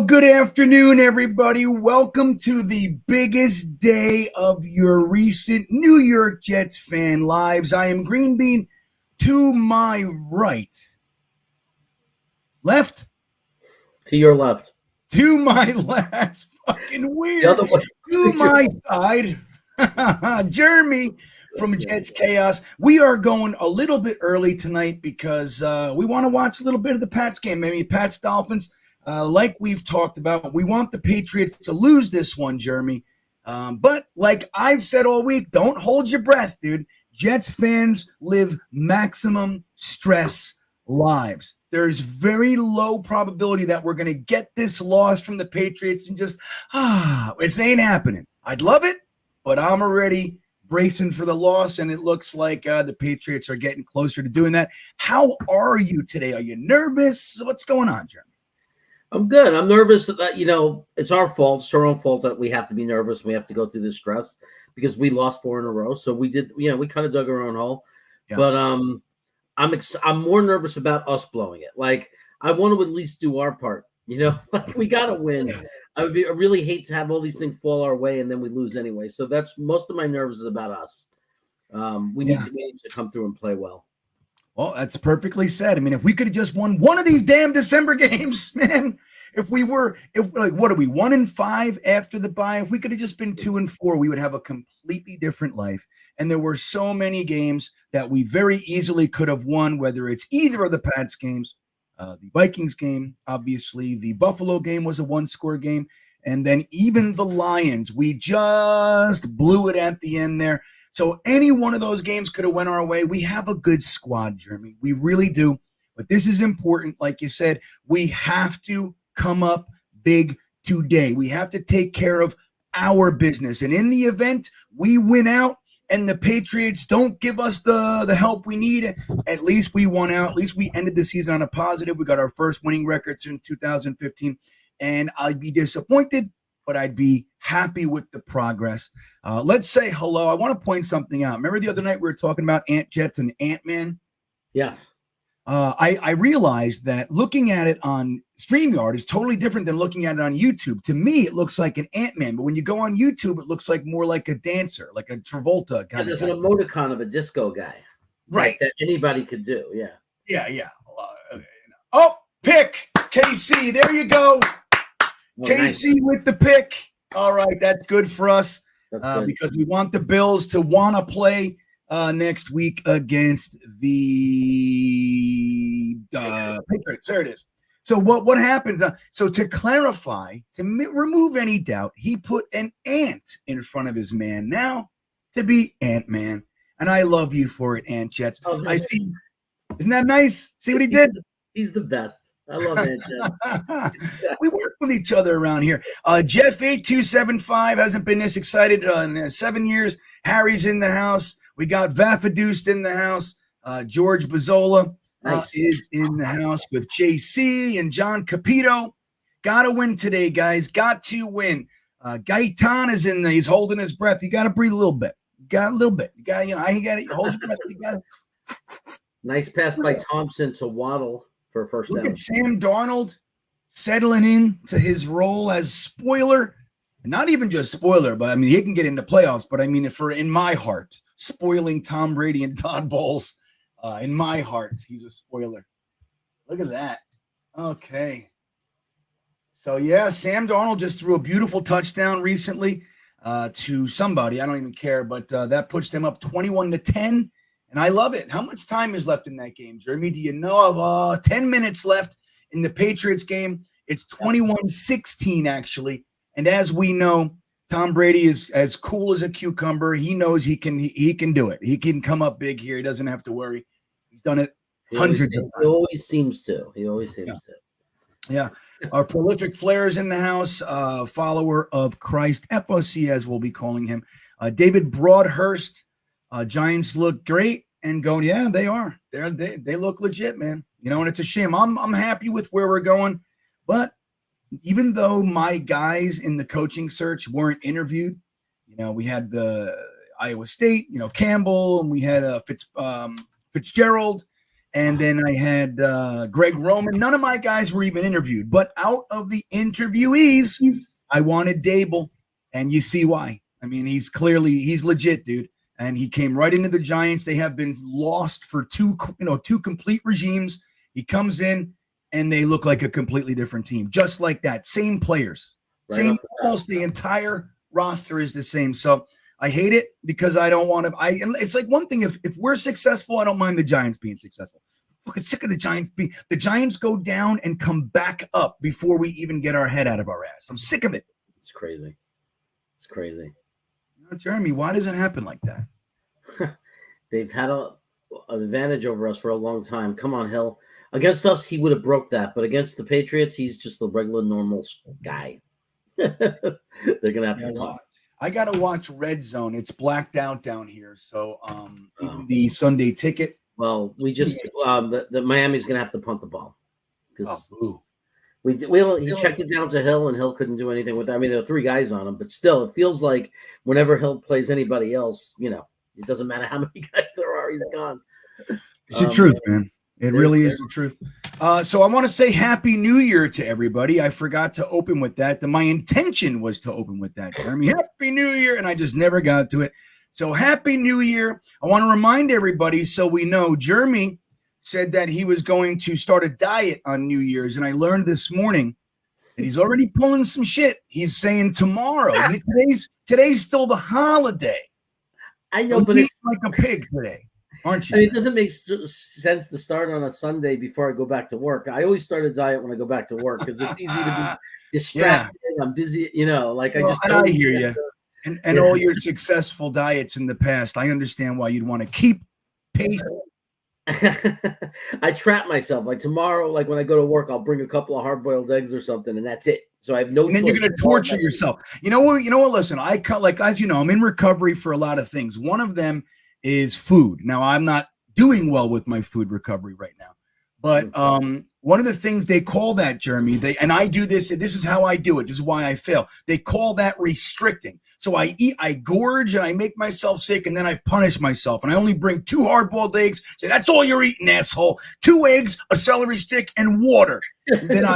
Good afternoon, everybody. Welcome to the biggest day of your recent New York Jets fan lives. I am GreenBean. To my right. Left? To your left. To my left. That's fucking weird. The other way. To my side. Jeremy from Jets Chaos. We are going a little bit early tonight because we want to watch a little bit of the Pats game. Maybe Pats Dolphins. Like we've talked about, we want the Patriots to lose this one, Jeremy. But like I've said all week, don't hold your breath, dude. Jets fans live maximum stress lives. There's very low probability that we're going to get this loss from the Patriots and just, it ain't happening. I'd love it, but I'm already bracing for the loss, and it looks like the Patriots are getting closer to doing that. How are you today? Are you nervous? What's going on, Jeremy? I'm good. I'm nervous that, it's our fault. It's our own fault that we have to be nervous. We have to go through this stress because we lost 4 in a row. So we did, we kind of dug our own hole. Yeah. But I'm more nervous about us blowing it. Like, I want to at least do our part, like we got to win. I really hate to have all these things fall our way and then we lose anyway. So that's most of my nerves is about us. We need to come through and play well. Well, that's perfectly said. I mean, if we could have just won one of these damn December games, man, what are we, 1-5 after the bye? If we could have just been 2-4, we would have a completely different life. And there were so many games that we very easily could have won, whether it's either of the Pats games, the Vikings game, obviously the Buffalo game was a 1-score game. And then even the Lions, we just blew it at the end there. So any one of those games could have went our way. We have a good squad, Jeremy. We really do. But this is important. Like you said, we have to come up big today. We have to take care of our business. And in the event we win out and the Patriots don't give us the help we need, at least we won out. At least we ended the season on a positive. We got our first winning record since 2015. And I'd be disappointed, but I'd be happy with the progress. Let's say hello. I want to point something out. Remember the other night we were talking about Ant Jets and Ant-Man? Yes. I realized that looking at it on StreamYard is totally different than looking at it on YouTube. To me, it looks like an Ant-Man, but when you go on YouTube, it looks like more like a dancer, like a Travolta kind of there's guy. An emoticon of a disco guy. Right. That anybody could do, yeah. Yeah. Oh, pick! KC, there you go. Well, KC nice. With the pick. All right, that's good for us because we want the Bills to want to play next week against the Patriots. There it is. So what happens? So to clarify, to remove any doubt, he put an ant in front of his man now to be Ant-Man. And I love you for it, Ant Jets. Oh, I see. Isn't that nice? See what he did? He's the best. I love Ant Jets. We work with each other around here. Jeff8275 hasn't been this excited in 7 years. Harry's in the house. We got Vafadoust in the house. George Bazzola is in the house with JC and John Capito. Got to win today, guys. Got to win. Gaitan is in there. He's holding his breath. You got to breathe a little bit. You got a little bit. You got to hold your breath. You got nice pass by Thompson to Waddle. For a first Look down. At Sam Darnold settling in to his role as spoiler. And not even just spoiler, but I mean, he can get into playoffs. But I mean, in my heart, spoiling Tom Brady and Todd Bowles, in my heart, he's a spoiler. Look at that. Okay. So, yeah, Sam Darnold just threw a beautiful touchdown recently to somebody. I don't even care, but that puts them up 21-10. And I love it. How much time is left in that game, Jeremy? Do you know of 10 minutes left in the Patriots game? It's 21-16, actually. And as we know, Tom Brady is as cool as a cucumber. He knows he can do it. He can come up big here. He doesn't have to worry. He's done it hundreds of times. He always seems to. Yeah. Our prolific Flair is in the house, follower of Christ, FOC as we'll be calling him. David Broadhurst. Giants look great and going, yeah, they are. They look legit, man. And it's a shame. I'm happy with where we're going. But even though my guys in the coaching search weren't interviewed, we had the Iowa State, Campbell, and we had Fitzgerald. And then I had Greg Roman. None of my guys were even interviewed. But out of the interviewees, I wanted Dable. And you see why. I mean, he's legit, dude. And he came right into the Giants. They have been lost for two complete regimes. He comes in, and they look like a completely different team. Just like that. Same players. Right, almost the entire roster is the same. So I hate it because I don't want to. It's like one thing if we're successful, I don't mind the Giants being successful. I'm fucking sick of the Giants the Giants go down and come back up before we even get our head out of our ass. I'm sick of it. It's crazy. It's crazy. Jeremy, why does it happen like that? They've had an advantage over us for a long time. Come on, Hill. Against us, he would have broke that, but against the Patriots, he's just the regular, normal guy. They're gonna have to watch. I gotta watch Red Zone. It's blacked out down here, so the Sunday ticket. Well, we just the Miami's gonna have to punt the ball because he checked it down to Hill, and Hill couldn't do anything with that. I mean, there are 3 guys on him, but still, it feels like whenever Hill plays anybody else, it doesn't matter how many guys there are, he's gone. It's the truth, man. It really is the truth. So I want to say Happy New Year to everybody. I forgot to open with that. My intention was to open with that, Jeremy. Happy New Year, and I just never got to it. So Happy New Year. I want to remind everybody so we know Jeremy said that he was going to start a diet on New Year's, and I learned this morning that he's already pulling some shit. He's saying tomorrow. Today's still the holiday. I know, but it's like a pig today. Aren't you? I mean, it doesn't make sense to start on a Sunday before I go back to work. I always start a diet when I go back to work because it's easy to be distracted. Yeah. I'm busy, I hear you. And all your successful diets in the past, I understand why you'd want to keep pace. I trap myself. Like tomorrow, like when I go to work, I'll bring a couple of hard-boiled eggs or something, and that's it. So I have no. And then you're going to torture yourself. You know what? Listen, as you know, I'm in recovery for a lot of things. One of them is food. Now, I'm not doing well with my food recovery right now. But one of the things they call that, Jeremy, and I do this is how I do it. This is why I fail. They call that restricting. So I gorge, and I make myself sick, and then I punish myself. And I only bring 2 hard-boiled eggs. Say, that's all you're eating, asshole. 2 eggs, a celery stick, and water. And then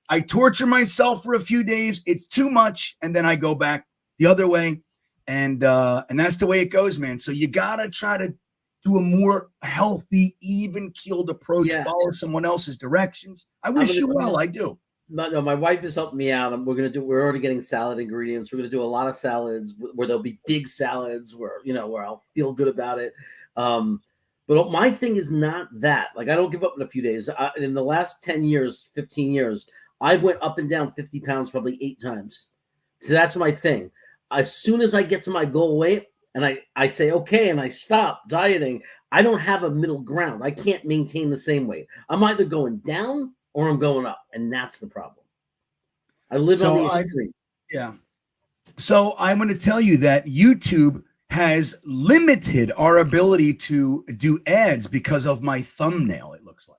I torture myself for a few days. It's too much, and then I go back the other way. And that's the way it goes, man. So you got to try to do a more healthy, even-keeled approach, follow someone else's directions. I wish you well. I do. No, my wife is helping me out. We're already getting salad ingredients. We're going to do a lot of salads where there'll be big salads where I'll feel good about it. But my thing is not that. Like, I don't give up in a few days. In the last 10 years, 15 years, I've went up and down 50 pounds probably 8 times. So that's my thing. As soon as I get to my goal weight and I say, okay, and I stop dieting, I don't have a middle ground. I can't maintain the same weight. I'm either going down or I'm going up. And that's the problem. I live on the extreme. Yeah. So I'm going to tell you that YouTube has limited our ability to do ads because of my thumbnail, it looks like.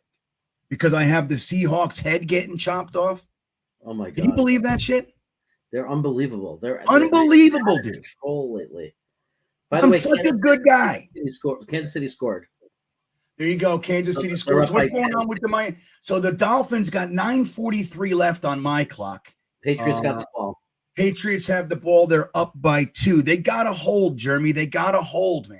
Because I have the Seahawks head getting chopped off. Oh, my God. Can you believe that shit? They're unbelievable. They're unbelievable, dude. Control lately. By the way, such a good guy. Kansas City scored. There you go. Kansas City scores. What's going on with the Miami? So the Dolphins got 9:43 left on my clock. Patriots got the ball. Patriots have the ball. They're up by 2. They got to hold, Jeremy. They got to hold, man.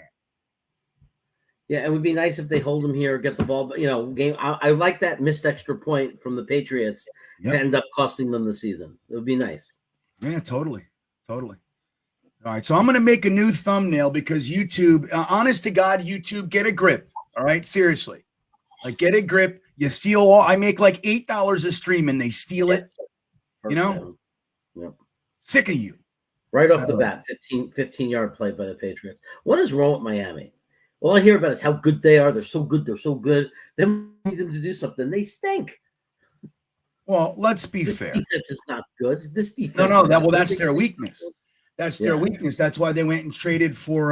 Yeah, it would be nice if they hold them here, get the ball. But, game. I like that missed extra point from the Patriots to end up costing them the season. It would be nice. Yeah, totally. All right, so I'm going to make a new thumbnail because YouTube, honest to God, YouTube, get a grip. All right, seriously. Like, get a grip. You steal all. I make like $8 a stream and they steal it. Yep. Sick of you. Right off the bat, 15-yard play by the Patriots. What is wrong with Miami? All I hear about is how good they are. They're so good. Then we need them to do something. They stink. Well, let's be fair. This defense is not good. This defense. No. That's their weakness. That's their weakness. That's why they went and traded for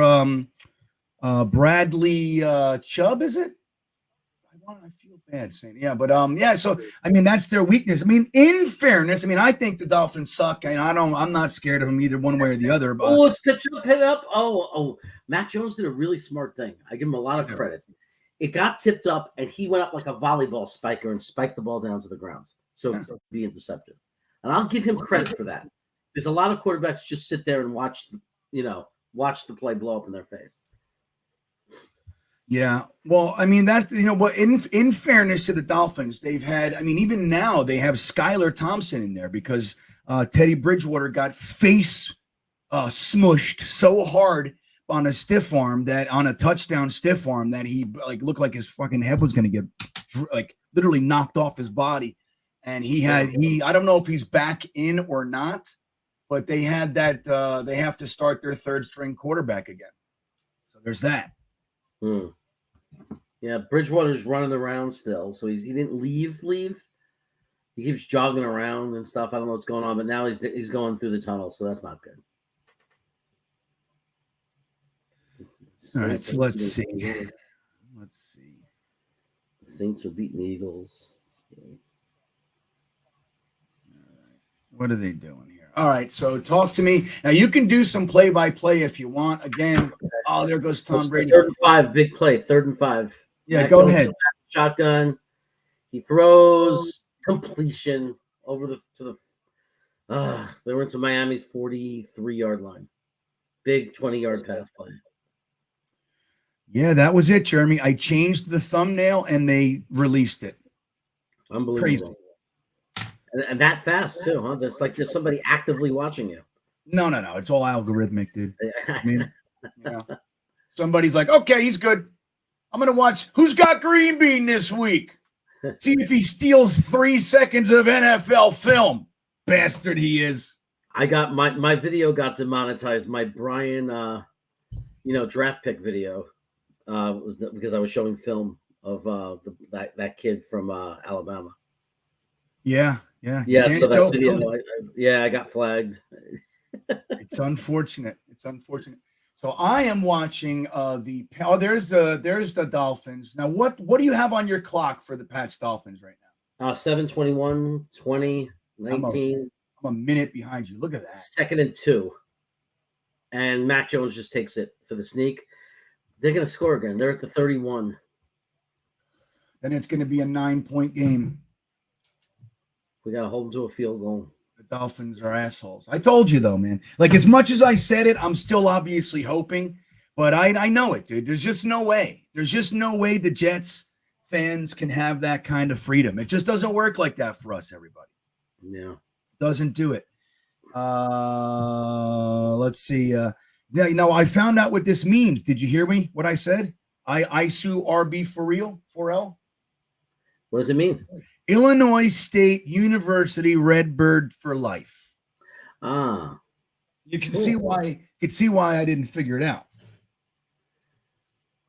Bradley Chubb. Is it? I feel bad saying, So I mean, that's their weakness. I mean, in fairness, I think the Dolphins suck. And I'm not scared of them either one way or the other. But it's pitch up. Oh, Mac Jones did a really smart thing. I give him a lot of credit. It got tipped up, and he went up like a volleyball spiker and spiked the ball down to the ground. So it could be intercepted. And I'll give him credit for that. Because a lot of quarterbacks just sit there and watch the play blow up in their face. Yeah. Well, I mean, that's, but in fairness to the Dolphins, they've had, I mean, even now they have Skylar Thompson in there because Teddy Bridgewater got face smushed so hard on a stiff arm on a touchdown stiff arm that he looked like his fucking head was going to get literally knocked off his body. And I don't know if he's back in or not, but they had that, they have to start their third string quarterback again. So there's that. Yeah. Bridgewater's running around still. So he didn't leave. He keeps jogging around and stuff. I don't know what's going on, but now he's going through the tunnel. So that's not good. All right, so let's see. The Saints are beating the Eagles. What are they doing here? All right, so talk to me. Now, you can do some play-by-play if you want. Again, there goes Tom Brady. 3rd and 5, big play, 3rd and 5. Yeah, go ahead. Shotgun. He throws completion over they went to Miami's 43-yard line. Big 20-yard pass play. Yeah, that was it, Jeremy. I changed the thumbnail and they released it. Unbelievable. Crazy. And that fast too, huh? That's like there's somebody actively watching you. No. It's all algorithmic, dude. I mean, somebody's like, okay, he's good. I'm going to watch Who's Got GreenBean this week. See if he steals 3 seconds of NFL film. Bastard he is. I got my video got demonetized. My Brian, draft pick video was because I was showing film of that kid from Alabama. Yeah. So that video, I got flagged. It's unfortunate. So I am watching there's the Dolphins. Now what do you have on your clock for the Pats Dolphins right now? 7:21, 20, 19. I'm a minute behind you. Look at that. 2nd and 2. And Mac Jones just takes it for the sneak. They're going to score again. They're at the 31. Then it's going to be a 9-point game. We got to hold them to a field goal. The Dolphins are assholes. I told you, though, man. Like, as much as I said it, I'm still obviously hoping. But I know it, dude. There's just no way. There's just no way the Jets fans can have that kind of freedom. It just doesn't work like that for us, everybody. Yeah. Doesn't do it. Let's see. I found out what this means. Did you hear me? What I said? ISU RB for real? 4L? What does it mean? Illinois State University Redbird for life. You can see why. I didn't figure it out.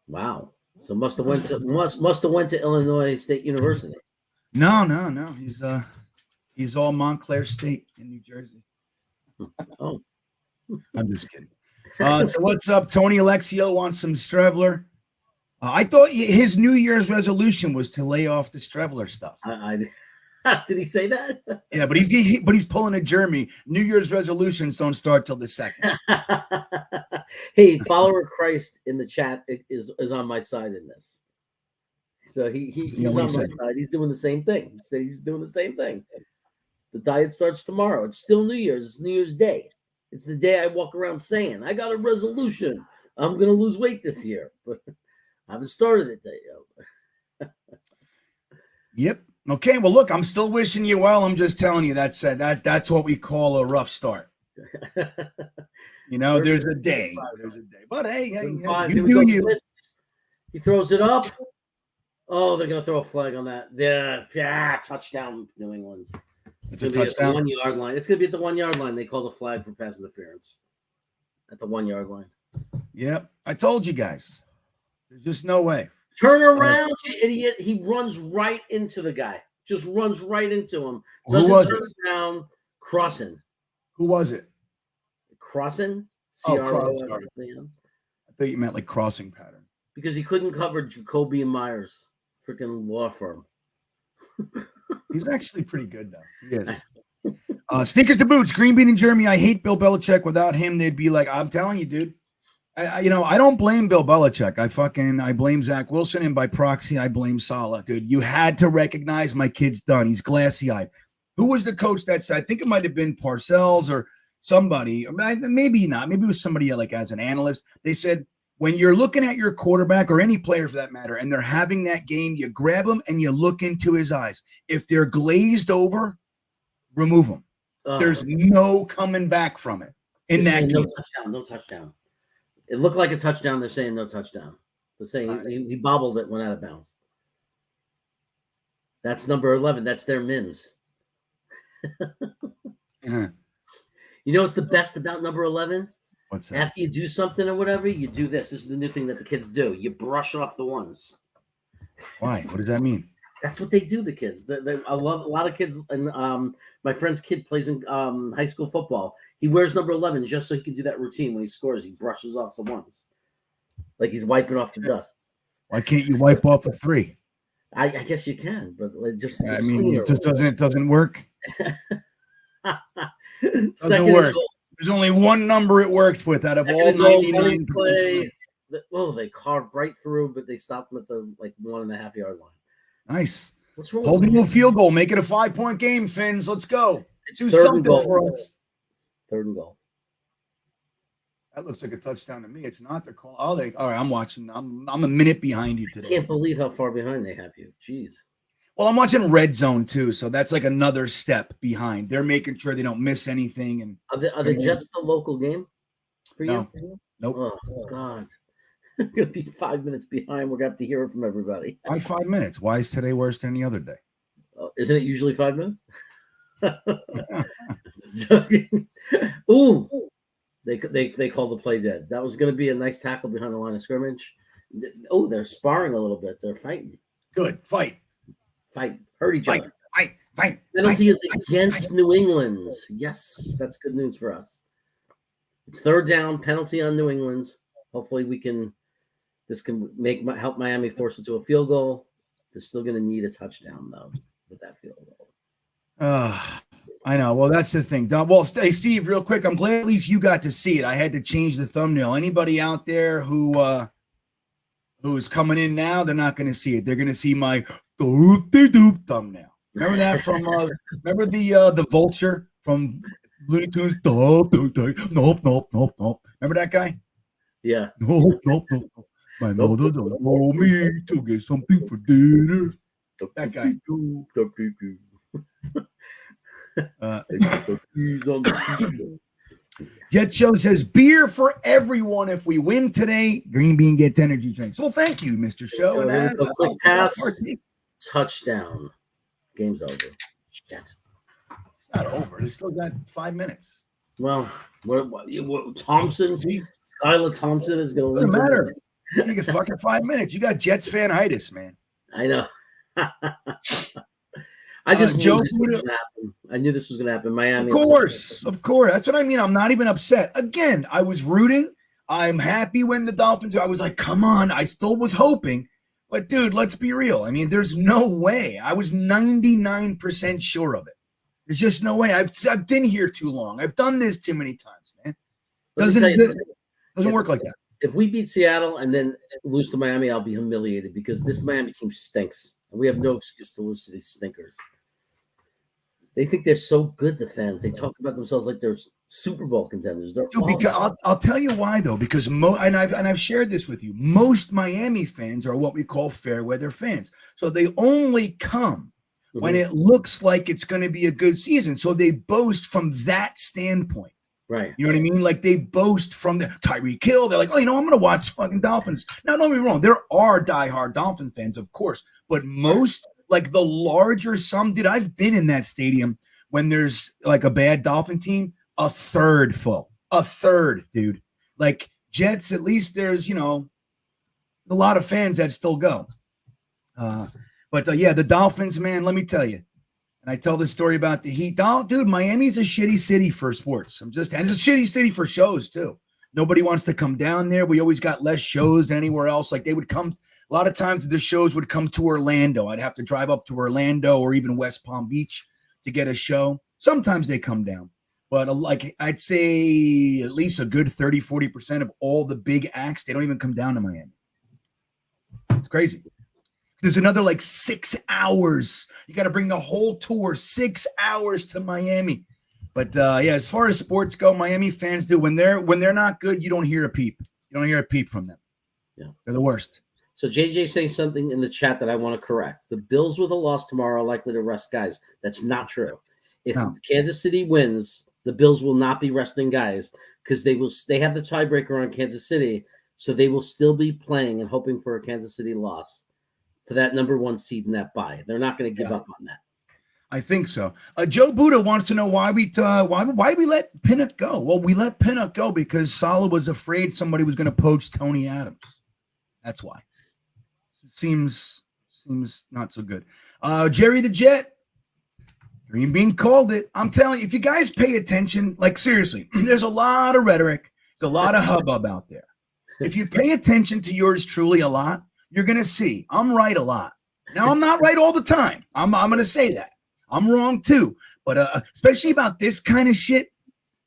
Wow. So must have went to Illinois State University. No. He's all Montclair State in New Jersey. Oh, I'm just kidding. So what's up? Tony Alexio wants some Strevler. I thought his New Year's resolution was to lay off the Strevler stuff. Did he say that? Yeah, but he's pulling a Jeremy. New Year's resolutions don't start till the 2nd. Hey, follower Christ in the chat is on my side in this. So he's on my side. He's doing the same thing. He said he's doing the same thing. The diet starts tomorrow. It's still New Year's. It's New Year's Day. It's the day I walk around saying, I got a resolution. I'm going to lose weight this year. But I haven't started it yet. Yep. Okay. Well, look, I'm still wishing you well. I'm just telling you that's what we call a rough start. There's a day. But hey, you do you. He throws it up. Oh, they're going to throw a flag on that. Yeah, touchdown, New England. It's a touchdown. 1 yard line. It's going to be at the 1 yard line. They called a flag for pass interference at the 1 yard line. Yep. I told you guys. There's just no way. Turn around, you idiot. He runs right into the guy. Just runs right into him. Doesn't turn down. Crossing. Who was it? Crossing? Crossing. I thought you meant like crossing pattern. Because he couldn't cover Jacoby and Myers. Freaking law firm. He's actually pretty good, though. He is. Sneakers to boots. GreenBean and Jeremy. I hate Bill Belichick. Without him, they'd be like, I'm telling you, dude. I don't blame Bill Belichick. I blame Zach Wilson, and by proxy, I blame Saleh. Dude, you had to recognize my kid's done. He's glassy-eyed. Who was the coach that said? I think it might have been Parcells or somebody. Maybe not. Maybe it was somebody like as an analyst. They said when you're looking at your quarterback or any player for that matter, and they're having that game, you grab them and you look into his eyes. If they're glazed over, remove them. There's no coming back from it in that game. No touchdown. It looked like a touchdown. They're saying no touchdown. They're saying he bobbled it, went out of bounds. That's number 11. That's their Mims. Yeah. You know what's the best about number 11? What's that? After you do something or whatever, you do this. This is the new thing that the kids do. You brush off the ones. Why? What does that mean? That's what they do, the kids. I love a lot of kids. And my friend's kid plays in high school football. He wears number 11 just so he can do that routine when he scores. He brushes off the ones. Like he's wiping off the dust. Why can't you wipe off a 3? I guess you can, but it just it just doesn't work. Doesn't work. There's only one number it works with out of all 99 play. They carved right through, but they stopped them at the 1.5 yard line. Nice. What's wrong? Hold a field goal. Make it a 5-point game, Fins. Let's go. Do something for us. 3rd and goal. That looks like a touchdown to me. It's not. They're calling. All right. I'm watching. I'm a minute behind you today. I can't believe how far behind they have you. Jeez. Well, I'm watching Red Zone too, so that's like another step behind. They're making sure they don't miss anything. And are the Jets the local game for you? No. Nope. Oh God. We're gonna be 5 minutes behind. We're gonna have to hear it from everybody. Why 5 minutes? Why is today worse than the other day? Isn't it usually 5 minutes? Just joking. Ooh, they called the play dead. That was going to be a nice tackle behind the line of scrimmage. Oh, they're sparring a little bit. They're fighting. Good fight. Hurt each other. Fight. Penalty is against New England. Yes, that's good news for us. It's 3rd down. Penalty on New England. Hopefully, this can help Miami force it to a field goal. They're still going to need a touchdown though with that field goal. I know. Well, that's the thing. Well, hey, Steve, real quick. I'm glad at least you got to see it. I had to change the thumbnail. Anybody out there who's coming in now, they're not going to see it. They're going to see my doop thumbnail. Remember that from? Remember the vulture from Looney Tunes? Nope. Remember that guy? Yeah. Nope. My mother told me to get something for dinner. That guy. Jet Show says beer for everyone. If we win today, GreenBean gets energy drinks. Well, thank you, Mr. Show. A quick pass, touchdown. Game's over. It's not over. They still got 5 minutes. Well, what Thompson? Skylar Thompson is going to doesn't matter. You get fucking 5 minutes. You got Jetsfan-itis, man. I know. I just knew this was going to happen. I knew this was going to happen. Miami. Of course. That's what I mean. I'm not even upset. Again, I was rooting. I'm happy when the Dolphins. I was like, come on. I still was hoping. But, dude, let's be real. I mean, there's no way. I was 99% sure of it. There's just no way. I've been here too long. I've done this too many times, man. Doesn't work like that. If we beat Seattle and then lose to Miami, I'll be humiliated because this Miami team stinks. And we have no excuse to lose to these stinkers. They think they're so good, the fans. They talk about themselves like they're Super Bowl contenders. Dude, because I'll tell you why, though, because and I've shared this with you. Most Miami fans are what we call fair weather fans. So they only come when it looks like it's going to be a good season. So they boast from that standpoint. Right. You know what I mean? Like they boast from the Tyreek Hill. They're like, oh, I'm going to watch fucking Dolphins. Now, don't get me wrong. There are diehard Dolphin fans, of course. But most, like the larger dude, I've been in that stadium when there's like a bad Dolphin team, a third full. A third, dude. Like Jets, at least there's, a lot of fans that still go. But the Dolphins, man, let me tell you. And I tell this story about the Heat. Dude, Miami's a shitty city for sports. And it's a shitty city for shows, too. Nobody wants to come down there. We always got less shows than anywhere else. Like they would come, a lot of times the shows would come to Orlando. I'd have to drive up to Orlando or even West Palm Beach to get a show. Sometimes they come down. But like I'd say at least a good 30-40% of all the big acts, they don't even come down to Miami. It's crazy. There's another like 6 hours. You got to bring the whole tour 6 hours to Miami. But yeah, as far as sports go, Miami fans do when they're not good, you don't hear a peep. You don't hear a peep from them. Yeah, they're the worst. So JJ saying something in the chat that I want to correct. The Bills with a loss tomorrow are likely to rest guys. That's not true. If Kansas City wins, the Bills will not be resting guys because they have the tiebreaker on Kansas City, so they will still be playing and hoping for a Kansas City loss for that number 1 seed in that bye. They're not going to give up on that. I think so. Joe Buddha wants to know why we let Pinnock go. Well, we let Pinnock go because Saleh was afraid somebody was going to poach Tony Adams. That's why. Seems not so good. Jerry the Jet, GreenBean called it. I'm telling you, if you guys pay attention, like seriously, there's a lot of rhetoric. There's a lot of hubbub out there. If you pay attention to yours truly a lot, you're going to see I'm right a lot. Now, I'm not right all the time. I'm going to say that. I'm wrong too. But especially about this kind of shit,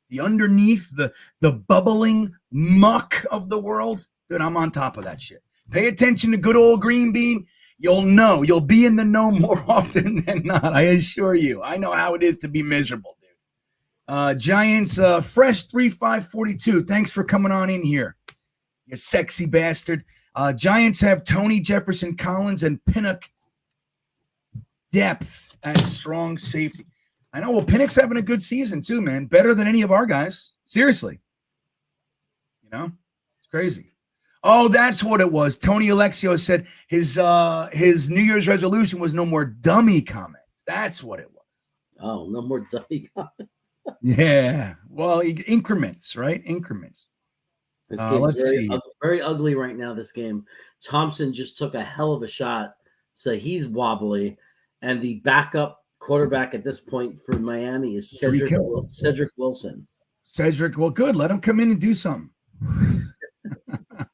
the underneath, the bubbling muck of the world, dude, I'm on top of that shit. Pay attention to good old GreenBean. You'll know. You'll be in the know more often than not. I assure you. I know how it is to be miserable, dude. Giants, Fresh 3542. Thanks for coming on in here, you sexy bastard. Giants have Tony, Jefferson, Collins, and Pinnock depth at strong safety. I know. Well, Pinnock's having a good season too, man. Better than any of our guys. Seriously. You know, it's crazy. Oh, that's what it was. Tony Alexio said his New Year's resolution was no more dummy comments. That's what it was. Oh, no more dummy comments. Yeah. Well, increments, right? Increments. This game's very ugly right now, this game. Thompson just took a hell of a shot, so he's wobbly. And the backup quarterback at this point for Miami is Cedric Wilson. Cedric, well, good. Let him come in and do something.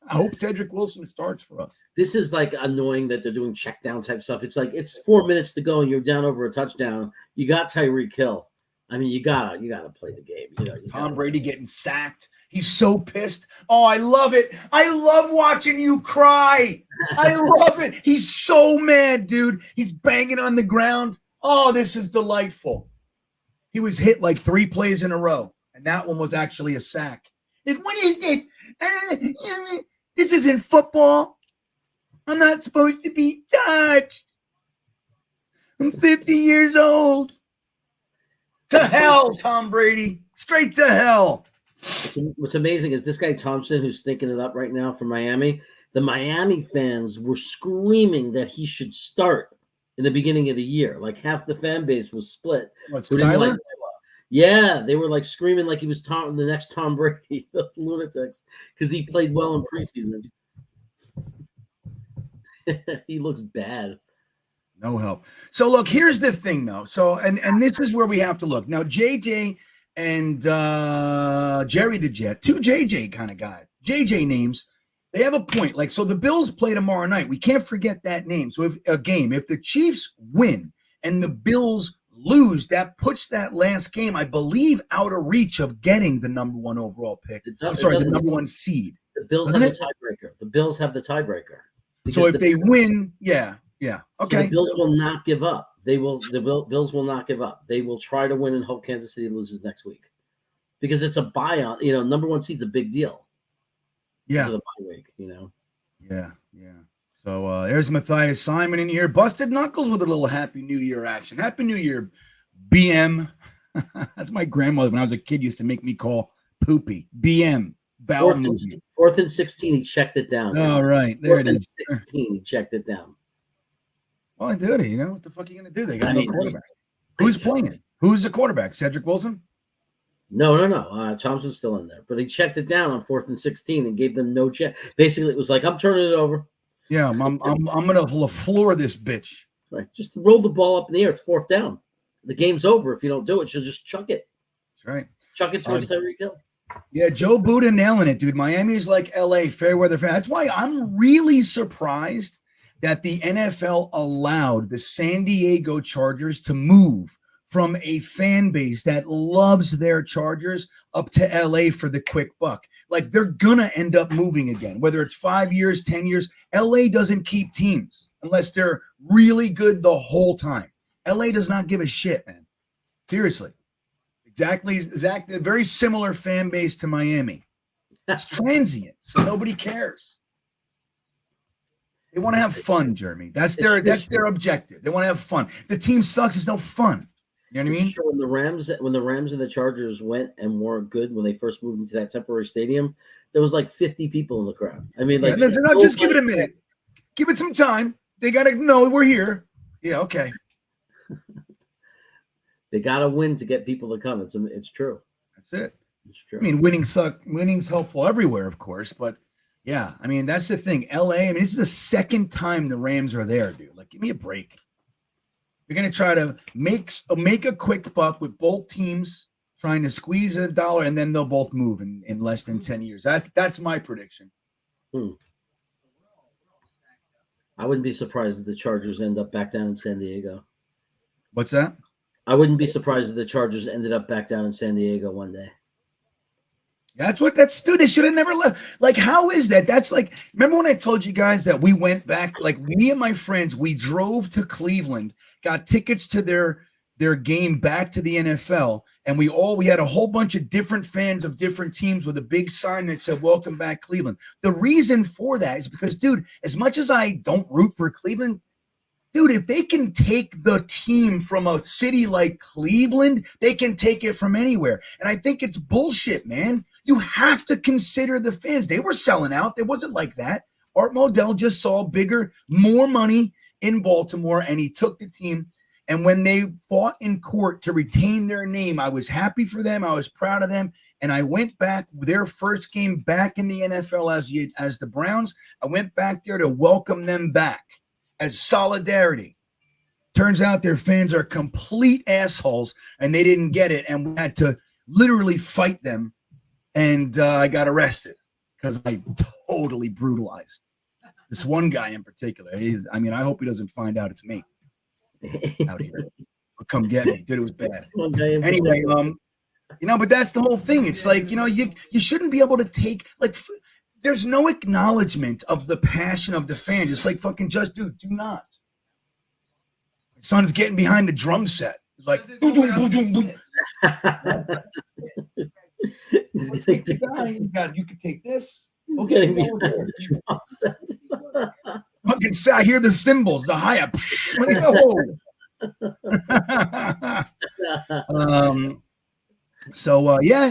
I hope Cedric Wilson starts for us. This is like annoying that they're doing check down type stuff. It's like it's 4 minutes to go and you're down over a touchdown. You got Tyreek Hill. I mean, you gotta play the game. You know, Tom Brady getting sacked. He's so pissed. Oh, I love it. I love watching you cry. I love it. He's so mad, dude. He's banging on the ground. Oh, this is delightful. He was hit like 3 plays in a row, and that one was actually a sack. Like, what is this? This isn't football. I'm not supposed to be touched. I'm 50 years old. To hell, Tom Brady. Straight to hell. What's amazing is this guy Thompson, who's thinking it up right now for Miami. The Miami fans were screaming that he should start in the beginning of the year. Like half the fan base was split. Yeah, they were like screaming like he was the next Tom Brady, the lunatics, because he played well in preseason. He looks bad. No help. So look, here's the thing though. So and this is where we have to look. Now, JJ and Jerry the Jet, 2 JJ kind of guys. JJ names, they have a point. Like, so the Bills play tomorrow night. We can't forget that name. So if the Chiefs win and the Bills lose, that puts that last game, I believe, out of reach of getting the number 1 overall pick. The number 1 seed. The Bills have the tiebreaker. The Bills have the tiebreaker. So if they win, yeah. Okay. The Bills will not give up. The Bills will not give up. They will try to win and hope Kansas City loses next week. Because it's a bye on, number 1 seed's a big deal. Yeah. The bye week, Yeah. So there's Matthias Simon in here. Busted Knuckles with a little Happy New Year action. Happy New Year, BM. That's my grandmother when I was a kid used to make me call Poopy. BM. Fourth and 16, he checked it down. All right. There it is. 16, he checked it down. Well, I did it. What the fuck are you going to do? They got no quarterback. Who's playing? Who's the quarterback? Cedric Wilson? No. Thompson's still in there. But he checked it down on 4th and 16 and gave them no check. Basically, it was like, I'm turning it over. Yeah, I'm going to LaFleur this bitch. Right. Just roll the ball up in the air. It's 4th down. The game's over. If you don't do it, she'll just chuck it. That's right. Chuck it towards Tyreek Hill. Yeah, Joe Buddha nailing it, dude. Miami is like LA, fair weather fan. That's why I'm really surprised that the NFL allowed the San Diego Chargers to move from a fan base that loves their Chargers up to LA for the quick buck. Like they're gonna end up moving again, whether it's 5 years, 10 years. LA doesn't keep teams unless they're really good the whole time. LA does not give a shit, man. Seriously. Exactly. Very similar fan base to Miami. It's transient, so nobody cares. They want to have fun, Jeremy. That's their objective. They want to have fun. The team sucks. It's no fun. You know what I mean? When the Rams and the Chargers went and weren't good when they first moved into that temporary stadium, there was like 50 people in the crowd. I mean, like, just give it a minute. Give it some time. They got to know we're here. Yeah, okay. They got to win to get people to come. It's true. That's it. It's true. I mean, winning's helpful everywhere, of course, but yeah, I mean, that's the thing. LA, I mean, this is the second time the Rams are there, dude. Like, give me a break. You're going to try to make a quick buck with both teams trying to squeeze $1, and then they'll both move in less than 10 years. That's my prediction. I wouldn't be surprised if the Chargers end up back down in San Diego. What's that? I wouldn't be surprised if the Chargers ended up back down in San Diego one day. Dude, they should have never left. Like, how is that? That's like, remember when I told you guys that we went back, like me and my friends, we drove to Cleveland, got tickets to their game back to the NFL, and we had a whole bunch of different fans of different teams with a big sign that said, "Welcome back, Cleveland." The reason for that is because, dude, as much as I don't root for Cleveland, dude, if they can take the team from a city like Cleveland, they can take it from anywhere. And I think it's bullshit, man. You have to consider the fans. They were selling out. It wasn't like that. Art Modell just saw bigger, more money in Baltimore, and he took the team. And when they fought in court to retain their name, I was happy for them. I was proud of them. And I went back, their first game back in the NFL as the Browns. I went back there to welcome them back as solidarity. Turns out their fans are complete assholes, and they didn't get it. And we had to literally fight them. And I got arrested because I totally brutalized this one guy in particular. I hope he doesn't find out it's me out here. Come get me. Dude, it was bad. Anyway, but that's the whole thing. It's like, you shouldn't be able to take, like, there's no acknowledgement of the passion of the fans. It's like, fucking do not. My son's getting behind the drum set. It's like, boom, boom, boom, boom, boom. Take the guy. You can take this. Okay. I hear the cymbals, the hi-hat.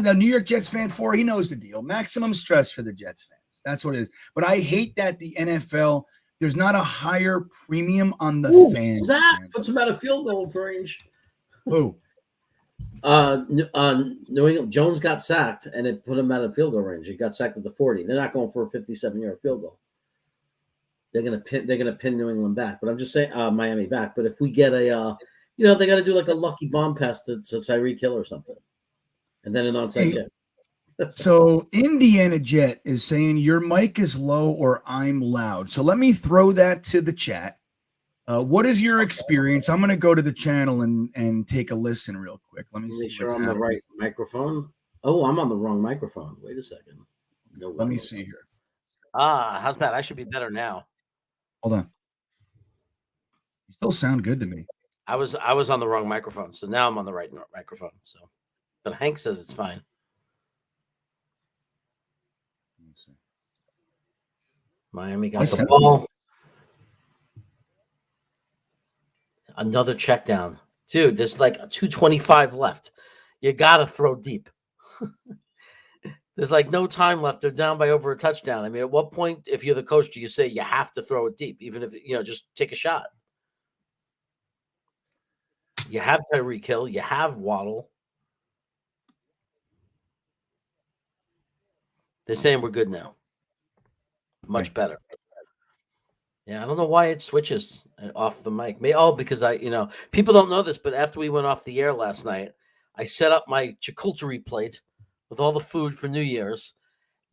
The New York Jets fan 4, he knows the deal. Maximum stress for the Jets fans. That's what it is. But I hate that the NFL, there's not a higher premium on the fans. Zach puts him out of field goal range. Who? New England. Jones got sacked, and it put him out of field goal range. He got sacked at the 40. They're not going for a 57-yard field goal. They're gonna pin New England back. But I'm just saying, Miami back. But if we get a, they got to do like a lucky bomb pass to Tyreek Hill or something, and then an onside kick. So Indiana Jet is saying your mic is low or I'm loud. So let me throw that to the chat. What is your experience? I'm going to go to the channel and take a listen real quick. Let me see. Make sure I'm on the right microphone. Oh, I'm on the wrong microphone. Wait a second. Let me see here. How's that? I should be better now. Hold on. You still sound good to me. I was on the wrong microphone, so now I'm on the right microphone. So, but Hank says it's fine. Let me see. Miami got the ball. Another check down. Dude, there's like 2:25 left. You got to throw deep. There's like no time left. They're down by over a touchdown. I mean, at what point, if you're the coach, do you say you have to throw it deep, even if, just take a shot? You have Tyreek Hill. You have Waddle. They're saying we're good now. Much better. Yeah, I don't know why it switches off the mic. Because people don't know this, but after we went off the air last night, I set up my charcuterie plate with all the food for New Year's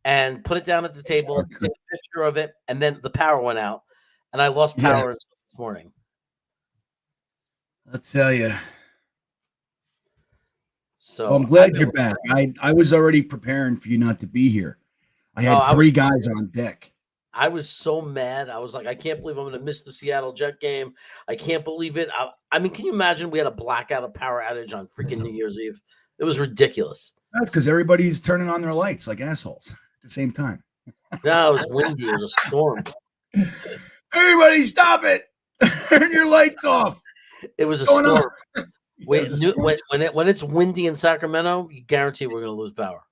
and put it down at the table, took a picture of it, and then the power went out, and I lost power this morning. I'll tell you. So Well, I'm glad you're back. I was already preparing for you not to be here. I had three guys on deck. I was so mad. I was like, I can't believe I'm going to miss the Seattle Jet game. I can't believe it. I mean, can you imagine we had a blackout, a power outage on freaking New Year's Eve? It was ridiculous. That's because everybody's turning on their lights like assholes at the same time. No, it was windy. It was a storm. Everybody stop it. Turn your lights off. It was a storm. Wait, when it's windy in Sacramento, you guarantee we're going to lose power.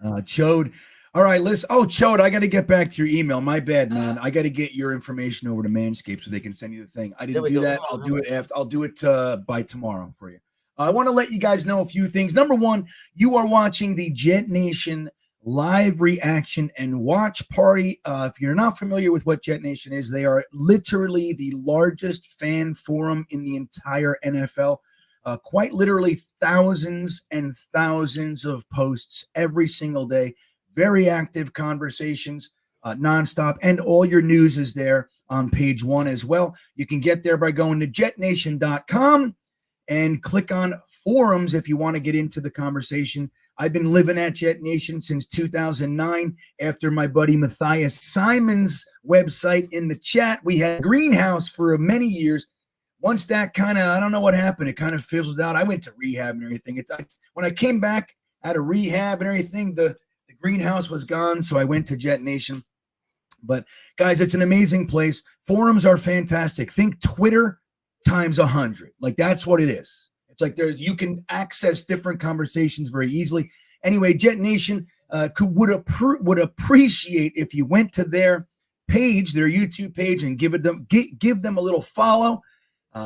Chode. All right, listen. Oh, Chode, I got to get back to your email. My bad, man. I got to get your information over to Manscaped so they can send you the thing. I didn't do that. I'll do it after. I'll do it by tomorrow for you. I want to let you guys know a few things. Number one, you are watching the Jetnation live reaction and watch party. If you're not familiar with what Jetnation is, they are literally the largest fan forum in the entire NFL. Quite literally thousands and thousands of posts every single day. Very active conversations, nonstop, and all your news is there on page one as well. You can get there by going to jetnation.com and click on forums if you want to get into the conversation. I've been living at Jetnation since 2009 after my buddy Matthias Simon's website in the chat. We had Greenhouse for many years. Once that kind of, I don't know what happened, it kind of fizzled out. I went to rehab and everything. When I came back out of rehab and everything, the Greenhouse was gone, so I went to Jetnation. But guys, it's an amazing place. Forums are fantastic. Think Twitter times 100. Like that's what it is. It's like you can access different conversations very easily. Anyway, Jetnation would appreciate if you went to their page, their YouTube page, and give them a little follow.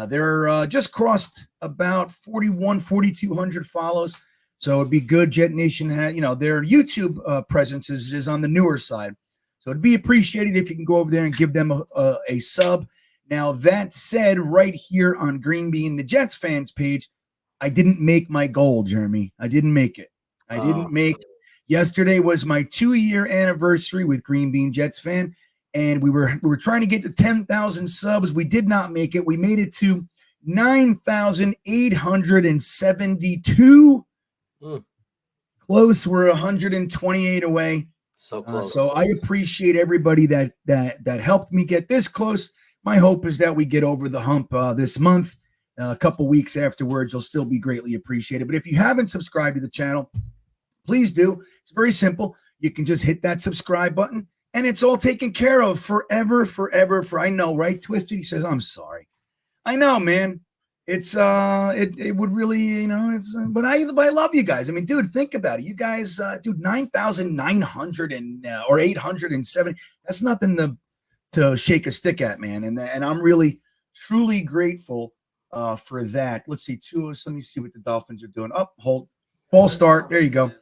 They're just crossed about 4,200 follows. So it'd be good. Jetnation has, their YouTube presence is on the newer side. So it'd be appreciated if you can go over there and give them a sub. Now, that said, right here on GreenBean, the Jets fans page, I didn't make my goal, Jeremy. I didn't make it. Yesterday was my 2-year anniversary with GreenBean Jets fan, and we were trying to get to 10,000 subs. We did not make it. We made it to 9,872. Close. We're 128 away. So close. So I appreciate everybody that helped me get this close. My hope is that we get over the hump this month. A couple weeks afterwards, you'll still be greatly appreciated. But if you haven't subscribed to the channel, please do. It's very simple. You can just hit that subscribe button, and it's all taken care of forever. I know, right? Twisted, he says, I'm sorry. I know, man. It's it would really, but I love you guys. I mean, dude, think about it. You guys, 9,900 or 870. That's nothing to shake a stick at, man. And I'm really, truly grateful for that. Let's see, let me see what the Dolphins are doing. False start. There you go.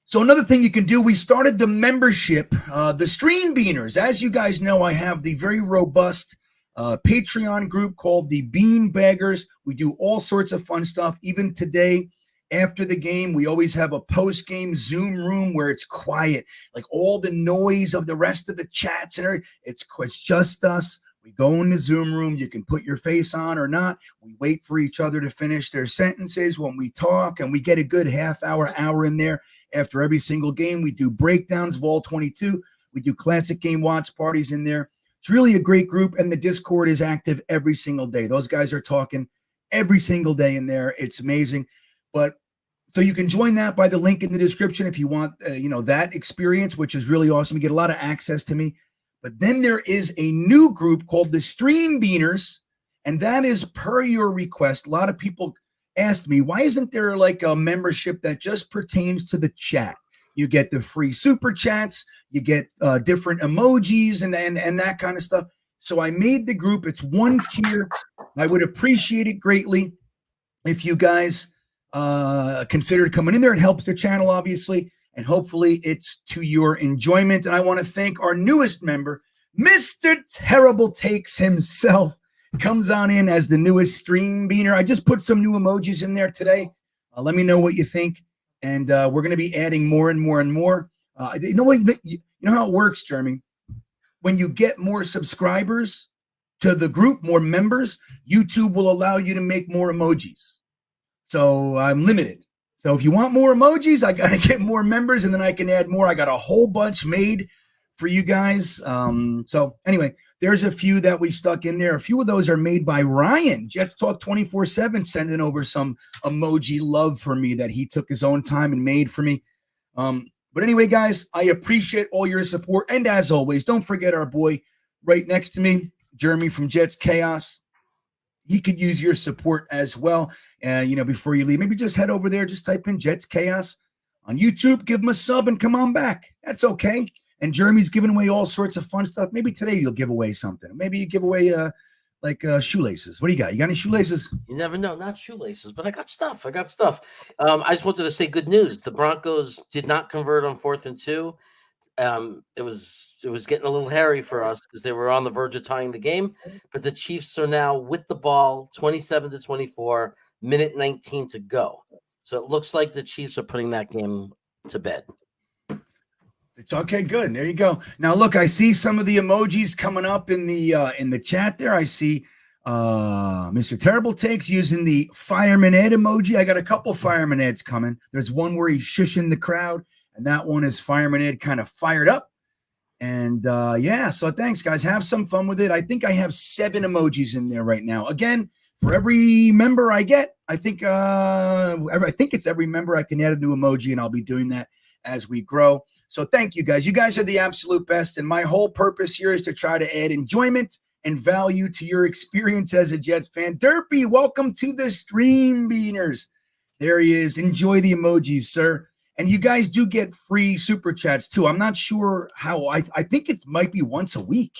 So another thing you can do, we started the membership, the Stream Beaners. As you guys know, I have the very robust Patreon group called the Bean Baggers. We do all sorts of fun stuff. Even today, after the game, we always have a post-game Zoom room where it's quiet, like all the noise of the rest of the chats and everything. It's just us. We go in the Zoom room. You can put your face on or not. We wait for each other to finish their sentences when we talk, and we get a good half hour in there after every single game. We do breakdowns of all 22. We do classic game watch parties in there. It's really a great group, and the Discord is active every single day. Those guys are talking every single day in there. It's amazing. But so you can join that by the link in the description if you want, that experience, which is really awesome. You get a lot of access to me. But then there is a new group called the Stream Beaners, and that is per your request. A lot of people asked me, why isn't there like a membership that just pertains to the chat? You get the free super chats, you get different emojis and that kind of stuff. So I made the group. It's one tier. I would appreciate it greatly if you guys consider coming in there. It helps the channel, obviously, and hopefully it's to your enjoyment. And I want to thank our newest member, Mr. Terrible Takes himself. Comes on in as the newest Stream Beaner. I just put some new emojis in there today. Let me know what you think. And we're going to be adding more and more and more. You know how it works, Jeremy? When you get more subscribers to the group, more members, YouTube will allow you to make more emojis. So I'm limited. So if you want more emojis, I got to get more members, and then I can add more. I got a whole bunch made for you guys. So anyway, there's a few that we stuck in there. A few of those are made by Ryan, Jets Talk 24/7, sending over some emoji love for me that he took his own time and made for me. But anyway, guys, I appreciate all your support. And as always, don't forget our boy right next to me, Jeremy from Jets Chaos. He could use your support as well. Before you leave, maybe just head over there, just type in Jets Chaos on YouTube, give him a sub, and come on back. That's okay. And Jeremy's giving away all sorts of fun stuff. Maybe today you'll give away something. Maybe you give away shoelaces. What do you got? You got any shoelaces? You never know. Not shoelaces, but I got stuff. I just wanted to say good news. The Broncos did not convert on 4th and 2. It was getting a little hairy for us because they were on the verge of tying the game. But the Chiefs are now with the ball, 27-24, minute 19 to go. So it looks like the Chiefs are putting that game to bed. It's okay, good. There you go. Now, look, I see some of the emojis coming up in the chat there. I see Mr. Terrible Takes using the Fireman Ed emoji. I got a couple Fireman Eds coming. There's one where he's shushing the crowd, and that one is Fireman Ed kind of fired up. And so thanks, guys. Have some fun with it. I think I have 7 emojis in there right now. Again, for every member I get, I think it's every member I can add a new emoji, and I'll be doing that as we grow. So thank you, guys. You guys are the absolute best. And my whole purpose here is to try to add enjoyment and value to your experience as a Jets fan. Derpy, welcome to the stream, Beaners. There he is. Enjoy the emojis, sir. And you guys do get free super chats too. I'm not sure how. I think it might be once a week,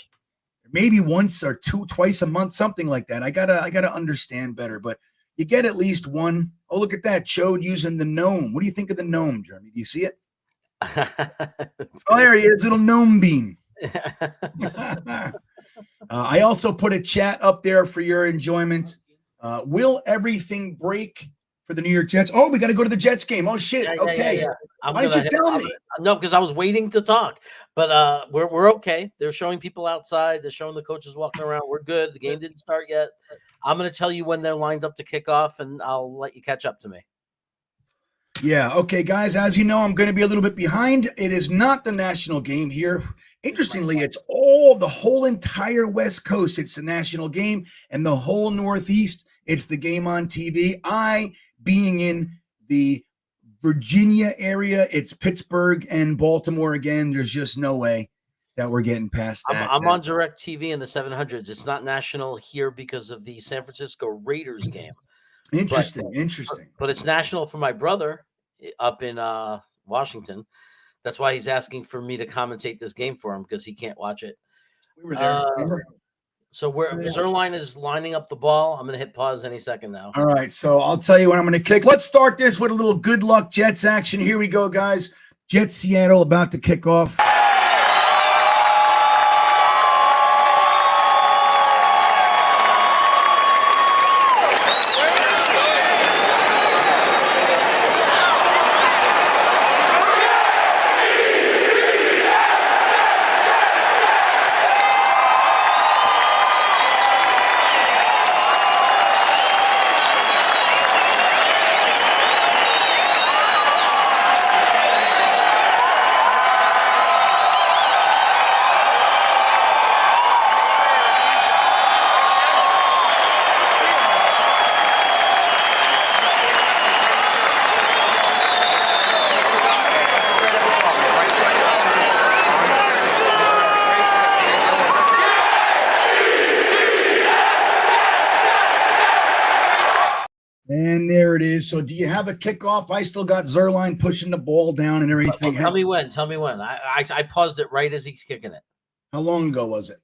maybe once or twice a month, something like that. I gotta understand better, but you get at least one. Oh, look at that. Chode using the gnome. What do you think of the gnome, Jeremy? Do you see it? Oh, there he is, little gnome bean. I also put a chat up there for your enjoyment. Will everything break for the New York Jets? Oh, we got to go to the Jets game. Oh, shit. Okay. Why didn't you tell me? No, because I was waiting to talk. But we're okay. They're showing people outside. They're showing the coaches walking around. We're good. The game didn't start yet. I'm going to tell you when they're lined up to kick off, and I'll let you catch up to me. Yeah, okay, guys. As you know, I'm going to be a little bit behind. It is not the national game here. Interestingly, it's the whole entire West Coast. It's the national game, and the whole Northeast, it's the game on TV. I, being in the Virginia area, it's Pittsburgh and Baltimore again. There's just no way that we're getting past that. I'm on direct TV in the 700s. It's not national here because of the San Francisco Raiders game. Interesting. But it's national for my brother up in Washington. That's why he's asking for me to commentate this game for him because he can't watch it. We were there. So Zerline is lining up the ball. I'm going to hit pause any second now. All right, so I'll tell you when I'm going to kick. Let's start this with a little good luck Jets action. Here we go, guys. Jets Seattle about to kick off. And there it is. So do you have a kickoff? I still got Zerline pushing the ball down and everything. Tell me when. I paused it right as he's kicking it. How long ago was it?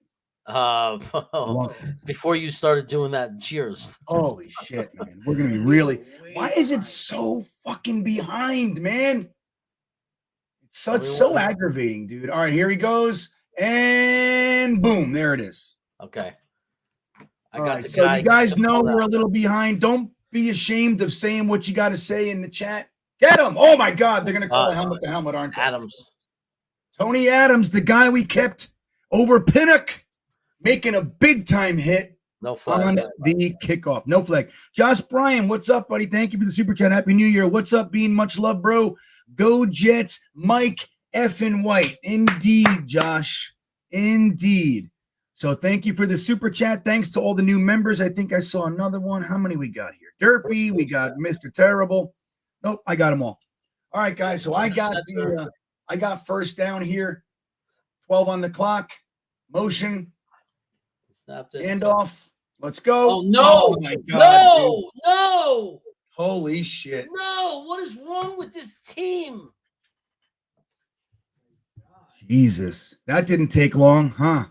Before you started doing that cheers. Holy shit, man. We're going to be really – why is it so fucking behind, man? It's so aggravating, dude. All right, here he goes. And boom, there it is. Okay. All right, so you guys know we're a little behind. Don't be ashamed of saying what you got to say in the chat. Get him. Oh, my God. They're going to call the helmet, aren't they? Adams. Tony Adams, the guy we kept over Pinnock, making a big-time hit. No flag. On the kickoff. No flag. Josh Bryan, what's up, buddy? Thank you for the super chat. Happy New Year. What's up, Bean? Much love, bro. Go Jets. Mike effing White. Indeed, Josh. Indeed. So thank you for the super chat. Thanks to all the new members. I think I saw another one. How many we got here? Derpy. We got Mr. Terrible. Nope, I got them all. All right, guys. So I got first down here. 12 on the clock. Motion. Handoff. Let's go. Oh, no. Oh, my God. No. Holy shit. No. What is wrong with this team? Jesus. That didn't take long, huh?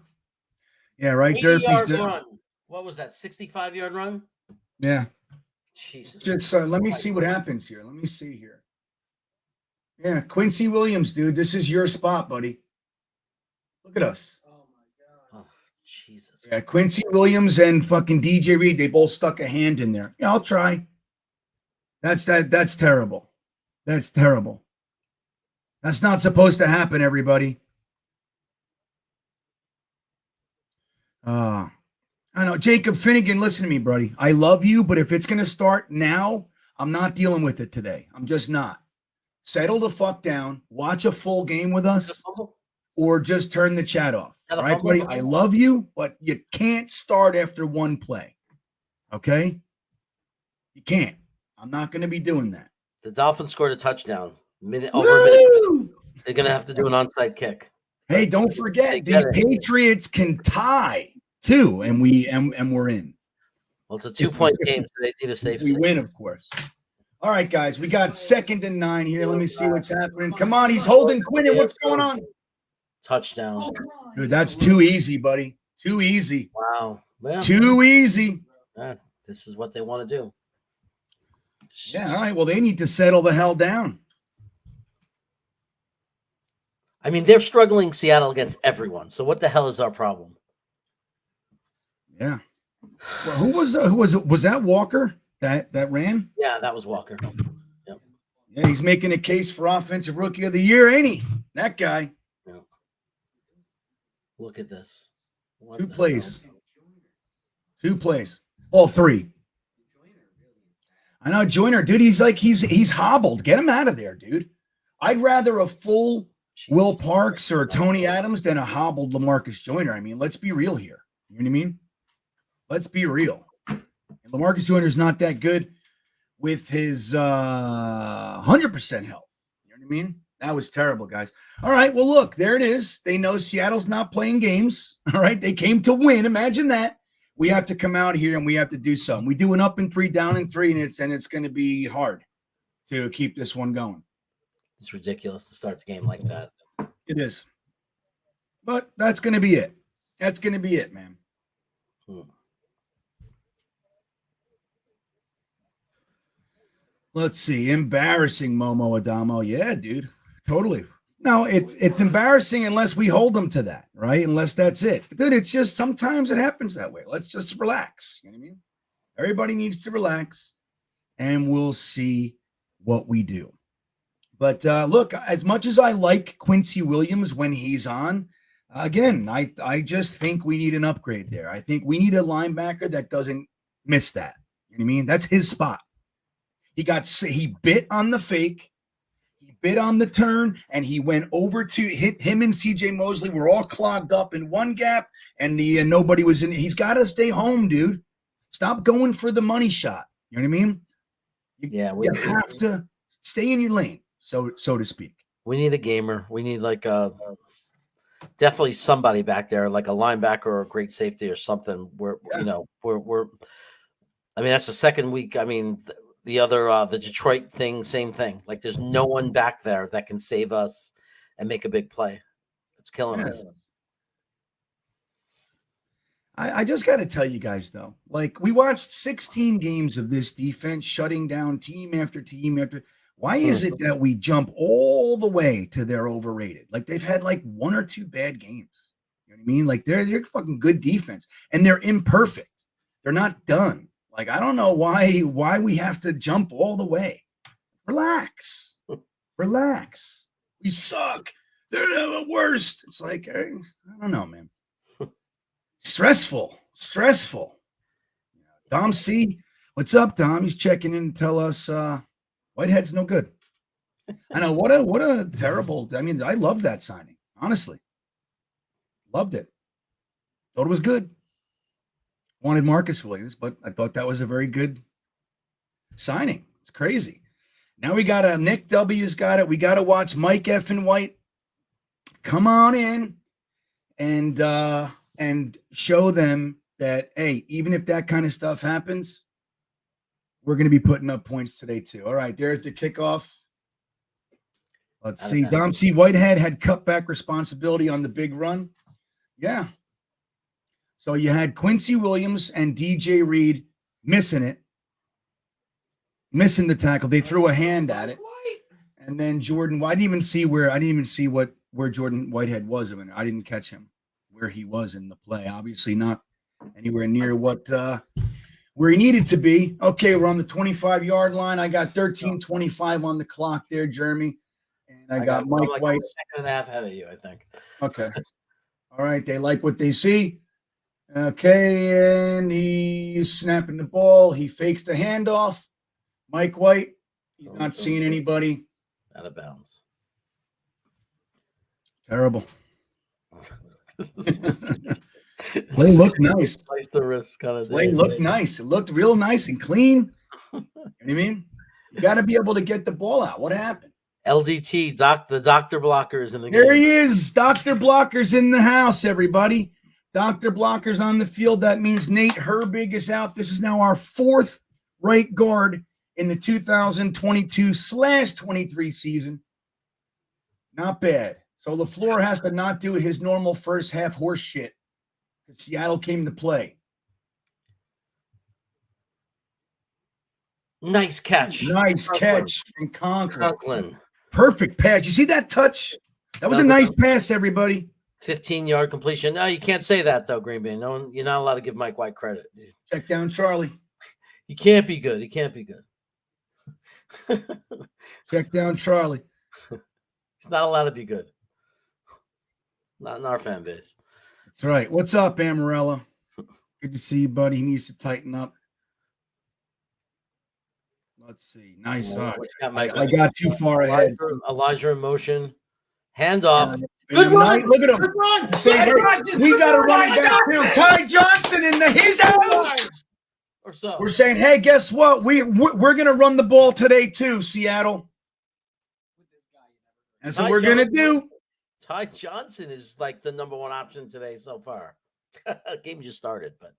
Yeah, right. 80-yard run. What was that? 65-yard run? Yeah. Jesus. Just let me see what happens here. Let me see here. Yeah, Quincy Williams, dude. This is your spot, buddy. Look at us. Jesus. Yeah, Quincy Williams and fucking DJ Reed, they both stuck a hand in there. Yeah, I'll try. That's terrible. That's terrible. That's not supposed to happen, everybody. I know. Jacob Finnegan, listen to me, buddy. I love you, but if it's going to start now, I'm not dealing with it today. I'm just not. Settle the fuck down. Watch a full game with us. Or just turn the chat off. All right, buddy? I love you, but you can't start after one play. Okay? You can't. I'm not going to be doing that. The Dolphins scored a touchdown. Over a minute. They're going to have to do an onside kick. Hey, don't forget, the Patriots can tie, too, and we're in. Well, it's a 2-point game, so they need a safe. We win, of course. All right, guys, we got 2nd and 9 here. Let me see what's happening. Come on, he's holding Quinnen. What's going on? Touchdown. Dude, that's too easy, buddy. Too easy. Wow. Well, too easy. This is what they want to do. Yeah, all right. Well, they need to settle the hell down. I mean, they're struggling Seattle against everyone. So what the hell is our problem? Yeah. Well, who was it? Was that Walker that ran? Yeah, that was Walker. Yep. Yeah, he's making a case for offensive rookie of the year, ain't he? That guy. Yeah. Look at this. What 2 plays. 2 plays. All 3. I know Joyner, dude. He's hobbled. Get him out of there, dude. I'd rather a full Will Parks or Tony Adams than a hobbled LaMarcus Joyner. I mean, let's be real here. You know what I mean? Let's be real. LaMarcus Joyner's not that good with his 100% health. You know what I mean? That was terrible, guys. All right, well, look, there it is. They know Seattle's not playing games. All right, they came to win. Imagine that. We have to come out here and we have to do something. We do an up and 3, down and 3, and it's going to be hard to keep this one going. It's ridiculous to start the game like that. It is. But that's going to be it. That's going to be it, man. Let's see. Embarrassing, Momo Adamo. Yeah, dude. Totally. No, it's embarrassing unless we hold them to that, right? Unless that's it. Dude, it's just sometimes it happens that way. Let's just relax. You know what I mean? Everybody needs to relax, and we'll see what we do. But look, as much as I like Quincy Williams when he's on, again, I just think we need an upgrade there. I think we need a linebacker that doesn't miss that. You know what I mean? That's his spot. He bit on the fake. He bit on the turn, and he went over to hit him and CJ Mosley were all clogged up in one gap, and nobody was in. He's got to stay home, dude. Stop going for the money shot. You know what I mean? You have to stay in your lane, so to speak. We need a gamer. We need definitely somebody back there, like a linebacker or a great safety or something. We're I mean, that's the second week. I mean, the other the Detroit thing, same thing. Like, there's no one back there that can save us and make a big play. It's killing us. I just got to tell you guys, though, like, we watched 16 games of this defense shutting down team after team after. Why is it that we jump all the way to they're overrated? Like, they've had like 1 or 2 bad games. You know what I mean? Like, they're fucking good defense, and they're imperfect. They're not done. Like, I don't know why we have to jump all the way. Relax. Relax. We suck. They're the worst. It's like, I don't know, man. Stressful. Dom C. What's up, Dom? He's checking in to tell us Whitehead's no good. I know, what a terrible. I mean, I loved that signing. Honestly. Loved it. Thought it was good. Wanted Marcus Williams, but I thought that was a very good signing. It's crazy. Now we got Nick W's got it. We got to watch Mike effing White come on in and show them that, hey, even if that kind of stuff happens, we're going to be putting up points today too. All right, there's the kickoff. Let's see. Dom C. Whitehead had cutback responsibility on the big run. Yeah. So you had Quincy Williams and DJ Reed missing the tackle. They threw a hand at it. And then Jordan, I didn't even see where Jordan Whitehead was. I mean, I didn't catch him where he was in the play. Obviously not anywhere near where he needed to be. Okay, we're on the 25-yard line. I got 13:25 on the clock there, Jeremy. And I got Mike White. A second and a half ahead of you, I think. Okay. All right, they like what they see. Okay, and he's snapping the ball. He fakes the handoff. Mike White, he's not seeing anybody. Out of bounds. Terrible. Play looked nice. The risk kind of Play looked nice. It looked real nice and clean. You know what I mean? You got to be able to get the ball out. What happened? LDT, the Dr. Blocker's in the game. There he is. Dr. Blocker's in the house, everybody. Dr. Blocker's on the field. That means Nate Herbig is out. This is now our fourth right guard in the 2022/23 season. Not bad. So LaFleur has to not do his normal first half horse shit. Seattle came to play. Nice catch. Nice catch from Conklin. Conklin. Perfect pass. You see that touch? That was a nice pass, everybody. 15-yard completion. No, you can't say that, though, GreenBean. No, you're not allowed to give Mike White credit. Check down Charlie. He can't be good. He can't be good. Check down Charlie. He's not allowed to be good. Not in our fan base. That's right. What's up, Amarella? Good to see you, buddy. He needs to tighten up. Let's see. Nice. I got too far ahead. Elijah in motion. Handoff. Good run. Look at him. Good run. We got to run back too. Ty Johnson in his house. Or so. We're saying, hey, guess what? We're going to run the ball today too, Seattle. That's what we're going to do. Ty Johnson is like the number one option today so far. Game just started, but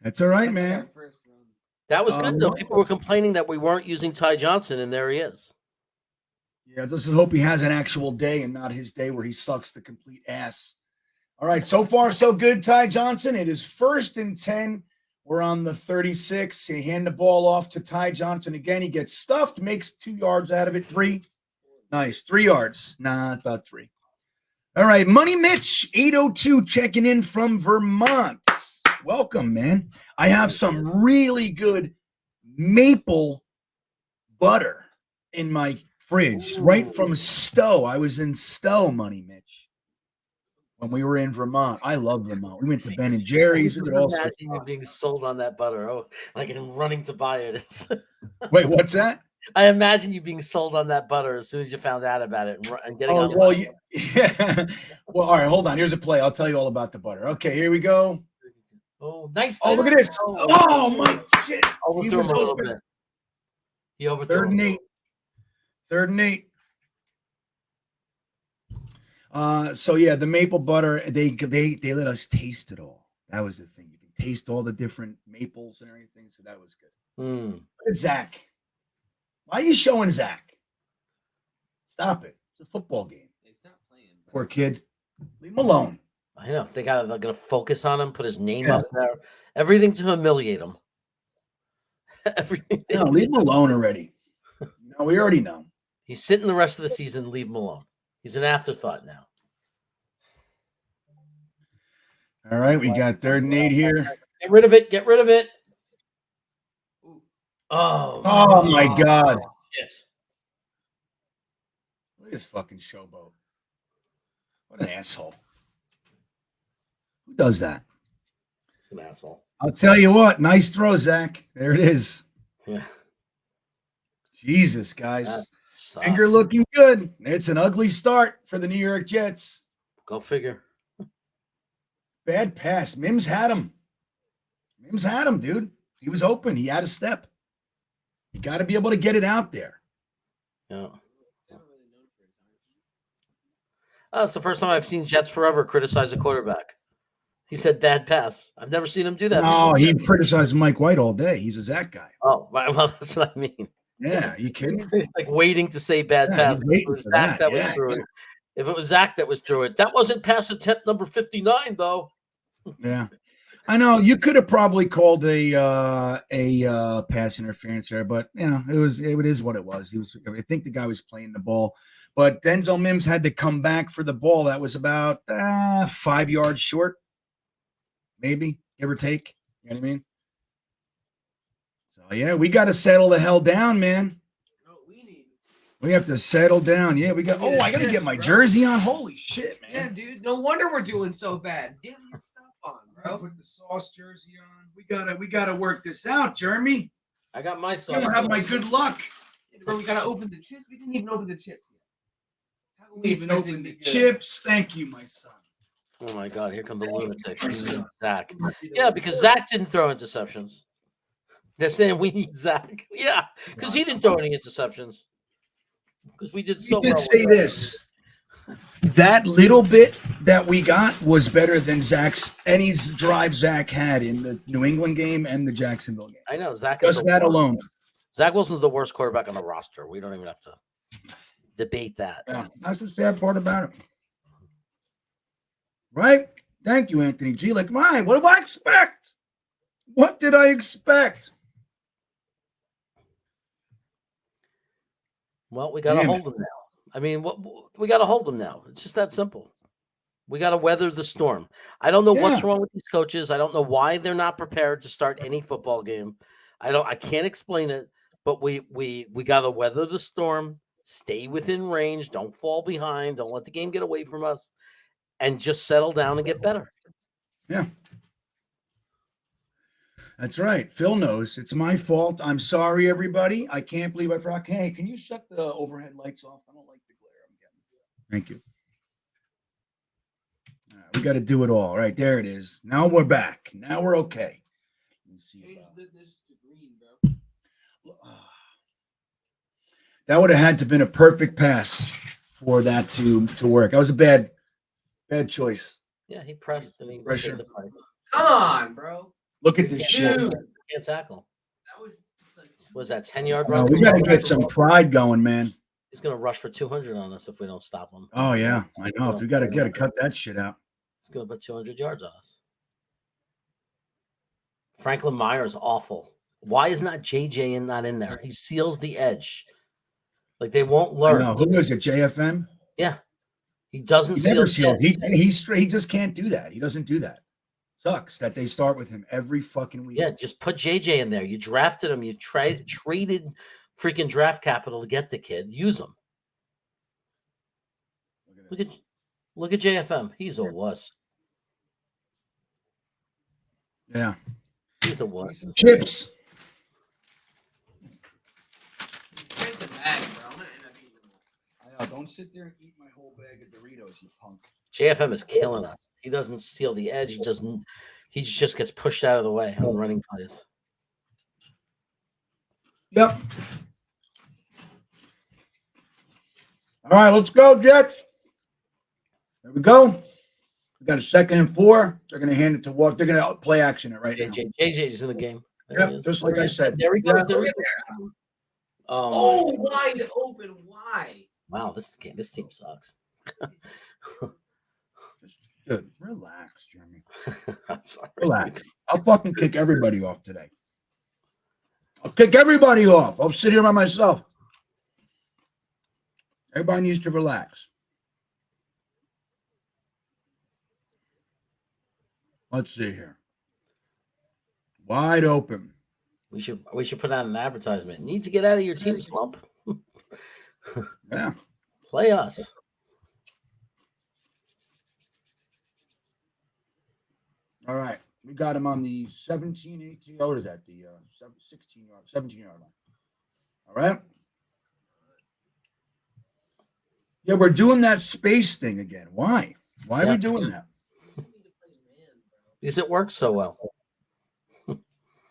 that's all right, man. That was good though. People were complaining that we weren't using Ty Johnson, and there he is. Yeah, let's just hope he has an actual day and not his day where he sucks the complete ass. All right, so far so good, Ty Johnson. It is 1st and 10. We're on the 36. You hand the ball off to Ty Johnson again. He gets stuffed, makes 2 yards out of it. 3. Nice. 3 yards. Nah, about 3. All right. Money Mitch, 802, checking in from Vermont. Welcome, man. I have some really good maple butter in my fridge, right from Stowe. I was in Stowe, Money Mitch, when we were in Vermont. I love Vermont. We went to Ben and Jerry's. We did all sorts. Imagine you being sold on that butter. Oh, like and running to buy it. Wait, what's that? I imagine you being sold on that butter as soon as you found out about it and getting on. Well, yeah. Well, all right, hold on. Here's a play. I'll tell you all about the butter. Okay, here we go. Oh, nice. Oh, look at this. Oh, my shit. Overthrew him a little bit. He overthrew 3rd and 8. 3rd and 8. So yeah, the maple butter, they let us taste it all. That was the thing. You can taste all the different maples and everything. So that was good. Look at Zach. Why are you showing Zach? Stop it. It's a football game. He's not playing. Poor kid. Leave him alone. I know. They're going to focus on him, put his name up there. Everything to humiliate him. Everything. No, leave him alone already. No, we already know. He's sitting the rest of the season. Leave him alone. He's an afterthought now. All right, we got 3rd and 8 here. Get rid of it. Get rid of it. Oh my God. Shit. Look at this fucking showboat. What an asshole. Who does that? He's an asshole. I'll tell you what. Nice throw, Zach. There it is. Yeah. Jesus, That guys. sucks. Finger looking good. It's an ugly start for the New York Jets. Go figure. Bad pass. Mims had him. Dude. He was open. He had a step. You got to be able to get it out there. Yeah. Oh, it's the first time I've seen Jets Forever criticize a quarterback. He said bad pass. I've never seen him do that. No, he criticized Mike White all day. He's a Zach guy. Oh, right. Well, that's what I mean. Yeah, you kidding? He's like waiting to say bad Yeah, pass. he's If waiting it was for Zach that. was Yeah, through yeah. it. If it was Zach that was through it, that wasn't pass attempt number 59, though. Yeah. I know you could have probably called a pass interference there, but you know, it is what it was. I think the guy was playing the ball, but Denzel Mims had to come back for the ball that was about 5 yards short, maybe, give or take. You know what I mean? So yeah, we got to settle the hell down, man. We have to settle down. Yeah, we got. Oh, I got to get my jersey on. Holy shit, man! Yeah, dude. No wonder we're doing so bad. Get your stuff on, bro. Put the sauce jersey on. We gotta work this out, Jeremy. I got my You son. don't have my good luck. Bro, we gotta open the chips. We didn't even open the chips yet. How can We even opened the chips. Thank you, my son. Oh my God! Here come the lunatics. Zach. Yeah, because Zach didn't throw interceptions. They're saying we need Zach. Yeah, because he didn't throw any interceptions. Because we did so You did well. say this. That little bit that we got was better than any drive Zach had in the New England game and the Jacksonville game. I know Zach. Just that alone. Zach Wilson's the worst quarterback on the roster. We don't even have to debate that. Yeah, that's the sad part about it. Right? Thank you, Anthony G. Like, my, what do I expect? What did I expect? Well, we got to hold them now. I mean, we got to hold them now. It's just that simple. We got to weather the storm. I don't know what's wrong with these coaches. I don't know why they're not prepared to start any football game. I can't explain it, but we got to weather the storm, stay within range, don't fall behind, don't let the game get away from us, and just settle down and get better. Yeah. That's right. Phil knows. It's my fault. I'm sorry, everybody. I can't believe I forgot. Hey, can you shut the overhead lights off? I don't like the glare I'm getting. Thank you. All right, we got to do it all. Right, there it is. Now we're back. Now we're okay. Let me see. This to green, bro. That would have had to have been a perfect pass for that to work. That was a bad choice. Yeah, he pressed and he Pressure. the pipe. Come on, bro. Look at this shit. Can't tackle. That was like Was that 10-yard No, run? we got to get some pride going, man. He's going to rush for 200 on us if we don't stop him. Oh yeah, I know. If we got to cut that shit out. He's going to put 200 yards on us. Franklin Myers awful. Why is not JJ not in there? He seals the edge. Like they won't learn. No, who was it? JFM. Yeah, he doesn't He seal never the sealed. edge. He just can't do that. He doesn't do that. Sucks that they start with him every fucking week. Yeah, just put JJ in there. You drafted him. You traded freaking draft capital to get the kid. Use him. Look at JFM. He's a wuss. Yeah, He's a wuss. chips. Get the bag, bro. I'm gonna end up eating them. I know. Don't sit there and eat my whole bag of Doritos, you punk. JFM is killing us. He doesn't seal the edge. He just gets pushed out of the way on running plays. Yep. All right, let's go, Jets. There we go. We got a 2nd and 4. They're going to hand it to Walk. They're going to play action it right now. JJ's in the game. There he Yep, is. just like I said. There he goes. Yeah. There he goes. Oh, wide open. Why? Wow, this team sucks. Good. Relax, Jeremy. I'm sorry. Relax. I'll fucking kick everybody off today. I'll kick everybody off. I'll sit here by myself. Everybody needs to relax. Let's see here. Wide open. We should put out an advertisement. Need to get out of your team slump. Yeah. Play us. All right. We got him on the 17, 18. What is that? The 16-yard, 17-yard line. All right. Yeah, we're doing that space thing again. Why? Why are we doing that? Because it works so well.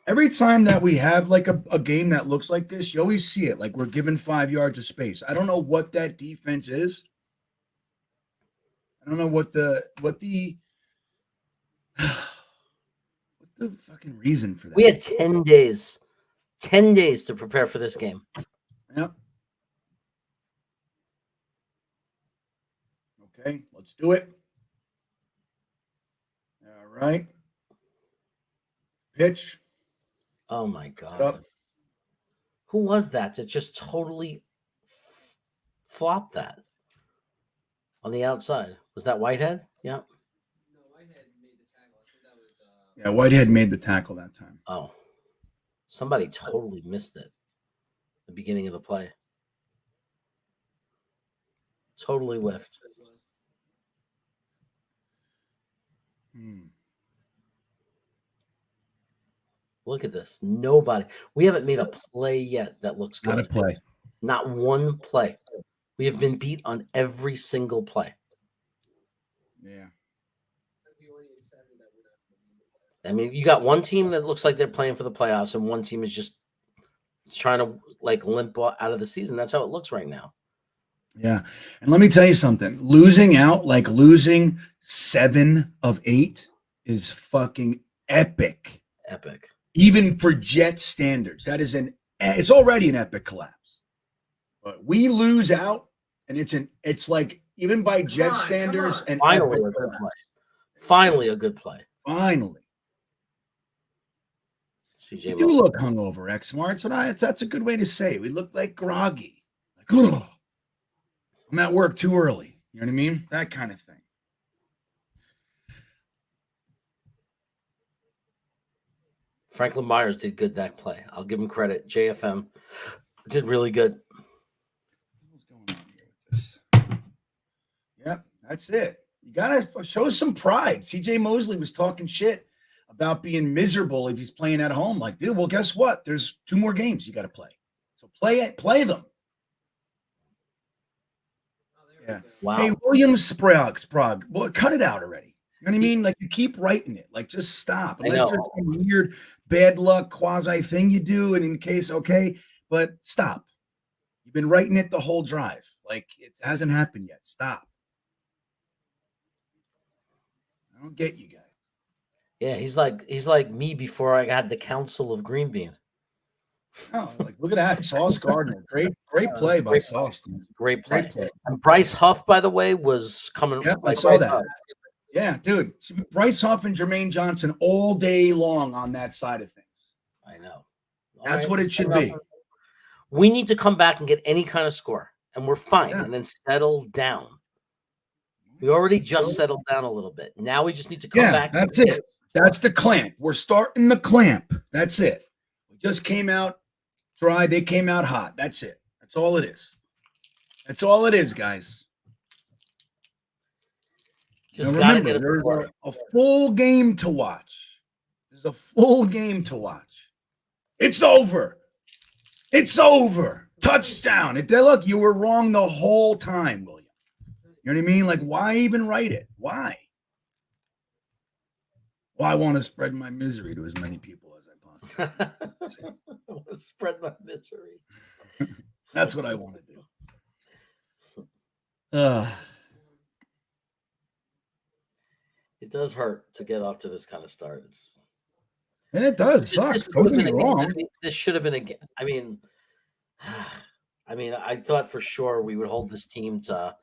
Every time that we have like a game that looks like this, you always see it. Like we're given 5 yards of space. I don't know what that defense is. I don't know what the fucking reason for that. We had 10 days. 10 days to prepare for this game. Yep. Okay, let's do it. All right. Pitch. Oh my God. Who was that just totally flopped that on the outside? Was that Whitehead? Yeah. No, Whitehead made the tackle. I think that was. Yeah, Whitehead made the tackle that time. Oh, somebody totally missed it. The beginning of the play. Totally whiffed. Look at this. Nobody. We haven't made a play yet that looks good. Not a play. Not one play. We have been beat on every single play. Yeah. I mean, you got one team that looks like they're playing for the playoffs, and one team is just trying to like limp out of the season. That's how it looks right now. Yeah. And let me tell you something. Losing out, like losing 7 of 8 is fucking epic. Epic. Even for Jet standards. It's already an epic collapse. But we lose out, and it's like even by Jet standards and finally a good play. Finally a good play. Finally. CJ You look hungover, X-Smart. That's a good way to say it. We look like groggy. Like, oh, I'm at work too early. You know what I mean? That kind of thing. Franklin Myers did good that play. I'll give him credit. JFM did really good. What's going on here with this? Yep, that's it. You got to show some pride. CJ Mosley was talking shit about being miserable if he's playing at home. Like, dude, well, guess what? There's 2 more games you got to play. So play them. Yeah. Wow. Hey, William Sprague. Well, cut it out already. You know what I mean? Like, you keep writing it. Like, just stop. Unless there's some weird bad luck quasi thing you do, and in case, okay, but stop. You've been writing it the whole drive. Like, it hasn't happened yet. Stop. I don't get you guys. Yeah, he's like me before I had the council of GreenBean. Oh, like look at that, Sauce Gardner. Great play by Sauce. Great play. And Bryce Huff, by the way, was coming. Yeah, I saw that. Yeah, dude. Bryce Huff and Jermaine Johnson all day long on that side of things. I know. That's what it should be. We need to come back and get any kind of score, and we're fine, and then settle down. We already just settled down a little bit. Now we just need to come back. That's it. That's the clamp. We're starting the clamp. That's it. We just came out dry. They came out hot. That's it. That's all it is. That's all it is, guys. Just now remember, there's a full game to watch. There's a full game to watch. It's over. It's over. Touchdown. Look, you were wrong the whole time, William. You know what I mean? Like, why even write it? Why? Well, I want to spread my misery to as many people as I possibly can. I want to spread my misery. That's what I want to do. It does hurt to get off to this kind of start. And it does. Sucks. Don't get me wrong. This should have been a game. I mean, I thought for sure we would hold this team to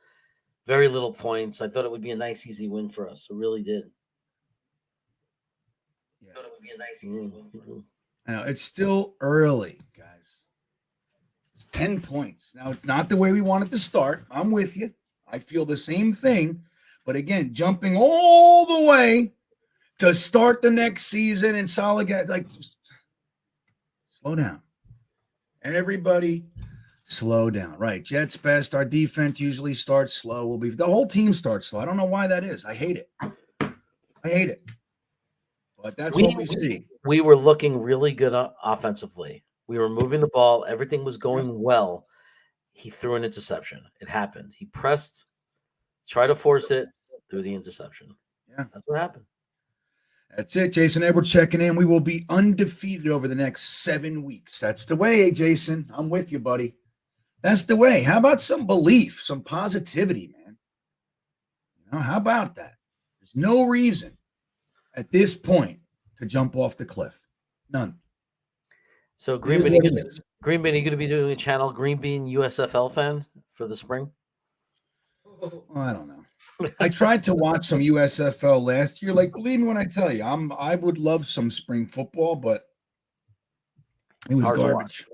very little points. I thought it would be a nice, easy win for us. I really did. Yeah. I thought it would be a nice, easy win for us. I know it's still early, guys. It's 10 points. Now, it's not the way we wanted to start. I'm with you. I feel the same thing. But again, jumping all the way to start the next season and solid guys, like, just slow down. Everybody, slow down. Right. Jets best. Our defense usually starts slow. The whole team starts slow. I don't know why that is. I hate it. But that's what we see. We were looking really good offensively. We were moving the ball. Everything was going well. He threw an interception. It happened. He pressed, tried to force it, threw the interception. Yeah. That's what happened. That's it. Jason Edwards checking in. We will be undefeated over the next 7 weeks. That's the way, Jason. I'm with you, buddy. That's the way. How about some belief, some positivity, man? How about that? There's no reason at this point to jump off the cliff. None. So, GreenBean, are you going to be doing a channel, GreenBean USFL fan for the spring? Well, I don't know. I tried to watch some USFL last year. Like, believe me when I tell you, I would love some spring football, but it was garbage.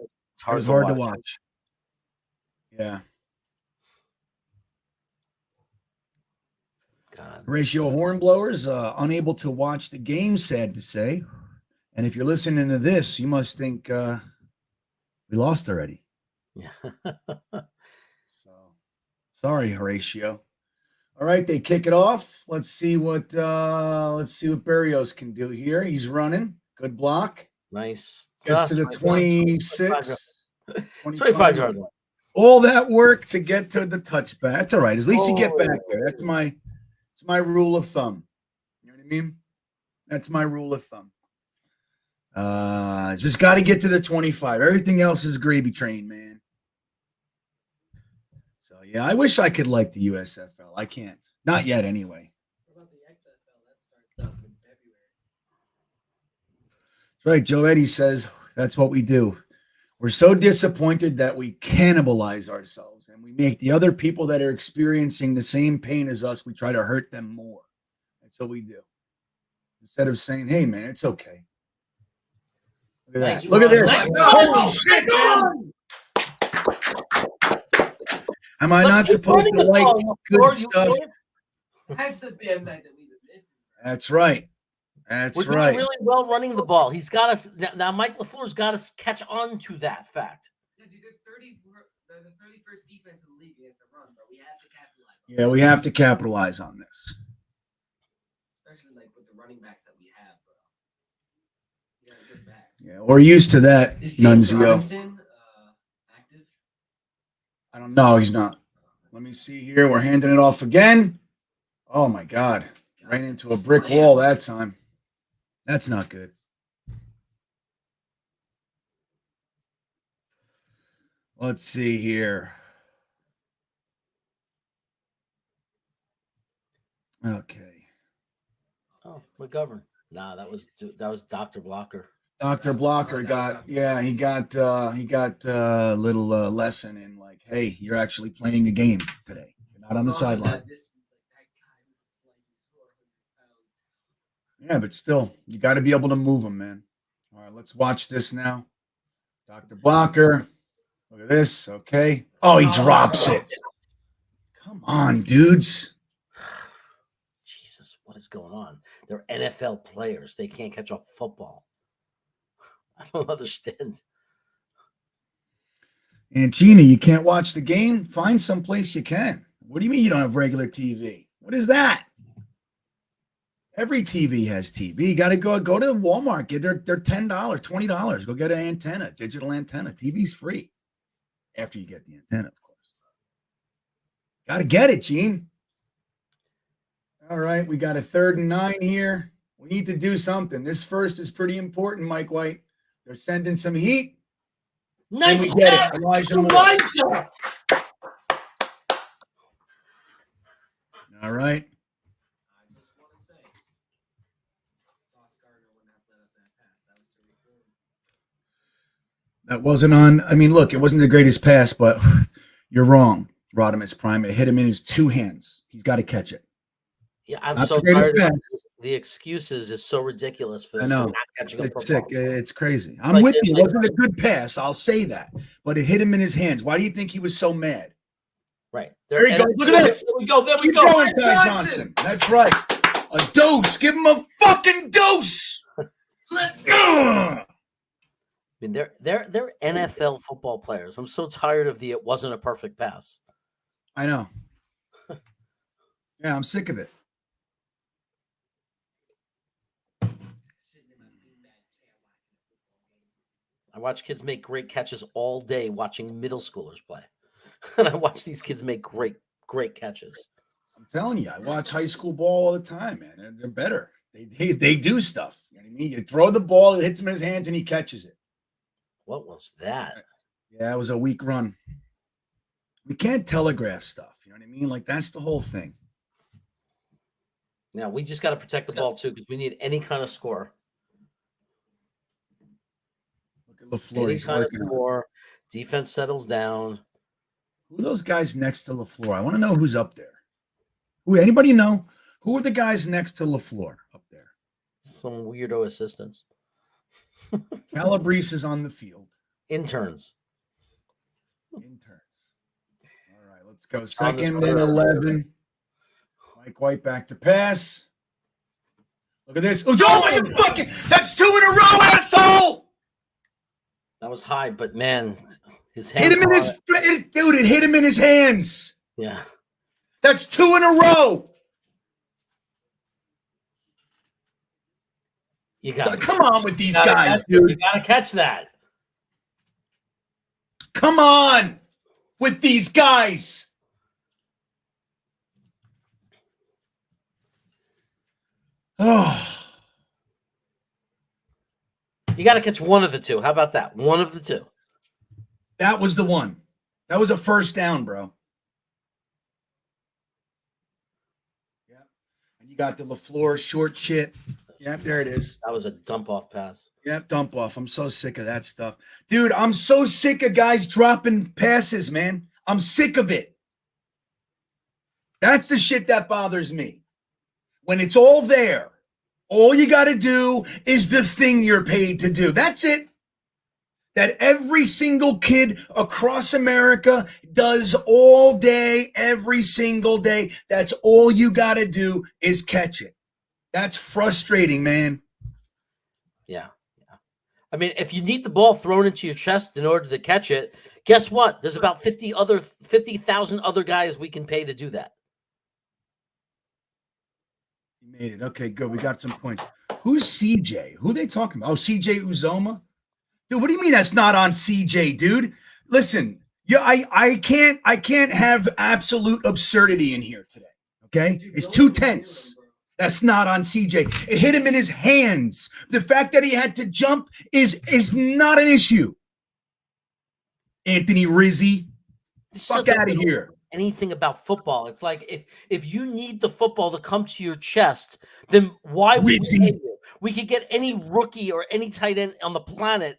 It was hard to watch. Yeah. God. Horatio Hornblower's unable to watch the game, sad to say. And if you're listening to this, you must think we lost already. Yeah. So sorry, Horatio. All right, they kick it off. Let's see what Berrios can do here. He's running. Good block. Nice. Gets to the 26. 25 yard line. All that work to get to the touchback. That's all right. At least you get back there. It's my rule of thumb. You know what I mean? That's my rule of thumb. Just got to get to the 25. Everything else is gravy train, man. So yeah, I wish I could like the USFL. I can't. Not yet, anyway. What about the XFL? That starts up in February. That's right. Joe Eddie says that's what we do. We're so disappointed that we cannibalize ourselves and we make the other people that are experiencing the same pain as us, we try to hurt them more. That's what we do. Instead of saying, hey, man, it's okay. Look at that. Look at this. Holy shit, man. Am I not supposed to like good stuff? That's the bad night that we've been missing. That's right. That's We're right. doing really well running the ball. He's got us now. Mike LaFleur's got us catch on to that fact. Yeah, dude, the 31st defense in the league against the run, but we have to capitalize on Yeah, we have to capitalize on this. especially like with the running backs that we have, bro. We got good backs. Yeah, we're used to that, Is James Nunzio. Robinson active? I don't know. He's not. Let me see here. We're handing it off again. Oh, my God. Ran into a brick wall that time. That's not good. Let's see here. Okay. Oh, McGovern. Nah, that was Dr. Blocker. Dr. Blocker got a little lesson in like, hey, you're actually playing a game today. You're not on the sideline. Yeah, but still, you got to be able to move them, man. All right, let's watch this now. Dr. Blocker. Look at this. Okay. Oh, he drops it. Come on, dudes. Jesus, what is going on? They're NFL players. They can't catch a football. I don't understand. And Gina, you can't watch the game? Find someplace you can. What do you mean you don't have regular TV? What is that? Every TV has TV. You got to go to Walmart. Get they're $10, $20. Go get an antenna, digital antenna. TV's free. After you get the antenna, of course. Got to get it, Gene. All right, we got a 3rd and 9 here. We need to do something. This first is pretty important, Mike White. They're sending some heat. Nice. And we get it. Elijah Moore. All right. I just want to say, Sauce Gardner wouldn't have let up that pass. That was too cool. That wasn't on. I mean, look, it wasn't the greatest pass, but you're wrong, Rodimus Prime. It hit him in his 2 hands. He's got to catch it. Yeah, I'm Not so the greatest tired pass. of the excuses is so ridiculous for I this. know. Not catching a It's football. sick. It's crazy. I'm Like, with it's you. It like- wasn't a good pass. I'll say that. But it hit him in his hands. Why do you think he was so mad? Right. There he goes. Look at this. There we go. There we Keep go. going, Ty Johnson. That's right. A dose. Give him a fucking dose. Let's go. I mean, they're NFL football players. I'm so tired of the it wasn't a perfect pass. I know. Yeah, I'm sick of it. I watch kids make great catches all day watching middle schoolers play. And I watch these kids make great catches. I'm telling you, I watch high school ball all the time, man. They're better. They do stuff. You know what I mean? You throw the ball, it hits him in his hands, and he catches it. What was that? Yeah, it was a weak run. We can't telegraph stuff. You know what I mean? Like, that's the whole thing. Now, we just got to protect the ball, too, because we need any kind of score. Look at LaFleur. He's working score. Defense settles down. Who are those guys next to LaFleur? I want to know who's up there. Anybody know? Who are the guys next to LaFleur up there? Some weirdo assistants. Calabrese is on the field. Interns. All right, let's go. Second and 11. Mike White back to pass. Look at this. Oh my fucking! That's 2 in a row, asshole! That was high, but man, his hands hit him in his dude. It hit him in his hands. Yeah, that's 2 in a row. You got come on with these guys, dude. You gotta catch that. Come on with these guys. Oh. You got to catch one of the two. How about that? One of the two. That was the one. That was a first down, bro. Yeah. And you got the LaFleur short shit. Yep, there it is. That was a dump off pass. Yep, dump off. I'm so sick of that stuff. Dude, I'm so sick of guys dropping passes, man. I'm sick of it. That's the shit that bothers me. When it's all there, all you got to do is the thing you're paid to do. That's it. That every single kid across America does all day, every single day. That's all you got to do is catch it. That's frustrating, man. Yeah. I mean, if you need the ball thrown into your chest in order to catch it, guess what? There's about 50,000 other guys we can pay to do that. You made it. Okay, good. We got some points. Who's CJ? Who are they talking about? Oh, CJ Uzoma? Dude, what do you mean that's not on CJ, dude? Listen, yeah, I can't have absolute absurdity in here today. Okay? It's 2 tenths. That's not on CJ. It hit him in his hands. The fact that he had to jump is not an issue. Anthony Rizzi, fuck out of here. Anything about football. It's like if you need the football to come to your chest, then why would we pay you? We could get any rookie or any tight end on the planet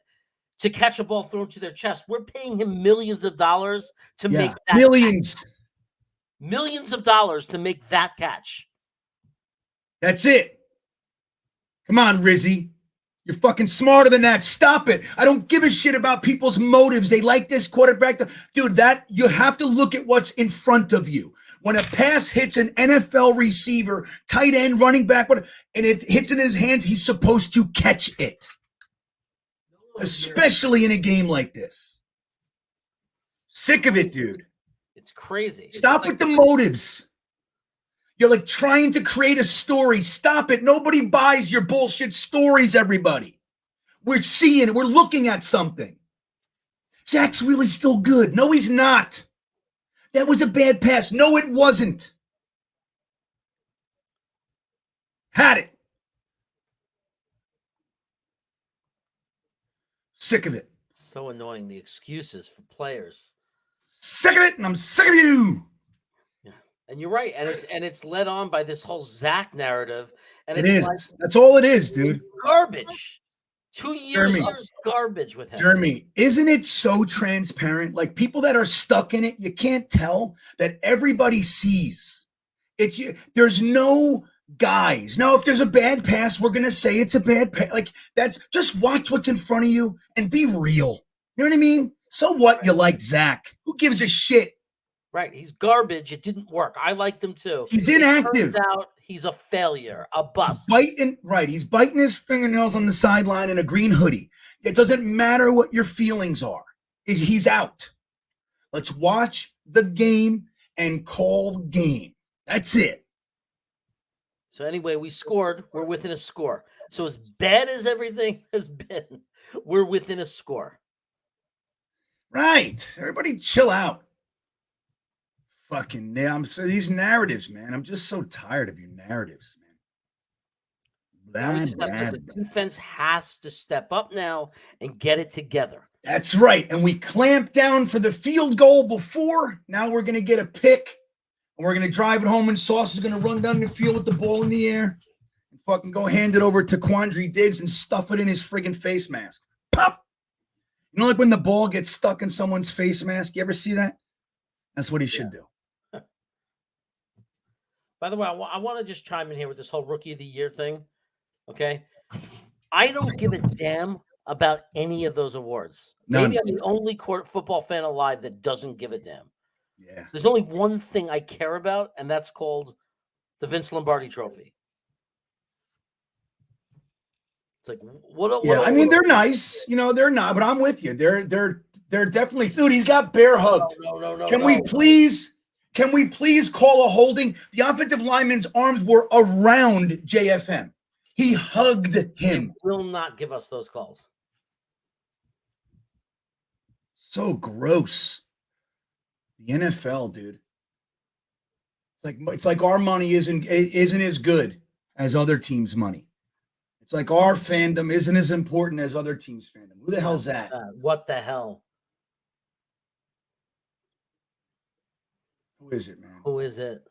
to catch a ball thrown to their chest. We're paying him millions of dollars to make that millions. Catch. Millions of dollars to make that catch. That's it. Come on, Rizzi. You're fucking smarter than that. Stop it. I don't give a shit about people's motives. They like this quarterback. Dude, that you have to look at what's in front of you. When a pass hits an NFL receiver, tight end, running back, and it hits in his hands, he's supposed to catch it. Especially in a game like this. Sick of it, dude. It's crazy. Stop with the motives. You're like trying to create a story. Stop it. Nobody buys your bullshit stories, everybody. We're seeing it. We're looking at something. Zach's really still good. No, he's not. That was a bad pass. No, it wasn't. Had it. Sick of it. So annoying, the excuses for players. Sick of it, and I'm sick of you. And you're right, and it's led on by this whole Zach narrative. And it is. Like, that's all it is, dude. Garbage. 2 years of garbage with him. Jeremy, isn't it so transparent? Like people that are stuck in it, you can't tell that everybody sees. There's no guys. Now, if there's a bad pass, we're gonna say it's a bad pass. Like that's just watch what's in front of you and be real. You know what I mean? So what? You like Zach? Who gives a shit? Right, he's garbage. It didn't work. I liked him too. He's inactive. Turns out he's a failure, a bust. He's biting his fingernails on the sideline in a green hoodie. It doesn't matter what your feelings are. He's out. Let's watch the game and call the game. That's it. So anyway, we scored. We're within a score. So as bad as everything has been, we're within a score. Right. Everybody chill out. Fucking damn. So these narratives, man. I'm just so tired of your narratives, man. The defense has to step up now and get it together. That's right. And we clamped down for the field goal before. Now we're going to get a pick. And we're going to drive it home, and Sauce is going to run down the field with the ball in the air and fucking go hand it over to Quandre Diggs and stuff it in his friggin' face mask. Pop! You know, like when the ball gets stuck in someone's face mask? You ever see that? That's what he should do. By the way, I want to just chime in here with this whole Rookie of the Year thing. Okay? I don't give a damn about any of those awards. None. Maybe I'm the only football fan alive that doesn't give a damn. Yeah. There's only one thing I care about, and that's called the Vince Lombardi Trophy. It's like, I mean, they're nice. You know, they're not, but I'm with you. They're definitely, dude, he's got bear hugged. No. Can we please call a holding? The offensive lineman's arms were around JFM. He hugged him. They will not give us those calls. So gross. The NFL, dude. It's like our money isn't as good as other teams' money. It's like our fandom isn't as important as other teams' fandom. Who the hell's that? What the hell? Who is it, man? Who is it?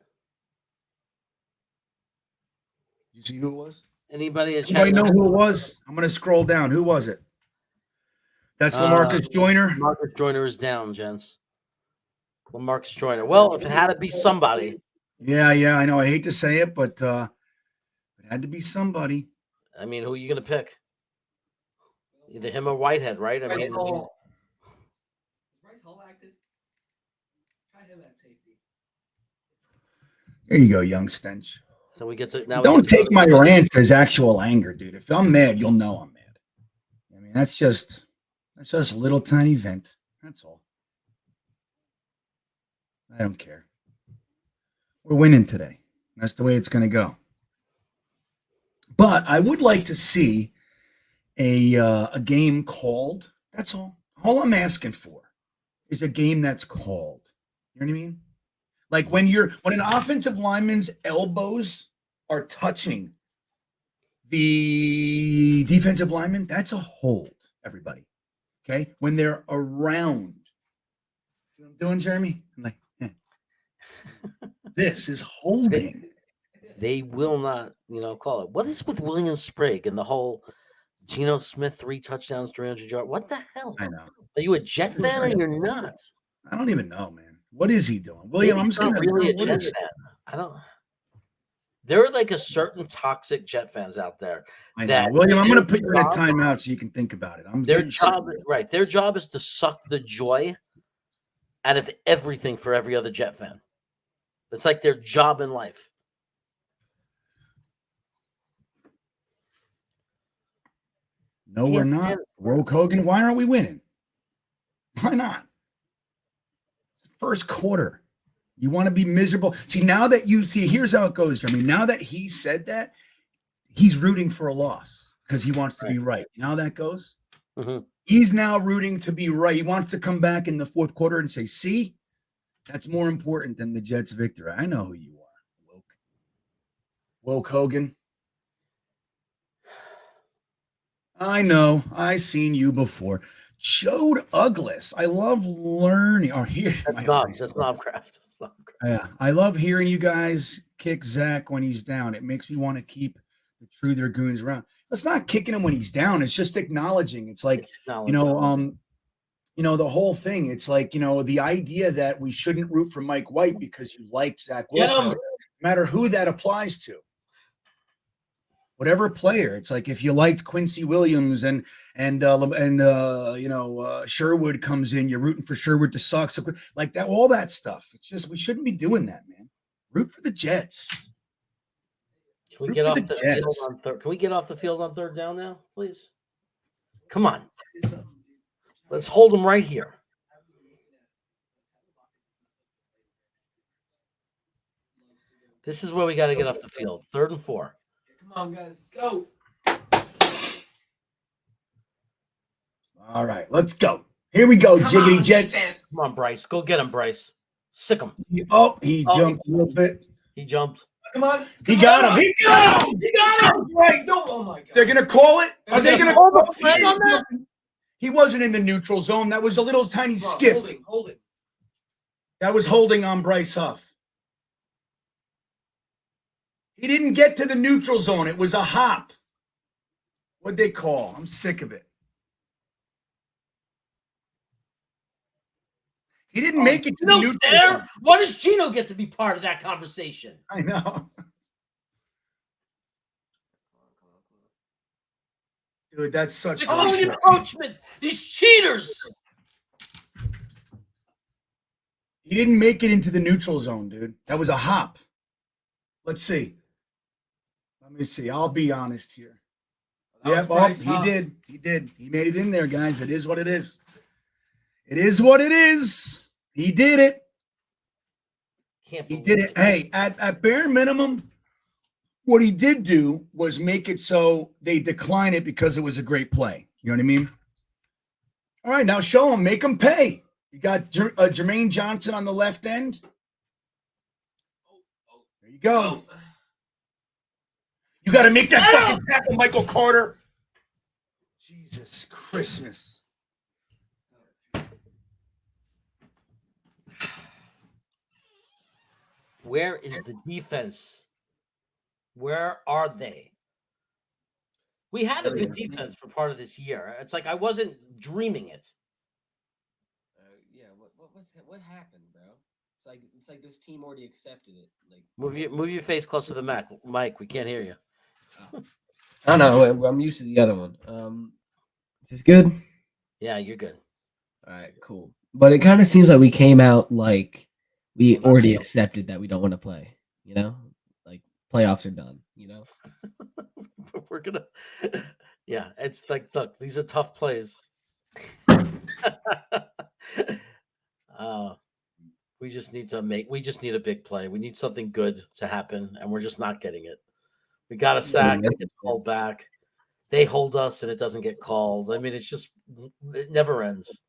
You see who it was? Anybody know who it was? I'm going to scroll down. Who was it? That's LaMarcus Joyner. Marcus Joyner is down, gents. LaMarcus Joyner. Well, if it had to be somebody. Yeah, I know. I hate to say it, but it had to be somebody. I mean, who are you going to pick? Either him or Whitehead, right? Bryce Hall. Is Bryce Hall active? Try him at safety. There you go, young stench. So we get to now. Don't take my rants as actual anger, dude. If I'm mad, you'll know I'm mad. I mean, that's just a little tiny vent. That's all. I don't care. We're winning today. That's the way it's going to go. But I would like to see a game called. That's all. All I'm asking for is a game that's called. You know what I mean? Like when an offensive lineman's elbows are touching the defensive lineman, that's a hold, everybody. Okay? When they're around. You know what I'm doing, Jeremy? I'm like, this is holding. They will not, call it. What is with William Sprague and the whole Geno Smith 3 touchdowns, 300 yards? What the hell? I know. Are you a Jet fan or you're not? I don't even know, man. What is he doing? William, I'm just going to really a Jet fan. I don't. There are like a certain toxic Jet fans out there. I know. William, I'm going to put you in a timeout so you can think about it. Their job is to suck the joy out of everything for every other Jet fan. It's like their job in life. No, we're not. Rogue Hogan, why aren't we winning? Why not? It's the first quarter. You want to be miserable. Here's how it goes, Jeremy. Now that he said that, he's rooting for a loss because he wants to be right. You know how that goes? Mm-hmm. He's now rooting to be right. He wants to come back in the fourth quarter and say, see, that's more important than the Jets' victory. I know who you are, Woke Hogan. I know. I've seen you before. Chode Uglis. I love learning. That's Knobcraft. Yeah, I love hearing you guys kick Zach when he's down. It makes me want to keep the True Dragoons around. It's not kicking him when he's down. It's just acknowledging. It's like, the whole thing. It's like, the idea that we shouldn't root for Mike White because you like Zach Wilson, no matter who that applies to. Whatever player, it's like if you liked Quincy Williams and Sherwood comes in, you're rooting for Sherwood to suck. So like that, all that stuff. It's just we shouldn't be doing that, man. Root for the Jets. Can we get off the field on third? Can we get off the field on third down now, please? Come on, let's hold them right here. This is where we got to get off the field. 3rd and 4. Come on, guys, let's go. All right, let's go. Here we go, Come Jiggity on, Jets. defense. Come on, Bryce. Go get him, Bryce. Sick him. Oh, he jumped a little bit. He jumped. Come on. He got him. He got him. He got him. Right. No, oh my God. They're going to call it? Are they going to call call the flag on that? He wasn't in the neutral zone. That was a little tiny Bro, skip. Holding. That was holding on Bryce Huff. He didn't get to the neutral zone. It was a hop. What'd they call? I'm sick of it. He didn't make it to the neutral zone. Why does Gino get to be part of that conversation? I know. Dude, that's such bullshit. Encroachment. These cheaters. He didn't make it into the neutral zone, dude. That was a hop. Let's see. Let me see. I'll be honest here. Yeah, he did. He did. He made it in there, guys. It is what it is. It is what it is. He did it. He did it. Hey, at bare minimum, what he did do was make it so they decline it because it was a great play. You know what I mean? All right, now show him. Make him pay. You got Jermaine Johnson on the left end. There you go. You got to make that fucking tackle, Michael Carter. Jesus Christmas. Where is the defense? Where are they? We had a good defense for part of this year. It's like I wasn't dreaming it. Yeah, what happened, bro? It's like this team already accepted it. Like Move your face close to the mic. Mike, we can't hear you. I don't know. I'm used to the other one. Is this good? Yeah, you're good. All right, cool. But it kind of seems like we came out like we already accepted that we don't want to play. You know, like playoffs are done. You know, We're gonna. Yeah, it's like, look, these are tough plays. We just need a big play. We need something good to happen, and we're just not getting it. We got a sack, it gets called back. They hold us, and it doesn't get called. I mean, it never ends.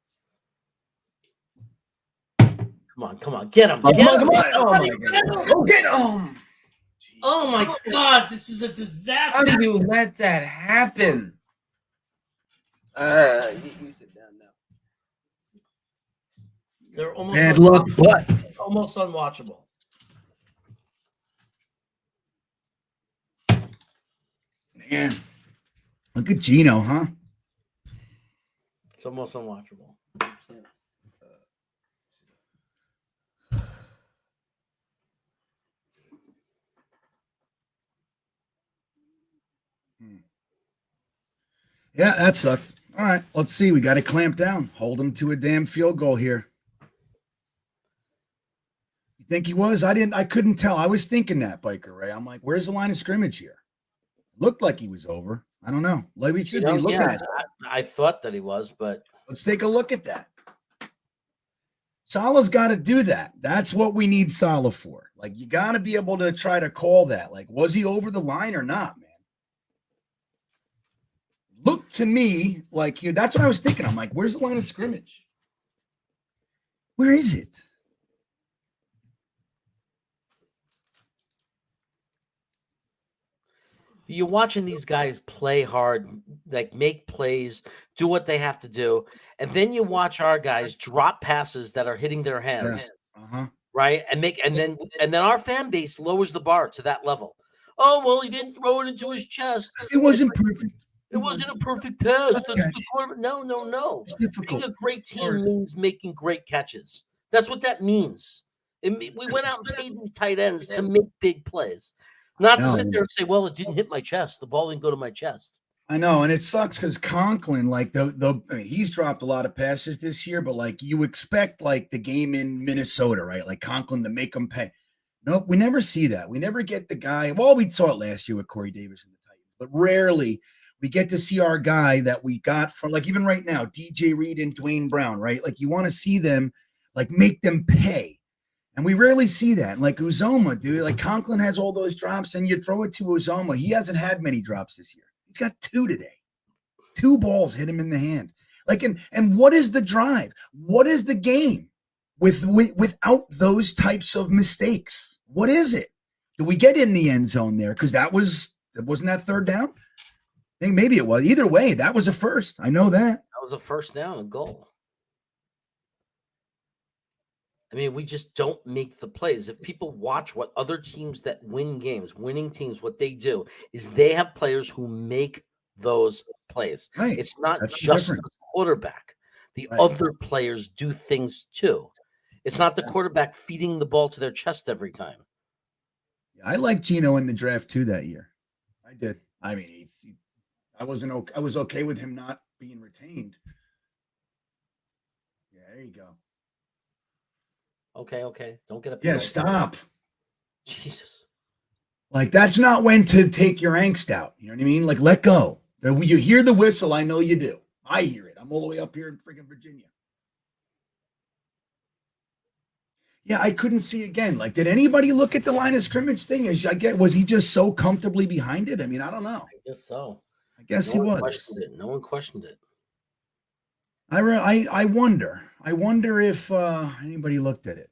Come on, get him! come on! Oh my God! Go get him! Oh my God, this is a disaster! How do you let that happen? You sit down now. They're almost Bad luck, but almost unwatchable. man, look at Gino, huh? It's almost unwatchable. Yeah, that sucked. All right, let's see. We got to clamp down. Hold him to a damn field goal here. You think he was? I couldn't tell. I was thinking that, Biker Ray. I'm like, where's the line of scrimmage here? Looked like he was over. I don't know. Like we should be looking at it. I thought that he was, but let's take a look at that. Salah's got to do that. That's what we need Salah for. Like, you got to be able to try to call that. Like, was he over the line or not, man? Look to me like that's what I was thinking. I'm like, where's the line of scrimmage? Where is it? you're watching these guys play hard, like make plays, do what they have to do, and then you watch our guys drop passes that are hitting their hands, right? And then our fan base lowers the bar to that level. Oh well, he didn't throw it into his chest. It wasn't perfect. It wasn't a perfect pass. No. Being a great team means making great catches. That's what that means. We went out and paid these tight ends to make big plays. Not to sit there and say, well, it didn't hit my chest. The ball didn't go to my chest. I know, and it sucks because Conklin, like he's dropped a lot of passes this year, but like you expect like the game in Minnesota, right? Like Conklin to make them pay. Nope, we never see that. We never get the guy. Well, we saw it last year with Corey Davis and the Titans, but rarely we get to see our guy that we got from, like, even right now, DJ Reed and Dwayne Brown, right? Like, you want to see them, like, make them pay. And we rarely see that. Like Uzoma, dude. Like Conklin has all those drops, and you throw it to Uzoma. He hasn't had many drops this year. He's got 2 today. 2 balls hit him in the hand. Like, and what is the drive? What is the game without those types of mistakes? What is it? Do we get in the end zone there? Because wasn't that 3rd down? I think maybe it was. Either way, that was a first. I know that. That was a first down and goal. I mean, we just don't make the plays. If people watch what other teams that win games, winning teams, what they do is they have players who make those plays. Right. It's not That's just the different. quarterback. The Right. other players do things too. It's not the quarterback feeding the ball to their chest every time. I liked Gino in the draft too that year. I did. I mean, I was okay with him not being retained. Yeah, there you go. Okay. Don't get up. Yeah, stop. Jesus. Like, that's not when to take your angst out. You know what I mean? Like, let go. You hear the whistle. I know you do. I hear it. I'm all the way up here in freaking Virginia. Yeah, I couldn't see again. Like, did anybody look at the line of scrimmage thing? Was he just so comfortably behind it? I mean, I don't know. I guess so. I guess No he one was. questioned it. No one questioned it. I wonder. I wonder if anybody looked at it.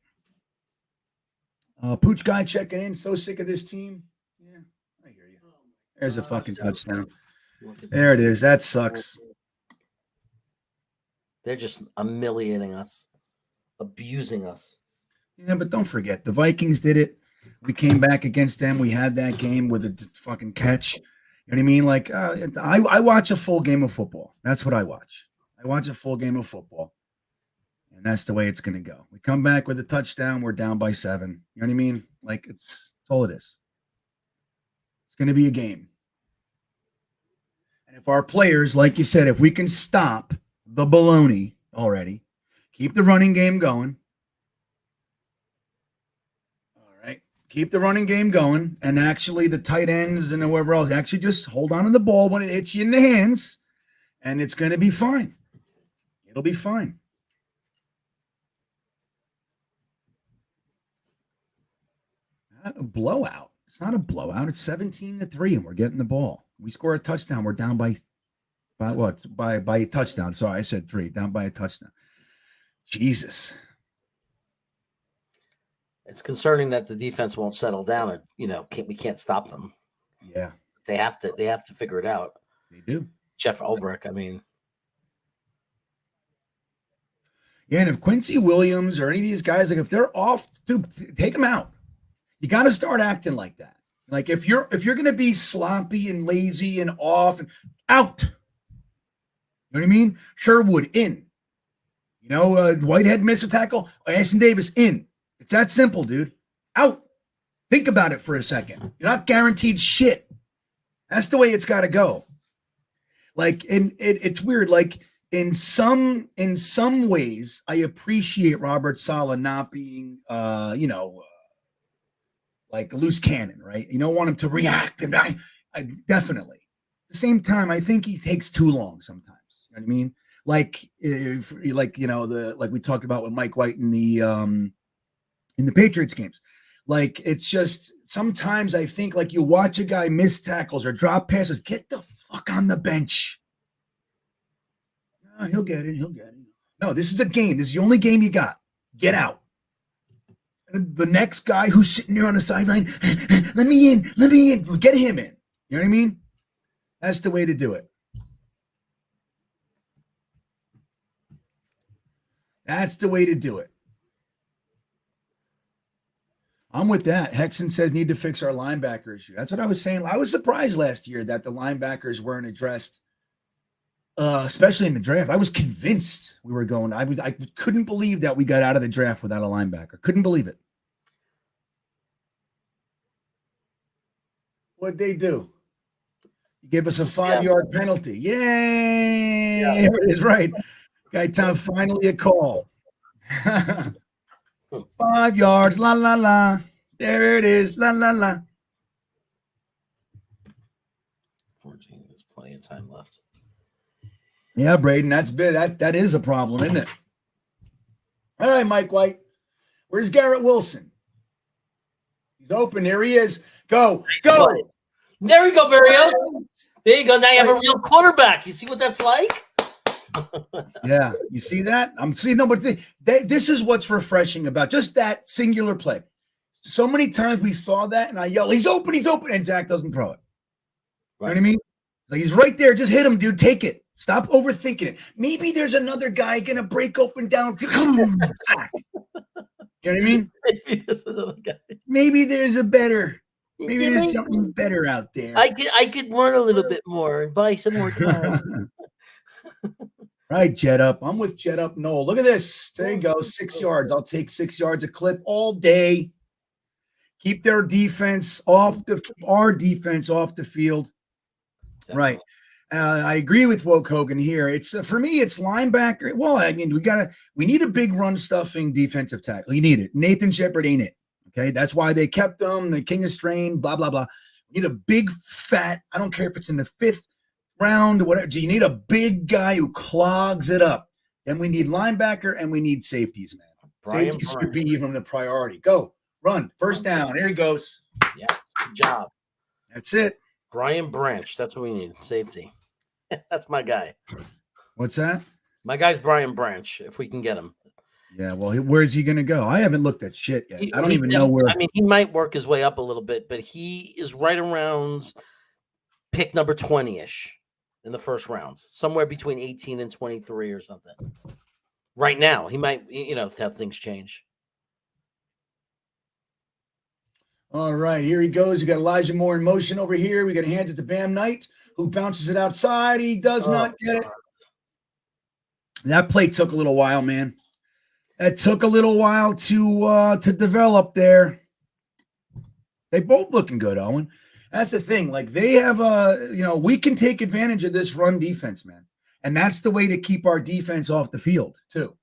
Pooch guy checking in. So sick of this team. Yeah, I hear you. There's a fucking touchdown. There it is. That sucks. They're just humiliating us, abusing us. Yeah, but don't forget, the Vikings did it. We came back against them. We had that game with a fucking catch. You know what I mean? Like, I watch a full game of football. That's what I watch. I watch a full game of football. And that's the way it's going to go. We come back with a touchdown. We're down by 7. You know what I mean? Like, it's all it is. It's going to be a game. And if our players, like you said, if we can stop the baloney already, keep the running game going. All right. Keep the running game going. And actually, the tight ends and whoever else, actually just hold on to the ball when it hits you in the hands. And it's going to be fine. It'll be fine. A blowout. It's not a blowout. It's 17-3, and we're getting the ball. We score a touchdown. We're down by what? By a touchdown. Sorry, I said 3. Down by a touchdown. Jesus. It's concerning that the defense won't settle down. And we can't stop them. Yeah, they have to figure it out. They do. Jeff Ulbrich. I mean, yeah. And if Quincy Williams or any of these guys, like if they're off, dude, take them out. You got to start acting like that. Like if you're going to be sloppy and lazy and off and out, you know what I mean? Sherwood in, Whitehead miss a tackle. Ashton Davis in. It's that simple, dude. Out. Think about it for a second. You're not guaranteed shit. That's the way it's got to go. Like, and it's weird. Like in some ways, I appreciate Robert Saleh not being, like a loose cannon, right? You don't want him to react, and I definitely. At the same time, I think he takes too long sometimes. You know what I mean? Like we talked about with Mike White in the Patriots games. Like it's just sometimes I think like you watch a guy miss tackles or drop passes, get the fuck on the bench. He'll get it. No, this is a game. This is the only game you got. Get out. The next guy who's sitting there on the sideline, let me in, get him in. You know what I mean? That's the way to do it. That's the way to do it. I'm with that. Hexen says need to fix our linebacker issue. That's what I was saying. I was surprised last year that the linebackers weren't addressed, especially in the draft. I was convinced we were going. I couldn't believe that we got out of the draft without a linebacker. Couldn't believe it. What'd they do? You gave us a 5-yard penalty. Yay! Yeah. There it is, right. Guy Tom finally a call. 5 yards, la la la. There it is, la la la. 14. There's plenty of time left. Yeah, Braden, that's big. That is a problem, isn't it? All right, Mike White. Where's Garrett Wilson? He's open. There he is. Go. Play. There we go, Barrios. There you go. Now you have a real quarterback. You see what that's like? Yeah, you see that? I'm seeing this is what's refreshing about just that singular play. So many times we saw that, and I yell, "He's open, and Zach doesn't throw it. Right. You know what I mean? Like he's right there. Just hit him, dude. Take it. Stop overthinking it. Maybe there's another guy gonna break open down. You know what I mean? Maybe there's another guy. Maybe there's there's something better out there. I could run a little bit more and buy some more time. Right, Jet Up. I'm with Jet Up. No, look at this. There you go. 6 yards. I'll take 6 yards a clip all day. Keep our defense off the field. Definitely. Right. I agree with Woke Hogan here. It's for me, it's linebacker. Well, I mean, we need a big run stuffing defensive tackle. You need it. Nathan Shepard ain't it. Okay. That's why they kept him, the king of strain, blah, blah, blah. You need a big fat, I don't care if it's in the 5th round or whatever. You need a big guy who clogs it up. Then we need linebacker and we need safeties, man. Safeties should be even the priority. Go. Run. First down. Here he goes. Yeah. Good job. That's it. Brian Branch. That's what we need. Safety. That's my guy. What's that? My guy's Brian Branch, if we can get him. Yeah, well, where's he going to go? I haven't looked at shit yet. I don't even know where. I mean, he might work his way up a little bit, but he is right around pick number 20-ish in the first round, somewhere between 18 and 23 or something. Right now, he might, have things change. All right, here he goes. You got Elijah Moore in motion over here. We got to hand it to Bam Knight, who bounces it outside. He does not get it. That play took a little while, man. That took a little while to develop there. They both looking good, Owen. That's the thing. Like they have we can take advantage of this run defense, man. And that's the way to keep our defense off the field, too.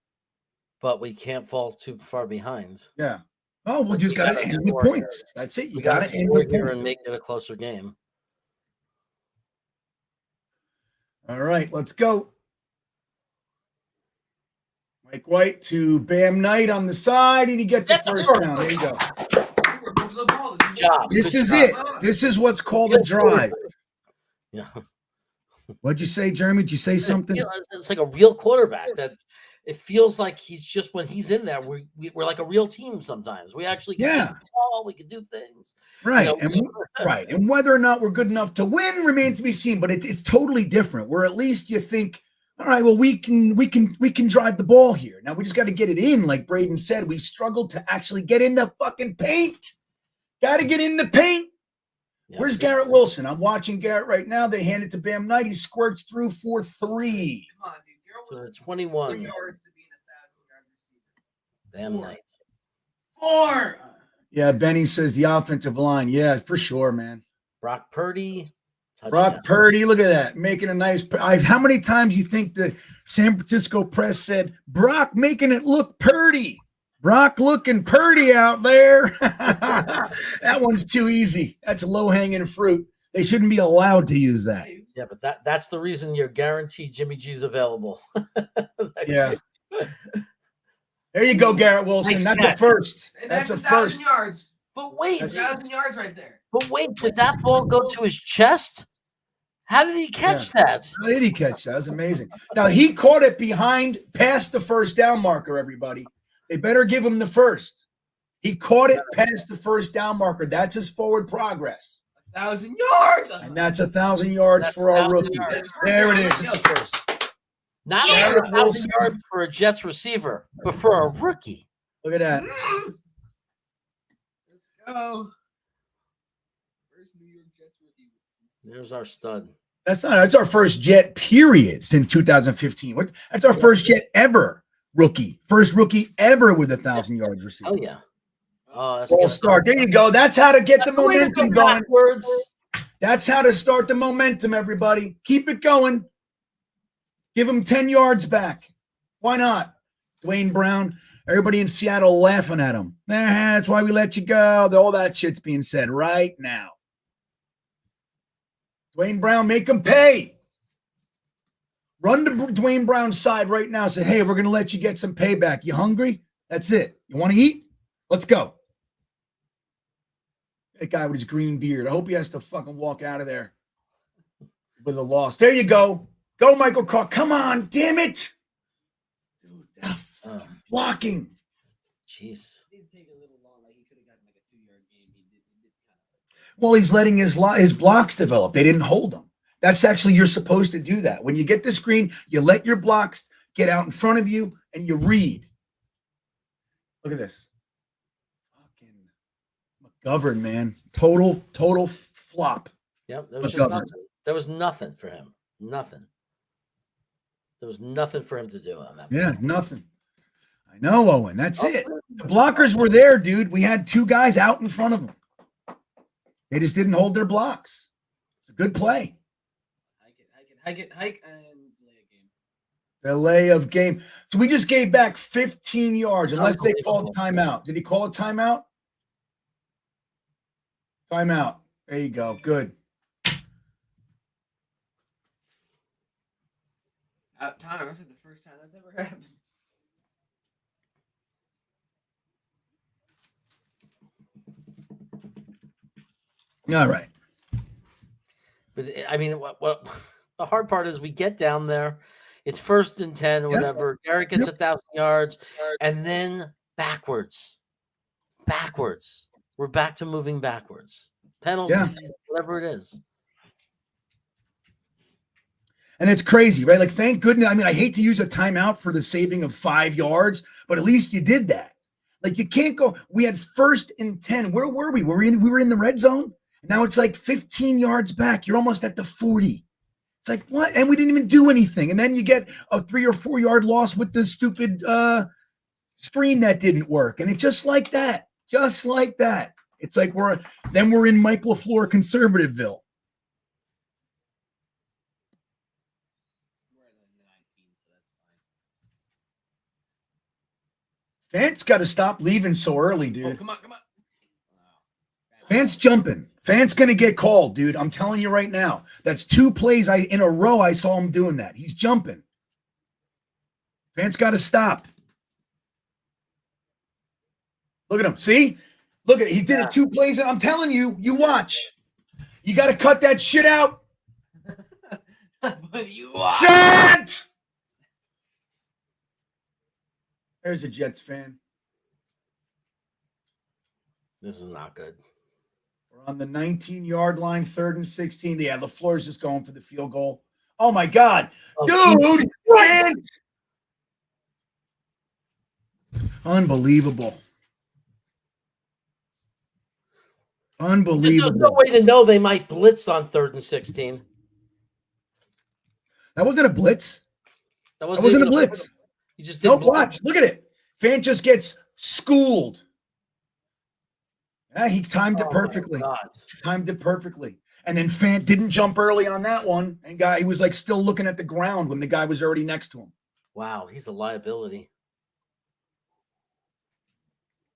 But we can't fall too far behind. Yeah. Oh, we just got to end with points. That's it. You got to end with points and make it a closer game. All right, let's go. Mike White to Bam Knight on the side, and he gets the first down. There you go. Good job. This is it. This is what's called a drive. Yeah. What'd you say, Jeremy? Did you say something? It's like a real quarterback. That it feels like he's just when he's in there, we're like a real team. Sometimes we actually can the ball, we can do things. Right, and whether or not we're good enough to win remains to be seen. But it's totally different. Where at least you think, all right, well we can drive the ball here. Now we just got to get it in. Like Braden said, we've struggled to actually get in the fucking paint. Got to get in the paint. Yep. Where's Garrett Wilson? I'm watching Garrett right now. They hand it to Bam Knight. He squirts through for 3. Come on, dude. So 21 yards to being 1,000-yard receiver. Bam Knight. 4. Yeah, Benny says the offensive line. Yeah, for sure, man. Brock Purdy. Brock Purdy, look at that. Making a nice how many times you think the San Francisco press said, Brock making it look purdy? Brock looking purdy out there. That one's too easy. That's low-hanging fruit. They shouldn't be allowed to use that. Yeah, but that's the reason you're guaranteed Jimmy G's available. Yeah. There you go, Garrett Wilson. Nice that's a first. That's a first. 1,000 yards. But wait. 1,000 yards right there. But wait, did that ball go to his chest? How did he catch that? How did he catch that? That was amazing. Now, he caught it past the first down marker, everybody. They better give him the first. He caught it past the first down marker. That's his forward progress. 1,000 yards. And that's 1,000 yards for our rookie. There it is. It's a first. Not 1,000 yards for a Jets receiver, but for a rookie. Look at that. Let's go. First New York Jets rookie. There's our stud. That's our first Jet period since 2015. That's our first Jet ever. Rookie, first rookie ever with 1,000 yards received. Oh yeah! Oh, that's a start. There you go. That's how to get the momentum going. That's how to start the momentum. Everybody, keep it going. Give him 10 yards back. Why not? Dwayne Brown. Everybody in Seattle laughing at him. That's why we let you go. All that shit's being said right now. Dwayne Brown, make him pay. Run to Dwayne Brown's side right now. Say, hey, we're going to let you get some payback. You hungry? That's it. You want to eat? Let's go. That guy with his green beard. I hope he has to fucking walk out of there with a loss. There you go. Go, Michael Carr. Come on, damn it. Dude, that fucking blocking. Jeez. Did take a little long. Like he could have gotten like a 2-yard game. He did kind of. Well, he's letting his blocks develop. They didn't hold them. That's actually, you're supposed to do that. When you get the screen, you let your blocks get out in front of you and you read. Look at this. Fucking McGovern, man. Total flop. Yep. There was McGovern. just nothing. There was nothing for him. Nothing. There was nothing for him to do on that. Yeah, nothing. I know, Owen. That's it. The blockers were there, dude. We had 2 guys out in front of them. They just didn't hold their blocks. It's a good play. Hike, and delay a game. Delay of game. So we just gave back 15 yards, unless they called timeout. Did he call a timeout? Timeout. There you go. Good. Out time. This is the first time that's ever happened. All right. But I mean, what the hard part is we get down there, it's 1st and 10 or whatever. Garrett gets 1,000 yards, and then backwards. We're back to moving backwards. Penalties, whatever it is. And it's crazy, right? Like, thank goodness. I mean, I hate to use a timeout for the saving of 5 yards, but at least you did that. Like, you can't go. We had 1st and 10. Where were we? We were in the red zone. Now it's like 15 yards back. You're almost at the 40. It's like, what? And we didn't even do anything. And then you get a 3 or 4 yard loss with the stupid screen that didn't work. And it's just like that. Just like that. It's like we're in Mike LaFleur Conservativeville. Fant's got to stop leaving so early, dude. Oh, come on. Fant's jumping. Fant's going to get called, dude. I'm telling you right now. That's 2 plays in a row I saw him doing that. He's jumping. Fant's got to stop. Look at him. See? Look at it. He did it 2 plays. I'm telling you, you watch. You got to cut that shit out. But you are. Fant! There's a Jets fan. This is not good. We're on the 19-yard line, 3rd and 16. Yeah, LaFleur's just going for the field goal. Oh, my God. Dude! Fant! Unbelievable. Unbelievable. There's no way to know they might blitz on 3rd and 16. That wasn't a blitz. That wasn't a blitz. You just No, didn't watch. Look at it. Fant just gets schooled. Yeah, he timed it perfectly. Timed it perfectly. And then Fant didn't jump early on that one. And he was like still looking at the ground when the guy was already next to him. Wow, he's a liability.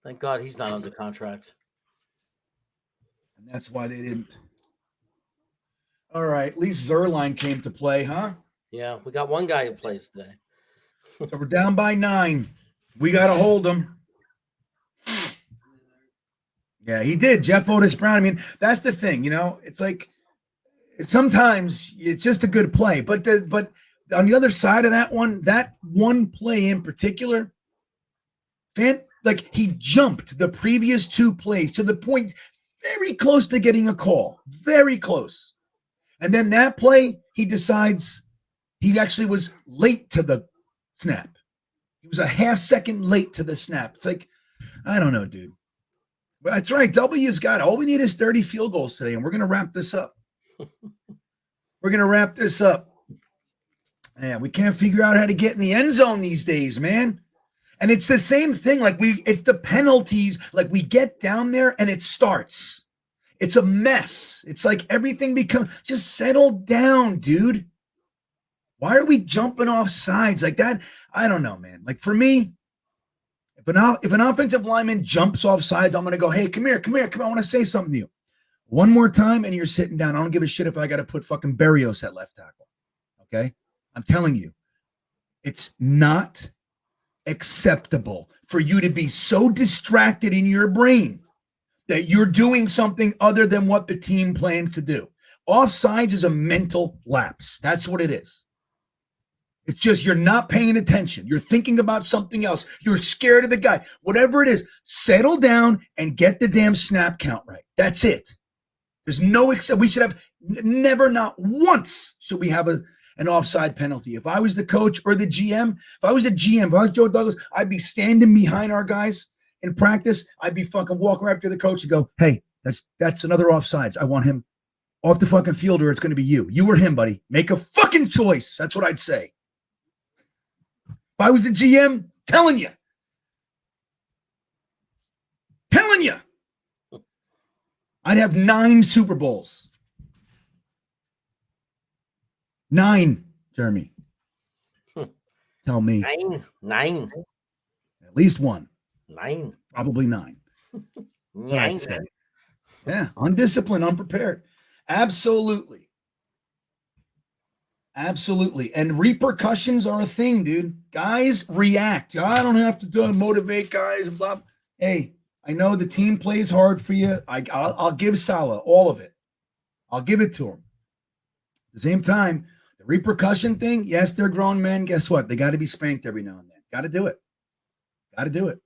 Thank God he's not under contract. And that's why they didn't. All right. At least Zerline came to play, huh? Yeah, we got one guy who plays today. So we're down by 9. We got to hold him. Yeah, he did. Jeff Otis Brown. I mean, that's the thing, it's like sometimes it's just a good play, but on the other side of that one play in particular, Fant, like, he jumped the previous 2 plays to the point very close to getting a call, very close. And then that play, he decides he actually was late to the snap. He was a half second late to the snap. It's like, I don't know, dude. But that's right. W's got it. All we need is 30 field goals today, and we're going to wrap this up. Yeah, we can't figure out how to get in the end zone these days, man. And it's the same thing. Like, it's the penalties. Like, we get down there and it starts. It's a mess. It's like everything just settle down, dude. Why are we jumping off sides like that? I don't know, man. Like, for me, if an offensive lineman jumps off sides, I'm going to go, hey, come here. I want to say something to you. One more time, and you're sitting down. I don't give a shit if I got to put fucking Berrios at left tackle. Okay? I'm telling you, it's not acceptable for you to be so distracted in your brain that you're doing something other than what the team plans to do. Offsides is a mental lapse. That's what it is. It's just you're not paying attention. You're thinking about something else. You're scared of the guy. Whatever it is, settle down and get the damn snap count right. That's it. There's no we should have never, not once should we have an offside penalty. If I was the coach or the GM, if I was Joe Douglas, I'd be standing behind our guys in practice. I'd be fucking walking right up to the coach and go, hey, that's another offsides. I want him off the fucking field or it's going to be you. You or him, buddy. Make a fucking choice. That's what I'd say. If I was the GM, telling you. I'd have 9 Super Bowls. 9, Jeremy. Tell me. 9. At least 1. 9. Probably 9. 9. Yeah, undisciplined, unprepared. Absolutely. And repercussions are a thing, dude. Guys react. I don't have to motivate guys. Blah. Hey, I know the team plays hard for you. I'll give Salah all of it. I'll give it to him. At the same time, the repercussion thing, yes, they're grown men. Guess what? They got to be spanked every now and then. Got to do it.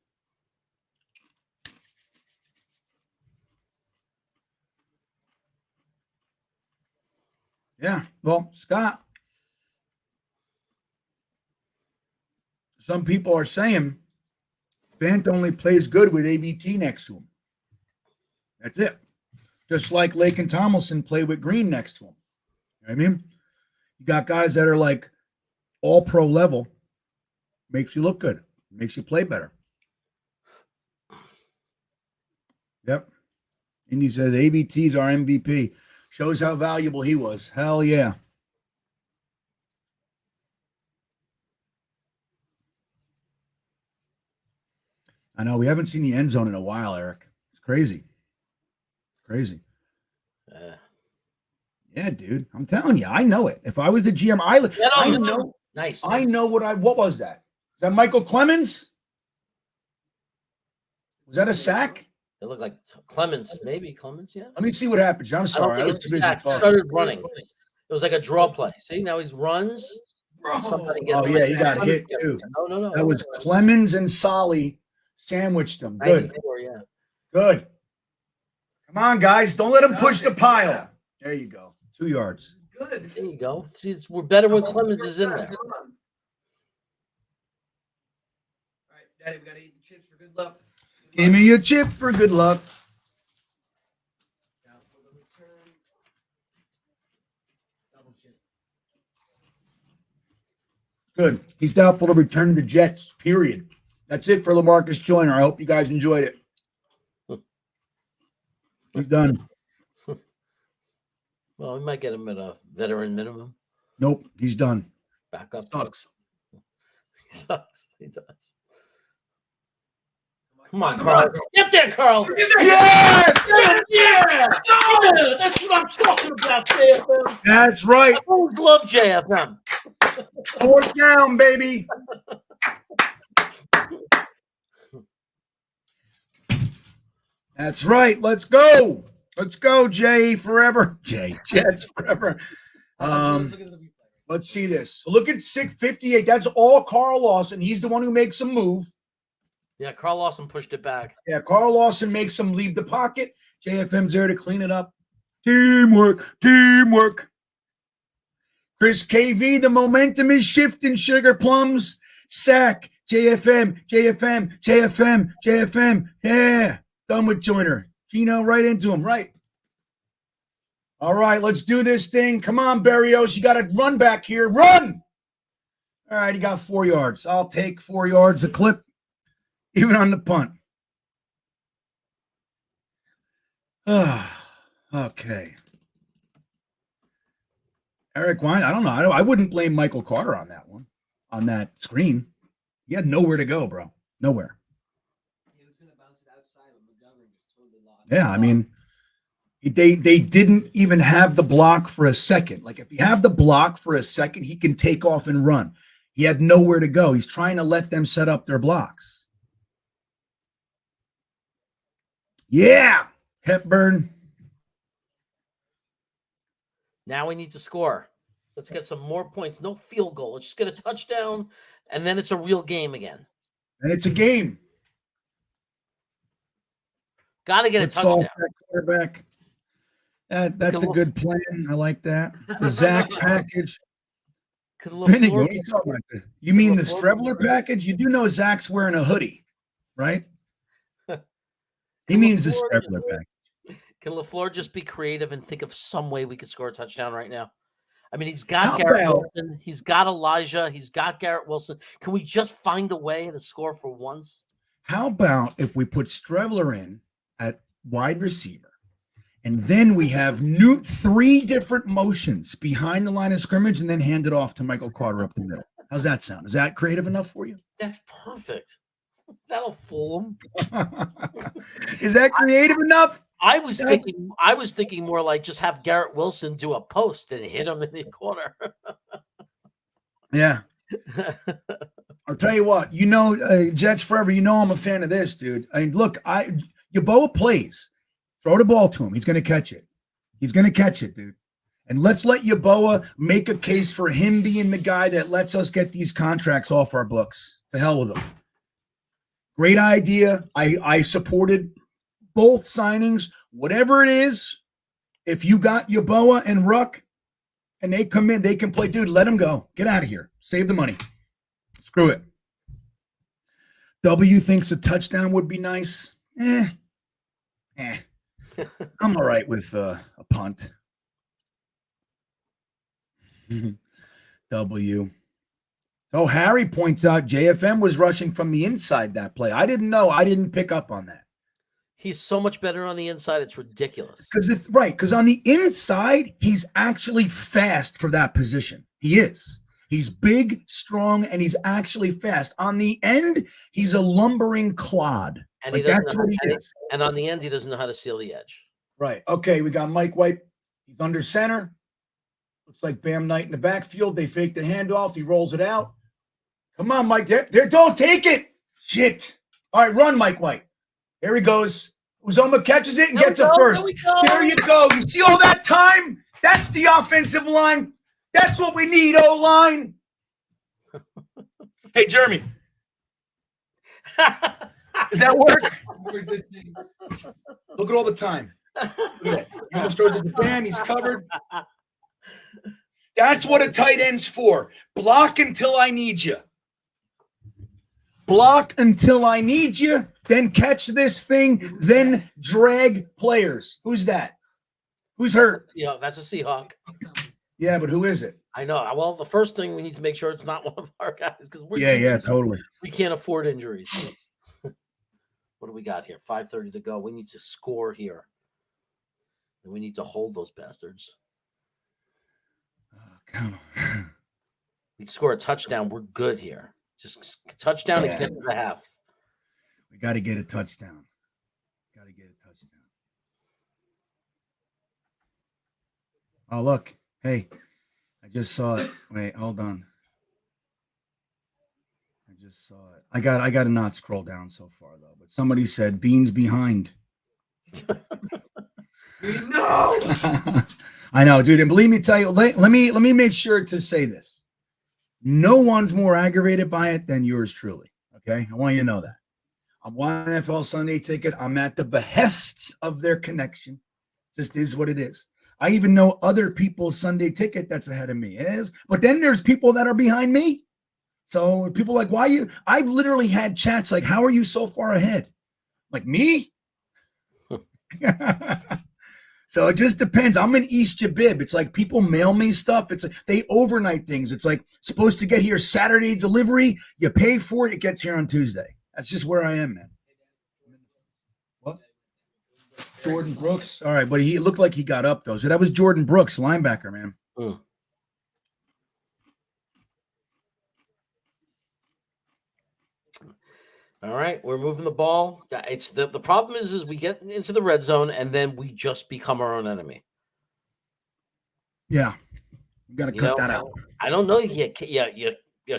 Yeah, well, Scott, some people are saying Fant only plays good with ABT next to him. That's it. Just like Lake and Tomlinson play with Green next to him. You know what I mean? You got guys that are like all pro level. Makes you look good. Makes you play better. Yep. Indy says ABT's our MVP. Shows how valuable he was. Hell yeah. I know we haven't seen the end zone in a while, Eric. It's crazy. Yeah, dude. I'm telling you, I know it. If I was the GM, I know. Nice. I know what was that? Is that Michael Clemens? Was that a sack? It looked like Clemens, maybe Clemens. Yeah. Let me see what happened. I'm sorry. I was too busy talking. Started running. It was like a draw play. See, now he runs. Oh yeah, he got hit too. No. That was Clemens and Solly sandwiched him. Good. 94, yeah. Good. Come on, guys. Don't let him push the pile. There you go. 2 yards. Good. There you go. See, we're better when Clemens is in there. All right, Daddy, we got to eat the chips for good luck. Give me your chip for good luck. Down for the return. Double chip. Good. He's doubtful to return to the Jets, period. That's it for LaMarcus Joyner. I hope you guys enjoyed it. He's done. Well, we might get him at a veteran minimum. Nope, he's done. Back up. Sucks. He sucks. He does. Come on, Carl. Get there, Carl. Yes! Yeah! That's what I'm talking about, JFM. That's right. I always love JFM. 4th down, baby. That's right. Let's go. Let's go, Jay forever. Jets forever. Let's see this. So look at 658. That's all Carl Lawson. He's the one who makes him move. Yeah, Carl Lawson pushed it back. Yeah, Carl Lawson makes him leave the pocket. JFM's there to clean it up. Teamwork. Chris KV, the momentum is shifting, Sugar Plums. Sack. JFM. Yeah. Done with Joyner. Gino right into him, right? All right, let's do this thing. Come on, Berrios. You got to run back here. Run! All right, he got 4 yards. I'll take 4 yards a clip, even on the punt. Okay. Eric Wine, I don't know. I wouldn't blame Michael Carter on that one, on that screen. He had nowhere to go, bro. Nowhere. He was going to bounce it outside, but McGovern just totally lost. Yeah, I mean, they didn't even have the block for a second. Like, if you have the block for a second, he can take off and run. He had nowhere to go. He's trying to let them set up their blocks. Yeah, Hepburn. Now we need to score. Let's get some more points. No field goal. Let's just get a touchdown, and then it's a real game again. And it's a game. Got to get Let's a solve touchdown. that quarterback. That's a good plan. I like that. The Zach package. Vinny, what are you talking about? You mean the Strevler package? You do know Zach's wearing a hoodie, right? He means the Strevler package. Can LaFleur just be creative and think of some way we could score a touchdown right now? I mean, he's got Garrett Wilson. He's got Elijah. He's got Garrett Wilson. Can we just find a way to score for once? How about if we put Strevler in at wide receiver, and then we have 3 different motions behind the line of scrimmage and then hand it off to Michael Carter up the middle? How's that sound? Is that creative enough for you? That's perfect. That'll fool him. Is that creative enough? I was thinking more like just have Garrett Wilson do a post and hit him in the corner. Yeah. I'll tell you what, Jets forever, I'm a fan of this, dude. I mean, look, Yeboah plays. Throw the ball to him. He's going to catch it. He's going to catch it, dude. And let's let Yeboah make a case for him being the guy that lets us get these contracts off our books. To hell with him. Great idea. I supported both signings. Whatever it is, if you got Yeboah and Ruck and they come in, they can play. Dude, let them go. Get out of here. Save the money. Screw it. W thinks a touchdown would be nice. I'm all right with a punt. W. Oh, Harry points out JFM was rushing from the inside that play. I didn't know. I didn't pick up on that. He's so much better on the inside. It's ridiculous. Because on the inside, he's actually fast for that position. He is. He's big, strong, and he's actually fast. On the end, he's a lumbering clod. And that's what he is. And on the end, he doesn't know how to seal the edge. Right. Okay, we got Mike White. He's under center. Looks like Bam Knight in the backfield. They fake the handoff. He rolls it out. Come on, Mike. There, don't take it. Shit. All right, run, Mike White. Here he goes. Uzoma catches it and gets it first. There you go. You see all that time? That's the offensive line. That's what we need, O-line. Hey, Jeremy. Does that work? Look at all the time. Look at he almost throws it to Bam. He's covered. That's what a tight end's for. Block until I need you. Block until I need you. Then catch this thing. Then drag players. Who's that? Who's hurt? Yeah, that's a Seahawk. Yeah, but who is it? I know. Well, the first thing we need to make sure it's not one of our guys because totally. We can't afford injuries. What do we got here? 5:30 to go. We need to score here. And we need to hold those bastards. We score a touchdown. We're good here. Just touchdown and get to the half. We got to get a touchdown. Oh, look. Hey, I just saw it. Wait, hold on. I just saw it. I got to not scroll down so far, though. But somebody said Beans behind. No. I know, dude. And believe me, tell you, let me make sure to say this. No one's more aggravated by it than yours truly. Okay, I want you to know that. I'm one NFL Sunday ticket. I'm at the behest of their connection. Just is what it is. I even know other people's Sunday ticket that's ahead of me. But then there's people that are behind me. So people like, why you? I've literally had chats like, how are you so far ahead? Like me? So it just depends. I'm in East Jabib. It's like people mail me stuff. It's like they overnight things. It's like supposed to get here Saturday delivery. You pay for it. It gets here on Tuesday. That's just where I am, man. What? Jordan Brooks. All right, but he looked like he got up, though. So that was Jordan Brooks, linebacker, man. All right, we're moving the ball. It's the problem is we get into the red zone and then we just become our own enemy. Yeah, you got to cut that out. I don't know. You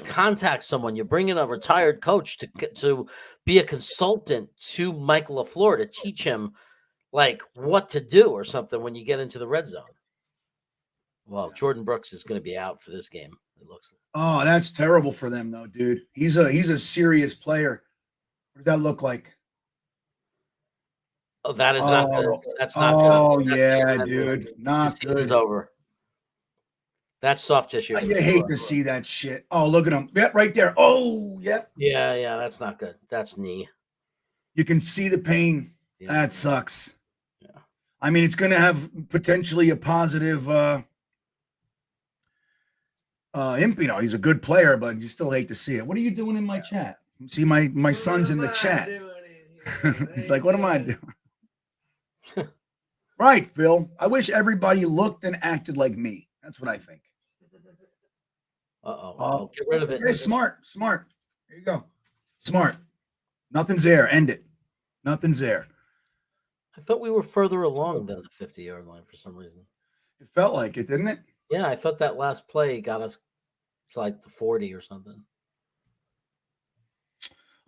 contact someone. You bring in a retired coach to be a consultant to Mike LaFleur to teach him like what to do or something when you get into the red zone. Well, Jordan Brooks is going to be out for this game. It looks like. Oh, that's terrible for them, though, dude. He's a serious player. What does that look like? Oh, that is not good. That's not good. That's Yeah, dude. Not good. It's over. That's soft tissue. You hate to see that shit. Oh, look at him. Yeah, right there. Oh, yep. Yeah, that's not good. That's knee. You can see the pain. Yeah. That sucks. Yeah. I mean, it's going to have potentially a positive he's a good player, but you still hate to see it. What are you doing in my chat? See, my son's in the chat. He's like, what am I doing? Right, Phil. I wish everybody looked and acted like me. That's what I think. Uh-oh. Get rid of it. Okay, smart. There you go. Smart. Nothing's there. End it. Nothing's there. I thought we were further along than the 50-yard line for some reason. It felt like it, didn't it? Yeah, I thought that last play got us to like the 40 or something.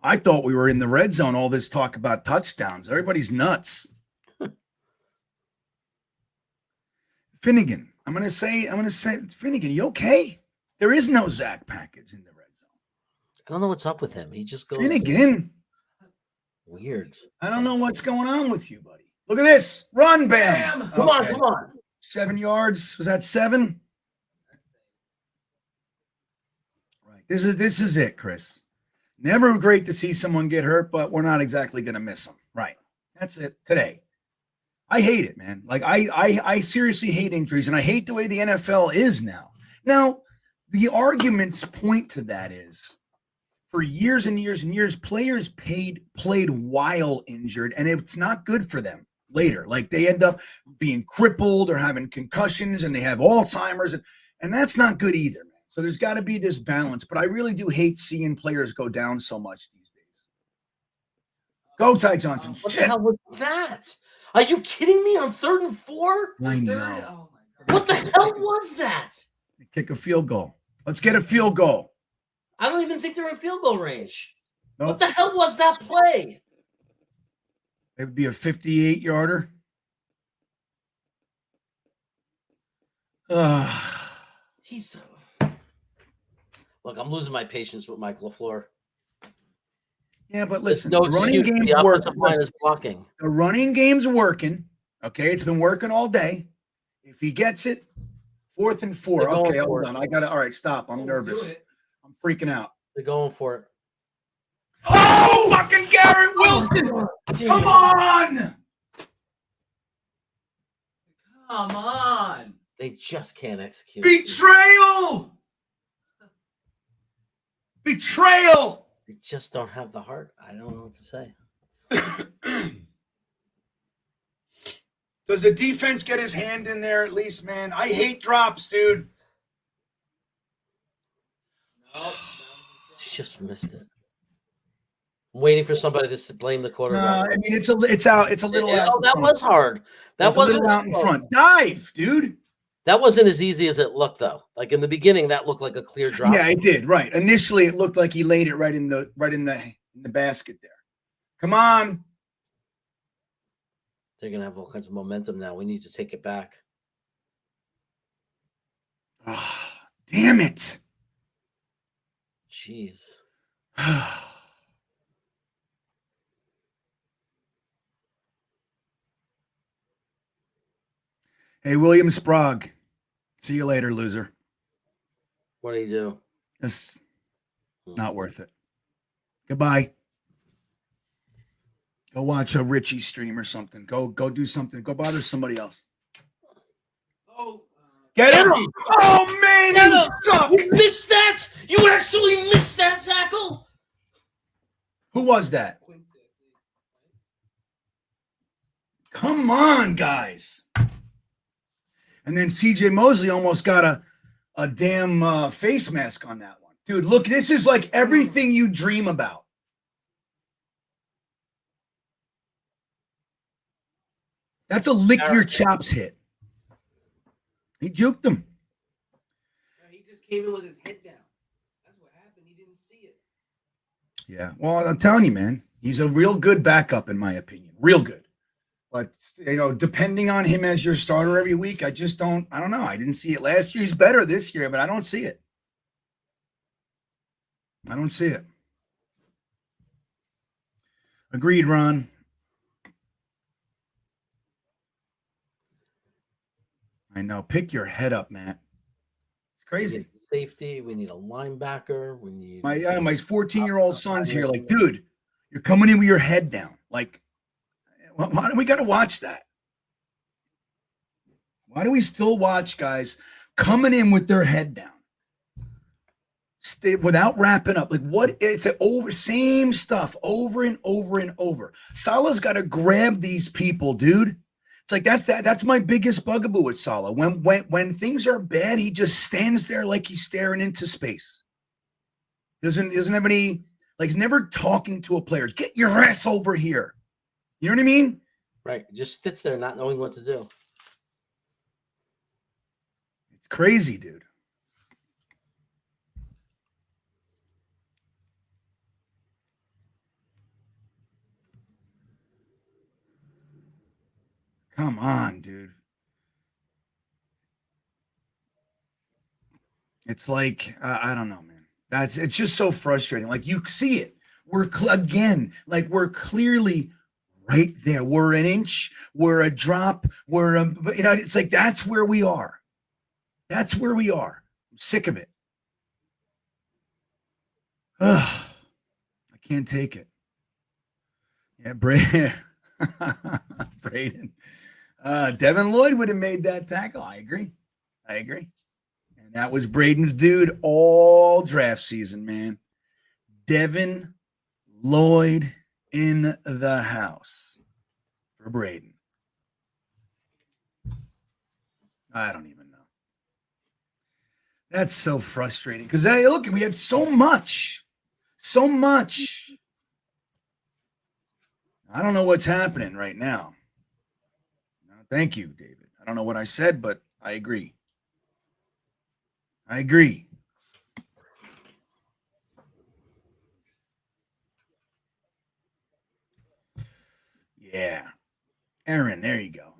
I thought we were in the red zone. All this talk about touchdowns. Everybody's nuts. Finnegan. I'm gonna say, Finnegan, you okay? There is no Zach package in the red zone. I don't know what's up with him. He just goes Finnegan. Weird. I don't know what's going on with you, buddy. Look at this. Run, bam. Come on. 7 yards. Was that 7? Right. This is it, Chris. Never great to see someone get hurt, but we're not exactly going to miss them. Right. That's it today. I hate it, man. Like I seriously hate injuries, and I hate the way the NFL is now. Now, the arguments point to that is for years and years and years, players played while injured, and it's not good for them later. Like they end up being crippled or having concussions, and they have Alzheimer's, and that's not good either, man. So there's got to be this balance. But I really do hate seeing players go down so much these days. Go, Ty Johnson. What the hell was that? Are you kidding me? On 3rd and 4? I know. Oh my God. What the hell was that? Kick a field goal. Let's get a field goal. I don't even think they're in field goal range. Nope. What the hell was that play? It would be a 58-yarder. Look, I'm losing my patience with Mike LaFleur. Yeah, but listen, No the running excuse. game's The working. offensive line is blocking. The running game's working. Okay, it's been working all day. If he gets it, 4th and 4. They're going Okay, for hold it. on. I got to. All right, stop. I'm nervous. I'm freaking out. They're going for it. Oh, fucking Garrett Wilson! Come on! Come on. They just can't execute. Betrayal! Betrayal! They just don't have the heart. I don't know what to say. Does the defense get his hand in there at least, man? I hate drops, dude. Just missed it. I'm waiting for somebody to blame the quarterback. I mean, it's out. It's a little out. Oh, that was hard. That was a little out in front. Dive, dude. That wasn't as easy as it looked, though. Like in the beginning, that looked like a clear drop. Yeah, it did. Right. Initially, it looked like he laid it right in the basket there. Come on. They're gonna have all kinds of momentum now. We need to take it back. Oh, damn it. Jeez. Hey, William Sprague. See you later, loser. What do you do? It's not worth it. Goodbye. Go watch a Richie stream or something. Go do something. Go bother somebody else. Oh, Get him! Oh, man, you suck! You missed that! You actually missed that tackle! Who was that? Quincy. Come on, guys. And then CJ Mosley almost got a damn face mask on that one. Dude, look, this is like everything you dream about. That's a lick your chops hit. He juked him. He just came in with his head down. That's what didn't see it. Yeah. Well, I'm telling you, man, he's a real good backup, in my opinion. Real good. But, depending on him as your starter every week, I don't know. I didn't see it last year. He's better this year, but I don't see it. I don't see it. Agreed, Ron. I know. Pick your head up, Matt. It's crazy. Safety. We need a linebacker. We need my 14-year-old son's here. Like, dude, you're coming in with your head down. Like, why do we got to watch that? Why do we still watch guys coming in with their head down? Without wrapping up, like what? It's same stuff over and over and over. Salah's got to grab these people, dude. It's like that's my biggest bugaboo with Salah. When things are bad, he just stands there like he's staring into space. Doesn't have any, like, he's never talking to a player. Get your ass over here. You know what I mean? Right. Just sits there not knowing what to do. It's crazy, dude. Come on, dude. It's like, I don't know, man. It's just so frustrating. Like, you see it. We're clearly right there. We're an inch. We're a drop. It's like, that's where we are. That's where we are. I'm sick of it. Ugh. I can't take it. Yeah, Braden. Devin Lloyd would have made that tackle. I agree. And that was Braden's dude all draft season, man. Devin Lloyd in the house for Braden. I don't even know. That's so frustrating because look, we had so much. I don't know what's happening right now. Thank you, David. I don't know what I said, but I agree. Yeah. Aaron, there you go.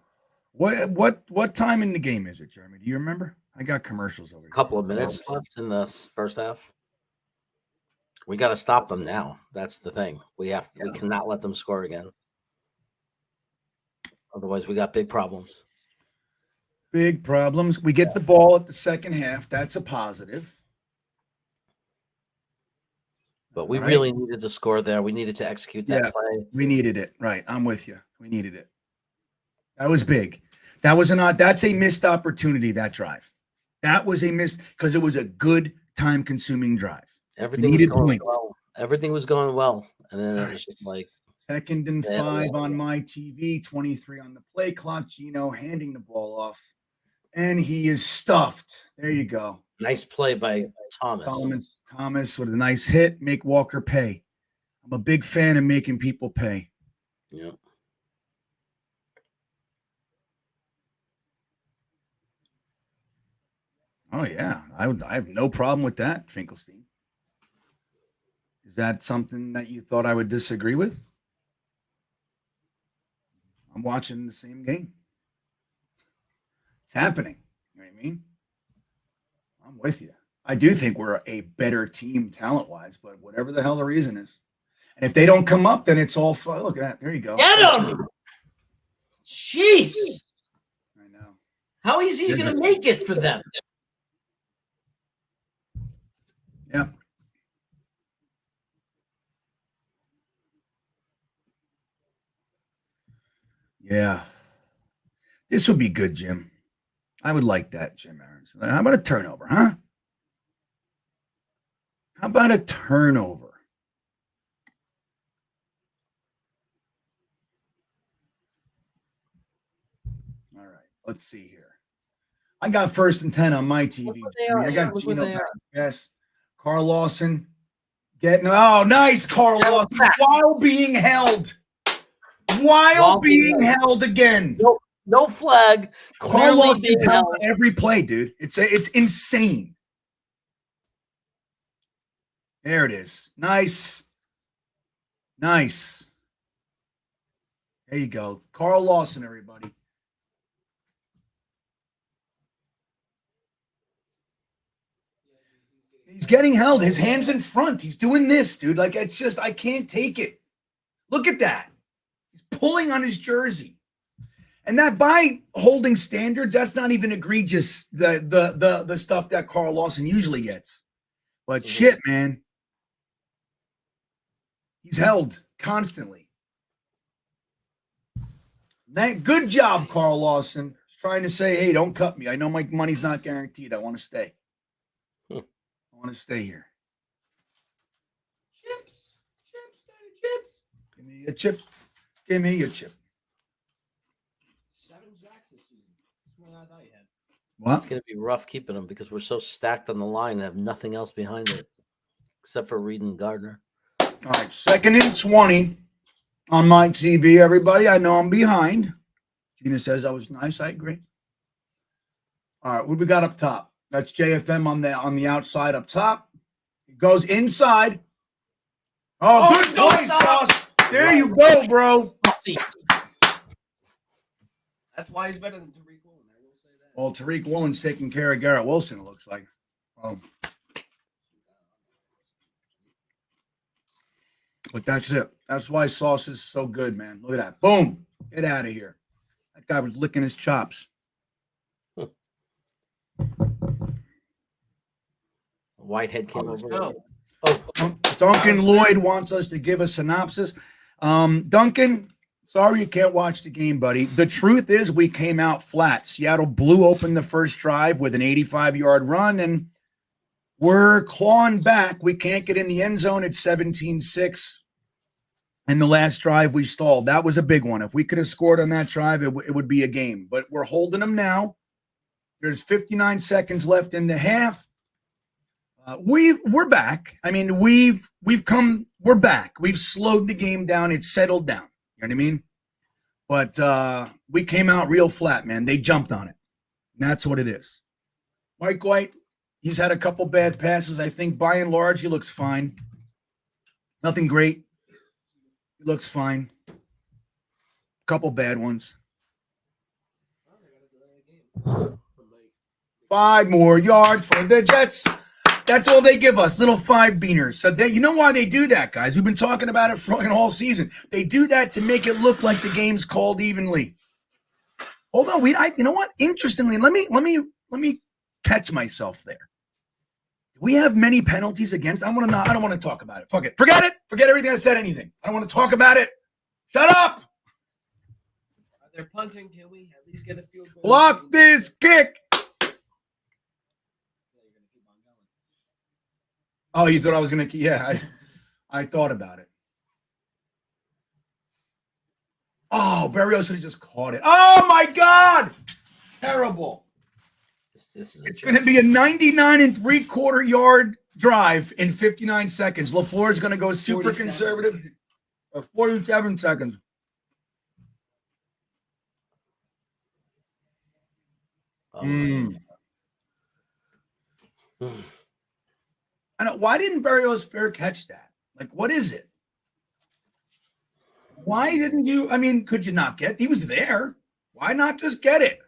What time in the game is it, Jeremy? Do you remember? I got commercials over here. A couple of minutes left in the first half. We got to stop them now. That's the thing. We cannot let them score again. Otherwise, we got big problems. Big problems. We get the ball at the second half. That's a positive. But we really needed to score there. We needed to execute that play. We needed it. Right. I'm with you. We needed it. That was big. That's a missed opportunity, that drive. That was a miss because it was a good time-consuming drive. Everything was going well. Everything was going well. And then it was just like 2nd and 5 on my TV, 23 on the play clock. Gino handing the ball off. And he is stuffed. There you go. Nice play by Thomas. Thomas with a nice hit. Make Walker pay. I'm a big fan of making people pay. Yeah. Oh, yeah. I have no problem with that, Finkelstein. Is that something that you thought I would disagree with? I'm watching the same game. It's happening. You know what I mean? I'm with you. I do think we're a better team talent-wise, but whatever the hell the reason is. And if they don't come up, then it's all fun. Look at that. There you go. Get him! Jeez! I know. How easy are you going to make it for them? Yeah. Yeah. This would be good, Jim. I would like that, Jim Aarons. How about a turnover, huh? How about a turnover? All right. Let's see here. I got 1st and 10 on my TV. I got Gino back. Yes. Carl Lawson nice, Carl Lawson. While being held. While being held again. No flag. Carl Lawson being held on every play, dude. It's insane. There it is. Nice. Nice. There you go. Carl Lawson, everybody. He's getting held. His hand's in front. He's doing this, dude. Like, it's just, I can't take it. Look at that. He's pulling on his jersey. And that by holding standards, that's not even egregious, the stuff that Carl Lawson usually gets. But shit, man. He's held constantly. Good job, Carl Lawson. He's trying to say, hey, don't cut me. I know my money's not guaranteed. I want to stay. I want to stay here. Chips. Chips, Daddy, chips. Give me a chip. Give me a chip. 7 sacks this season. That's more than I thought you had. What? It's going to be rough keeping them because we're so stacked on the line and have nothing else behind it except for Reed and Gardner. All right, 2nd and 20 on my TV, everybody. I know I'm behind. Gina says I was nice. I agree. All right, what we got up top? That's JFM on the outside up top. It goes inside. Oh, good play, Sauce. There you go, bro. That's why he's better than Tariq Woolen. I will say that. Well, Tariq Woolen's taking care of Garrett Wilson, it looks like. Oh. But that's it. That's why Sauce is so good, man. Look at that. Boom. Get out of here. That guy was licking his chops. Whitehead came over. Oh, Duncan Lloyd wants us to give a synopsis. Duncan, sorry you can't watch the game, buddy. The truth is we came out flat. Seattle blew open the first drive with an 85-yard run, and we're clawing back. We can't get in the end zone at 17-6. And the last drive we stalled. That was a big one. If we could have scored on that drive, it would be a game. But we're holding them now. There's 59 seconds left in the half. We're back. I mean, we're back. We've slowed the game down. It's settled down. You know what I mean? But we came out real flat, man. They jumped on it. And that's what it is. Mike White, he's had a couple bad passes. I think by and large, he looks fine. Nothing great. He looks fine. Couple bad ones. 5 more yards for the Jets. That's all they give us, little 5-beaners. So you know why they do that, guys? We've been talking about it for all season. They do that to make it look like the game's called evenly. Hold on, you know what? Interestingly, let me catch myself there. Do we have many penalties against? I don't want to talk about it. Fuck it. Forget it. Forget everything I said. Anything. I don't want to talk about it. Shut up. they're punting. Can we at least get a field goal? Block this kick. Oh, you thought I was going to? Yeah, I thought about it. Oh, Berrios should have just caught it. Oh, my God. Terrible. It's going to be a 99 3/4 yard drive in 59 seconds. LaFleur is going to go super conservative. 47 seconds. I know. Why didn't Berrios fair catch that? Like, what is it? Why didn't you? I mean, could you not get? He was there. Why not just get it?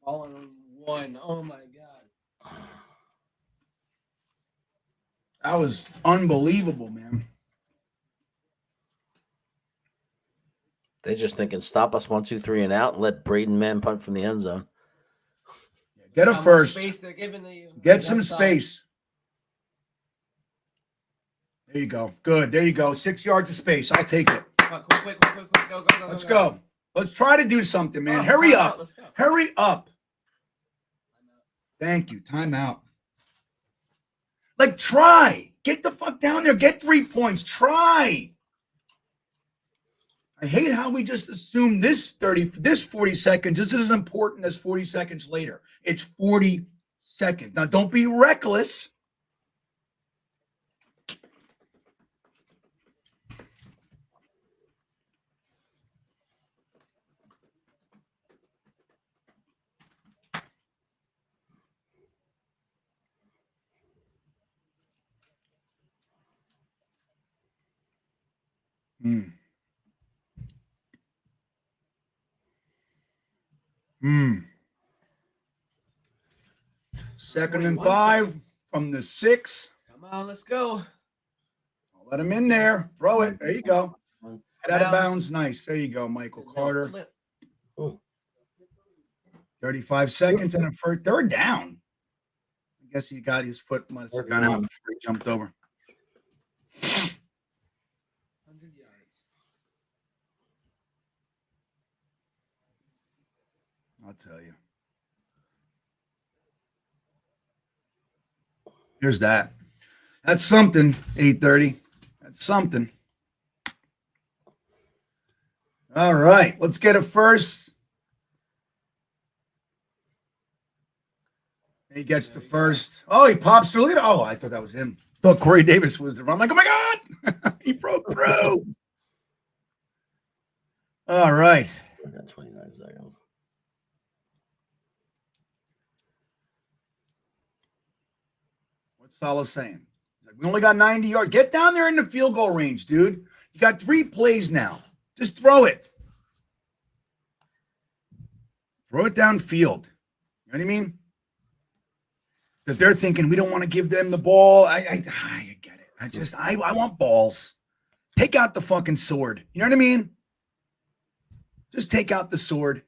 All in one. Oh my God. That was unbelievable, man. They're just thinking, stop us 1, 2, 3 and out, and let Braden Mann punt from the end zone. Get a first. Space they're giving you. Get some space. There you go. Good. There you go. 6 yards of space. I'll take it. Quick. Go. Let's go. Let's try to do something, man. Hurry up. Let's go. Hurry up. Thank you. Timeout. Like, try. Get the fuck down there. Get 3 points. Try. I hate how we just assume this 40 seconds is as important as 40 seconds later. It's 40 seconds. Now, don't be reckless. Mm. Mm. 2nd and 5 from the 6. Come on, let's go. Let him in there. Throw it. There you go. Head out of Bounce. bounds. Nice. There you go, Michael Carter. Flip. 35 seconds and a first. Third down. I guess he got his foot must have gone out before he jumped over. 100 yards. I'll tell you. Here's that. That's something. 8:30. That's something. All right. Let's get it first. He gets the first. Oh, he pops through. Oh, I thought that was him. Thought Corey Davis was the run. I'm like, oh my God. He broke through. All right. I got 29 seconds. What's Salah saying? We only got 90 yards. Get down there in the field goal range, dude. You got 3 plays now. Just throw it. Throw it downfield. You know what I mean? That they're thinking we don't want to give them the ball. I get it. I want balls. Take out the fucking sword. You know what I mean? Just take out the sword.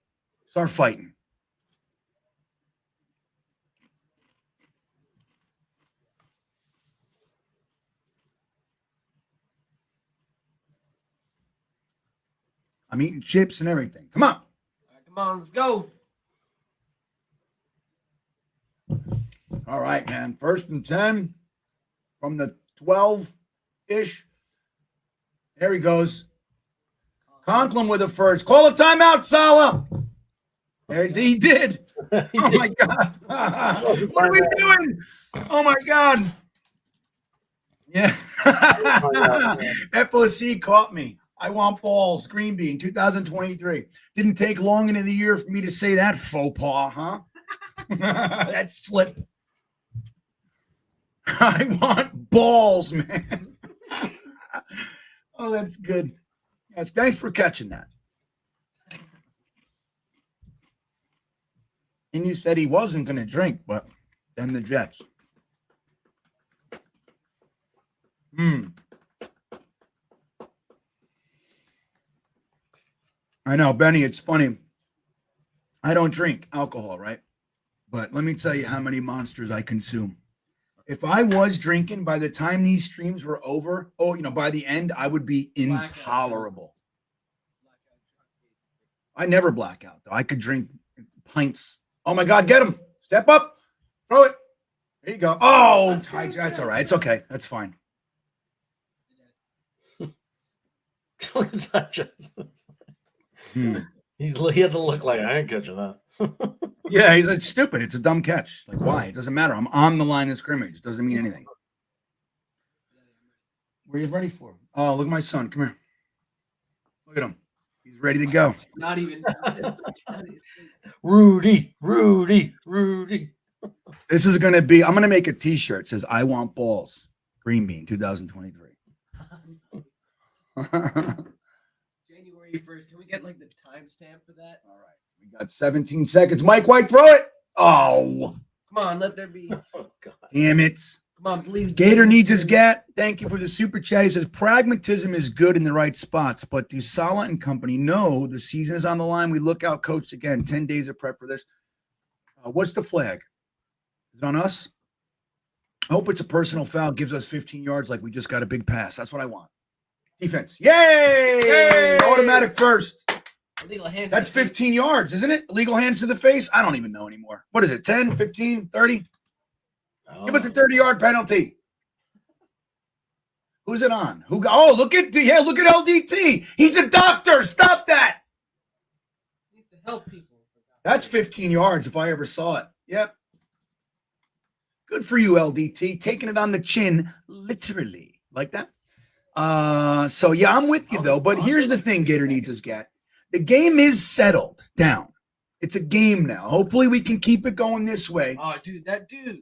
Start fighting. I'm eating chips and everything. Come on. All right, come on, let's go. All right, man. 1st and 10 from the 12-ish. There he goes. Conklin with the first. Call a timeout, Salah. There he did. Oh, my God. What are we doing? Oh, my God. Yeah. FOC caught me. I want balls. GreenBean, 2023. Didn't take long into the year for me to say that faux pas, huh? That slip. I want balls, man. Oh, that's good. Yes, thanks for catching that. And you said he wasn't going to drink, but then the Jets. I know, Benny, it's funny. I don't drink alcohol, right? But let me tell you how many monsters I consume. If I was drinking by the time these streams were over, by the end, I would be intolerable. I never black out, though. I could drink pints. Oh, my God, get him. Step up. Throw it. There you go. Oh, that's all right. It's okay. That's fine. He had to look like I ain't catching that. Yeah, he's like, stupid. It's a dumb catch. Like, why? It doesn't matter. I'm on the line of scrimmage. It doesn't mean anything. What are you ready for? Oh, look at my son. Come here. Look at him. He's ready to go. Not even. Rudy. This is going to be, I'm going to make a t-shirt. It says, I want balls. GreenBean, 2023. January 1st. Can we get like the timestamp for that? All right. We got 17 seconds. Mike White, throw it. Oh. Come on, let there be. Oh, God. Damn it. Come on, please. Gator needs his gat. Thank you for the super chat. He says, pragmatism is good in the right spots, but do Salah and company know the season is on the line? We look out, coach, again, 10 days of prep for this. What's the flag? Is it on us? I hope it's a personal foul. Gives us 15 yards like we just got a big pass. That's what I want. Defense. Yay! Yay! Automatic first. Illegal hands. That's 15 yards, isn't it? Illegal hands to the face? I don't even know anymore. What is it, 10, 15, 30? Give us a 30-yard penalty. Who's it on? Look at LDT. He's a doctor. Stop that. He needs to help people. That's 15 yards if I ever saw it. Yep. Good for you, LDT. Taking it on the chin, literally. Like that? So, yeah, I'm with you, though. But here's the thing Gator needs his gat. The game is settled down. It's a game now. Hopefully we can keep it going this way. Oh, dude, that dude.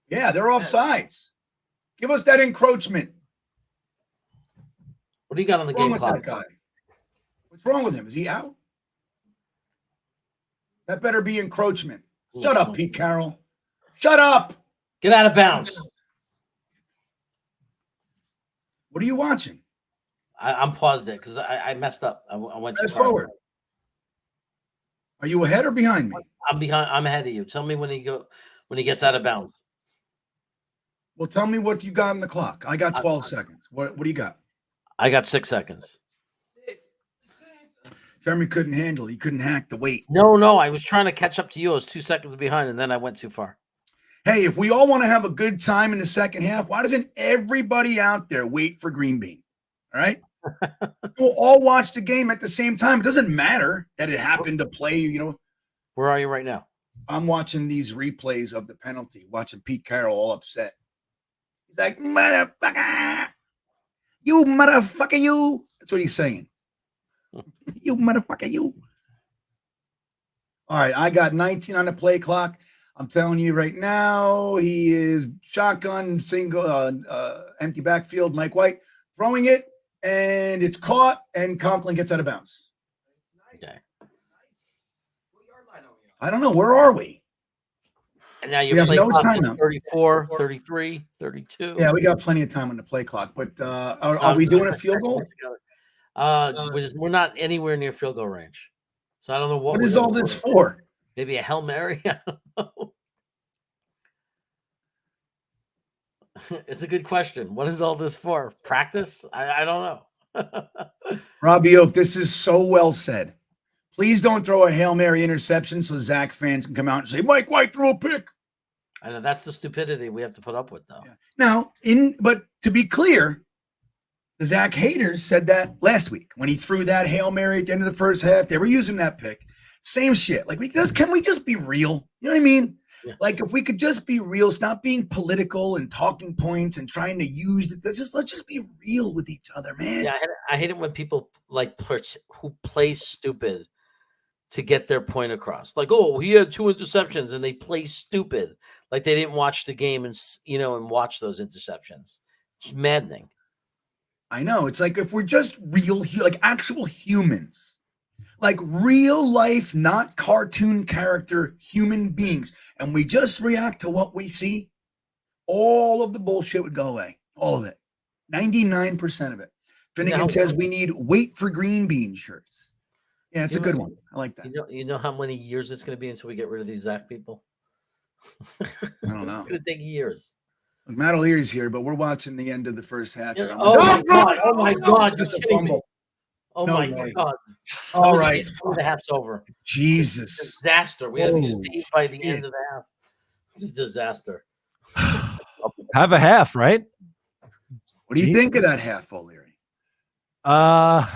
Yeah, they're off sides. Give us that encroachment. What do you got on the What's wrong game with clock? that guy? What's wrong with him? Is he out? That better be encroachment. Shut up, Pete Carroll. Shut up. Get out of bounds. What are you watching? I'm paused it because I messed up. I went too Fast far. forward. Are you ahead or behind me? I'm behind. I'm ahead of you. Tell me when he gets out of bounds. Well, tell me what you got on the clock. I got 12 seconds. What do you got? I got 6 seconds. Jeremy couldn't handle it. He couldn't hack the weight. No. I was trying to catch up to you. I was 2 seconds behind, and then I went too far. Hey, if we all want to have a good time in the second half, why doesn't everybody out there wait for GreenBean? All right? We'll all watch the game at the same time. It doesn't matter that it happened to play, you know. Where are you right now? I'm watching these replays of the penalty, watching Pete Carroll all upset. He's like, motherfucker, you motherfucker, you. That's what he's saying. You motherfucker, you. All right, I got 19 on the play clock. I'm telling you right now, he is shotgun, single, empty backfield, Mike White, throwing it, and it's caught, and Conklin gets out of bounds. Okay. I don't know. Where are we? And now you We have play no clock is timeout. 34, 33, 32. Yeah, we got plenty of time on the play clock, but are we doing a field goal? We're not anywhere near field goal range. So I don't know what What is all this for? Maybe a Hail Mary? I don't know. It's a good question. What is all this for? Practice? I don't know. Robbie Oak, this is so well said. Please don't throw a Hail Mary interception so Zach fans can come out and say, Mike White threw a pick. I know that's the stupidity we have to put up with, though. Yeah. Now, but to be clear, the Zach haters said that last week when he threw that Hail Mary at the end of the first half. They were using that pick. Same shit. Like, can we just be real? You know what I mean? Yeah. Like, if we could just be real, stop being political and talking points and trying to use it. Let's just be real with each other, man. Yeah, I hate it when people like who play stupid to get their point across. Like, oh, he had 2 interceptions, and they play stupid, like they didn't watch the game and watch those interceptions. It's maddening. I know. It's like if we're just real, like actual humans. Like real life, not cartoon character human beings. And we just react to what we see. All of the bullshit would go away. All of it. 99% of it. Finnegan says we need wait for GreenBean shirts. Yeah, it's a good one. I like that. You know how many years it's going to be until we get rid of these Zach people? I don't know. It's going to take years. Look, Matt O'Leary's here, but we're watching the end of the first half. Yeah, oh my God. That's a fumble. Oh my God. All right. The half's over. Jesus. It's a disaster. We had to be saved by the end of the half. It's a disaster. Have a half, right? What do you think of that half, O'Leary? I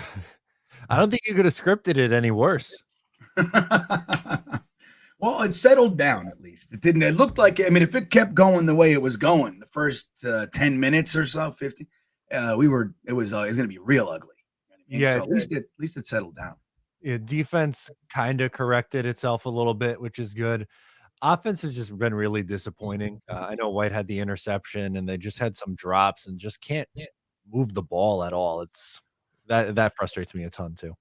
don't think you could have scripted it any worse. Well, it settled down at least. It didn't. It looked like. I mean, if it kept going the way it was going, the first 10 minutes or so, 50, it was going to be real ugly. You know what I mean? Yeah. So at least it settled down. Yeah, defense kind of corrected itself a little bit, which is good. Offense has just been really disappointing. I know White had the interception, and they just had some drops and just can't move the ball at all. It's that frustrates me a ton too.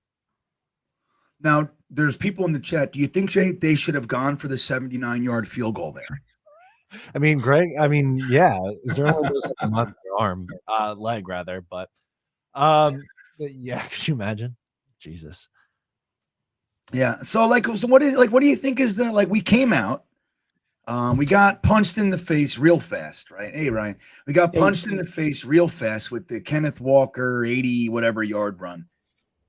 Now, there's people in the chat. Do you think they should have gone for the 79-yard field goal there? I mean, Greg. I mean, yeah. Is there a arm, leg rather? But yeah. Could you imagine? Jesus. Yeah. So what do you think is we came out, we got punched in the face real fast, right? Hey, Ryan, we got punched in the face real fast with the Kenneth Walker 80 whatever yard run.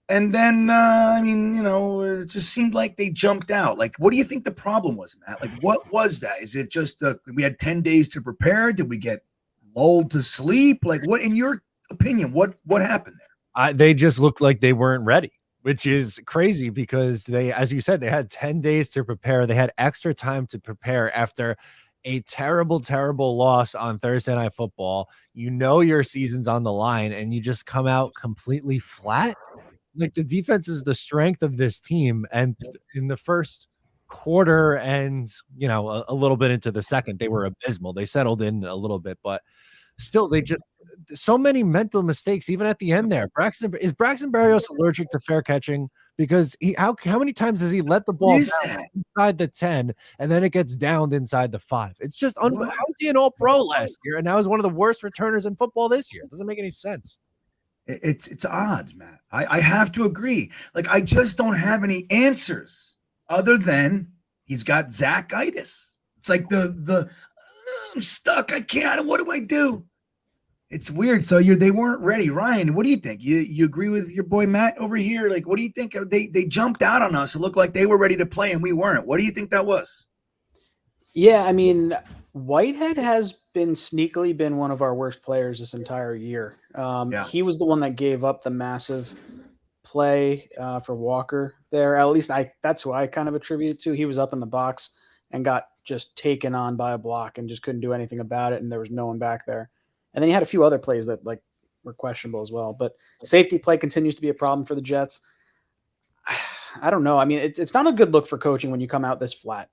And then, it just seemed like they jumped out. Like, what do you think the problem was, Matt? Like, what was that? Is it just we had 10 days to prepare? Did we get lulled to sleep? Like, what, in your opinion, what happened there? They just looked like they weren't ready, which is crazy because they, as you said, they had 10 days to prepare. They had extra time to prepare after a terrible, terrible loss on Thursday Night Football. You know your season's on the line, and you just come out completely flat. Like, the defense is the strength of this team, and in the first quarter and a little bit into the second, they were abysmal. They settled in a little bit, but still, so many mental mistakes, even at the end there. Braxton Berrios allergic to fair catching? Because how many times does he let the ball bounce inside the 10 and then it gets downed inside the 5? It's just how was he an all-pro last year and now he's one of the worst returners in football this year? It doesn't make any sense. It's odd, Matt. I have to agree. Like, I just don't have any answers other than he's got Zach-itis. It's like I'm stuck. I can't. What do I do? It's weird. So they weren't ready. Ryan, what do you think? You agree with your boy Matt over here? Like, what do you think? They jumped out on us. It looked like they were ready to play and we weren't. What do you think that was? Yeah, I mean, Whitehead has sneakily been one of our worst players this entire year. He was the one that gave up the massive play for Walker there. At least that's who I kind of attribute it to. He was up in the box and got just taken on by a block and just couldn't do anything about it, and there was no one back there. And then he had a few other plays that were questionable as well. But safety play continues to be a problem for the Jets. I don't know. I mean, it's not a good look for coaching when you come out this flat.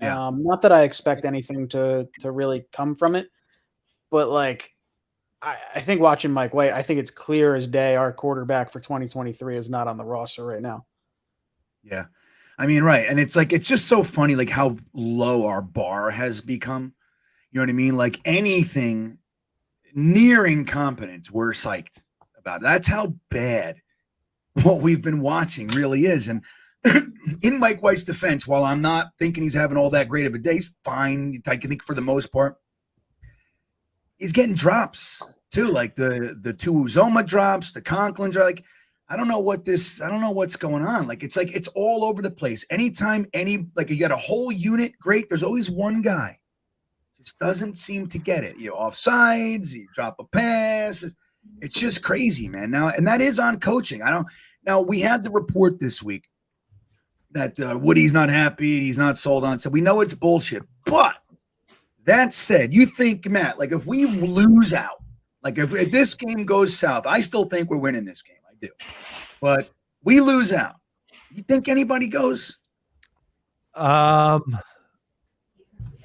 Yeah. Not that I expect anything to really come from it, but I think watching Mike White, I think it's clear as day our quarterback for 2023 is not on the roster right now. Yeah. I mean, right. And it's just so funny, like how low our bar has become. You know what I mean? Like anything near incompetence, we're psyched about. That's how bad what we've been watching really is. And in Mike White's defense, while I'm not thinking he's having all that great of a day, he's fine. I can think for the most part, he's getting drops too, like the two Uzoma drops, the Conklin drop. Like, I don't know what's going on. Like it's all over the place. Anytime you got a whole unit, great. There's always one guy just doesn't seem to get it. You know, offsides, you drop a pass. It's just crazy, man. Now, and that is on coaching. Now we had the report this week that Woody's not happy, he's not sold on. So we know it's bullshit. But that said, you think, Matt, like if we lose out, like if this game goes south, I still think we're winning this game. I do. But we lose out. You think anybody goes?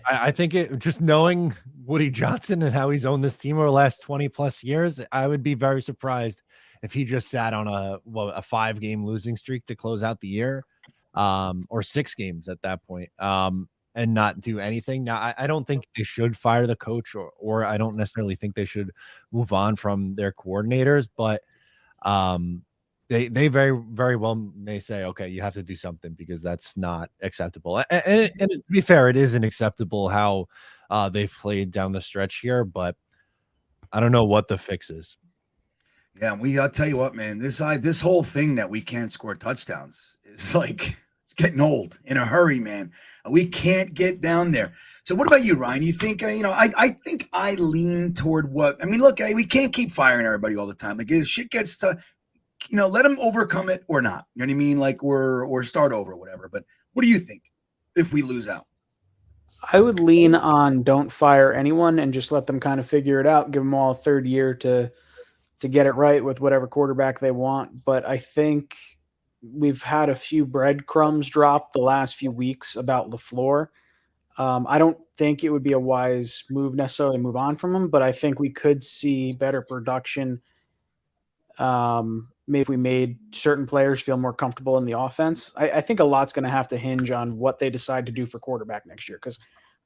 I think it just knowing Woody Johnson and how he's owned this team over the last 20 plus years, I would be very surprised if he just sat on a 5-game losing streak to close out the year, or 6 games at that point, and not do anything. Now, I don't think they should fire the coach, or I don't necessarily think they should move on from their coordinators, but they very, very well may say, okay, you have to do something because that's not acceptable. And to be fair, it isn't acceptable how they've played down the stretch here, but I don't know what the fix is. Yeah, I'll tell you what, man, this whole thing that we can't score touchdowns is like, it's getting old in a hurry, man. We can't get down there. So what about you, Ryan? You think, I think I lean toward look, we can't keep firing everybody all the time. Like if shit gets to, let them overcome it or not. You know what I mean? Like or start over or whatever. But what do you think if we lose out? I would lean on don't fire anyone and just let them kind of figure it out. Give them all a third year to get it right with whatever quarterback they want. But I think we've had a few breadcrumbs drop the last few weeks about LaFleur. I don't think it would be a wise move necessarily to move on from him, but I think we could see better production. Maybe if we made certain players feel more comfortable in the offense. I think a lot's going to have to hinge on what they decide to do for quarterback next year, because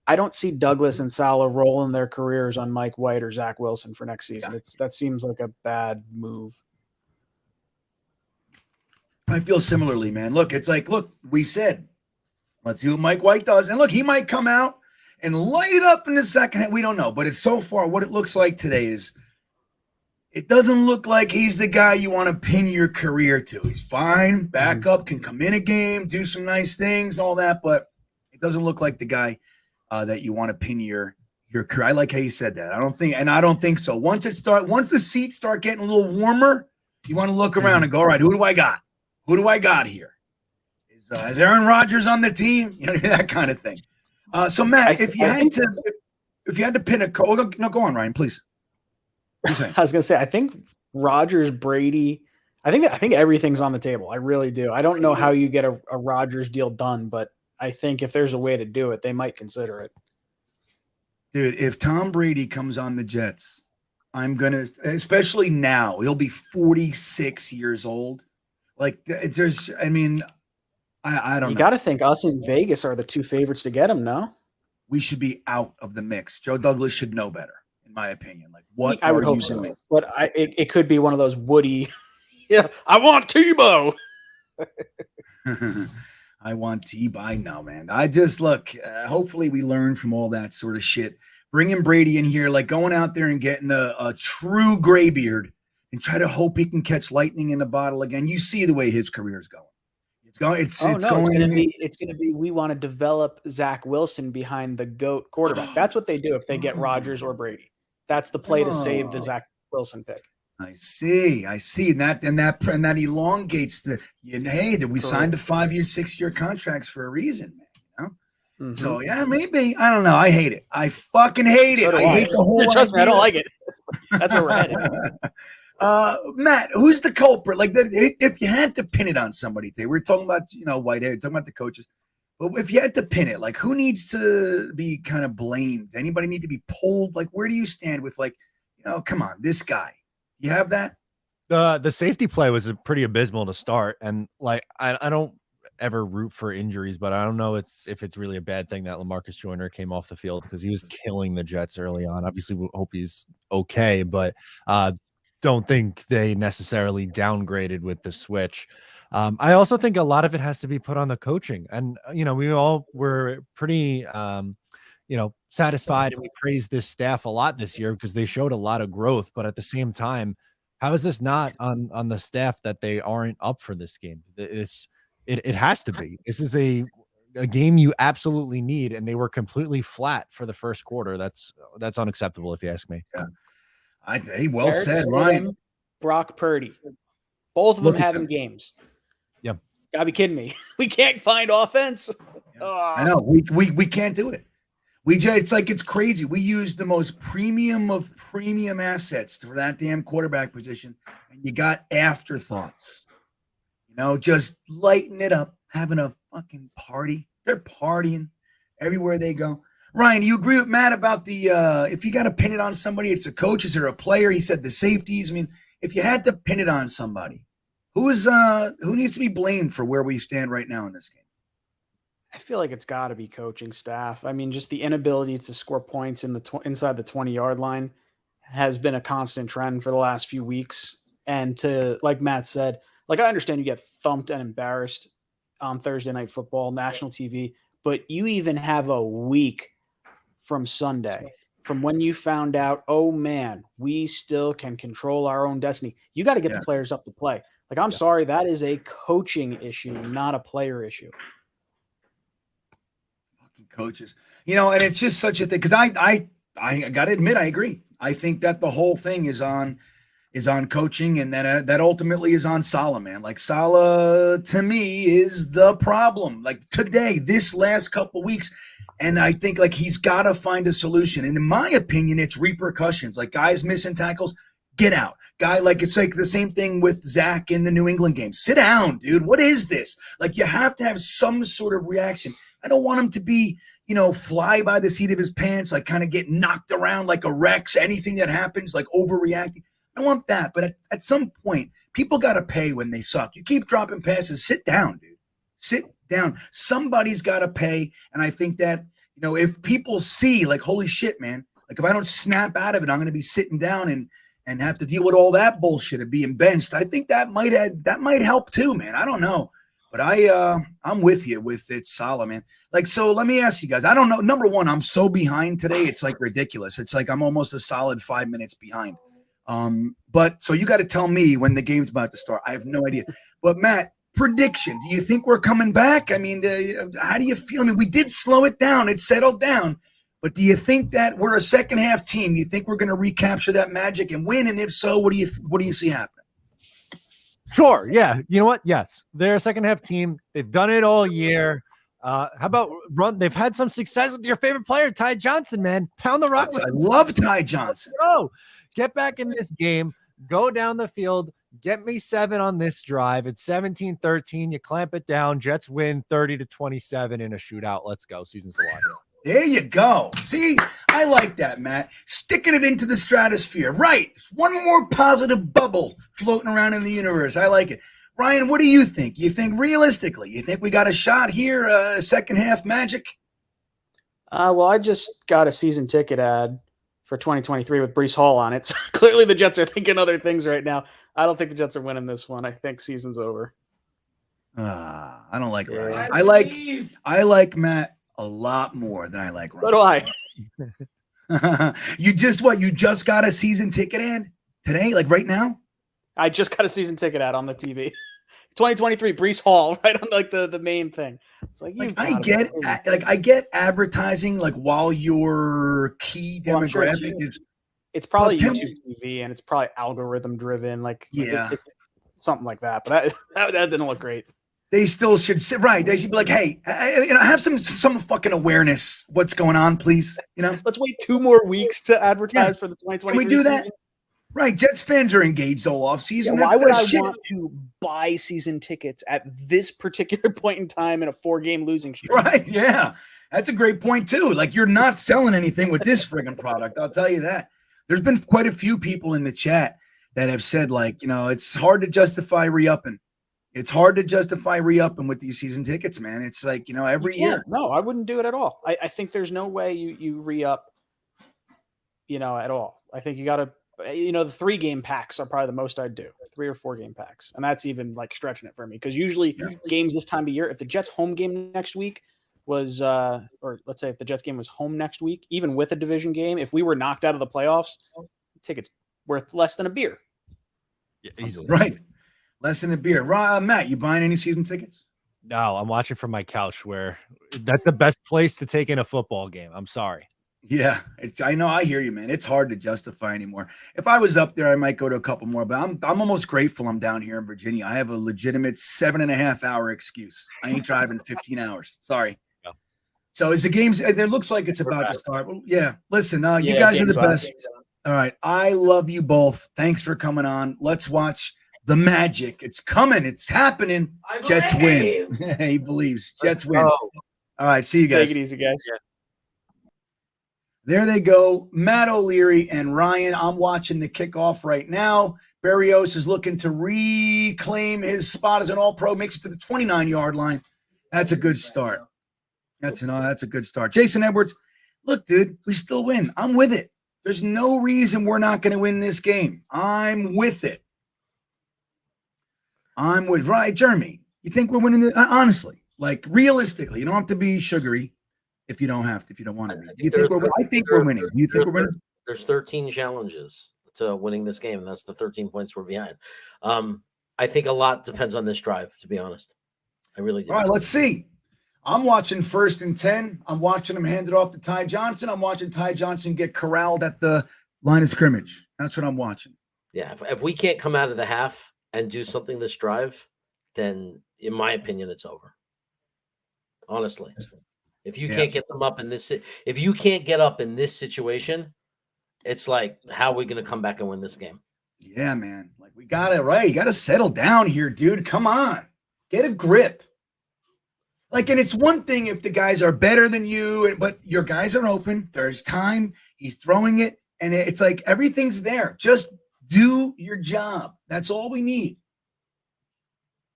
I don't see Douglas and Saleh rolling their careers on Mike White or Zach Wilson for next season. Yeah. That seems like a bad move. I feel similarly, man. Look, it's like, we said, let's see what Mike White does. And look, he might come out and light it up in the second half. We don't know. But it's so far, what it looks like today is it doesn't look like he's the guy you want to pin your career to. He's fine, backup, can come in a game, do some nice things, all that. But it doesn't look like the guy that you want to pin your career. I like how you said that. I don't think so. Once the seats start getting a little warmer, you want to look around and go, all right, who do I got? Who do I got here? Is Aaron Rodgers on the team? That kind of thing. So Matt, if you had to pin a coach, no, go on, Ryan, please. I was gonna say, I think Rodgers, Brady. I think everything's on the table. I really do. I don't know how you get a Rodgers deal done, but I think if there's a way to do it, they might consider it. Dude, if Tom Brady comes on the Jets, I'm gonna, especially now, he'll be 46 years old. Like there's, I mean, I don't You know. got to think us in Vegas are the two favorites to get him. No, We should be out of the mix. Joe Douglas should know better, in my opinion. Like, what I would are hope you so, doing? but it could be one of those Woody. Yeah, I want Tebow. I want T-by now, man. I just look. Hopefully, we learn from all that sort of shit. Bringing Brady in here, like going out there and getting a true graybeard, and try to hope he can catch lightning in a bottle again. You see the way his career is going. It's going. It's Oh it's no, going. it's gonna be. We want to develop Zach Wilson behind the GOAT quarterback. That's what they do if they get Rodgers or Brady. That's the play to save the Zach Wilson pick. I see, and that elongates the. Hey, that we signed a 5-year, 6-year contracts for a reason, man. You know. Mm-hmm. So yeah, maybe I don't know. I hate it. I fucking hate it. So I hate the whole. Trust me, I don't like it. That's where we're headed. Matt, who's the culprit? Like, if you had to pin it on somebody, today, we were talking about Whitehead, talking about the coaches, but if you had to pin it, like, who needs to be kind of blamed? Anybody need to be pulled? Like, where do you stand with, like, come on, this guy? You have that? The safety play was pretty abysmal to start, and like I don't ever root for injuries, but I don't know if it's really a bad thing that LaMarcus Joyner came off the field because he was killing the Jets early on. Obviously, we hope he's okay, but don't think they necessarily downgraded with the switch. I also think a lot of it has to be put on the coaching, and we all were pretty satisfied, and we praised this staff a lot this year because they showed a lot of growth. But at the same time, how is this not on the staff that they aren't up for this game? It has to be. This is a game you absolutely need, and they were completely flat for the first quarter. That's unacceptable if you ask me. Yeah. Well Eric said, Stidham, Ryan. Brock Purdy, both of them having games. Yeah, gotta be kidding me. We can't find offense. I know we can't do it. It's crazy. We use the most premium of premium assets for that damn quarterback position, and you got afterthoughts. Just lighting it up, having a fucking party. They're partying everywhere they go. Ryan, do you agree with Matt about the if you got to pin it on somebody, it's a coach, is there a player? He said the safeties. I mean, if you had to pin it on somebody, who needs to be blamed for where we stand right now in this game? I feel like it's got to be coaching staff. I mean, just the inability to score points inside the 20-yard line has been a constant trend for the last few weeks. And like Matt said, like, I understand you get thumped and embarrassed on Thursday Night Football, national TV, but you even have a week from Sunday, from when you found out, oh man, we still can control our own destiny. You got to get the players up to play. Like, I'm sorry, that is a coaching issue, not a player issue. Coaches, and it's just such a thing, because I gotta admit, I agree. I think that the whole thing is on coaching, and that ultimately is on Saleh, man. Like, Saleh to me is the problem. Like, today, this last couple weeks, and I think, like, he's got to find a solution. And in my opinion, it's repercussions. Like, guys missing tackles, get out. Guy, like, it's like the same thing with Zach in the New England game. Sit down, dude. What is this? Like, you have to have some sort of reaction. I don't want him to be, fly by the seat of his pants, like kind of get knocked around like a Rex. Anything that happens, like overreacting. I want that. But at some point, people got to pay when they suck. You keep dropping passes. Sit down, dude. Sit down. Somebody's got to pay. And I think that, if people see, like, holy shit, man, like, if I don't snap out of it, I'm going to be sitting down and have to deal with all that bullshit of being benched. I think that might help too, man. I don't know. But I'm with you with it, Saleh, man. Like, so let me ask you guys. I don't know. Number one, I'm so behind today. It's like ridiculous. It's like I'm almost a solid 5 minutes behind. But so you got to tell me when the game's about to start. I have no idea. But Matt, prediction. Do you think we're coming back? I mean, how do you feel? I mean, we did slow it down. It settled down. But do you think that we're a second half team? Do you think we're going to recapture that magic and win? And if so, what do you see happening? Sure. Yeah. You know what? Yes. They're a second half team. They've done it all year. How about run? They've had some success with your favorite player, Ty Johnson, man. Pound the rock. I love Ty Johnson. Go. Get back in this game. Go down the field. Get me 7 on this drive. It's 17-13. You clamp it down. Jets win 30-27 in a shootout. Let's go. Season's alive. There you go. See, I like that, Matt. Sticking it into the stratosphere. Right. It's one more positive bubble floating around in the universe. I like it. Ryan, what do you think? You think realistically, you think we got a shot here, second half magic? Well, I just got a season ticket ad for 2023 with Breece Hall on it. So clearly the Jets are thinking other things right now. I don't think the Jets are winning this one. I think season's over. I don't like Ryan. I like Matt a lot more than I like Ryan. So do I. You just got a season ticket ad today, like right now? I just got a season ticket ad on the TV. 2023 Breece Hall, right on like the main thing. It's like, I get advertising like while your key demographic is. It's probably YouTube TV and it's probably algorithm driven, it's something like that. But that didn't look great. They still should sit right. They should be like, hey, have some fucking awareness. What's going on, please? Let's wait 2 more weeks to advertise for the 2023 Can we do that? season. Right, Jets fans are engaged all off season. Yeah, why would I want to buy season tickets at this particular point in time in a 4-game losing streak? Right, yeah, that's a great point too. Like you're not selling anything with this friggin' product. I'll tell you that. There's been quite a few people in the chat that have said it's hard to justify re-upping. It's hard to justify re-upping with these season tickets, man. It's like every year. No, I wouldn't do it at all. I think there's no way you re-up, at all. I think you got to. The 3-game packs are probably the most I'd do, 3 or 4-game packs. And that's even stretching it for me. Because usually games this time of year, if the Jets home game next week was, or let's say if the Jets game was home next week, even with a division game, if we were knocked out of the playoffs, tickets worth less than a beer. Yeah, easily. Right. Less than a beer. Matt, you buying any season tickets? No, I'm watching from my couch where that's the best place to take in a football game. I'm sorry. Yeah, I know. I hear you, man. It's hard to justify anymore. If I was up there, I might go to a couple more, but I'm almost grateful I'm down here in Virginia. I have a legitimate 7.5-hour excuse. I ain't driving 15 hours. Sorry. No. So is the games? It looks like it's about to start. Well, yeah. Listen, you guys are the best. All right. I love you both. Thanks for coming on. Let's watch the magic. It's coming. It's happening. Jets win. He believes. Jets win. All right. See you guys. Take it easy, guys. Yeah. There they go, Matt O'Leary and Ryan. I'm watching the kickoff right now. Berrios is looking to reclaim his spot as an All-Pro, makes it to the 29-yard line. That's a good start. That's a good start. Jason Edwards, look, dude, we still win. I'm with it. There's no reason we're not going to win this game. I'm with it. Right, Jeremy. You think we're winning it? Honestly, realistically, you don't have to be sugary. If you don't want to be. I think we're winning. Do you think we're winning? There's 13 challenges to winning this game, and that's the 13 points we're behind. I think a lot depends on this drive, to be honest. I really do. All right, let's see. I'm watching 1st and 10. I'm watching him hand it off to Ty Johnson. I'm watching Ty Johnson get corralled at the line of scrimmage. That's what I'm watching. Yeah, if we can't come out of the half and do something this drive, then in my opinion, it's over. Honestly. If you can't get them up in this, if you can't get up in this situation, it's like, how are we going to come back and win this game? Yeah, man. We got it right. You got to settle down here, dude. Come on, get a grip. And it's one thing if the guys are better than you, but your guys are open. There's time. He's throwing it, and it's like everything's there. Just do your job. That's all we need.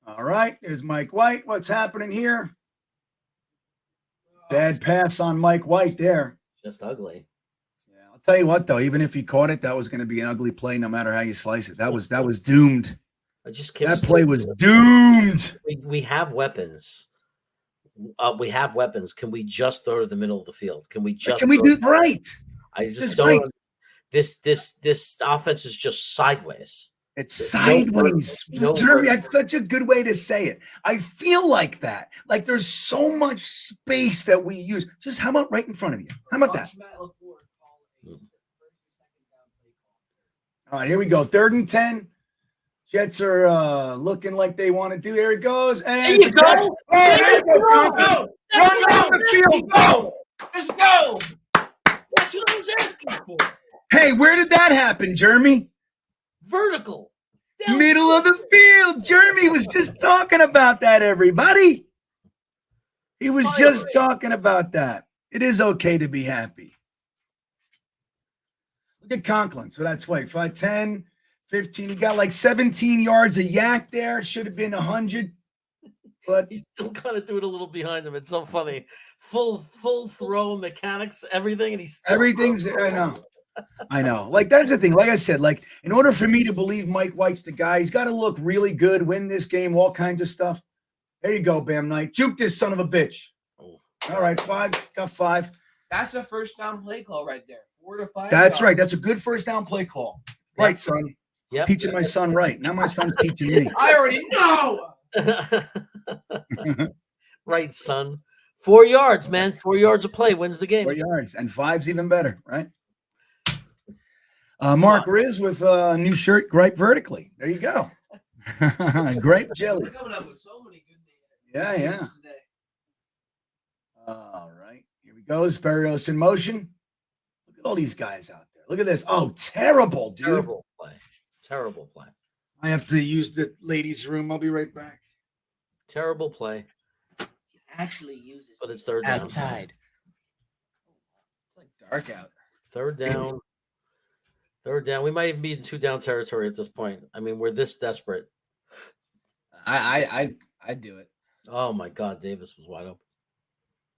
All right. There's Mike White. What's happening here? Bad pass on Mike White there. Just ugly. Yeah, I'll tell you what, though, even if he caught it, that was going to be an ugly play no matter how you slice it. That was doomed. That play was doomed. We have weapons. We have weapons. Can we just throw to the middle of the field? Can we do it right? I just don't. Right. This offense is just sideways. It's sideways. Jeremy, that's such a good way to say it. I feel like that. There's so much space that we use. Just how about right in front of you? How about that? All right, here we go. 3rd and 10. Jets are looking like they want to do. Here it goes. And there you go. There you go. Run down the field. Go. Let's go. That's what I was asking for. Hey, where did that happen, Jeremy? Vertical. Middle of the field. Jeremy was just talking about that, everybody. He was just talking about that. It is okay to be happy. Look at Conklin. So that's wait, 5, 10, 15. He got like 17 yards of yak there. Should have been 100. But he's still kind of doing a little behind him. It's so funny. Full throw mechanics, everything, and he's still everything's I know. Like that's the thing. Like I said, like in order for me to believe Mike White's the guy, he's got to look really good, win this game, all kinds of stuff. There you go, Bam Knight. Juke this son of a bitch. Oh. All right, 5. Got 5. That's a first down play call right there. 4 to 5. That's right. That's a good first down play call. Right, son. Yep. Teaching my son right. Now my son's teaching me. I already know. Right, son. 4 yards, man. 4 yards of play wins the game. 4 yards. And 5's even better, right? Mark Riz with a new shirt, Gripe Vertically. There you go. Grape jelly. We're coming up with so many good Yeah. shirts today. All right. Here we go. Sparios in motion. Look at all these guys out there. Look at this. Oh, terrible, dude. Terrible play. Terrible play. I have to use the ladies' room. I'll be right back. Terrible play. Actually uses But it's third down. Outside. It's like dark out. Third down. Third down. We might even be in 2 down territory at this point. I mean, we're this desperate. I'd do it. Oh my God, Davis was wide open.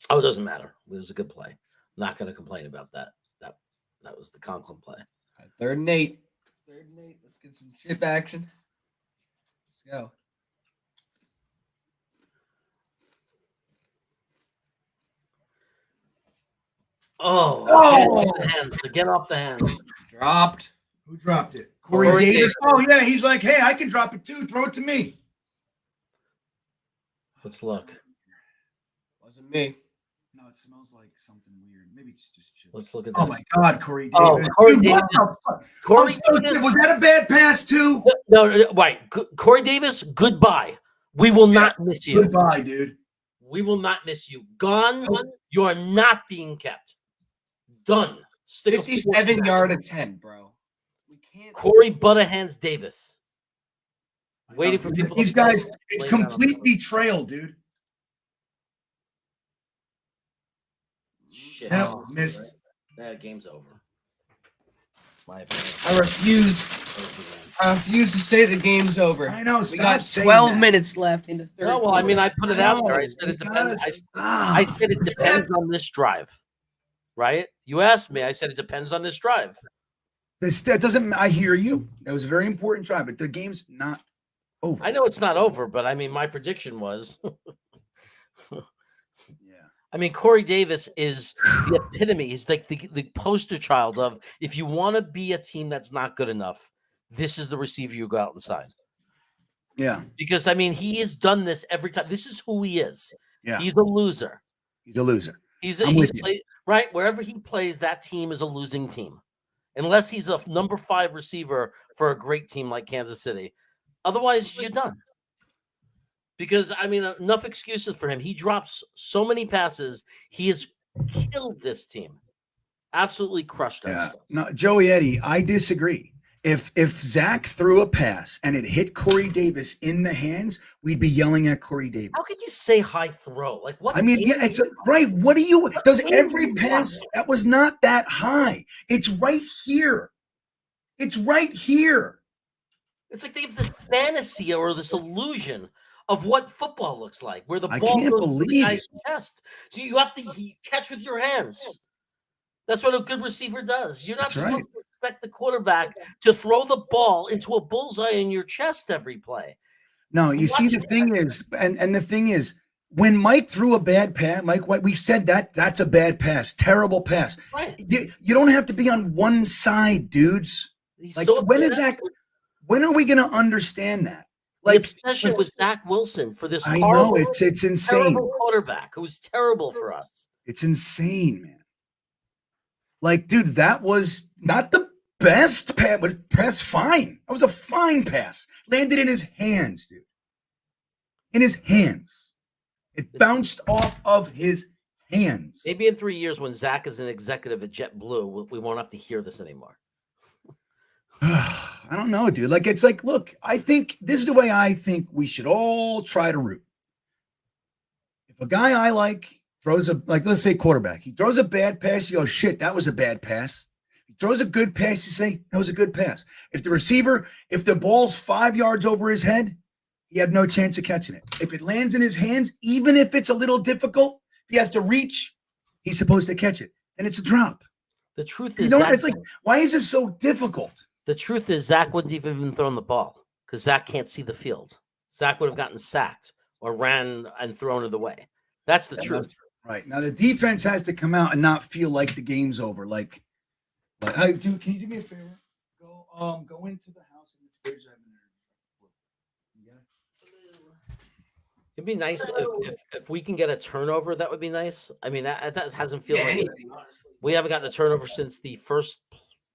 Oh, it doesn't matter. It was a good play. Not going to complain about that. That was the Conklin play. All right, 3rd and 8. 3rd and 8. Let's get some chip action. Let's go. Oh, get off the hands. Dropped. Who dropped it? Corey Davis. Davis. Oh, yeah. He's like, hey, I can drop it too. Throw it to me. Let's look. Wasn't me. No, it smells like something weird. Maybe it's just chips. Let's look at Oh, this. my God, Corey Davis. Oh, Corey Dude, what Davis. the fuck? Corey So Davis. was that a bad pass, too? No, right. Corey Davis, goodbye. We will not miss you. Goodbye, dude. We will not miss you. Gone. You are not being kept. Done. Stick a 57 yard attempt, bro. We can't. Corey Butterhands Davis. Waiting for people. These to play. guys, it's Laying down on the complete floor. betrayal, dude. Shit. Hell, missed. That game's over. My opinion. I refuse. I refuse to say the game's over. I know. We Stop got saying 12 that. minutes left in the 3rd. No, well, I mean, I put it out there. I No, said it you gotta depends. stop. I said it depends on this drive, right? You asked me. I said it depends on this drive. That doesn't. I hear you. That was a very important drive, but the game's not over. I know it's not over, but I mean, my prediction was. Yeah. I mean, Corey Davis is the epitome. He's like the poster child of if you want to be a team that's not good enough, this is the receiver you go out and sign. Yeah. Because, I mean, he has done this every time. This is who he is. Yeah. He's a loser. He's a loser. He's with you. played, right? Wherever he plays, that team is a losing team. Unless he's a number 5 receiver for a great team like Kansas City. Otherwise, you're done. Because, I mean, enough excuses for him. He drops so many passes. He has killed this team. Absolutely crushed us. Yeah. No, Joey Eddie, I disagree. If Zach threw a pass and it hit Corey Davis in the hands, we'd be yelling at Corey Davis. How could you say high throw? Like what? I mean, yeah, it's right. What do you? Does every pass that was not that high? It's right here. It's right here. It's like they have this fantasy or this illusion of what football looks like, where the I ball can't goes to the believe guy's chest. So you have to catch with your hands. That's what a good receiver does. You're not That's supposed right. to expect the quarterback to throw the ball into a bullseye in your chest every play. No, you see, the thing is, and the thing is, when Mike threw a bad pass, Mike White, we said that's a bad pass, terrible pass. Right. You don't have to be on one side, dudes. He's Like, so when is obsessed that? When are we going to understand that? The Like, obsession with Zach Wilson for this I know horrible, it's insane. terrible quarterback who's terrible for us. It's insane, man. Like, dude, that was not the best pass, but pass fine. That was a fine pass. Landed in his hands, dude. In his hands. It bounced off of his hands. Maybe in 3 years when Zach is an executive at JetBlue, we won't have to hear this anymore. I don't know, dude. Like, it's like, look, I think this is the way I think we should all try to root. If a guy I like throws let's say quarterback. He throws a bad pass. You go, shit, that was a bad pass. He throws a good pass. You say, that was a good pass. If the ball's 5 yards over his head, he had no chance of catching it. If it lands in his hands, even if it's a little difficult, if he has to reach, he's supposed to catch it. And it's a drop. The truth is, it's like, why is this so difficult? The truth is, Zach wouldn't have even thrown the ball because Zach can't see the field. Zach would have gotten sacked or ran and thrown it away. That's the truth. Right. Now, the defense has to come out and not feel like the game's over. Hey, dude, can you do me a favor? Go into the house in the fridge. It'd be nice if we can get a turnover. That would be nice. I mean, that hasn't felt like anything. We haven't gotten a turnover since the first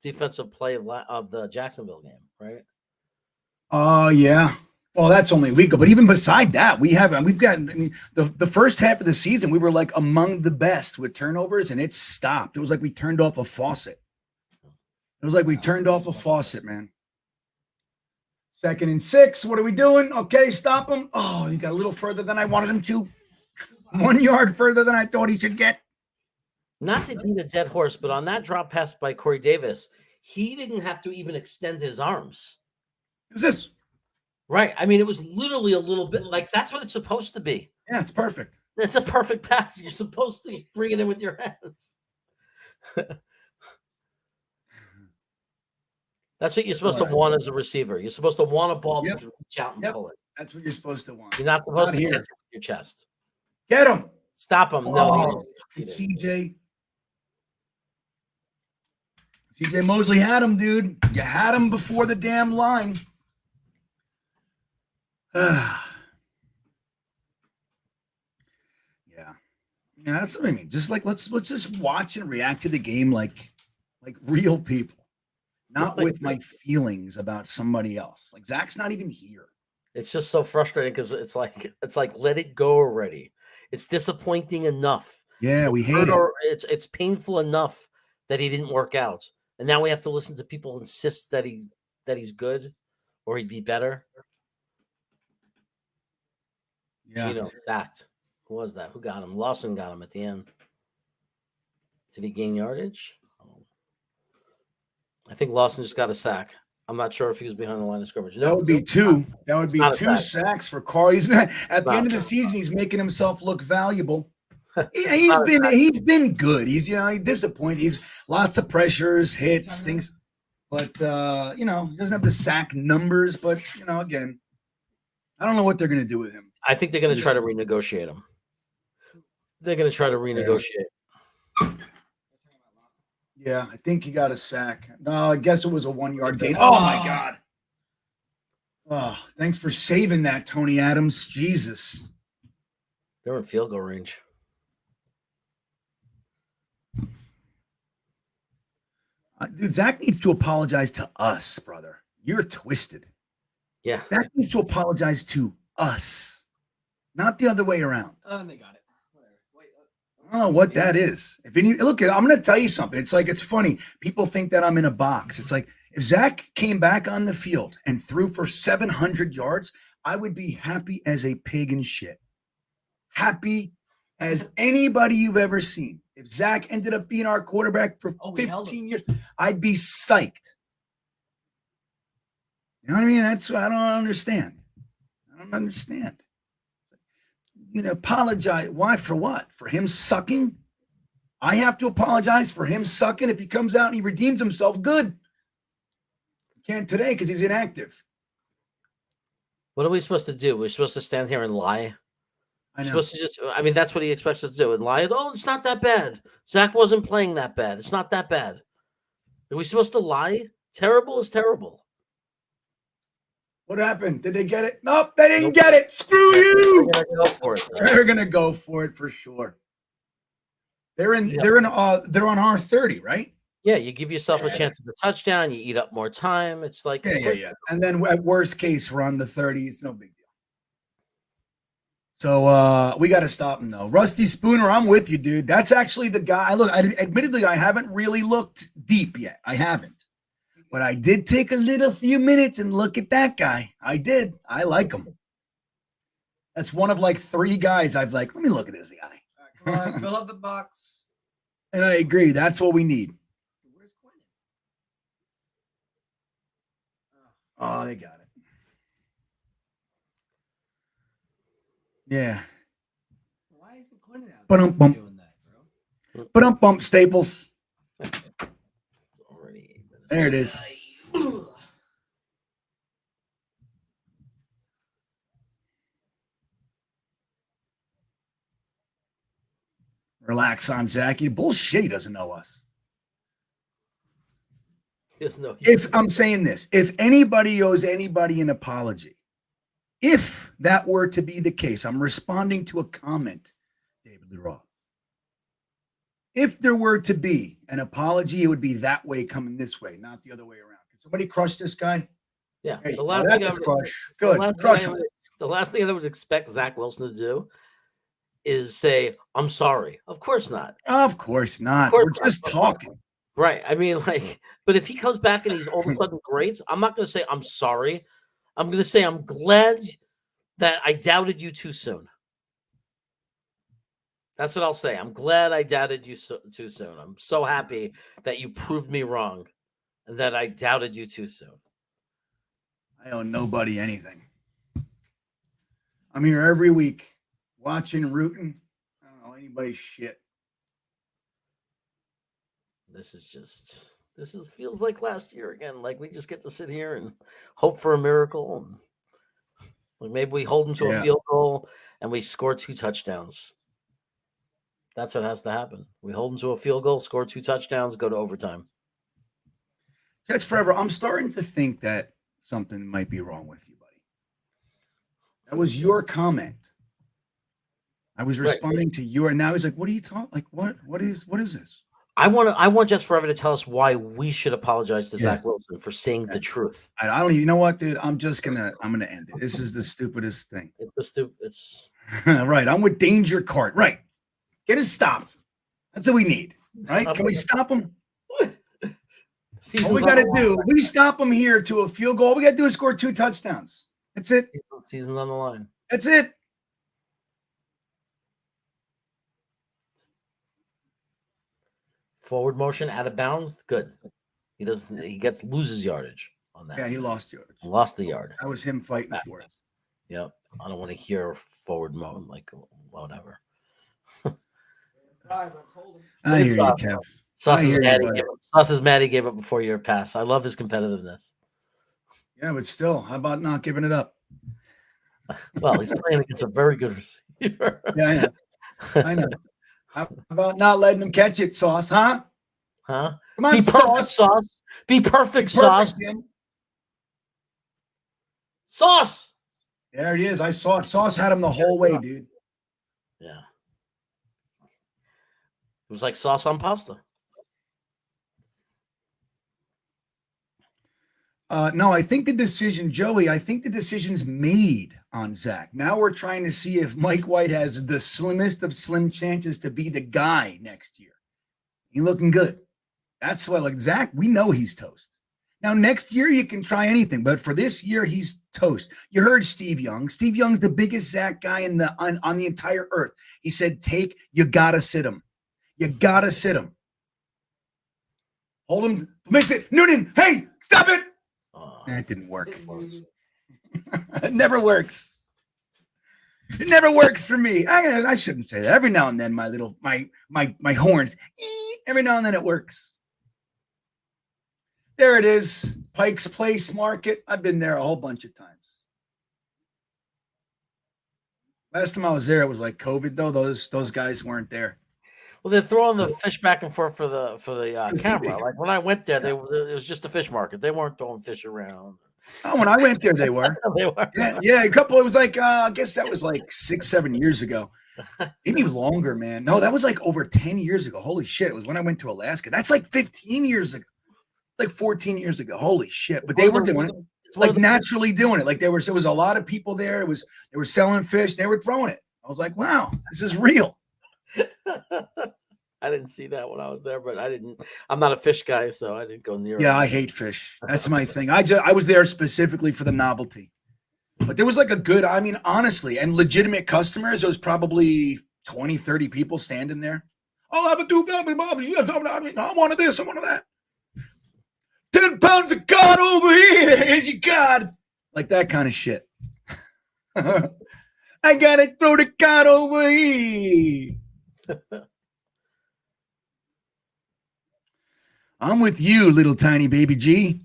defensive play of the Jacksonville game, right? Yeah. Well, that's only a week ago. But even beside that, we've gotten. I mean, the first half of the season, we were like among the best with turnovers, and it stopped. It was like we turned off a faucet. Man. 2nd and 6. What are we doing? Okay, stop him. Oh, you got a little further than I wanted him to. 1 yard further than I thought he should get. Not to beat a dead horse, but on that drop pass by Corey Davis, he didn't have to even extend his arms. Who's this? Right. I mean, it was literally a little bit like that's what it's supposed to be. Yeah, it's perfect. It's a perfect pass. You're supposed to bring it in with your hands. That's what you're supposed to want as a receiver. You're supposed to want a ball to reach out and pull it. That's what you're supposed to want. You're not supposed to catch it with your chest. Get him. Stop him. No. CJ Mosley had him, dude. You had him before the damn line. Yeah, that's what I mean. Just like let's just watch and react to the game like real people. Not with my feelings about somebody else. Like Zach's not even here. It's just so frustrating because it's like let it go already. It's disappointing enough. Yeah, we hate it. It's painful enough that he didn't work out, and now we have to listen to people insist that he's good or he'd be better. Yeah, sacked. Who was that? Who got him? Lawson got him at the end. Did he gain yardage? I think Lawson just got a sack. I'm not sure if he was behind the line of scrimmage. No, that would be two. That would be two sacks for Carl. He's at the end of the season. He's making himself look valuable. He's been good. He's disappointed. He's lots of pressures, hits, things, but he doesn't have the sack numbers. But again, I don't know what they're going to do with him. I think they're going to try to renegotiate him. They're going to try to renegotiate. Yeah, I think he got a sack. No, I guess it was a 1 yard gain. Oh my God. Oh, thanks for saving that, Tony Adams. Jesus. They're in field goal range. Dude, Zach needs to apologize to us, brother. You're twisted. Yeah. Zach needs to apologize to us, not the other way around. They got it. I don't know what that is. Look, I'm going to tell you something. It's funny. People think that I'm in a box. It's like if Zach came back on the field and threw for 700 yards, I would be happy as a pig in shit. Happy as anybody you've ever seen. If Zach ended up being our quarterback for 15 years, I'd be psyched. You know what I mean? That's what I don't understand. Apologize. Why? For what? For him sucking? I have to apologize for him sucking. If he comes out and he redeems himself, good. He can't today because he's inactive. What are we supposed to do? We're supposed to stand here and lie? I know. Supposed to that's what he expects us to do. And lie. Oh, it's not that bad. Zach wasn't playing that bad. It's not that bad. Are we supposed to lie? Terrible is terrible. What happened? Did they get it? Nope, they didn't get it. Screw you. They're gonna go for it. They're gonna go for it for sure. They're on R30, right? Yeah, you give yourself a chance at the touchdown. You eat up more time. It's like yeah. And then at worst case, we're on the 30. It's no big deal. So we got to stop him though. Rusty Spooner, I'm with you, dude. That's actually the guy. Admittedly, I haven't really looked deep yet. I haven't. But I did take a few minutes and look at that guy. I did. I like him. That's one of like three guys I've let me look at this guy. Fill up the box. And I agree. That's what we need. Where's Quinn? Oh, they got it. Yeah. Why isn't Quinn out But there doing that, bro? Bump Staples. Already 8 minutes. There it is. Relax on Zach. Bullshit. He doesn't know us. There's no. If I'm saying this, if anybody owes anybody an apology, if that were to be the case, I'm responding to a comment, David Leroy. If there were to be an apology, it would be that way coming this way, not the other way around. Can somebody crush this guy? Yeah. Hey, The last that's thing I a would crush. the Good. last Crush thing I him. would- the last thing I would expect Zach Wilson to do is say, "I'm sorry." Of course not. Of course not. course We're not. just talking. Right. I mean, like, but if he comes back and he's all of a sudden great, I'm not going to say I'm sorry. I'm going to say I'm glad that I doubted you too soon. That's what I'll say. I'm glad I doubted you too soon. I'm so happy that you proved me wrong and that I doubted you too soon. I owe nobody anything. I'm here every week watching, rooting. I don't know anybody's shit. This feels like last year again. Like we just get to sit here and hope for a miracle. And like maybe we hold them to a field goal and we score 2 touchdowns. That's what has to happen. We hold them to a field goal, score 2 touchdowns, go to overtime. Jets forever. I'm starting to think that something might be wrong with you, buddy. That was your comment. I was responding to you, and now he's like, "What are you talking? Like, what is this?" I want Jets Forever to tell us why we should apologize to Zach Wilson for saying the truth. I don't even know what, dude. I'm gonna end it. This is the stupidest thing. It's right. I'm with Danger Cart. Right. Get us stopped. That's what we need. Right? Can we stop him? All we got to do, we stop him here to a field goal. All we got to do is score 2 touchdowns. That's it. Season's on the line. That's it. Forward motion out of bounds. Good. He loses yardage on that. Yeah, he lost yardage. Lost the yard. That was him fighting for it. Yep. I don't want to hear forward mode, like whatever. I hear you, Kev. Sauce is mad he gave up before your pass. I love his competitiveness. Yeah, but still, how about not giving it up? Well, he's playing against a very good receiver. Yeah, I know. How about not letting him catch it, Sauce, huh? Huh? Come on, Be perfect, Sauce. Be perfect, Sauce. Sauce. There it is. I saw it. Sauce had him the whole way, dude. Yeah. It was like sauce on pasta. No, I think the decision, Joey, I think the decision's made on Zach. Now we're trying to see if Mike White has the slimmest of slim chances to be the guy next year. He's looking good. That's what, like, Zach, we know he's toast. Now, next year, you can try anything, but for this year, he's toast. You heard Steve Young. Steve Young's the biggest Zach guy on the entire earth. He said, you got to sit him. You got to sit him. Hold him. Mix it. Noonan, hey, stop it. That didn't work. It never works. It never works for me. I shouldn't say that. Every now and then, my horns. Every now and then it works. There it is. Pike's Place Market. I've been there a whole bunch of times. Last time I was there, it was like COVID though. Those guys weren't there. Well, they're throwing the fish back and forth for the camera. Like when I went there, it was just a fish market. They weren't throwing fish around. Oh, when I went there, they were. They were. Yeah, a couple. It was like I guess that was like 6-7 years ago, maybe longer, man. No, that was like over 10 years ago. Holy shit! It was when I went to Alaska. That's like 15 years ago. Like 14 years ago. Holy shit! But they were doing it, like naturally doing it. Like there was a lot of people there. They were selling fish. They were throwing it. I was like, wow, this is real. I didn't see that when I was there, but I'm not a fish guy, so I didn't go near. Yeah, I hate fish. That's my thing. I was there specifically for the novelty. But there was like honestly, and legitimate customers. There was probably 20, 30 people standing there. I'll have a do I wanted this, I wanted that. 10 pounds of God over here. Here's your God. Like that kind of shit. I gotta throw the God over here. I'm with you, little tiny baby G.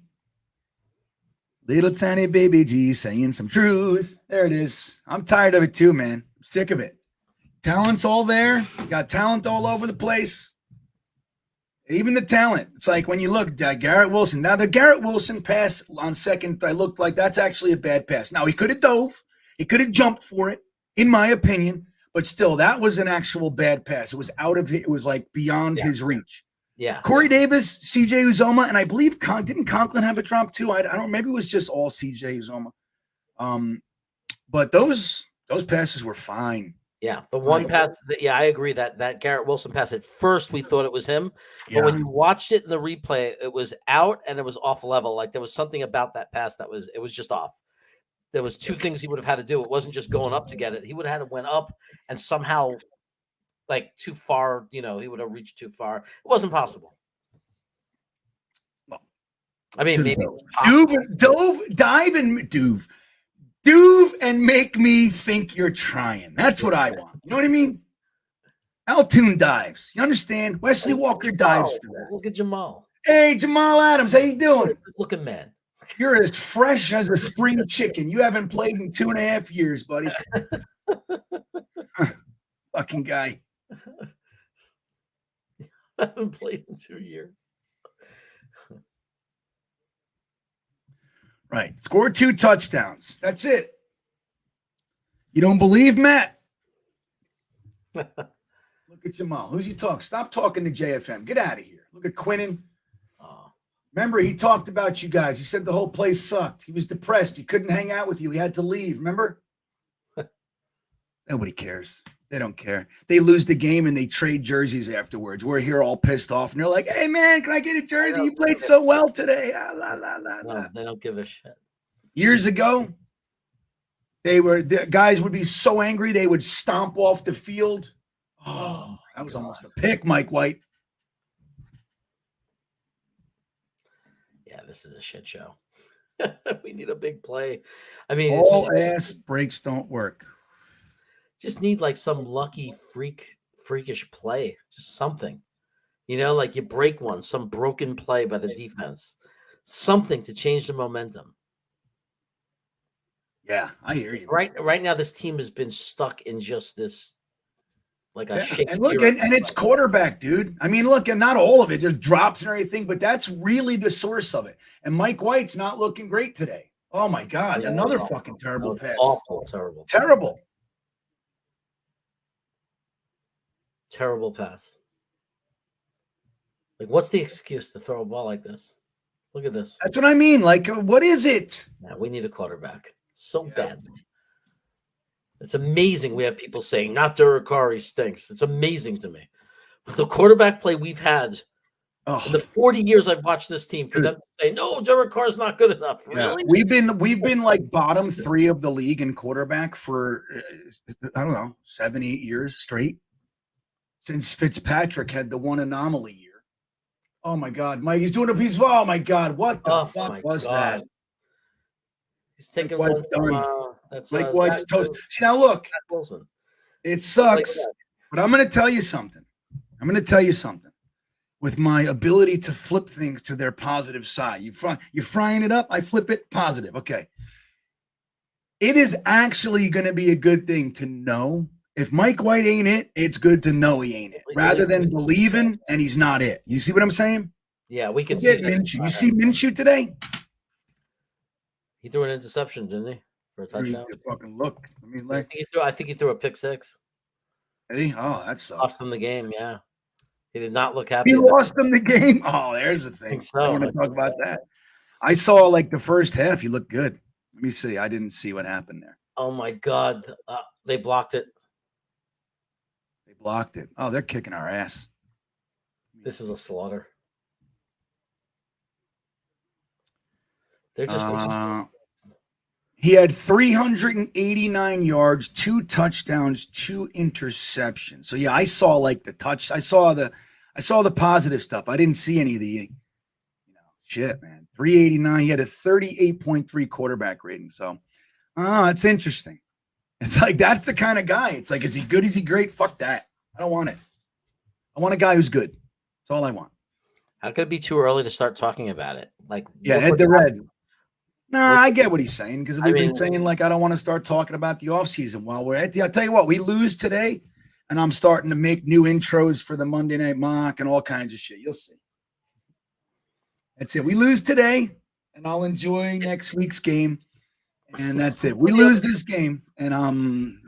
Little tiny baby G saying some truth. There it is. I'm tired of it too, man. I'm sick of it. Talent's all there. You got talent all over the place. Even the talent. It's like when you look at Garrett Wilson. Now, the Garrett Wilson pass on second, I looked like that's actually a bad pass. Now, he could have dove. He could have jumped for it, in my opinion. But still, that was an actual bad pass. It was out of it. It was like beyond his reach. Yeah. Corey Davis, CJ Uzoma, and I believe didn't Conklin have a drop too? I don't. Maybe it was just all CJ Uzoma. But those passes were fine. Yeah, the one pass. Yeah, I agree that Garrett Wilson pass. At first, we thought it was him, but when you watched it in the replay, it was out and it was off level. Like there was something about that pass that was just off. There was two things he would have had to do. It wasn't just going up to get it. He would have had to went up and somehow. Like too far, he would have reached too far. It wasn't possible. Well, I mean, maybe it was possible. Dove and make me think you're trying. That's what I want. You know what I mean? Altoon dives. You understand? Wesley Walker dives for that. Look at Jamal. Hey, Jamal Adams, how you doing? Looking man. You're as fresh as a spring chicken. You haven't played in 2.5 years, buddy. Fucking guy. I haven't played in 2 years. Right. Scored 2 touchdowns. That's it. You don't believe, Matt? Look at Jamal. Who's he talking? Stop talking to JFM. Get out of here. Look at Quinnen. Remember, he talked about you guys. He said the whole place sucked. He was depressed. He couldn't hang out with you. He had to leave. Remember? Nobody cares. They don't care. They lose the game and they trade jerseys afterwards. We're here all pissed off. And they're like, hey, man, can I get a jersey? You played so well today. No, they don't give a shit. Years ago, the guys would be so angry they would stomp off the field. Oh, that was almost a pick, Mike White. Yeah, this is a shit show. We need a big play. I mean, all ass breaks don't work. Just need like some lucky freakish play, just something, like you break one, some broken play by the defense, something to change the momentum. Yeah, I hear you. Right now, this team has been stuck in just this, like a Shakespeare. And look, and it's quarterback, dude. I mean, look, and not all of it. There's drops and everything, but that's really the source of it. And Mike White's not looking great today. Oh my God, another fucking terrible pass. Awful, terrible. Terrible pass. Like, what's the excuse to throw a ball like this? Look at this. That's what I mean. Like, what is it? Yeah, we need a quarterback so badly. It's amazing. We have people saying, not Duracari stinks. It's amazing to me. The quarterback play we've had in the 40 years I've watched this team, for them to say, no, Derek Carr's not good enough. Really? We've been like bottom 3 of the league in quarterback for, I don't know, 7, 8 years straight. Since Fitzpatrick had the one anomaly year. Oh my God, Mike, he's doing a piece of, oh my God, what the fuck was that? He's taking Mike one from, Mike White's toast. See, now look, it sucks, but I'm going to tell you something. With my ability to flip things to their positive side. You're frying it up, I flip it positive. Okay. It is actually going to be a good thing to know. If Mike White ain't it, it's good to know he ain't it, rather than believing and he's not it. You see what I'm saying? Yeah, we can see Minshew. You see Minshew today? He threw an interception, didn't he? For a touchdown. Fucking look. I mean, like, I think he threw a pick 6. Did he? Oh, that sucks. Lost him the game. Yeah, he did not look happy. He lost him the game. Oh, there's the thing. I want to talk about that. I saw like the first half. He looked good. Let me see. I didn't see what happened there. Oh my God, they blocked it. Blocked it. Oh, they're kicking our ass. This is a slaughter. They're just He had 389 yards, 2 touchdowns, 2 interceptions. So yeah, I saw like the touch. I saw the positive stuff. I didn't see any of the shit, man. 389. He had a 38.3 quarterback rating. So, it's interesting. It's like that's the kind of guy. It's like, is he good? Is he great? Fuck that. I don't want it. I want a guy who's good. That's all I want. How could it be too early to start talking about it? Like, yeah, Ed the Red. Nah, I get what he's saying because we've been saying like I don't want to start talking about the offseason while we're at the. I'll tell you what, we lose today, and I'm starting to make new intros for the Monday Night Mock and all kinds of shit. You'll see. That's it. We lose today, and I'll enjoy next week's game, and that's it. We lose this game, and I'm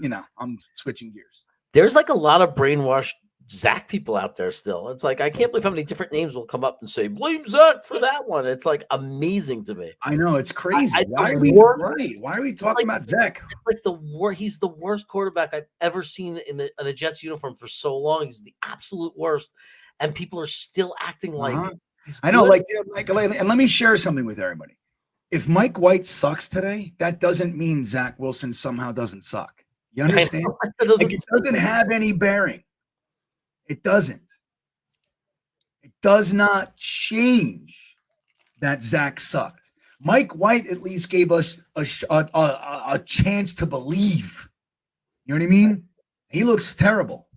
switching gears. There's like a lot of brainwashed Zach people out there still. It's like I can't believe how many different names will come up and say blame Zach for that one. It's like amazing to me. I know it's crazy. Why are we talking about Zach? It's like he's the worst quarterback I've ever seen in a Jets uniform for so long. He's the absolute worst, and people are still acting like. I know, and let me share something with everybody. If Mike White sucks today, that doesn't mean Zach Wilson somehow doesn't suck. You understand? It doesn't have any bearing. It doesn't. It does not change that Zach sucked. Mike White at least gave us a chance to believe. You know what I mean? He looks terrible.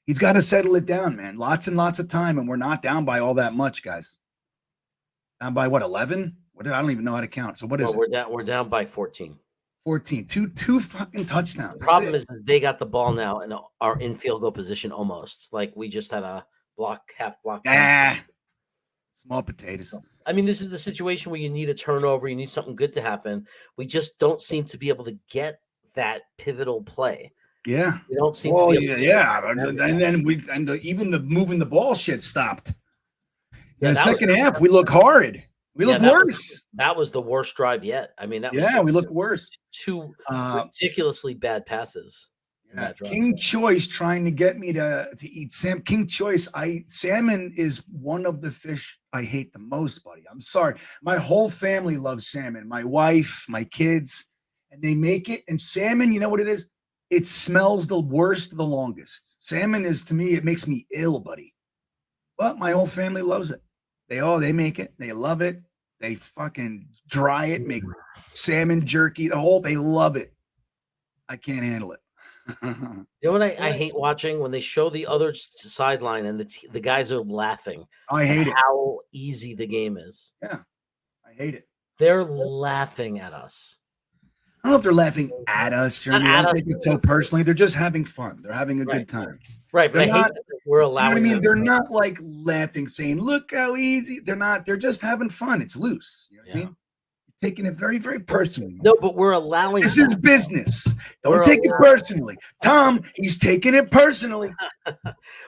He's got to settle it down, man. Lots and lots of time, and we're not down by all that much, guys. Down by what, 11? I don't even know how to count. So what is it? We're down by 14. 14. Two fucking touchdowns. The problem is they got the ball now and are in field goal position almost. Like we just had a half block. Small potatoes. I mean, this is the situation where you need a turnover. You need something good to happen. We just don't seem to be able to get that pivotal play. Yeah. We don't seem to be able to and then even the moving the ball shit stopped. In the second half, we look horrid. We look worse. That was the worst drive yet. I mean, we look worse. 2 ridiculously bad passes. Yeah. King Choice trying to get me to eat salmon. King Choice, salmon is one of the fish I hate the most, buddy. I'm sorry. My whole family loves salmon. My wife, my kids, and they make it. And salmon, you know what it is? It smells the worst the longest. Salmon is, to me, it makes me ill, buddy. But my whole family loves it. They make it. They love it. They fucking dry it, make salmon jerky. They love it. I can't handle it. You know what I hate watching? When they show the other sideline and the guys are laughing. I hate it. How easy the game is. Yeah, I hate it. They're laughing at us. I don't know if they're laughing at us, Jeremy. I don't take it so personally. They're just having fun. They're having a good time. Right, but I hate that we're allowing. You know what I mean, they're not like laughing, saying, "Look how easy." They're not. They're just having fun. It's loose. You know what I mean? You're taking it very, very personally. No, but we're allowing. This is business. Don't take it personally. Tom, he's taking it personally.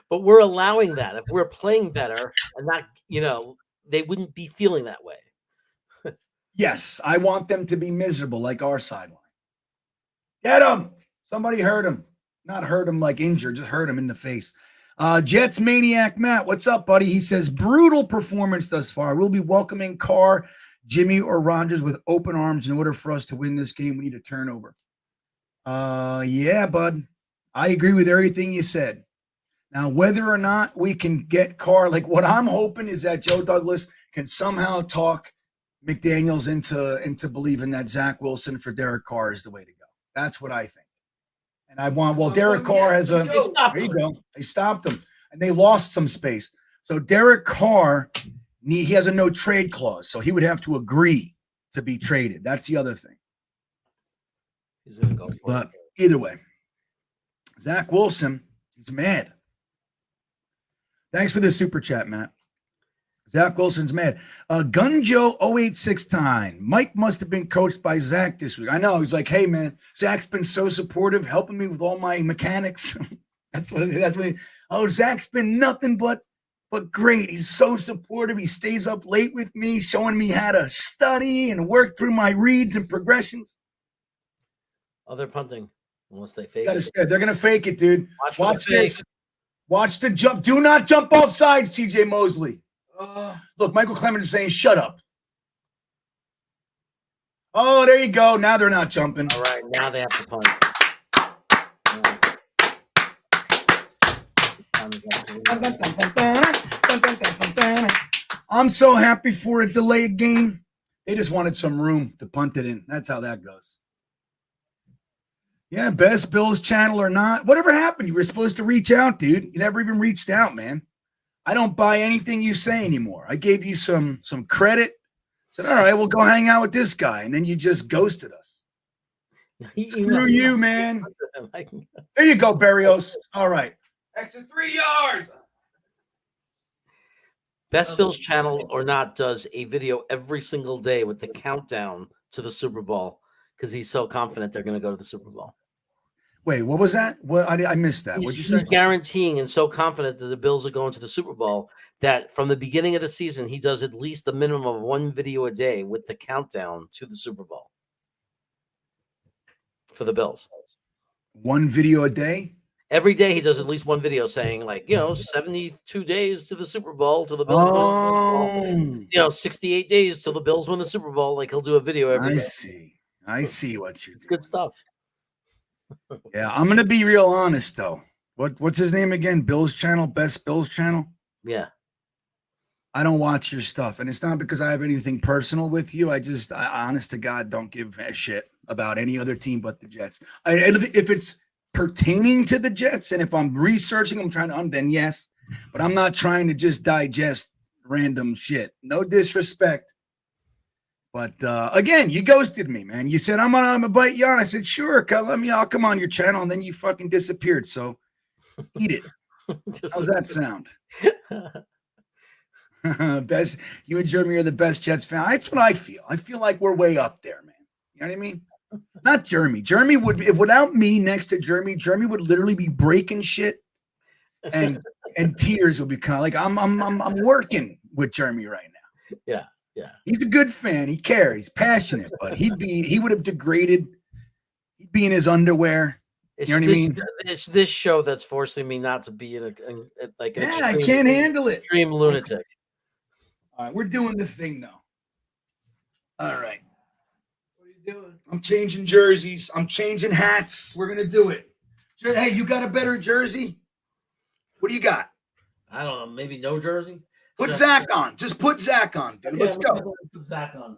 But we're allowing that. If we're playing better and not, they wouldn't be feeling that way. Yes, I want them to be miserable like our sideline. Get him. Somebody hurt him. Not hurt him like injured, just hurt him in the face. Jets Maniac Matt, what's up, buddy? He says, brutal performance thus far. We'll be welcoming Carr, Jimmy, or Rodgers with open arms in order for us to win this game. We need a turnover. Yeah, bud. I agree with everything you said. Now, whether or not we can get Carr, like what I'm hoping is that Joe Douglas can somehow talk McDaniels into believing that Zach Wilson for Derek Carr is the way to go. That's what I think. And I want, Derek Carr has there you go. They stopped him and they lost some space. So Derek Carr, he has a no trade clause. So he would have to agree to be traded. That's the other thing. He's going to go. But either way, Zach Wilson, he's mad. Thanks for the super chat, Matt. Zach Wilson's mad. Gunjo 086 Mike must have been coached by Zach this week. I know. He's like, hey, man, Zach's been so supportive, helping me with all my mechanics. That's what Zach's been nothing but great. He's so supportive. He stays up late with me, showing me how to study and work through my reads and progressions. Oh, they're punting. Unless they fake it. They're going to fake it, dude. Watch this. Watch the jump. Do not jump offside, CJ Mosley. Look, Michael Clemens is saying, shut up. Oh, there you go. Now they're not jumping. All right, now they have to punt. I'm so happy for a delayed game. They just wanted some room to punt it in. That's how that goes. Yeah, best Bills channel or not. Whatever happened? You were supposed to reach out, dude. You never even reached out, man. I don't buy anything you say anymore. I gave you some credit. Said, all right, we'll go hang out with this guy. And then you just ghosted us. Screw you, man. There you go, Berrios. All right. Extra 3 yards. Best Bills channel or not does a video every single day with the countdown to the Super Bowl because he's so confident they're going to go to the Super Bowl. Wait, what was that? What I missed that. What'd you say? He's guaranteeing and so confident that the Bills are going to the Super Bowl that from the beginning of the season, he does at least the minimum of one video a day with the countdown to the Super Bowl for the Bills. One video a day? Every day he does at least one video saying, like, 72 days to the Super Bowl till the Bills win the Super Bowl. 68 days till the Bills win the Super Bowl. Like, he'll do a video every day. I see what you're doing. It's good stuff. Yeah, I'm gonna be real honest though. What's his name again? Bills channel, best Bills channel. Yeah. I don't watch your stuff, and it's not because I have anything personal with you. I honest to God, don't give a shit about any other team but the Jets. If it's pertaining to the Jets, and if I'm researching, I'm trying to, then yes, but I'm not trying to just digest random shit. No disrespect. But again, you ghosted me, man. You said, I'm gonna invite you on. I said, sure, I'll come on your channel, and then you fucking disappeared. So eat it. How's that sound? Best, you and Jeremy are the best Jets fan. That's what I feel. I feel like we're way up there, man. You know what I mean? Not Jeremy. Jeremy would, if without me next to Jeremy would literally be breaking shit, and tears would be kind of like I'm working with Jeremy right now. Yeah. Yeah. He's a good fan. He cares. He's passionate, but he would have degraded. He'd be in his underwear. You know what I mean? It's this show that's forcing me not to be I can't handle it. Extreme lunatic. All right, we're doing the thing now. All right. What are you doing? I'm changing jerseys. I'm changing hats. We're gonna do it. Hey, you got a better jersey? What do you got? I don't know. Maybe no jersey. Put Zach on. Just put Zach on, dude. Let's go. Put Zach on.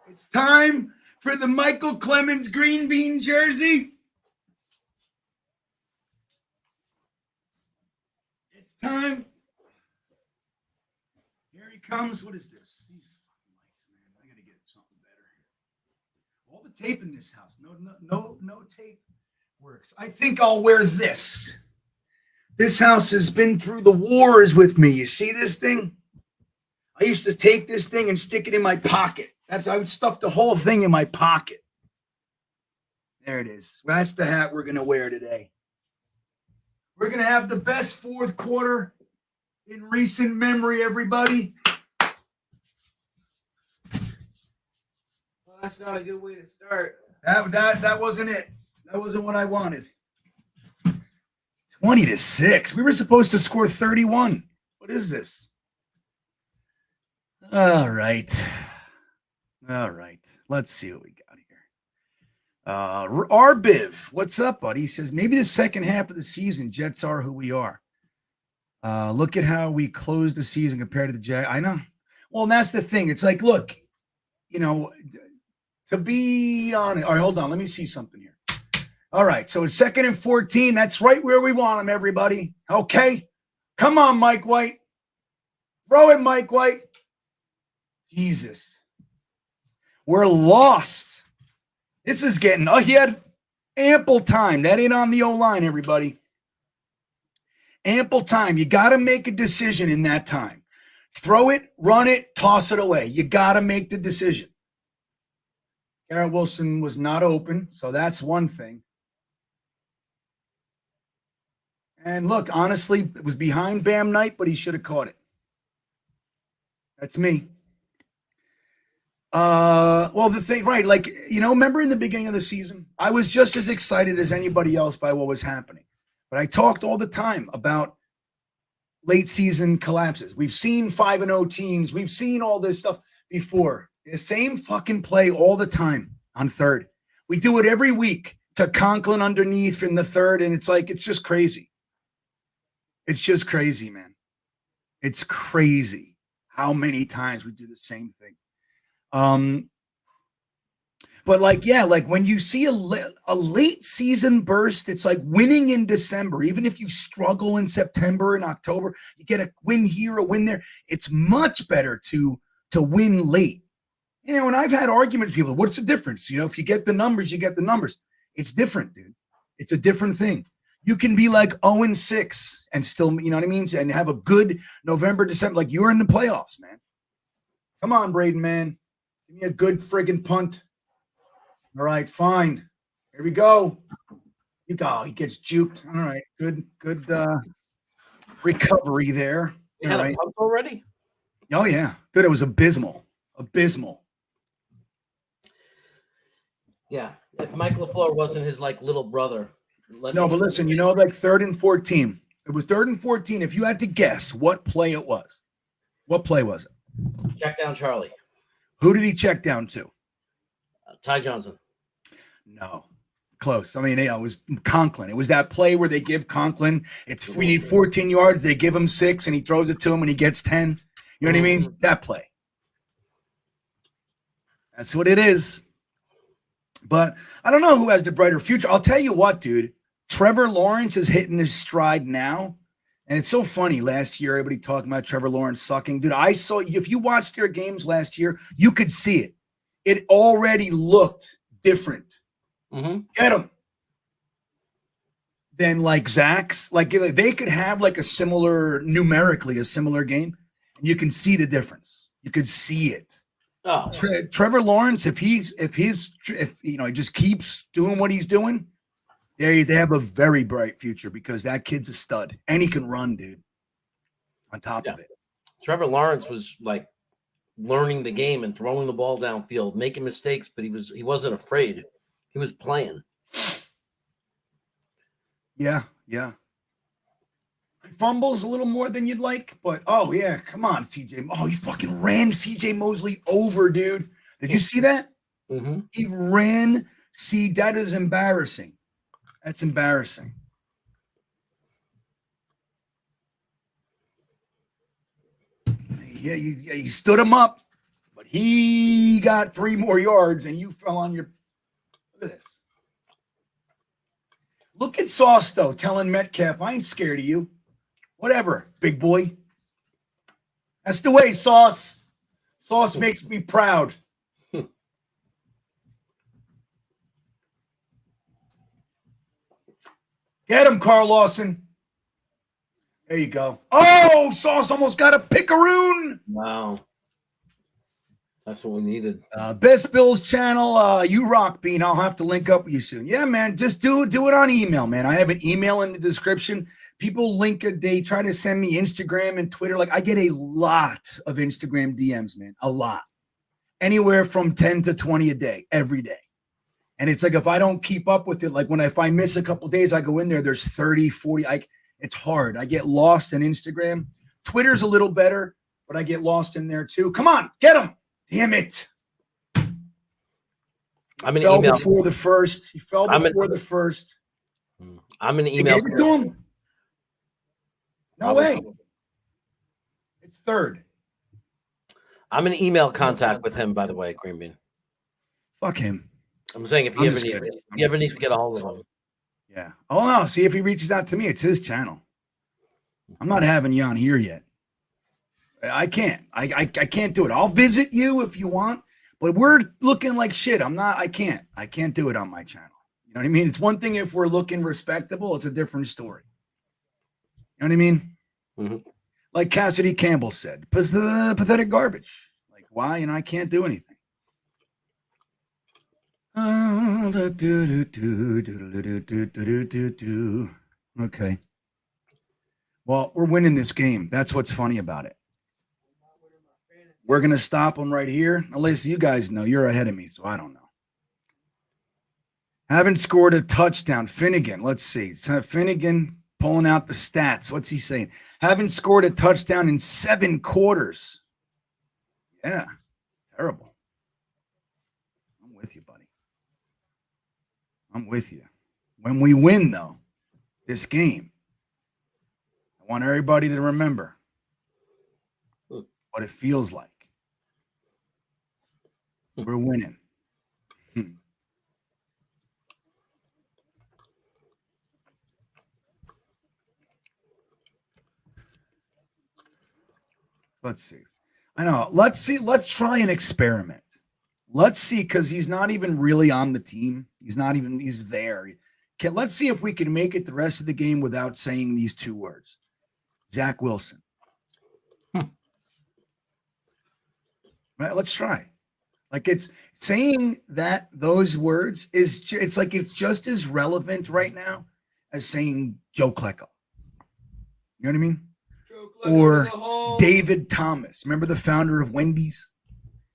It's time for the Michael Clemens green bean jersey. It's time. Here he comes. What is this? These fucking lights, man. I gotta get something better. All the tape in this house. No tape works. I think I'll wear this. This house has been through the wars with me. You see this thing? I used to take this thing and stick it in my pocket. I would stuff the whole thing in my pocket. There it is. That's the hat we're going to wear today. We're going to have the best fourth quarter in recent memory, everybody. Well, that's not a good way to start. That wasn't it. That wasn't what I wanted. 20-6. We were supposed to score 31. What is this? All right. Let's see what we got here. Arbiv, what's up, buddy? He says, maybe the second half of the season, Jets are who we are. Look at how we closed the season compared to the Jets. I know. Well, and that's the thing. It's like, look, to be honest. All right, hold on. Let me see something here. All right, so it's 2nd and 14. That's right where we want them, everybody. Okay? Come on, Mike White. Throw it, Mike White. Jesus. We're lost. This is getting, he had ample time. That ain't on the O-line, everybody. Ample time. You got to make a decision in that time. Throw it, run it, toss it away. You got to make the decision. Garrett Wilson was not open, so that's one thing. And look, honestly, it was behind Bam Knight, but he should have caught it. That's me. Well, the thing, right, like, remember in the beginning of the season, I was just as excited as anybody else by what was happening. But I talked all the time about late season collapses. We've seen 5-0 teams. We've seen all this stuff before. The same fucking play all the time on third. We do it every week to Conklin underneath in the third, and it's like, it's just crazy. It's just crazy, man. It's crazy how many times we do the same thing. But like, yeah, like when you see a late season burst, it's like winning in December. Even if you struggle in September and October, you get a win here, a win there. It's much better to win late. You know, and I've had arguments with people. What's the difference? You know, if you get the numbers, you get the numbers. It's different, dude. It's a different thing. You can be like 0-6 and still, you know what I mean? And have a good November, December. Like you're in the playoffs, man. Come on, Braden, man. Give me a good friggin' punt. All right, fine. Here we go. You go. He gets juked. All right, good recovery there. You had a punt already? Oh, yeah. Good. It was abysmal. Abysmal. Yeah. If Mike LaFleur wasn't his like little brother. No, but listen, you know, like 3rd and 14. It was 3rd and 14. If you had to guess what play it was, what play was it? Check down Charlie. Who did he check down to? Ty Johnson. No. Close. I mean, it was Conklin. It was that play where they give Conklin, we need 14 yards. They give him 6 and he throws it to him and he gets 10. You know what I mean? That play. That's what it is. But I don't know who has the brighter future. I'll tell you what, dude. Trevor Lawrence is hitting his stride now. And it's so funny. Last year, everybody talking about Trevor Lawrence sucking. Dude, I saw, if you watched their games last year, you could see it. It already looked different. Get him. Than like Zach's. Like they could have like numerically a similar game. And you can see the difference. You could see it. Oh. Trevor Lawrence, if he just keeps doing what he's doing, they have a very bright future because that kid's a stud and he can run, dude. On top of it, Trevor Lawrence was like learning the game and throwing the ball downfield, making mistakes, but he wasn't afraid. He was playing. Yeah. He fumbles a little more than you'd like, but oh yeah, come on, CJ. Oh, he fucking ran CJ Mosley over, dude. Did you see that? He ran. See, that is embarrassing. That's embarrassing. Yeah, he stood him up, but he got 3 more yards, and you fell on your. Look at this. Look at Sauce though, telling Metcalf, "I ain't scared of you. Whatever, big boy." That's the way, Sauce. Sauce makes me proud. Get him, Carl Lawson. There you go. Oh, Sauce almost got a pickaroon. Wow. That's what we needed. Best Bills channel, you rock, Bean. I'll have to link up with you soon. Yeah, man, just do it on email, man. I have an email in the description. People they try to send me Instagram and Twitter. Like I get a lot of Instagram DMs, man, a lot. Anywhere from 10 to 20 a day, every day. And it's like, if I don't keep up with it, like if I miss a couple days, I go in there, there's 30, 40. It's hard. I get lost in Instagram. Twitter's a little better, but I get lost in there too. Come on, get them. Damn it. I'm an fell email. Before the first. He fell before the first. I'm an email. They gave it to him? No way. It's 3rd. I'm an email contact with him, by the way, GreenBean. Fuck him. I'm saying if you ever need to get a hold of him. Yeah. Oh, no. See if he reaches out to me. It's his channel. I'm not having you on here yet. I can't. I can't do it. I'll visit you if you want, but we're looking like shit. I can't do it on my channel. You know what I mean? It's one thing if we're looking respectable. It's a different story. You know what I mean? Like Cassidy Campbell said, pathetic garbage. Like, why? And I can't do anything. Okay. Well, we're winning this game. That's what's funny about it. We're going to stop them right here. Unless you guys know. You're ahead of me, so I don't know. Haven't scored a touchdown. Finnegan. Let's see. Finnegan. pulling out the stats. What's he saying? Haven't scored a touchdown in 7 quarters. Yeah, terrible. I'm with you, buddy. I'm with you. When we win, though, this game, I want everybody to remember what it feels like. We're winning. Let's see. I know. Let's see. Let's try an experiment. Let's see, because he's not even really on the team. He's there. Okay, let's see if we can make it the rest of the game without saying these 2 words. Zach Wilson. Right? Let's try. Like, it's saying that those words it's like it's just as relevant right now as saying Joe Klecko. You know what I mean? Or David Thomas. Remember the founder of Wendy's?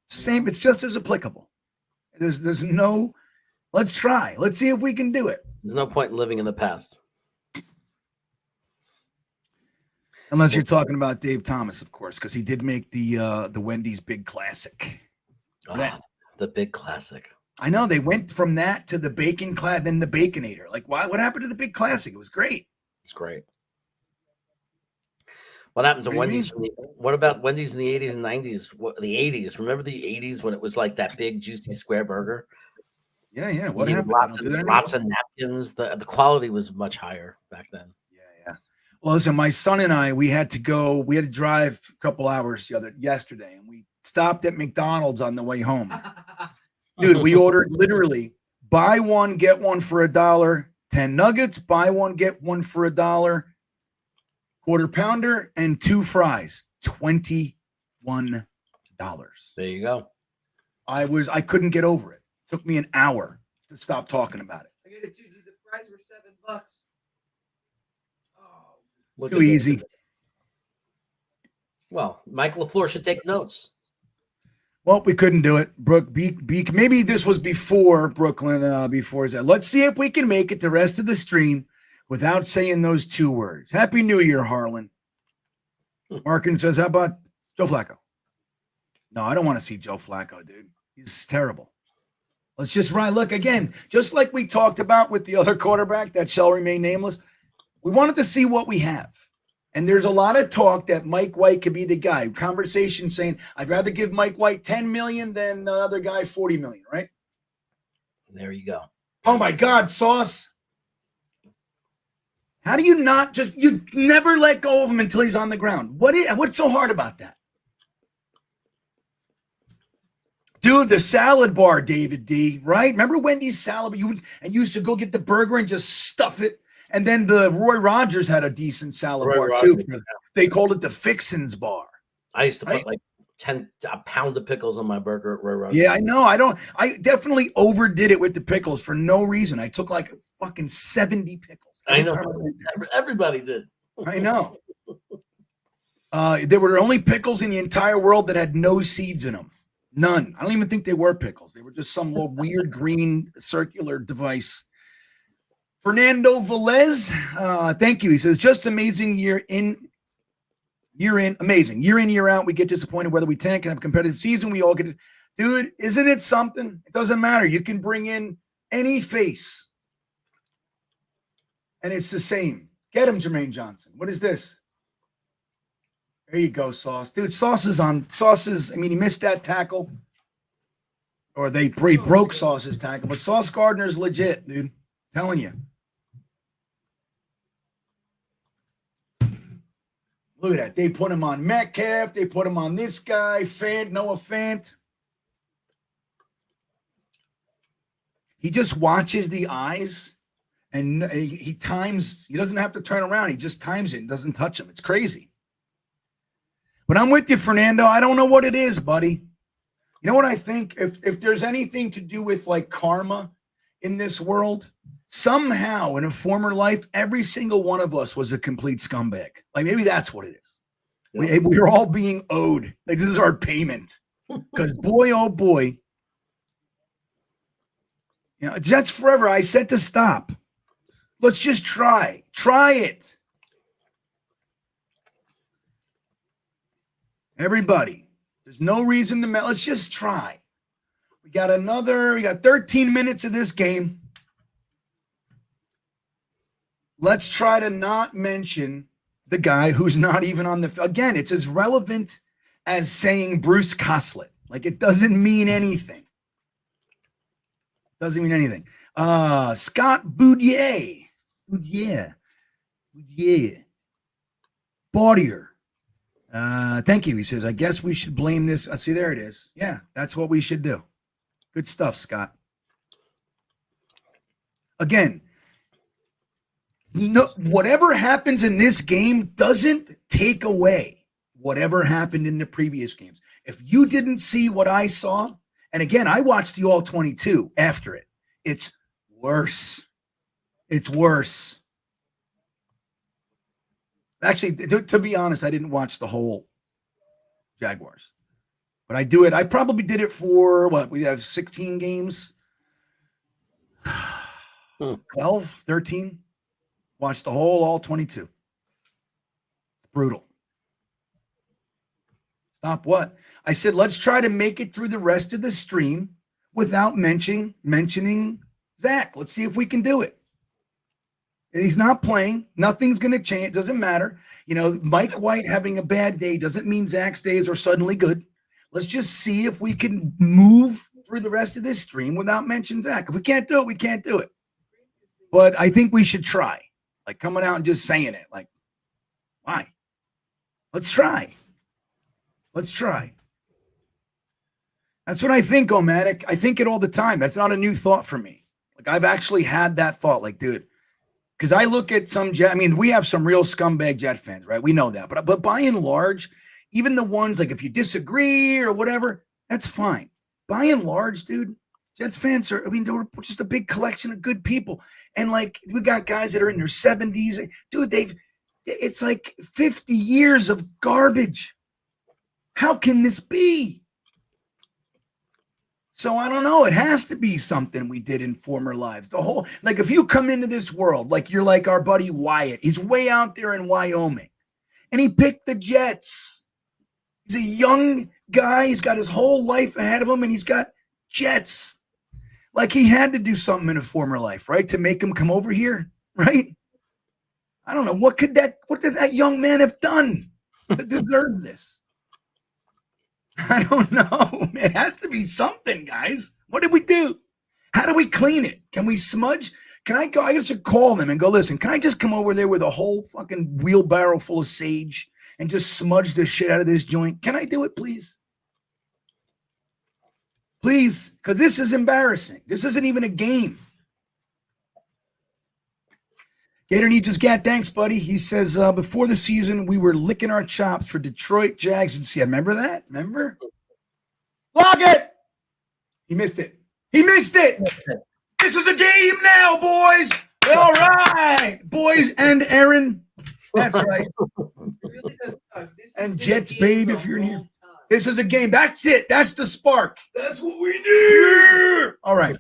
Same. It's just as applicable. There's no. Let's try. Let's see if we can do it. There's no point in living in the past. Unless you're talking about Dave Thomas, of course, because he did make the Wendy's Big Classic. The Big Classic. I know they went from that to the Bacon Clad, then the Baconator. Like, why? What happened to the Big Classic? It was great. It's great. What happened to Wendy's? What about Wendy's in the 80s and 90s? The 80s. Remember the 80s when it was like that big, juicy square burger? Yeah. What happened? Lots of napkins. The quality was much higher back then. Yeah. Well, listen, my son and I, we had to drive a couple hours yesterday, and we stopped at McDonald's on the way home. Dude, we ordered literally buy one, get one for $1, 10 nuggets, buy one, get one for $1, quarter pounder, and 2 fries, $21. There you go. I couldn't get over it. It took me an hour to stop talking about it. I get it too, dude. The fries were $7. Oh, too easy. Well, Mike LaFleur should take notes. Well, we couldn't do it. Maybe this was before Brooklyn, before that. Let's see if we can make it the rest of the stream without saying those 2 words. Happy New Year, Harlan. Markin says, how about Joe Flacco? No, I don't want to see Joe Flacco, dude. He's terrible. Let's just look again, just like we talked about with the other quarterback that shall remain nameless. We wanted to see what we have. And there's a lot of talk that Mike White could be the guy. Conversation saying, I'd rather give Mike White $10 million than the other guy $40 million, right? There you go. Oh, my God, Sauce. How do you not you never let go of him until he's on the ground? What's so hard about that? Dude, the salad bar, David D, right? Remember Wendy's salad? You used to go get the burger and just stuff it. And then the Roy Rogers had a decent salad bar too. They called it the Fixins bar. I used to put like a pound of pickles on my burger at Roy Rogers. Yeah, I know. I definitely overdid it with the pickles for no reason. I took like fucking 70 pickles. I know. Everybody did. I know. There were only pickles in the entire world that had no seeds in them. None. I don't even think they were pickles. They were just some little weird green circular device. Fernando Velez, thank you. He says, just amazing year in, amazing. Year in, year out, we get disappointed whether we tank and have a competitive season. We all get it. Dude, isn't it something? It doesn't matter. You can bring in any face. And it's the same. Get him, Jermaine Johnson. What is this? There you go, Sauce. Dude, Sauce is, I mean, he missed that tackle. Or he broke Sauce's tackle. But Sauce Gardner's legit, dude. Telling you. Look at that. They put him on Metcalf. They put him on this guy, Noah Fant. He just watches the eyes and he times. He doesn't have to turn around. He just times it and doesn't touch him. It's crazy. But I'm with you, Fernando. I don't know what it is, buddy. You know what I think? If there's anything to do with like karma in this world, somehow in a former life, every single one of us was a complete scumbag. Like maybe that's what it is. Yeah. We're all being owed. Like this is our payment. Because boy, oh boy. You know, Jets forever. I said to stop. Let's just try. Try it. Everybody, there's no reason to let's just try. We got 13 minutes of this game. Let's try to not mention the guy who's not even on the again, it's as relevant as saying Bruce Coslett. Like, it doesn't mean anything. Doesn't mean anything. Scott Boudier. Baudier. Thank you. He says, I guess we should blame this. See, there it is. Yeah, that's what we should do. Good stuff, Scott. Again, no, whatever happens in this game doesn't take away whatever happened in the previous games. If you didn't see what I saw, and again, I watched the All 22 after it, it's worse. It's worse. Actually, to be honest, I didn't watch the whole Jaguars. But I do it. I probably did it for, we have 16 games. 12, 13. Watched the whole All 22. It's brutal. Stop what? I said, let's try to make it through the rest of the stream without mentioning Zach. Let's see if we can do it. He's not playing. Nothing's going to change. It doesn't matter. Mike White having a bad day doesn't mean Zach's days are suddenly good. Let's just see if we can move through the rest of this stream without mentioning Zach. If we can't do it, we can't do it. But I think we should try. Like, coming out and just saying it. Like, why? Let's try. Let's try. That's what I think, Omatic. I think it all the time. That's not a new thought for me. Like, I've actually had that thought. Like, dude, because I look at some Jet. I mean, we have some real scumbag Jet fans, right? We know that. But by and large, even the ones, like, if you disagree or whatever, that's fine. By and large, dude, Jets fans are, they're just a big collection of good people. And, like, we got guys that are in their 70s. Dude, it's like 50 years of garbage. How can this be? So I don't know. It has to be something we did in former lives. The whole, like, if you come into this world, like, you're like our buddy Wyatt. He's way out there in Wyoming. And he picked the Jets. He's a young guy. He's got his whole life ahead of him, and he's got Jets. Like, he had to do something in a former life, right, to make him come over here, right? I don't know. What did that young man have done to deserve this? I don't know. It has to be something, guys. What did we do? How do we clean it? Can we smudge? Can I go? I should call them and go, listen, can I just come over there with a whole fucking wheelbarrow full of sage and just smudge the shit out of this joint? Can I do it, please? Please, because this is embarrassing. This isn't even a game. Gator needs his gat. Thanks, buddy. He says, before the season, we were licking our chops for Detroit, Jags, and Seattle. Remember that? Remember? Log it! He missed it. He missed it! This is a game now, boys! All right! Boys and Aaron. That's right. And Jets, babe, if you're in here. This is a game. That's it. That's the spark. That's what we need. All right.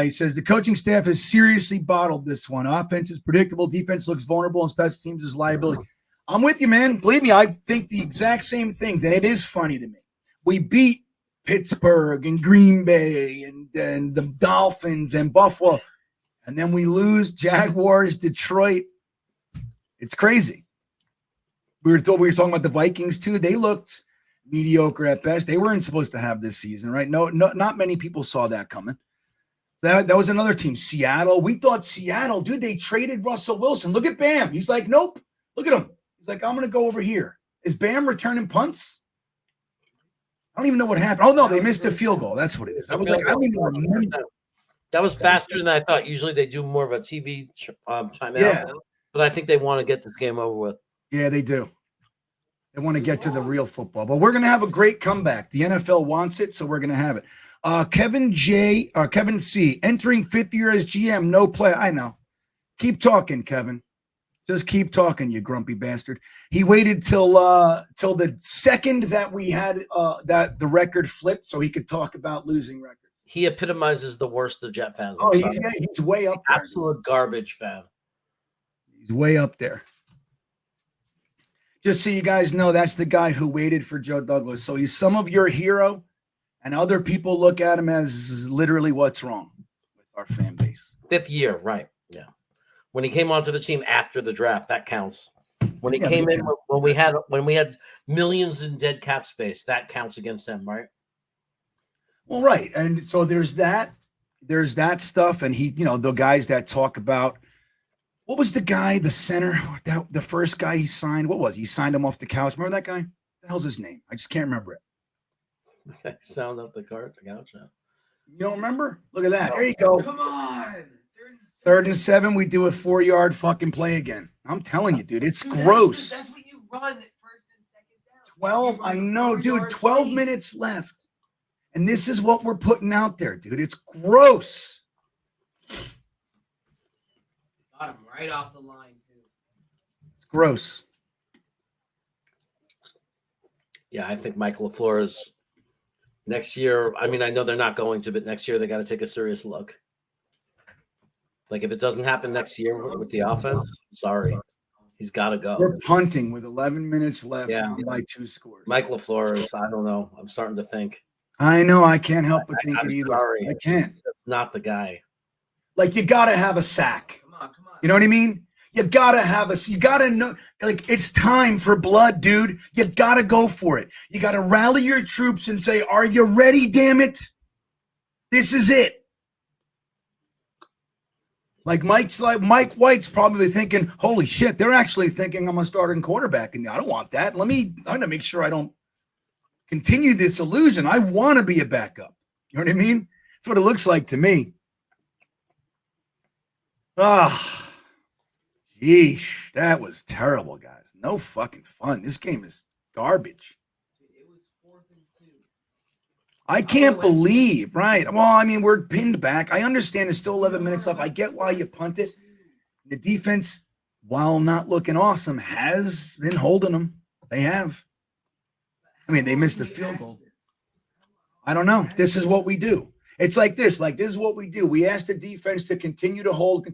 He says the coaching staff has seriously bottled this one. Offense is predictable. Defense looks vulnerable, and special teams is liability. I'm with you, man. Believe me, I think the exact same things, and it is funny to me. We beat Pittsburgh and Green Bay and the Dolphins and Buffalo, and then we lose Jaguars, Detroit. It's crazy. We were talking about the Vikings too. They looked mediocre at best. They weren't supposed to have this season, right? No, not many people saw that coming. That was another team. Seattle. We thought Seattle, dude, they traded Russell Wilson. Look at Bam. He's like, nope. Look at him. He's like, I'm going to go over here. Is Bam returning punts? I don't even know what happened. Oh, no, they missed a field goal. That's what it is. I was like, I don't even remember. That was faster than I thought. Usually they do more of a TV timeout. Yeah. But I think they want to get this game over with. Yeah, they do. They want to get to the real football. But we're going to have a great comeback. The NFL wants it, so we're going to have it. Kevin C. Entering fifth year as GM, no play. I know. Keep talking, Kevin. Just keep talking, you grumpy bastard. He waited till the second that we had that the record flipped so he could talk about losing records. he epitomizes the worst of Jet fans. Oh, he's way up there. Absolute garbage fan. He's way up there. Just so you guys know, that's the guy who waited for Joe Douglas. So he's some of your hero, and other people look at him as literally what's wrong with our fan base. 5th year, right? Yeah. When he came onto the team after the draft, that counts. When he came in, when we had millions in dead cap space, that counts against him, right? Well, right, and so there's that stuff, and he, the guys that talk about. What was the guy, the center, the first guy he signed? What was he? He signed him off the couch. Remember that guy? What the hell's his name? I just can't remember it. Sound up the couch. Yeah. You don't remember? Look at that. There you go. Come on. 3rd and 7, we do a 4-yard fucking play again. I'm telling you, dude, it's gross. That's what you run at 1st and 2nd down. 12, I know, dude, 12 minutes left. And this is what we're putting out there, dude. It's gross. Got him right off the line, too. It's gross. Yeah, I think Michael LaFleur's next year. I mean, I know they're not going to, but next year they got to take a serious look. Like, if it doesn't happen next year with the offense, sorry, he's got to go. We're punting with 11 minutes left by 2 scores. Mike LaFleur is, I don't know. I'm starting to think. I know. I can't help but think I'm it either. sorry. I can't. That's not the guy. Like, you got to have a sack. Come on. You know what I mean? You got to know, like, it's time for blood, dude. You got to go for it. You got to rally your troops and say, are you ready, damn it? This is it. Like Mike White's probably thinking, holy shit, they're actually thinking I'm a starting quarterback, and I don't want that. I'm going to make sure I don't continue this illusion. I want to be a backup. You know what I mean? That's what it looks like to me. Yeesh, that was terrible, guys. No fucking fun. This game is garbage. It was 4th and 2. I can't believe, right? Well, I mean, we're pinned back. I understand there's still 11 minutes left. I get why you punt it. The defense, while not looking awesome, has been holding them. They have. I mean, they missed a field goal. I don't know. This is what we do. It's like this. Like, this is what we do. We ask the defense to continue to hold.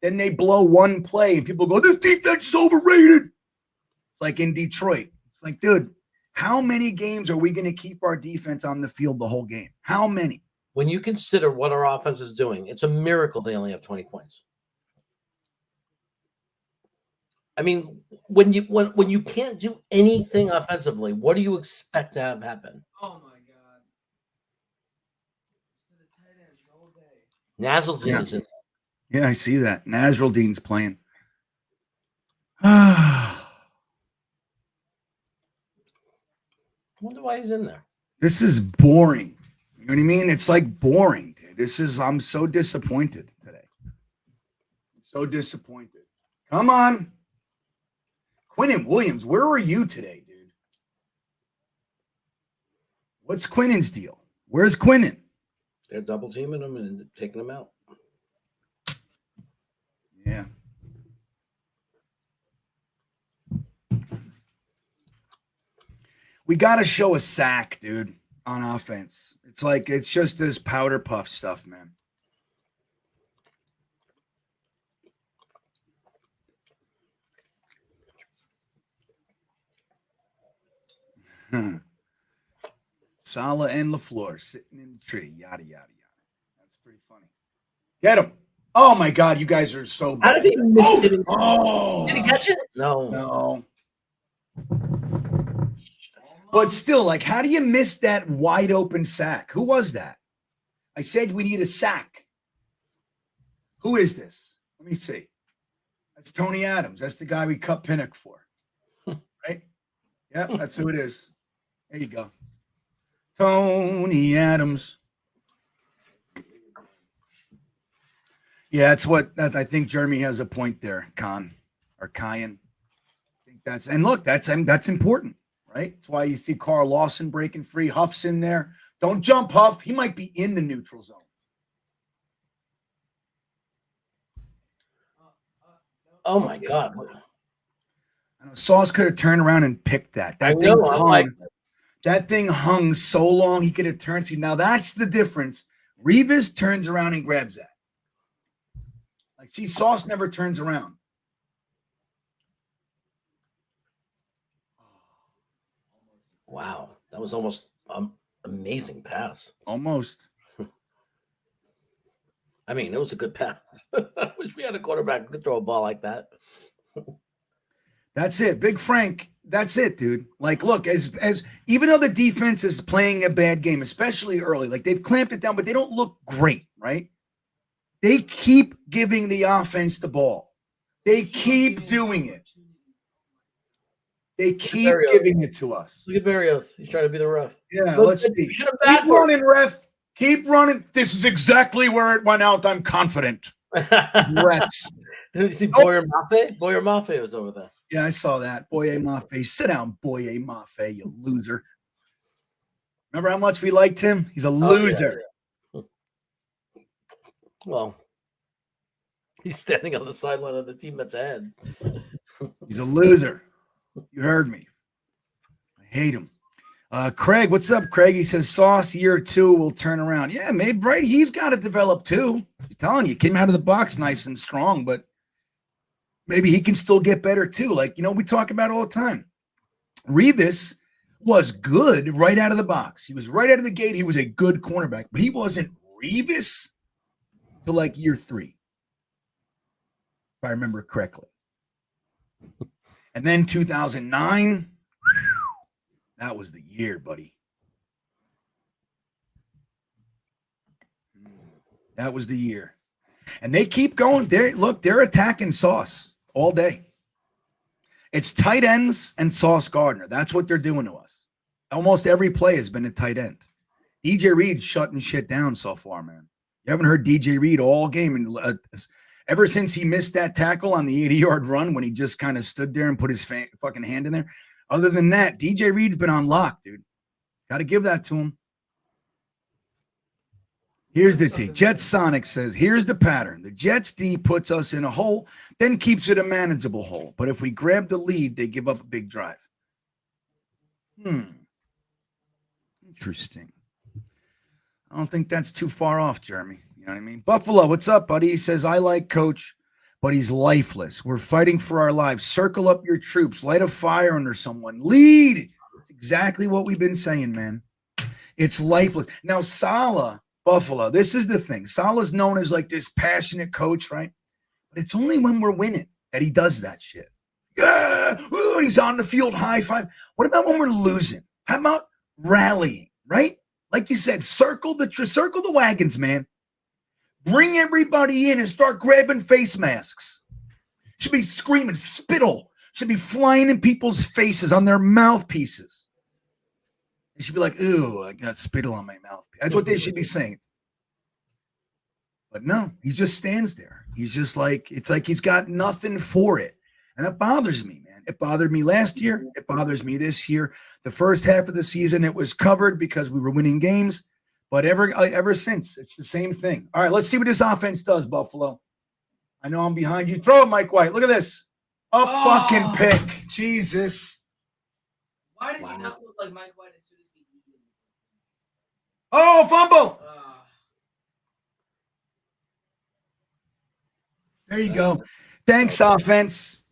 Then they blow one play, and people go, this defense is overrated. It's like in Detroit. It's like, dude, how many games are we going to keep our defense on the field the whole game? How many? When you consider what our offense is doing, it's a miracle they only have 20 points. I mean, when you can't do anything offensively, what do you expect to have happen? Oh my god. The tight ends all day. Nazelton is in. Yeah, I see that. Nasraldine's playing. I wonder why he's in there. This is boring. You know what I mean? It's like boring, dude. I'm so disappointed today. So disappointed. Come on. Quinnen Williams, where were you today, dude? What's Quinnen's deal? Where's Quinnen? They're double teaming him and taking him out. Yeah. We got to show a sack, dude, on offense. It's just this powder puff stuff, man. Saleh and LaFleur sitting in the tree, yada, yada, yada. That's pretty funny. Get him. Oh, my God, you guys are so bad. How did he miss it? Oh. Did he catch it? No. But still, like, how do you miss that wide open sack? Who was that? I said we need a sack. Who is this? Let me see. That's Tony Adams. That's the guy we cut Pinnock for. Right? Yeah, that's who it is. There you go. Tony Adams. Yeah, I think Jeremy has a point there, Kyan. I think that's important, right? That's why you see Carl Lawson breaking free. Huff's in there. Don't jump, Huff. He might be in the neutral zone. Oh my God. I know Sauce could have turned around and picked that. I know, That thing hung so long he could have turned. See, now that's the difference. Revis turns around and grabs that. Like, see, Sauce never turns around. Wow, that was almost amazing pass. Almost. I mean, it was a good pass. I wish we had a quarterback who could throw a ball like that. That's it. Big Frank. That's it, dude. Like, look, as even though the defense is playing a bad game, especially early, like they've clamped it down, but they don't look great, right? They keep giving the offense the ball. They keep doing it. They keep giving it to us. Look at Barrios. He's trying to be the ref. Yeah, let's see. Should have Keep running, ref. Keep running. This is exactly where it went out. I'm confident. Refs. Did you see Boyer Mafe? Boyer Mafe was over there. Yeah, I saw that. Boye Mafe. Sit down, Boye Mafe, you loser. Remember how much we liked him? He's a loser. Yeah. Well, he's standing on the sideline of the team that's ahead. He's a loser. You heard me. I hate him. Craig, what's up, Craig? He says Sauce year 2 will turn around. Yeah, maybe right. He's got to develop too. I'm telling you, came out of the box nice and strong, but maybe he can still get better too. Like, we talk about all the time. Revis was good right out of the box. He was right out of the gate. He was a good cornerback, but he wasn't Revis till like year 3, if I remember correctly. And then 2009, that was the year, buddy. That was the year. And they keep going. They're attacking Sauce all day. It's tight ends and Sauce Gardner. That's what they're doing to us. Almost every play has been a tight end. DJ Reed's shutting shit down so far, man. You haven't heard DJ Reed all game. And ever since he missed that tackle on the 80-yard run when he just kind of stood there and put his fucking hand in there. Other than that, DJ Reed's been on lock, dude. Got to give that to him. Here's the T. Jet Sonic says, here's the pattern. The Jets D puts us in a hole, then keeps it a manageable hole. But if we grab the lead, they give up a big drive. Interesting. I don't think that's too far off, Jeremy. You know what I mean? Buffalo, what's up, buddy? He says, I like Coach, but he's lifeless. We're fighting for our lives. Circle up your troops. Light a fire under someone. Lead. That's exactly what we've been saying, man. It's lifeless. Now, Saleh, Buffalo, this is the thing. Saleh's known as like this passionate coach, right? But it's only when we're winning that he does that shit. Yeah, ooh, he's on the field, high five. What about when we're losing? How about rallying, right? Like you said, circle the wagons, man. Bring everybody in and start grabbing face masks. Should be screaming, spittle. Should be flying in people's faces on their mouthpieces. They should be like, ooh, I got spittle on my mouth. That's what they should be saying. But no, he just stands there. He's just like, it's like he's got nothing for it. And that bothers me, man. It bothered me last year. It bothers me this year. The first half of the season, it was covered because we were winning games. But ever since, it's the same thing. All right, let's see what this offense does, Buffalo. I know I'm behind you. Throw it, Mike White. Look at this. Fucking pick. Jesus. Why does he not look like Mike White as soon as he eats him? Oh, fumble. There you go. Thanks, offense.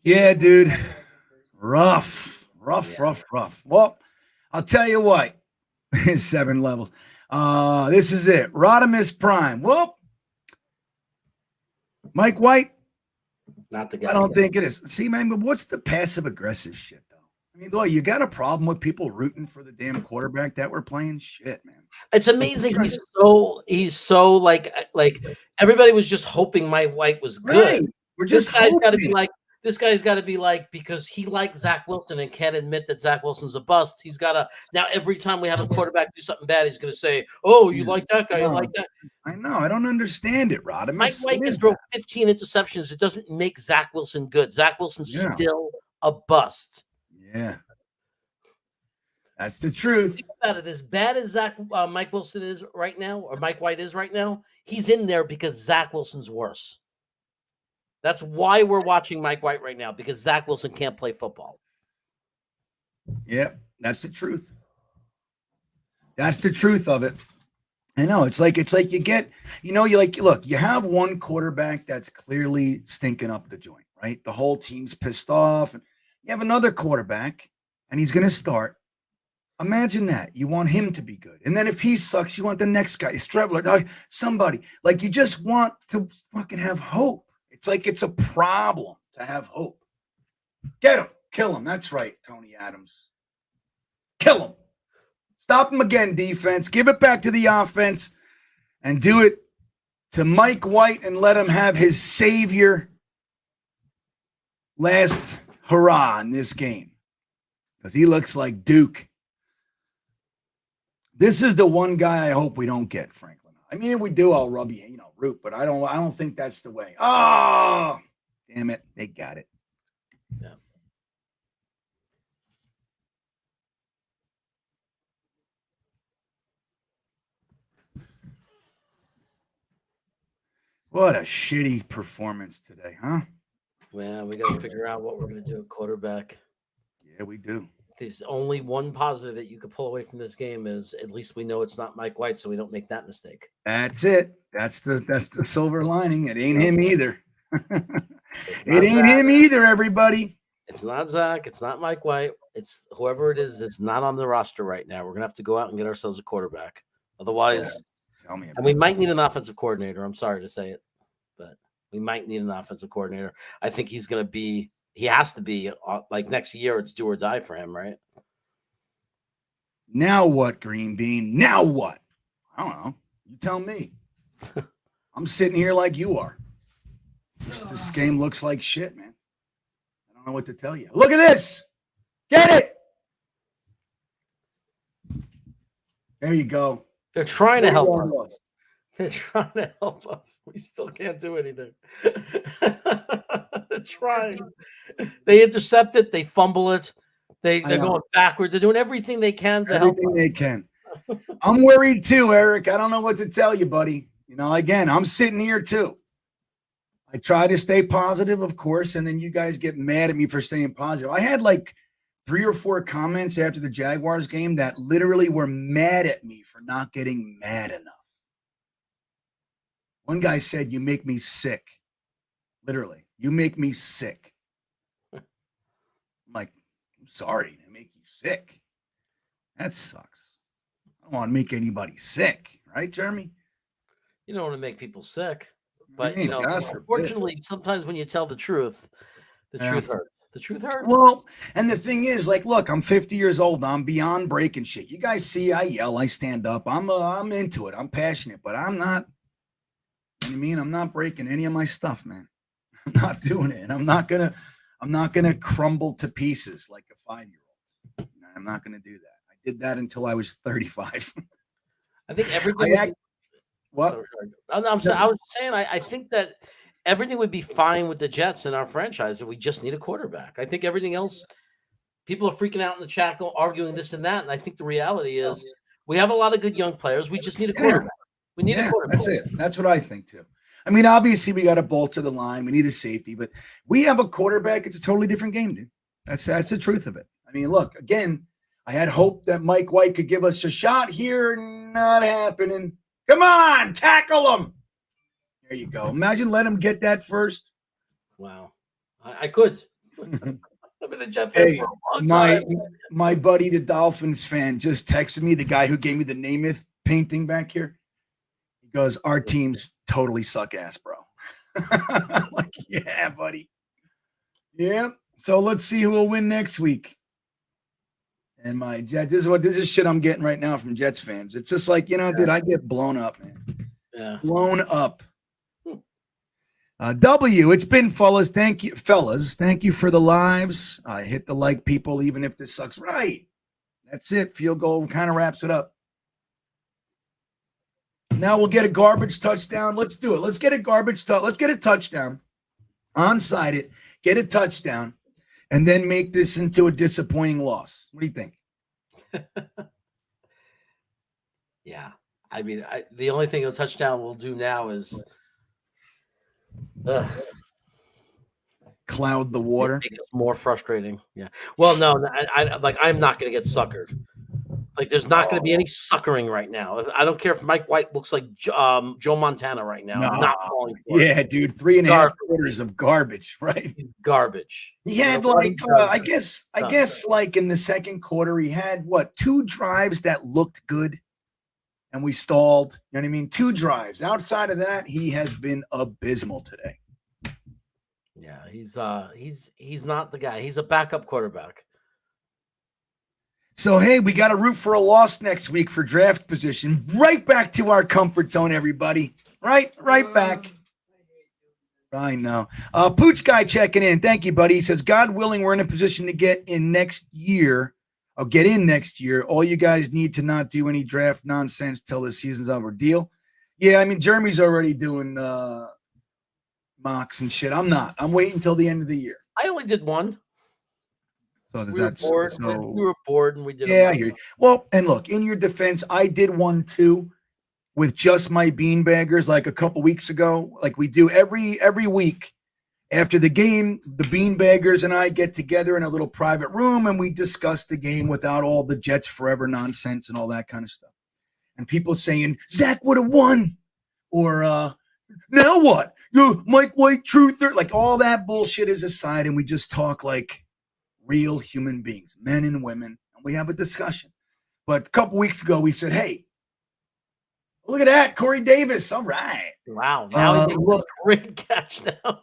Yeah, dude. Rough. Well, I'll tell you what. 7 levels. This is it. Rodimus Prime. Well, Mike White. Not the guy. I don't think it is. See, man, but what's the passive-aggressive shit, though? I mean, boy, you got a problem with people rooting for the damn quarterback that we're playing? Shit, man. It's amazing. He's so like everybody was just hoping Mike White was good. Right. We're just this guy's got to be like, because he likes Zach Wilson and can't admit that Zach Wilson's a bust. He's got to now every time we have a quarterback do something bad, he's going to say, "Oh, you like that guy? You like that?" I know. I don't understand it, Rodimus. Mike White can throw 15 interceptions. It doesn't make Zach Wilson good. Zach Wilson's still a bust. Yeah. That's the truth. Think about it. As bad as Mike Wilson is right now, or Mike White is right now, he's in there because Zach Wilson's worse. That's why we're watching Mike White right now, because Zach Wilson can't play football. Yeah, that's the truth. That's the truth of it. I know. It's like you get, look, you have one quarterback that's clearly stinking up the joint, right? The whole team's pissed off. And you have another quarterback, and he's going to start. Imagine that. You want him to be good. And then if he sucks, you want the next guy, Strevler, somebody. Like, you just want to fucking have hope. It's like it's a problem to have hope. Get him. Kill him. That's right, Tony Adams. Kill him. Stop him again, defense. Give it back to the offense and do it to Mike White and let him have his savior last hurrah in this game, because he looks like Duke. This is the one guy I hope we don't get, Franklin. I mean, if we do, I'll rub you, root, but I don't think that's the way. Oh, damn it. They got it. Yeah. What a shitty performance today, huh? Well, we got to figure out what we're going to do at quarterback. Yeah, we do. There's only one positive that you could pull away from this game is at least we know it's not Mike White, so we don't make that mistake. That's it. That's the silver lining. It ain't him either. It ain't him either, everybody. It's not Zach. It's not Mike White. It's whoever it is. It's not on the roster right now. We're going to have to go out and get ourselves a quarterback. Otherwise, Tell me about and we might need an offensive coordinator. I'm sorry to say it, but we might need an offensive coordinator. I think he has to be like next year. It's do or die for him, right? Now what, GreenBean? Now what? I don't know. You tell me. I'm sitting here like you are. This game looks like shit, man. I don't know what to tell you. Look at this. Get it. There you go. They're trying to help us. They're trying to help us. We still can't do anything. They're trying. They intercept it. They fumble it. They're going backward. They're doing everything they can to help us. Everything they can. I'm worried too, Eric. I don't know what to tell you, buddy. Again, I'm sitting here too. I try to stay positive, of course, and then you guys get mad at me for staying positive. I had like 3 or 4 comments after the Jaguars game that literally were mad at me for not getting mad enough. One guy said, "You make me sick." Literally, you make me sick. I'm like, I'm sorry to make you sick. That sucks. I don't want to make anybody sick, right, Jeremy? You don't want to make people sick. But, God forbid. unfortunately, sometimes when you tell the truth truth hurts. The truth hurts. Well, and the thing is, like, look, I'm 50 years old. I'm beyond breaking shit. You guys see, I yell, I stand up. I'm into it. I'm passionate, but I'm not, you know what I mean? I'm not breaking any of my stuff, man. I'm not doing it. And I'm not gonna crumble to pieces like a 5-year-old. I'm not gonna do that. I did that until I was 35. I think everything. What? I was saying, I think that everything would be fine with the Jets and our franchise if we just need a quarterback. I think everything else, people are freaking out in the chat, arguing this and that. And I think the reality is we have a lot of good young players. We just need a quarterback. We need a quarterback. That's it. That's what I think too. I mean, obviously we got to bolster the line. We need a safety, but we have a quarterback. It's a totally different game, dude. That's the truth of it. I mean, look, again, I had hope that Mike White could give us a shot here. Not happening. Come on, tackle him. There you go. Imagine let him get that first. Wow. I could. I've been a Jet fan Hey, for a long time. my buddy, the Dolphins fan, just texted me, the guy who gave me the Namath painting back here. He goes, "Our teams totally suck ass, bro." I'm like, yeah, buddy. Yeah. So let's see who will win next week. And my Jet, this is shit I'm getting right now from Jets fans. It's just like, dude, I get blown up, man. Yeah. Blown up. W, it's been, fellas. Thank you, fellas. Thank you for the lives. Hit the like, people, even if this sucks. Right. That's it. Field goal kind of wraps it up. Now we'll get a garbage touchdown. Let's do it. Let's get a garbage touchdown. Let's get a touchdown. Onside it. Get a touchdown. And then make this into a disappointing loss. What do you think? Yeah. I mean, the only thing a touchdown will do now is cloud the water. Make us more frustrating. Yeah. Well, no, I'm not going to get suckered. Like, there's not going to be any suckering right now. I don't care if Mike White looks like Joe Montana right now. I'm not falling for it. Yeah, dude, 3.5 quarters of garbage, right? Garbage. He had I guess like in the second quarter, he had 2 drives that looked good, and we stalled. You know what I mean? 2 drives. Outside of that, he has been abysmal today. Yeah, he's not the guy. He's a backup quarterback. So, hey, we got to root for a loss next week for draft position. Right back to our comfort zone, everybody. Right back. I know. Pooch Guy checking in. Thank you, buddy. He says, God willing, we're in a position to get in next year. All you guys need to not do any draft nonsense till the season's over. Deal? Yeah, I mean, Jeremy's already doing mocks and shit. I'm not. I'm waiting until the end of the year. I only did one. So does we were that bored. so We were bored and we did. Yeah, I hear you. Well, and look, in your defense, I did one too with just my beanbaggers like a couple weeks ago. Like we do every week after the game, the beanbaggers and I get together in a little private room and we discuss the game without all the Jets forever nonsense and all that kind of stuff. And people saying Zach would have won, or now what? Mike White, truther, like all that bullshit is aside, and we just talk like real human beings, men and women, and we have a discussion. But a couple weeks ago, we said, hey, look at that, Corey Davis. All right. Wow. Now he's a great catch now.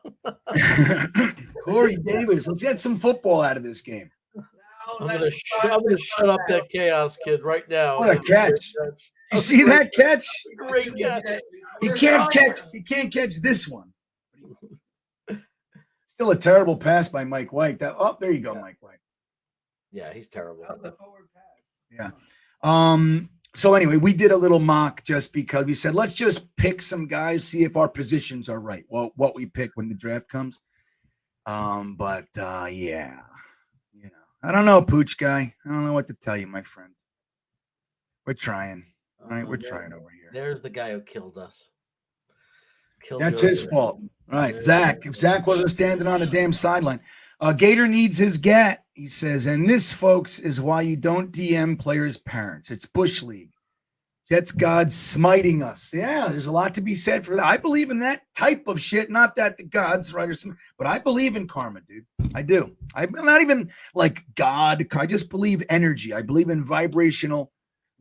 Corey Davis. Let's get some football out of this game. I'm gonna shut up that chaos kid right now. What a catch. You see that catch? Great catch. He can't catch this one. Still a terrible pass by Mike White. There you go, Mike White. Yeah, he's terrible. Yeah. So anyway, we did a little mock just because we said, let's just pick some guys, see if our positions are right. Well, what we pick when the draft comes. Yeah, I don't know, Pooch Guy. I don't know what to tell you, my friend. We're trying. All right, we're trying over here. There's the guy who killed us. That's his fault. All right, Zach. If Zach wasn't standing on the damn sideline. Gator needs his gat, he says. And this, folks, is why you don't DM players' parents. It's Bush League. Jets gods smiting us. Yeah, there's a lot to be said for that. I believe in that type of shit. Not that the gods, right? But I believe in karma, dude. I do. I'm not even like God. I just believe energy. I believe in vibrational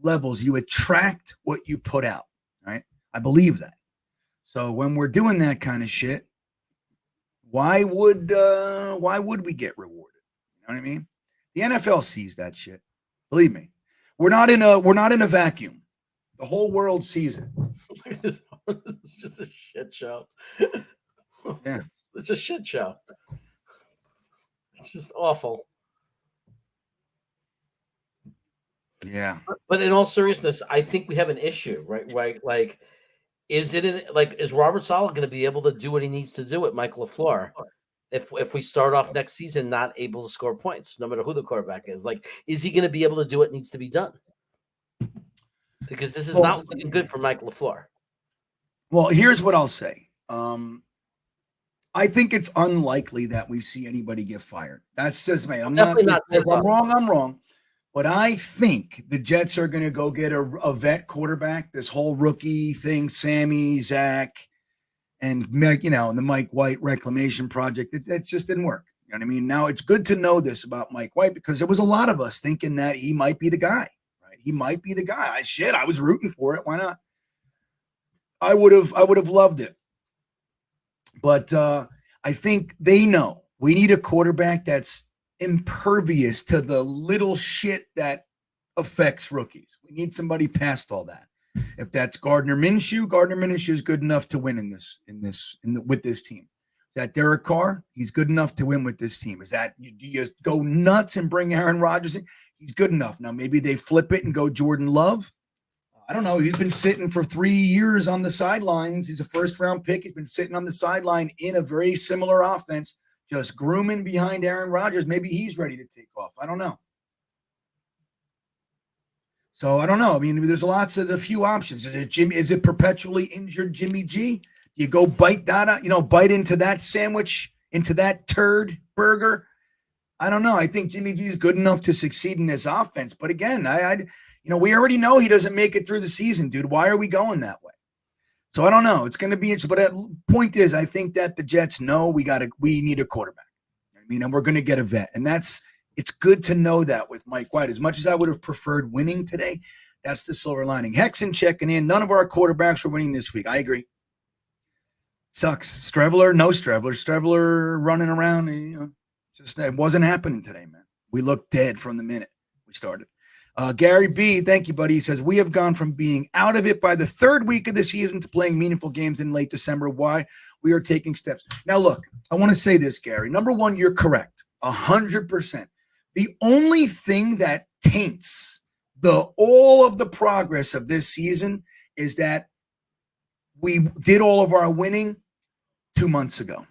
levels. You attract what you put out, right? I believe that. So when we're doing that kind of shit, why would we get rewarded? You know what I mean? The NFL sees that shit. Believe me. We're not in a vacuum. The whole world sees it. Look at this. This is just a shit show. Yeah. It's a shit show. It's just awful. Yeah. But in all seriousness, I think we have an issue, right? Like, is Robert Saleh going to be able to do what he needs to do at Mike LaFleur if we start off next season not able to score points, no matter who the quarterback is? Like, is he going to be able to do what needs to be done? Because this is not looking good for Mike LaFleur. Well, here's what I'll say. I think it's unlikely that we see anybody get fired. That's just me. I'm wrong. But I think the Jets are going to go get a vet quarterback. This whole rookie thing, Sammy, Zach, and the Mike White reclamation project. It just didn't work. You know what I mean? Now it's good to know this about Mike White because there was a lot of us thinking that he might be the guy. Right? He might be the guy. I was rooting for it. Why not? I would have loved it. But I think they know we need a quarterback that's impervious to the little shit that affects rookies. We need somebody past all that. If that's Gardner Minshew is good enough to win with this team. Is that Derek Carr? He's good enough to win with this team. Is that you just go nuts and bring Aaron Rodgers in? He's good enough. Now maybe they flip it and go Jordan Love. I don't know. He's been sitting for 3 years on the sidelines. He's a first-round pick. He's been sitting on the sideline in a very similar offense, just grooming behind Aaron Rodgers. Maybe he's ready to take off. I don't know. So I don't know. I mean, there's a few options. Is it perpetually injured Jimmy G? Do you go bite into that sandwich into that turd burger. I don't know. I think Jimmy G is good enough to succeed in this offense. But again, we already know he doesn't make it through the season, dude. Why are we going that way? So I don't know. It's going to be interesting. But the point is, I think that the Jets know we need a quarterback. And we're going to get a vet. And it's good to know that with Mike White. As much as I would have preferred winning today, that's the silver lining. Hexen checking in. None of our quarterbacks were winning this week. I agree. Sucks. Streveler, no Streveler. Streveler running around, just it wasn't happening today, man. We looked dead from the minute we started. Gary B, thank you, buddy. He says, we have gone from being out of it by the third week of the season to playing meaningful games in late December. Why? We are taking steps. Now, look, I want to say this, Gary. Number one, you're correct, 100%. The only thing that taints all of the progress of this season is that we did all of our winning 2 months ago.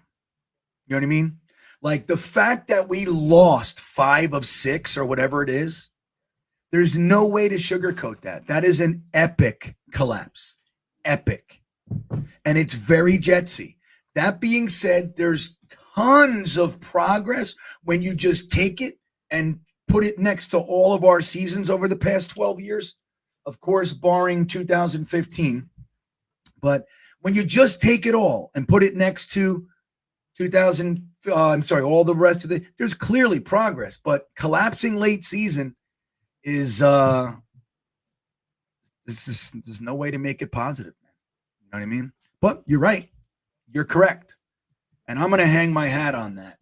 You know what I mean? Like the fact that we lost 5 of 6 or whatever it is, there's no way to sugarcoat that. That is an epic collapse. Epic. And it's very Jetsy. That being said, there's tons of progress when you just take it and put it next to all of our seasons over the past 12 years. Of course, barring 2015. But when you just take it all and put it next to all the rest of there's clearly progress. But collapsing late season is there's no way to make it positive, man. You know what I mean? But you're right. You're correct. And I'm going to hang my hat on that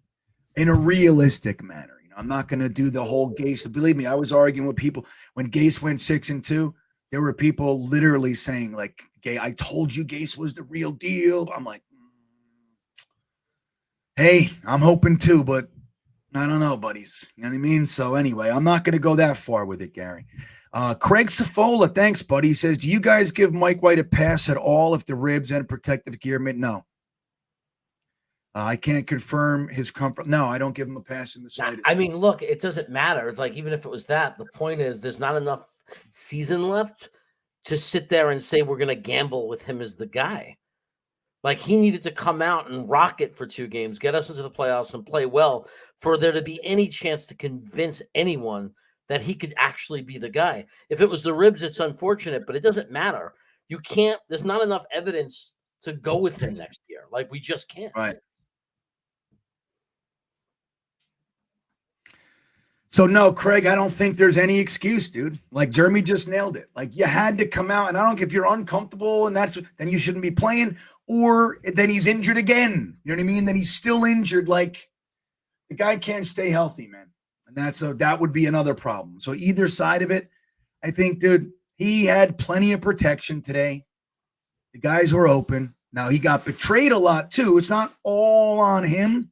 in a realistic manner. I'm not going to do the whole Gase. Believe me, I was arguing with people when Gase went 6-2. There were people literally saying, like, I told you Gase was the real deal. I'm like, hey, I'm hoping too, but I don't know, buddies. You know what I mean? So anyway, I'm not going to go that far with it, Gary. Craig Safola, thanks, buddy. He says, do you guys give Mike White a pass at all if the ribs and protective gear? No. I can't confirm his comfort. No, I don't give him a pass in the slightest. I mean, look, it doesn't matter. It's like, even if it was that, the point is there's not enough season left to sit there and say we're going to gamble with him as the guy. Like, he needed to come out and rock it for 2 games, get us into the playoffs and play well for there to be any chance to convince anyone that he could actually be the guy. If it was the ribs, it's unfortunate, but it doesn't matter. You can't, there's not enough evidence to go with him next year. Like, we just can't. Right. So, no, Craig, I don't think there's any excuse, dude. Like, Jeremy just nailed it. Like, you had to come out, and I don't care if you're uncomfortable and then you shouldn't be playing, or then he's injured again. You know what I mean? Then he's still injured. Like, the guy can't stay healthy, man. And that would be another problem. So either side of it, I think, dude, he had plenty of protection today. The guys were open. Now, he got betrayed a lot, too. It's not all on him.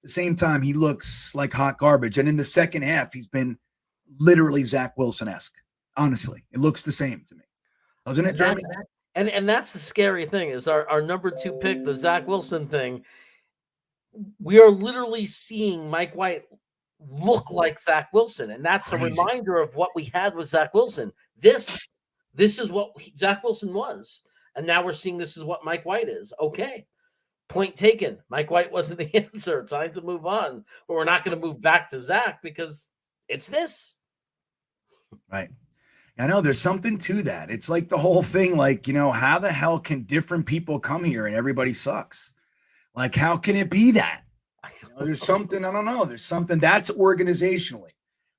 The same time, he looks like hot garbage. And in the second half, he's been literally Zach Wilson-esque. Honestly, it looks the same to me. Doesn't it, Jeremy? And that's the scary thing is our number 2 pick, the Zach Wilson thing. We are literally seeing Mike White look like Zach Wilson. And that's a reminder of what we had with Zach Wilson. This is what Zach Wilson was. And now we're seeing this is what Mike White is. Okay. Point taken. Mike White wasn't the answer. Time to move on. But we're not going to move back to Zach because it's this. Right. I know there's something to that. It's like the whole thing, like, how the hell can different people come here and everybody sucks? Like, how can it be that? There's something, I don't know. There's something that's organizationally.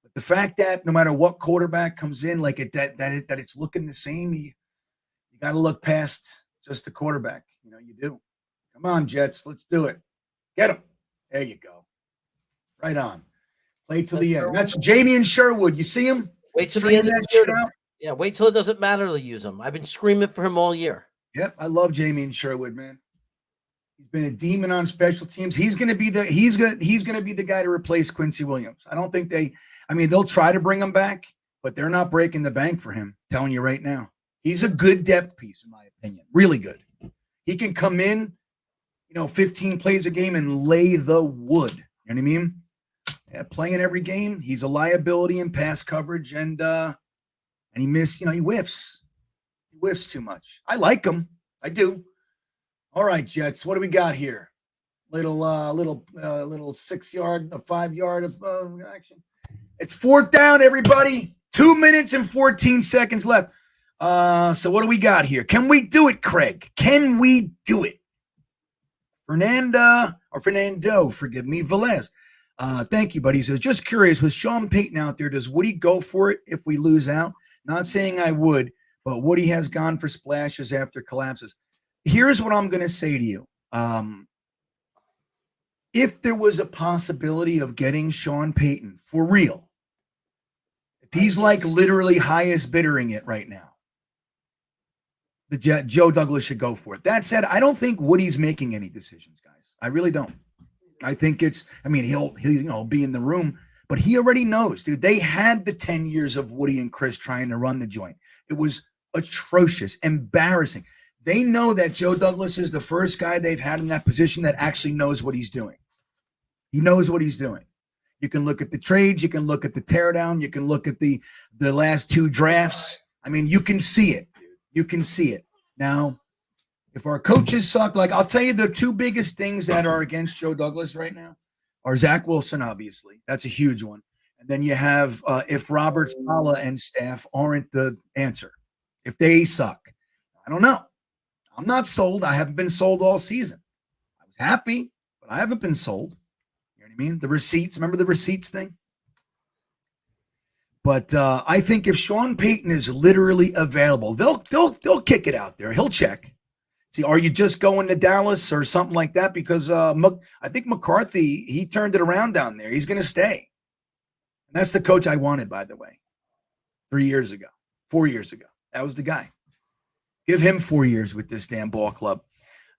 But the fact that no matter what quarterback comes in, like that it's looking the same, you got to look past just the quarterback. You do. Come on, Jets. Let's do it. Get him. There you go. Right on. Play till the end. That's Jamie and Sherwood. You see him? Wait till the end of the year. Yeah, wait till it doesn't matter to use him. I've been screaming for him all year. Yep, I love Jamie and Sherwood, man. He's been a demon on special teams. He's going to be the guy to replace Quincy Williams. I don't think they'll try to bring him back, but they're not breaking the bank for him. I'm telling you right now. He's a good depth piece, in my opinion. Really good. He can come in, 15 plays a game and lay the wood. You know what I mean? Yeah, playing every game. He's a liability in pass coverage, and he missed, he whiffs. He whiffs too much. I like him. I do. All right, Jets. What do we got here? little 6 yard, a 5 yard of action. It's fourth down, everybody. 2 minutes and 14 seconds left. So what do we got here? Can we do it, Craig? Can we do it? Fernando, forgive me, Velez. Thank you, buddy. So just curious, with Sean Payton out there, does Woody go for it if we lose out? Not saying I would, but Woody has gone for splashes after collapses. Here's what I'm going to say to you. If there was a possibility of getting Sean Payton for real, if he's like literally highest biddering it right now, Joe Douglas should go for it. That said, I don't think Woody's making any decisions, guys. I really don't. I think he'll be in the room, but he already knows, dude. They had the 10 years of Woody and Chris trying to run the joint. It was atrocious, embarrassing. They know that Joe Douglas is the first guy they've had in that position that actually knows what he's doing. He knows what he's doing. You can look at the trades. You can look at the teardown. You can look at the last 2 drafts. I mean, you can see it. You can see it. Now, if our coaches suck, like I'll tell you the 2 biggest things that are against Joe Douglas right now are Zach Wilson, obviously. That's a huge one. And then you have if Robert Saleh and staff aren't the answer. If they suck. I don't know. I'm not sold. I haven't been sold all season. I was happy, but I haven't been sold. You know what I mean? The receipts. Remember the receipts thing? But I think if Sean Payton is literally available, they'll kick it out there. He'll check. See, are you just going to Dallas or something like that? Because I think McCarthy, he turned it around down there. He's going to stay. And that's the coach I wanted, by the way, 4 years ago. That was the guy. Give him 4 years with this damn ball club.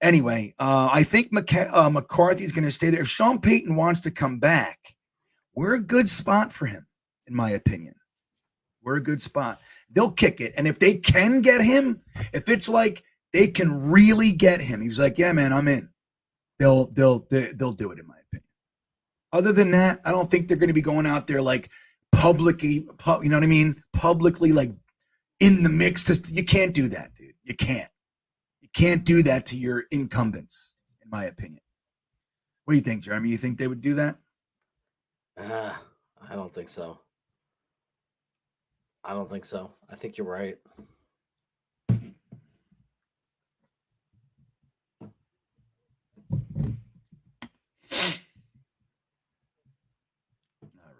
Anyway, I think McCarthy's going to stay there. If Sean Payton wants to come back, we're a good spot for him, in my opinion. We're a good spot. They'll kick it. And if they can get him, if it's like they can really get him, he's like, yeah, man, I'm in. They'll do it, in my opinion. Other than that, I don't think they're going to be going out there like publicly, you know what I mean? Publicly, like in the mix. You can't do that, dude. You can't. You can't do that to your incumbents, in my opinion. What do you think, Jeremy? You think they would do that? I don't think so. I think you're right. All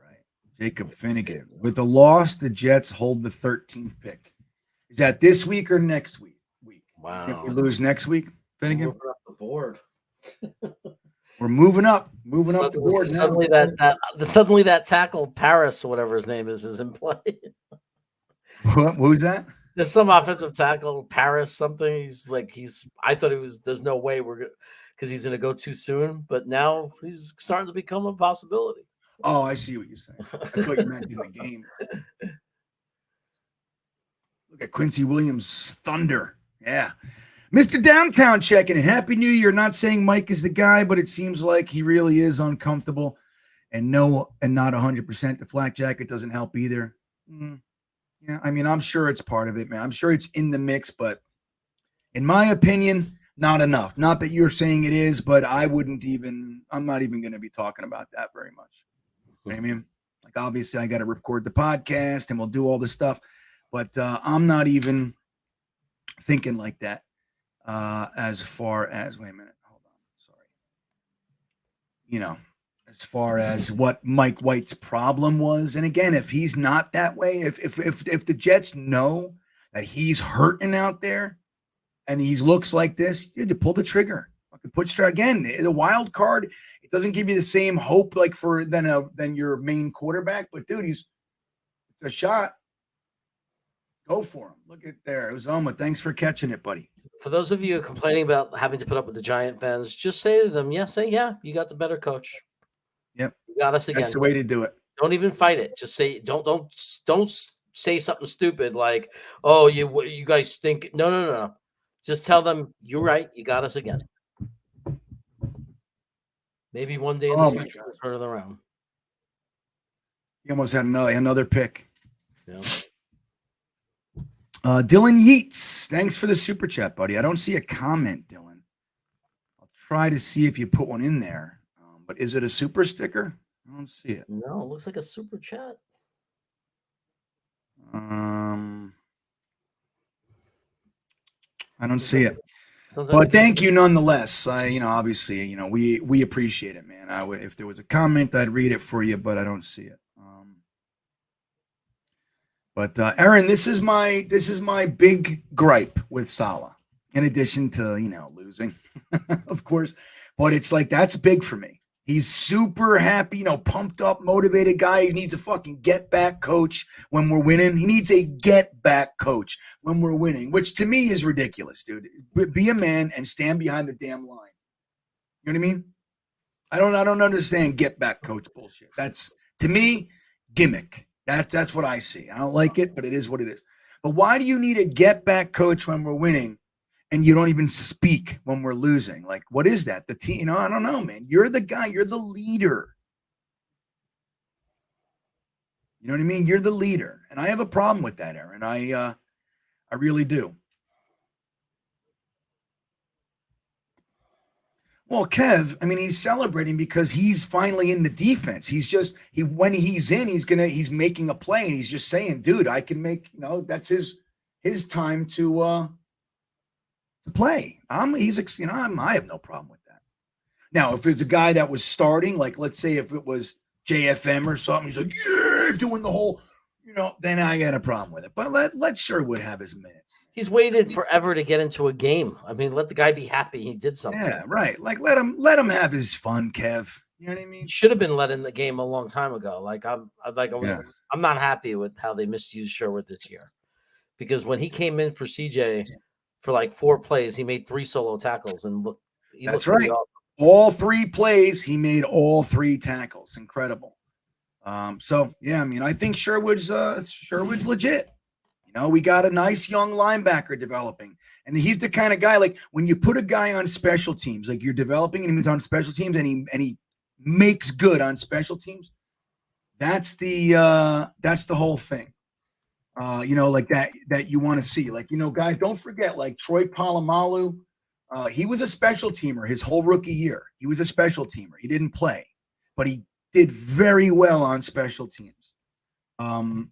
right. Jacob Finnegan. With a loss, the Jets hold the 13th pick. Is that this week or next week? Wow. If we lose next week, Finnegan? Moving up the board. We're moving up the board now. Suddenly that tackle Paris or whatever his name is in play. What? Who's that? There's some offensive tackle Paris something. I thought there's no way because he's gonna go too soon, but now he's starting to become a possibility. Oh, I see what you're saying. I thought you meant in the game. Look at Quincy Williams, Thunder. Yeah. Mr. Downtown checking in. Happy New Year. Not saying Mike is the guy, but it seems like he really is uncomfortable and not 100%. The flak jacket doesn't help either. Yeah, I mean, I'm sure it's part of it, man. I'm sure it's in the mix, but in my opinion, not enough. Not that you're saying it is, but I'm not even going to be talking about that very much. You know what I mean? Like, obviously, I got to record the podcast and we'll do all this stuff, but I'm not even thinking like that as far as, wait a minute, hold on, sorry. You know, as far as what Mike White's problem was. And again, if he's not that way, if the Jets know that he's hurting out there and he looks like this, you have to pull the trigger. Again, the wild card, it doesn't give you the same hope like than your main quarterback, but dude, it's a shot. Go for him. Look at there. It was Oma. Thanks for catching it, buddy. For those of you complaining about having to put up with the Giant fans, just say to them, yeah, you got the better coach. Yep. You got us again. That's the way to do it. Don't even fight it. Just say, don't say something stupid like, oh, you guys stink. No. Just tell them you're right. You got us again. Maybe one day in the future, we'll turn it around. You almost had another pick. Yeah. Dylan Yeats, thanks for the super chat, buddy. I don't see a comment, Dylan. I'll try to see if you put one in there. But is it a super sticker? I don't see it. No, it looks like a super chat. I don't see it. Sometimes But thank you nonetheless. Obviously, we appreciate it, man. If there was a comment, I'd read it for you, but I don't see it. But Aaron, this is my big gripe with Salah. In addition to losing, of course, but it's like that's big for me. He's super happy, pumped up, motivated guy. He needs a fucking get back coach when we're winning. He needs a get back coach when we're winning, which to me is ridiculous, dude. Be a man and stand behind the damn line. You know what I mean? I don't understand get back coach bullshit. That's to me gimmick. That's what I see. I don't like it, but it is what it is. But why do you need a get back coach when we're winning? And you don't even speak when we're losing. Like, what is that? The team, I don't know, man. You're the guy. You're the leader. You know what I mean? You're the leader. And I have a problem with that, Aaron. I really do. Well, Kev, I mean, he's celebrating because he's finally in the defense. When he's in, he's making a play and he's just saying, dude, I can make, that's his time to play. I have no problem with that. Now, if it's a guy that was starting, like let's say if it was JFM or something, he's like, yeah, doing the whole, then I got a problem with it. But let Sherwood have his minutes. He's waited forever to get into a game. I mean, let the guy be happy he did something. Yeah, right. Like let him have his fun, Kev. You know what I mean? He should have been let in the game a long time ago. I'm not happy with how they misused Sherwood this year. Because when he came in for CJ for like 4 plays, he made 3 solo tackles and That's right. All 3 plays, he made all 3 tackles. Incredible. So yeah, I mean, I think Sherwood's legit. We got a nice young linebacker developing, and he's the kind of guy like when you put a guy on special teams, like you're developing and he's on special teams, and he makes good on special teams. That's the whole thing. Like that you want to see. Like, guys, don't forget, like Troy Polamalu, he was a special teamer his whole rookie year. He was a special teamer. He didn't play, but he did very well on special teams. Hold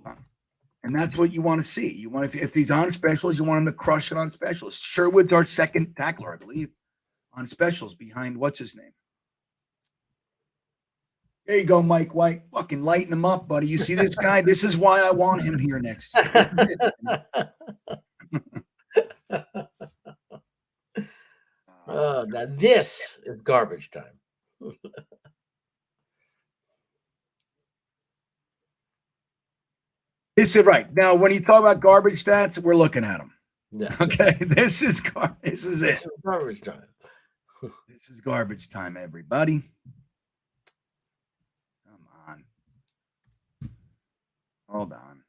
on. And that's what you want to see. You want if he's on specials, you want him to crush it on specials. Sherwood's our second tackler, I believe, on specials behind what's his name. There you go, Mike White. Fucking lighten him up, buddy. You see this guy? This is why I want him here next year. Now this is garbage time. This is right. Now, when you talk about garbage stats, we're looking at them. Yeah. Okay, this is it. This is garbage time. This is garbage time, everybody. Come on. Hold on.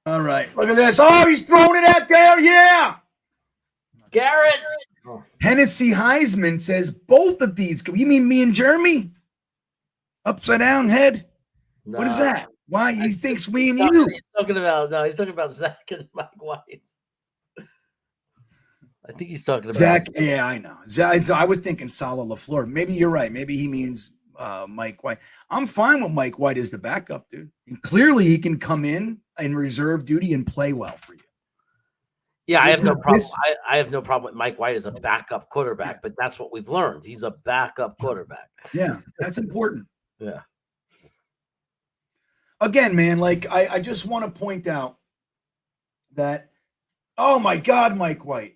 All right, look at this. Oh, he's throwing it out there. Yeah. Garrett. Hennessy Heisman says both of these. You mean me and Jeremy? Upside down head? No. What is that? Why he thinks me and you? you? He's talking about Zach and Mike White. I think he's talking about Zach. Yeah, I know. Zach, I was thinking Salah LaFleur. Maybe you're right. Maybe he means Mike White. I'm fine with Mike White as the backup, dude. And clearly he can come in reserve duty and play well for you. Yeah, I have no problem. I have no problem with Mike White as a backup quarterback, but that's what we've learned. He's a backup quarterback. Yeah, that's important. Yeah. Again, man, like I just want to point out that, oh my God, Mike White.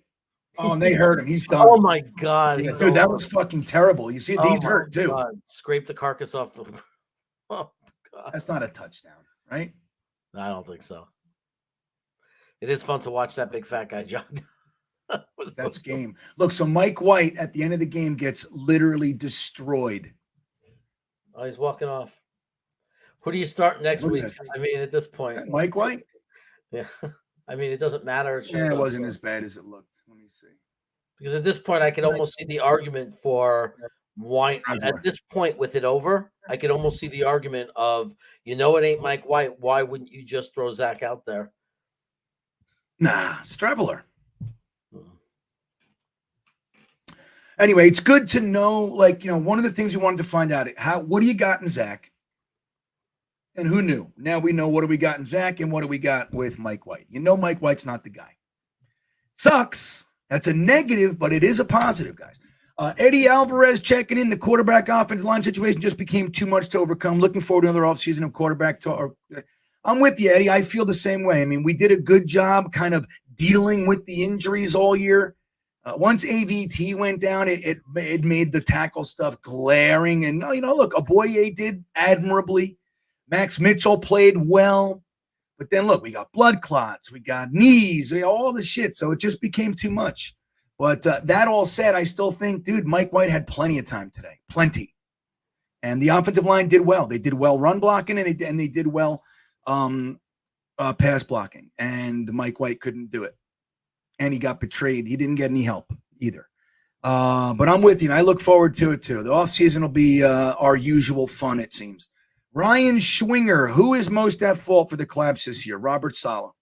Oh, and they hurt him. He's done. Oh my God. Yeah, dude, that was fucking terrible. You see, these hurt too. God. Scrape the carcass off the. Oh God. That's not a touchdown, right? I don't think so. It is fun to watch that big fat guy jog. That's game. Look, so Mike White at the end of the game gets literally destroyed. Oh, he's walking off. Who do you start next week? I mean, at this point, Mike White. Yeah, I mean, it doesn't matter. It's just it wasn't as bad as it looked. Let me see. Because at this point, I can almost see the argument for Why at this point with it over, I could almost see the argument of, it ain't Mike White. Why wouldn't you just throw Zach out there? Nah, Straveler. Anyway, it's good to know, one of the things we wanted to find out, what do you got in Zach? And who knew? Now we know what do we got in Zach and what do we got with Mike White. Mike White's not the guy. Sucks. That's a negative, but it is a positive, guys. Eddie Alvarez checking in. The quarterback offensive line situation just became too much to overcome. Looking forward to another offseason of quarterback talk. I'm with you, Eddie. I feel the same way. I mean, we did a good job kind of dealing with the injuries all year. Once AVT went down, it made the tackle stuff glaring. And, look, Aboye did admirably. Max Mitchell played well. But then, look, we got blood clots. We got knees. All the shit. So it just became too much. But that all said, I still think, dude, Mike White had plenty of time today. Plenty. And the offensive line did well. They did well run blocking, and they did well pass blocking. And Mike White couldn't do it. And he got betrayed. He didn't get any help either. But I'm with you. I look forward to it, too. The offseason will be our usual fun, it seems. Ryan Schwinger, who is most at fault for the collapse this year? Robert Saleh.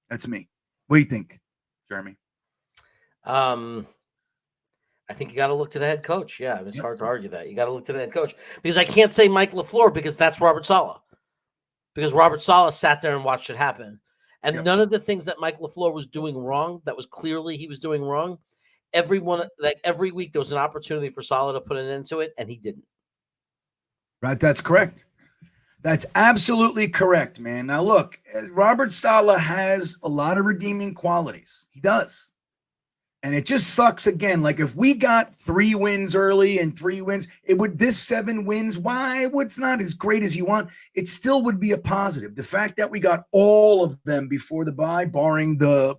That's me. What do you think, Jeremy? I think you got to look to the head coach. Yeah, it's hard to argue that. You got to look to the head coach because I can't say Mike LaFleur because that's Robert Saleh. Because Robert Saleh sat there and watched it happen. And none of the things that Mike LaFleur was doing wrong, that was clearly he was doing wrong, every week there was an opportunity for Saleh to put an end to it, and he didn't. Right, that's correct. That's absolutely correct, man. Now, look, Robert Saleh has a lot of redeeming qualities. He does. And it just sucks again. Like if we got 3 wins early and 3 wins, this 7 wins, it's not as great as you want. It still would be a positive. The fact that we got all of them before the bye, barring the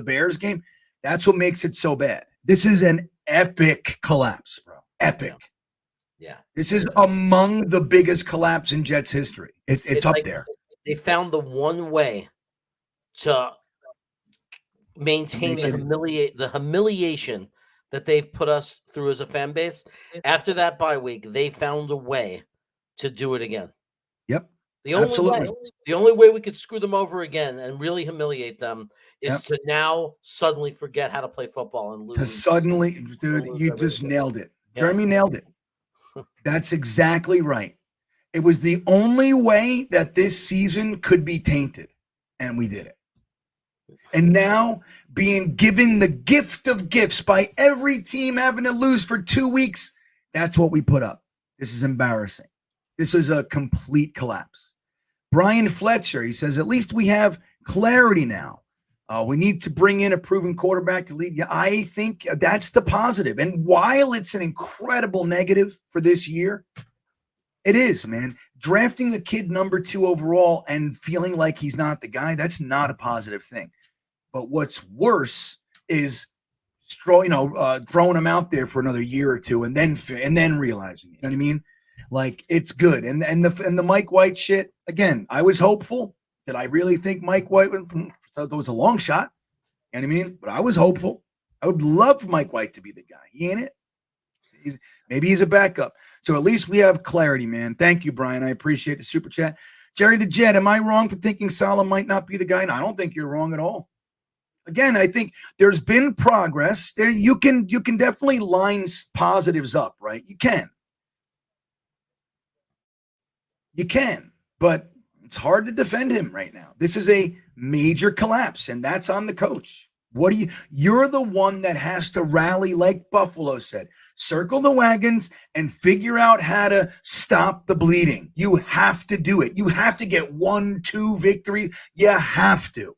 Bears game, that's what makes it so bad. This is an epic collapse, bro. Epic. Yeah. This is among the biggest collapse in Jets history. It's up there. They found the one way to maintain the humiliation that they've put us through as a fan base. After that bye week, they found a way to do it again. Yep. The only way we could screw them over again and really humiliate them is to now suddenly forget how to play football and lose. Dude, you just nailed it. Yeah. Jeremy nailed it. That's exactly right. It was the only way that this season could be tainted, and we did it. And now being given the gift of gifts by every team having to lose for 2 weeks, that's what we put up. This is embarrassing. This is a complete collapse. Brian Fletcher, he says, at least we have clarity now. We need to bring in a proven quarterback to lead. Yeah, I think that's the positive. And while it's an incredible negative for this year, it is, man. Drafting a kid number 2 overall and feeling like he's not the guy, that's not a positive thing. But what's worse is throwing him out there for another year or 2 and then realizing, you know what I mean? Like it's good. And the Mike White shit, again, I was hopeful. Did I really think Mike White was a long shot? You know what I mean? But I was hopeful. I would love Mike White to be the guy. He ain't it. Maybe he's a backup. So at least we have clarity, man. Thank you, Brian. I appreciate the super chat. Jerry the Jet, am I wrong for thinking Saleh might not be the guy? No, I don't think you're wrong at all. Again, I think there's been progress. There, you can definitely line positives up, right? You can, but it's hard to defend him right now. This is a major collapse, and that's on the coach. You're the one that has to rally, like Buffalo said, circle the wagons and figure out how to stop the bleeding. You have to do it. You have to get 1-2 victory. You have to.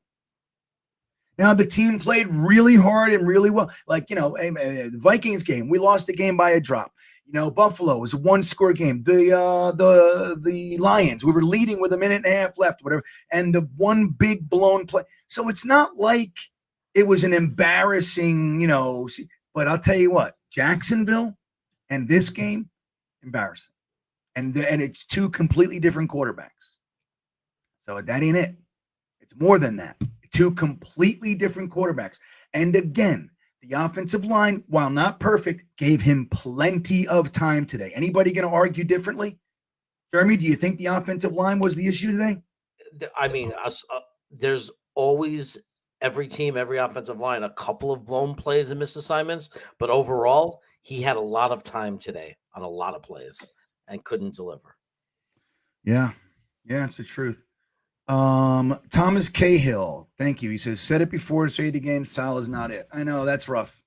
Now, the team played really hard and really well. Like, the Vikings game, we lost the game by a drop. Buffalo was a 1-score game. The Lions, we were leading with a minute and a half left, whatever, and the one big blown play. So it's not like it was an embarrassing, but I'll tell you what, Jacksonville and this game, embarrassing. And it's 2 completely different quarterbacks. So that ain't it. It's more than that. 2 completely different quarterbacks. And again, the offensive line, while not perfect, gave him plenty of time today. Anybody going to argue differently? Jeremy, do you think the offensive line was the issue today? I mean, there's always every team, every offensive line, a couple of blown plays and missed assignments, but overall, he had a lot of time today on a lot of plays and couldn't deliver. Yeah, it's the truth. Thomas Cahill, thank you. He says, said it before, say it again. Salah's not it. I know that's rough.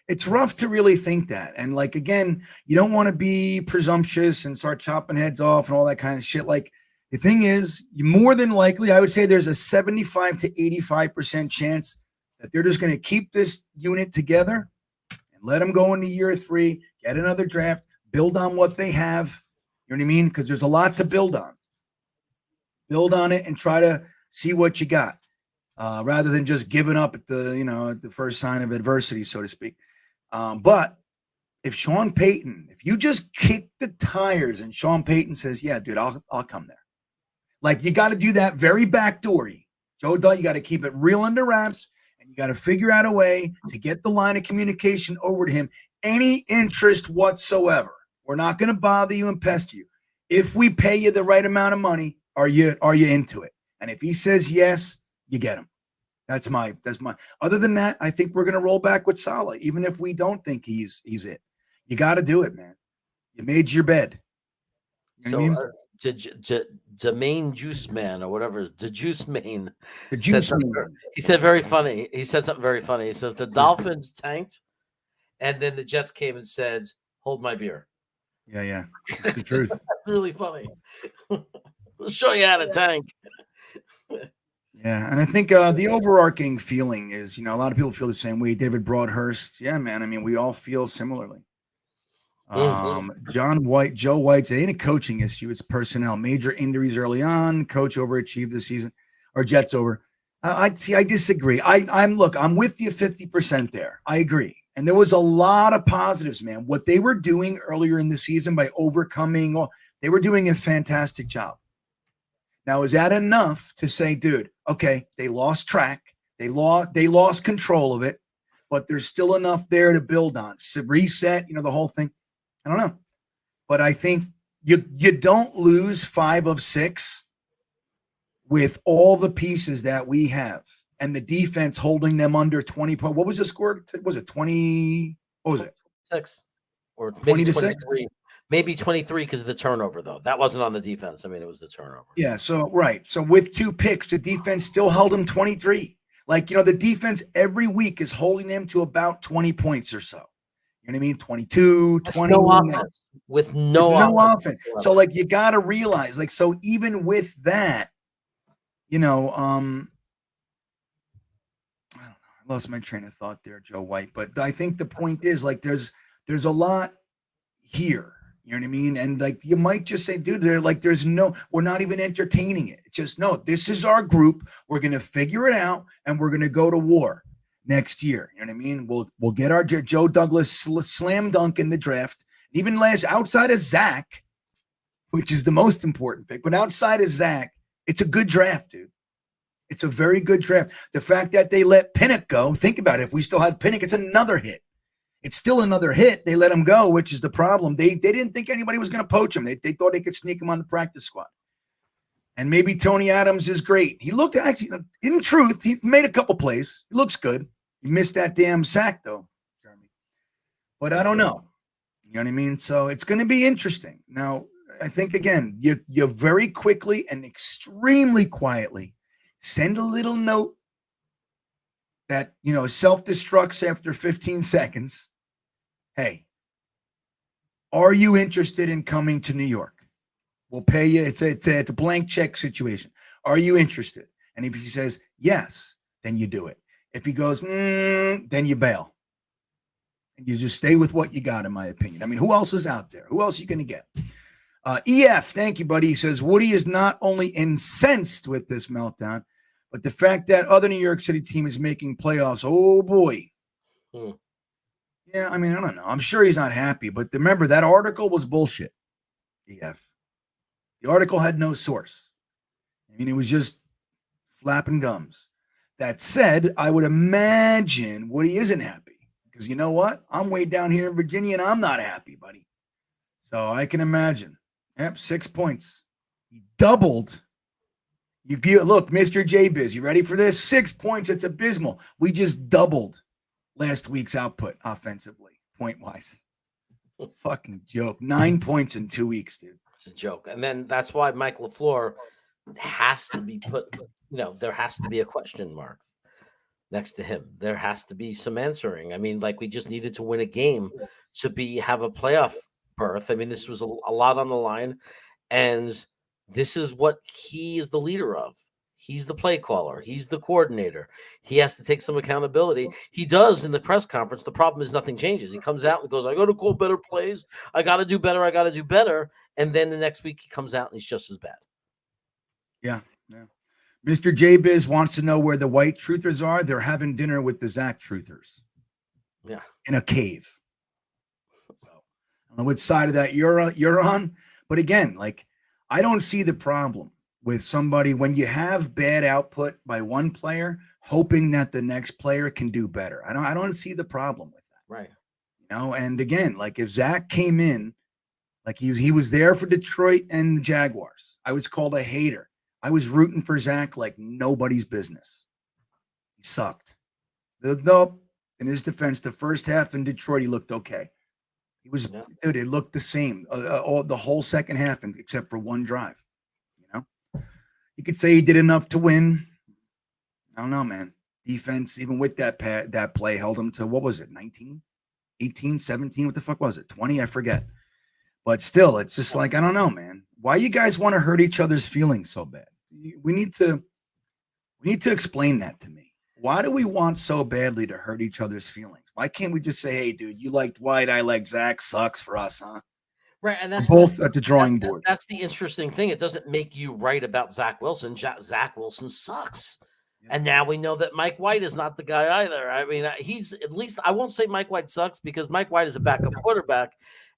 It's rough to really think that. And like, again, you don't want to be presumptuous and start chopping heads off and all that kind of shit. Like, the thing is, more than likely, I would say there's a 75 to 85% chance that they're just going to keep this unit together and let them go into year 3, get another draft, build on what they have. You know what I mean? Because there's a lot to build on. Build on it and try to see what you got, rather than just giving up at the first sign of adversity, so to speak. But if Sean Payton, if you just kick the tires and Sean Payton says, "Yeah, dude, I'll come there," like you got to do that very backdoory. Joe Doug, you got to keep it real under wraps, and you got to figure out a way to get the line of communication over to him. Any interest whatsoever, we're not going to bother you and pester you. If we pay you the right amount of money, are you into it? And if he says yes, you get him. That's my. Other than that, I think we're going to roll back with Salah, even if we don't think he's it. You got to do it, man. You made your bed. You know what I mean? Jermaine Juice Man or whatever is the Juice Main. The Juice Man. He said very funny. He said something very funny. He says the Dolphins tanked, and then the Jets came and said, "Hold my beer." Yeah. It's the truth. That's really funny. We'll show you how to tank. Yeah, and I think the overarching feeling is, a lot of people feel the same way. David Broadhurst, yeah, man. I mean, we all feel similarly. Joe White, it ain't a coaching issue; it's personnel. Major injuries early on. Coach overachieved this season, or Jets over. I disagree. I'm with you 50% there. I agree, and there was a lot of positives, man. What they were doing earlier in the season by overcoming, they were doing a fantastic job. Now, is that enough to say, dude, okay, they lost track, they lost control of it, but there's still enough there to build on. So reset, the whole thing. I don't know. But I think you don't lose 5 of 6 with all the pieces that we have and the defense holding them under 20 points. What was the score? Was it 20? What was it? 6 or 20 to 6? Maybe 23 because of the turnover, though. That wasn't on the defense. I mean, it was the turnover. Yeah, so right. So with 2 picks, the defense still held them 23. Like, the defense every week is holding them to about 20 points or so. You know what I mean? 22, 20. No offense. With no offense. So, like, you got to realize, like, so even with that, I don't know. I lost my train of thought there, Joe White. But I think the point is, like, there's a lot here. You know what I mean? And like, you might just say, dude, we're not even entertaining it. It's just, no, this is our group. We're going to figure it out and we're going to go to war next year. You know what I mean? We'll get our Joe Douglas slam dunk in the draft. Even outside of Zach, which is the most important pick, but outside of Zach, it's a good draft, dude. It's a very good draft. The fact that they let Pinnock go, think about it. If we still had Pinnock, it's another hit. It's still another hit. They let him go, which is the problem. They didn't think anybody was going to poach him. They thought they could sneak him on the practice squad. And maybe Tony Adams is great. He looked actually, in truth, he made a couple plays. He looks good. He missed that damn sack, though, Jeremy. But I don't know. You know what I mean? So it's going to be interesting. Now, I think, again, you very quickly and extremely quietly send a little note that, self-destructs after 15 seconds. Hey, are you interested in coming to New York? We'll pay you. It's a blank check situation. Are you interested? And if he says yes, then you do it. If he goes, then you bail. And you just stay with what you got, in my opinion. I mean, who else is out there? Who else are you going to get? EF, thank you, buddy. He says, Woody is not only incensed with this meltdown, but the fact that other New York City team is making playoffs, oh boy. Yeah, I mean, I don't know. I'm sure he's not happy, but remember, that article was bullshit, EF. The article had no source. I mean, it was just flapping gums. That said, I would imagine Woody isn't happy because you know what? I'm way down here in Virginia and I'm not happy, buddy. So I can imagine. Yep, 6 points. He doubled. Look, Mr. J-Biz, you ready for this? 6 points. It's abysmal. We just doubled last week's output offensively, point-wise. Fucking joke. 9 points in 2 weeks, dude. It's a joke. And then that's why Mike LaFleur has to be put, there has to be a question mark next to him. There has to be some answering. I mean, like we just needed to win a game to have a playoff berth. I mean, this was a lot on the line, and this is what he is the leader of. He's the play caller. He's the coordinator. He has to take some accountability. He does in the press conference. The problem is nothing changes. He comes out and goes, I got to call better plays. I got to do better. I got to do better. And then the next week he comes out and he's just as bad. Yeah. Mr. J-Biz wants to know where the white truthers are. They're having dinner with the Zach truthers. Yeah. In a cave. So I don't know which side of that you're on. But again, like, I don't see the problem with somebody when you have bad output by one player, hoping that the next player can do better. I don't see the problem with that. Right. And again, like if Zach came in, like he was there for Detroit and the Jaguars. I was called a hater. I was rooting for Zach like nobody's business. He sucked. Though, in his defense, the first half in Detroit, he looked okay. Dude, it looked the same the whole second half, except for one drive. You could say he did enough to win. I don't know, man. Defense, even with that play, held him to, what was it, 19, 18, 17? What the fuck was it? 20? I forget. But still, it's just like, I don't know, man. Why you guys want to hurt each other's feelings so bad? We need to explain that to me. Why do we want so badly to hurt each other's feelings? Why can't we just say, hey, dude, you liked White, I like Zach, sucks for us, huh? Right, and that's both at the drawing board. That's the interesting thing. It doesn't make you right about Zach Wilson. Zach Wilson sucks. Yeah. And now we know that Mike White is not the guy either. I mean, he's at least, I won't say Mike White sucks because Mike White is a backup quarterback.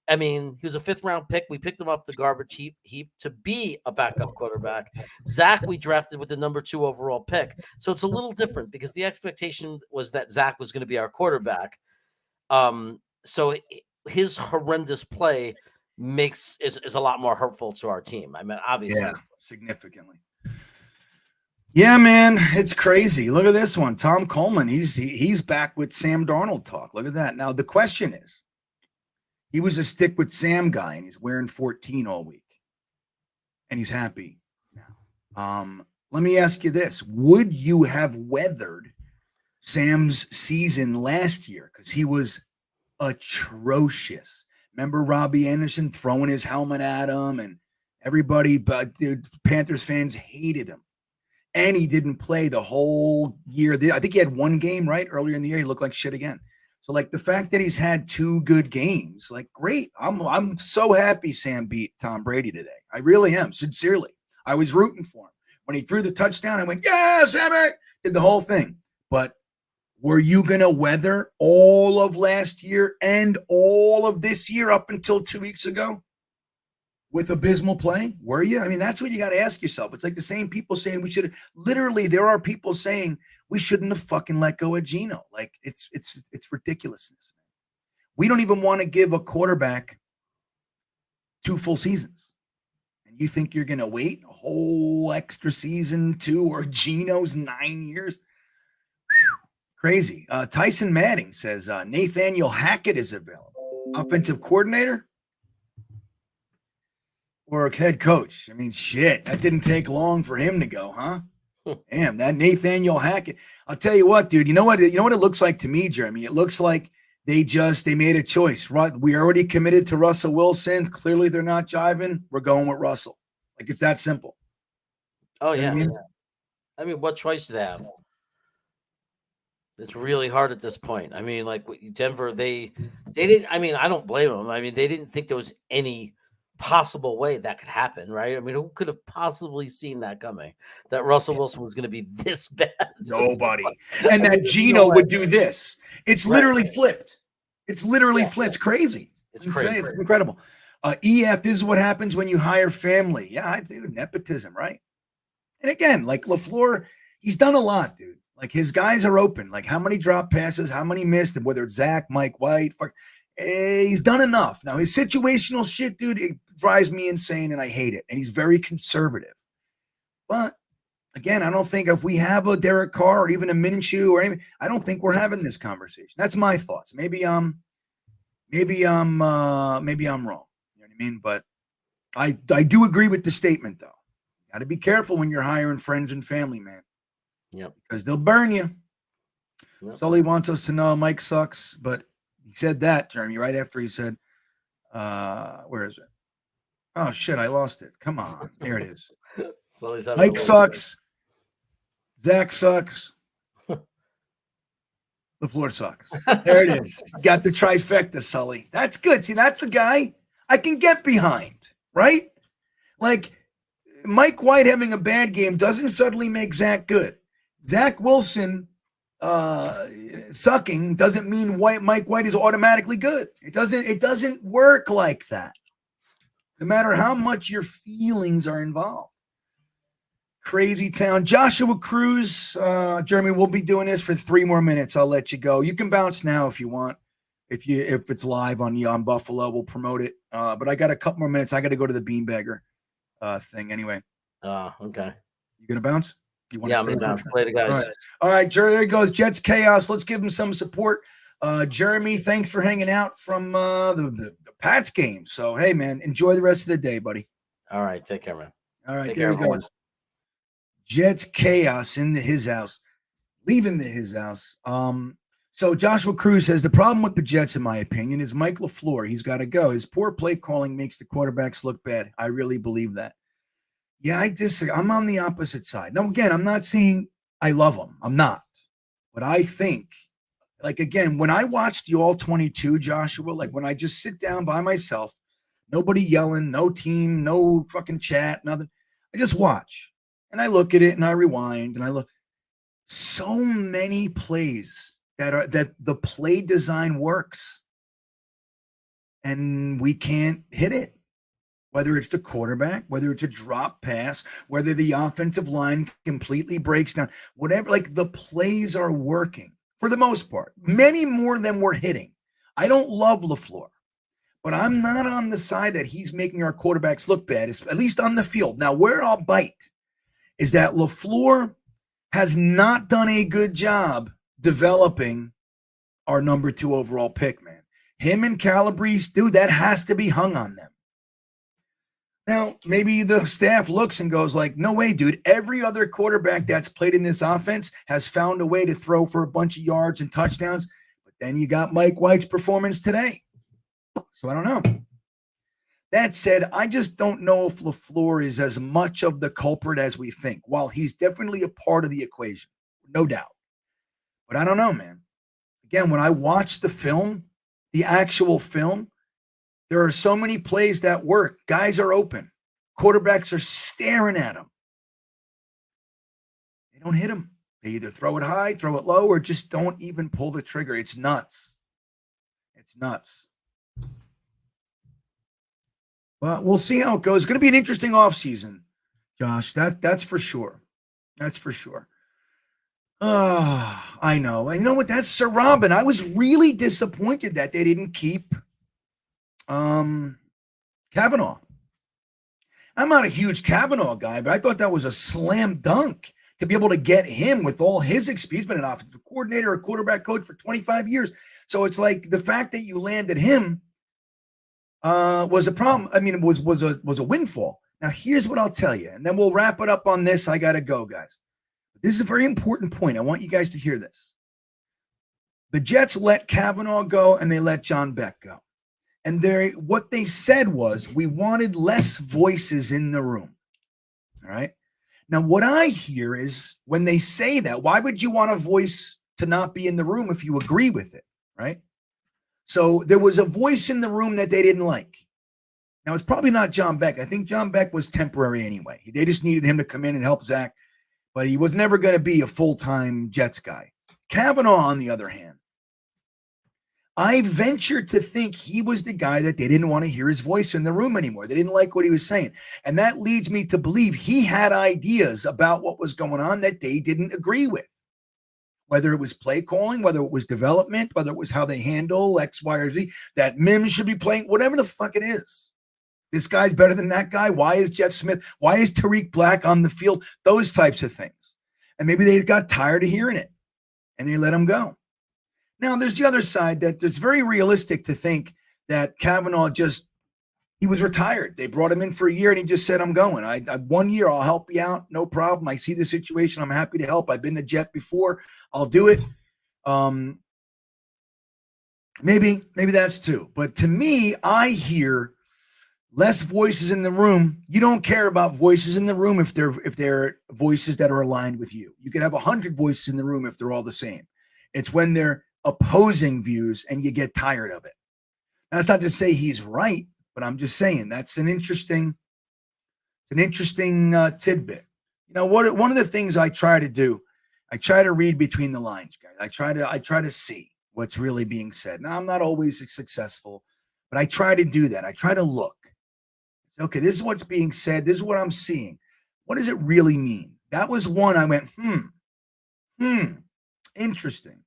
I mean, he was a 5th round pick. We picked him off the garbage heap to be a backup quarterback. Zach, we drafted with the number 2 overall pick. So it's a little different because the expectation was that Zach was going to be our quarterback. So his horrendous play is a lot more hurtful to our team. I mean, obviously. Yeah, significantly. Yeah, man, it's crazy. Look at this one. Tom Coleman, he's back with Sam Darnold talk. Look at that. Now, the question is, he was a stick with Sam guy, and he's wearing 14 all week, and he's happy now. Let me ask you this. Would you have weathered Sam's season last year? Because he was atrocious. Remember Robbie Anderson throwing his helmet at him, and everybody, but the Panthers fans hated him. And he didn't play the whole year. I think he had one game, right? Earlier in the year, he looked like shit again. So, like, the fact that he's had 2 good games, like, great. I'm so happy Sam beat Tom Brady today. I really am, sincerely. I was rooting for him. When he threw the touchdown, I went, yeah, Sammy! Did the whole thing. But were you going to weather all of last year and all of this year up until 2 weeks ago with abysmal play? Were you? I mean, that's what you got to ask yourself. It's like the same people saying we should – literally, there are people saying we shouldn't have fucking let go of Geno. Like, it's ridiculousness. We don't even want to give a quarterback 2 full seasons. And you think you're going to wait a whole extra season, 2, or Geno's 9 years? Crazy. Tyson Manning says Nathaniel Hackett is available. Offensive coordinator or head coach? I mean, shit, that didn't take long for him to go, huh? Damn, that Nathaniel Hackett. I'll tell you what, dude. You know what it looks like to me, Jeremy? It looks like they made a choice. Right? We already committed to Russell Wilson. Clearly, they're not jiving. We're going with Russell. Like, it's that simple. Oh, yeah. You know I mean, what choice do they have? It's really hard at this point. I mean, like Denver, they didn't. I mean, I don't blame them. I mean, they didn't think there was any possible way that could happen, right? I mean, who could have possibly seen that coming? That Russell Wilson was going to be this bad? Nobody. And that Geno would do this. It's literally flipped. It's literally flipped. It's crazy. It's insane. Crazy. It's incredible. EF, this is what happens when you hire family. Yeah, dude, nepotism, right? And again, like LaFleur, he's done a lot, dude. Like his guys are open. Like how many drop passes, how many missed, and whether it's Zach, Mike White, he's done enough. Now his situational shit, dude, it drives me insane, and I hate it. And he's very conservative. But again, I don't think if we have a Derek Carr or even a Minshew or anything, I don't think we're having this conversation. That's my thoughts. Maybe I'm wrong. You know what I mean? But I do agree with the statement, though. Got to be careful when you're hiring friends and family, man. Yep. Because they'll burn you. Yep. Sully wants us to know Mike sucks, but he said that, Jeremy, right after he said, where is it? Oh, shit, I lost it. Come on. There it is. Mike sucks. Zach sucks. LaFleur sucks. There it is. Got the trifecta, Sully. That's good. See, that's a guy I can get behind, right? Like, Mike White having a bad game doesn't suddenly make Zach good. Zach Wilson sucking doesn't mean Mike White is automatically good. It doesn't work like that. No matter how much your feelings are involved. Crazy town. Joshua Cruz, Jeremy, we'll be doing this for 3 more minutes. I'll let you go. You can bounce now if you want. If it's live on Buffalo, we'll promote it. But I got a couple more minutes. I got to go to the beanbagger thing anyway. Okay. You gonna bounce? You want to stay down. Play the guys. All right, Jerry. There he goes. Jets chaos. Let's give him some support. Jeremy, thanks for hanging out from the Pats game. So hey, man, enjoy the rest of the day, buddy. All right, take care, man. All right, Take there he care, goes. Jets chaos in his house, leaving his house. So Joshua Cruz says the problem with the Jets, in my opinion, is Mike LaFleur. He's got to go. His poor play calling makes the quarterbacks look bad. I really believe that. Yeah, I disagree. I'm on the opposite side. Now, again, I'm not saying I love him. I'm not. But I think, like, again, when I watch the All-22, Joshua, like when I just sit down by myself, nobody yelling, no team, no fucking chat, nothing. I just watch. And I look at it and I rewind and I look. So many plays that the play design works. And we can't hit it. Whether it's the quarterback, whether it's a drop pass, whether the offensive line completely breaks down, whatever, like the plays are working for the most part. Many more than we're hitting. I don't love LaFleur, but I'm not on the side that he's making our quarterbacks look bad, at least on the field. Now, where I'll bite is that LaFleur has not done a good job developing our number 2 overall pick, man. Him and Calabrese, dude, that has to be hung on them. Now, maybe the staff looks and goes like, no way, dude. Every other quarterback that's played in this offense has found a way to throw for a bunch of yards and touchdowns. But then you got Mike White's performance today. So I don't know. That said, I just don't know if LaFleur is as much of the culprit as we think. While he's definitely a part of the equation, no doubt. But I don't know, man. Again, when I watch the film, the actual film, there are so many plays that work. Guys are open. Quarterbacks are staring at them. They don't hit them. They either throw it high, throw it low, or just don't even pull the trigger. It's nuts. It's nuts. Well, we'll see how it goes. It's going to be an interesting offseason, Josh. That's for sure. That's for sure. I know. And you know what? That's Sir Robin. I was really disappointed that they didn't keep Kavanaugh. I'm not a huge Kavanaugh guy, but I thought that was a slam dunk to be able to get him with all his experience. He's been an offensive coordinator, a quarterback coach for 25 years. So it's like the fact that you landed him was a problem. I mean, it was a windfall. Now, here's what I'll tell you, and then we'll wrap it up on this. I got to go, guys. This is a very important point. I want you guys to hear this. The Jets let Kavanaugh go, and they let John Beck go. And what they said was, we wanted less voices in the room. All right. Now, what I hear is when they say that, why would you want a voice to not be in the room if you agree with it? Right. So there was a voice in the room that they didn't like. Now, it's probably not John Beck. I think John Beck was temporary anyway. They just needed him to come in and help Zach, but he was never going to be a full-time Jets guy. Kavanaugh, on the other hand, I venture to think he was the guy that they didn't want to hear his voice in the room anymore. They didn't like what he was saying. And that leads me to believe he had ideas about what was going on that they didn't agree with. whether it was play calling, whether it was development, whether it was how they handle X, Y, or Z, that Mims should be playing, whatever the fuck it is. This guy's better than that guy. Why is Jeff Smith? Why is Tariq Black on the field? Those types of things. And maybe they got tired of hearing it and they let him go. Now, there's the other side that it's very realistic to think that Kavanaugh he was retired. They brought him in for a year and he just said, I'm going. I 1 year, I'll help you out. No problem. I see the situation. I'm happy to help. I've been the Jet before. I'll do it. Maybe that's too. But to me, I hear less voices in the room. You don't care about voices in the room if they're voices that are aligned with you. You can have 100 voices in the room if they're all the same. It's when they're opposing views and you get tired of it. That's not to say he's right, but I'm just saying that's an interesting tidbit. You know what? One of the things I try to do, I try to read between the lines, guys. I try to see what's really being said. Now, I'm not always successful, but I try to do that. I try to look. Okay, this is what's being said. This is what I'm seeing. What does it really mean? That was one I went, interesting.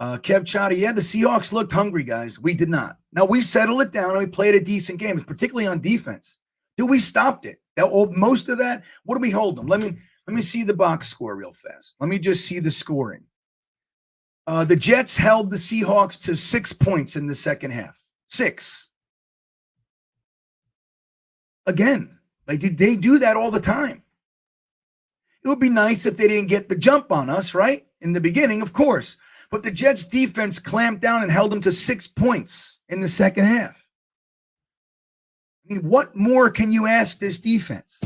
Kev Chada, yeah, the Seahawks looked hungry, guys. We did not. Now, we settled it down and we played a decent game, particularly on defense. Dude, we stopped it. Most of that, what do we hold them? Let me see the box score real fast. Let me just see the scoring. The Jets held the Seahawks to 6 points in the second half. 6. Again, like they do that all the time. It would be nice if they didn't get the jump on us, right? In the beginning, of course. But the Jets defense clamped down and held them to 6 points in the second half. I mean, what more can you ask this defense?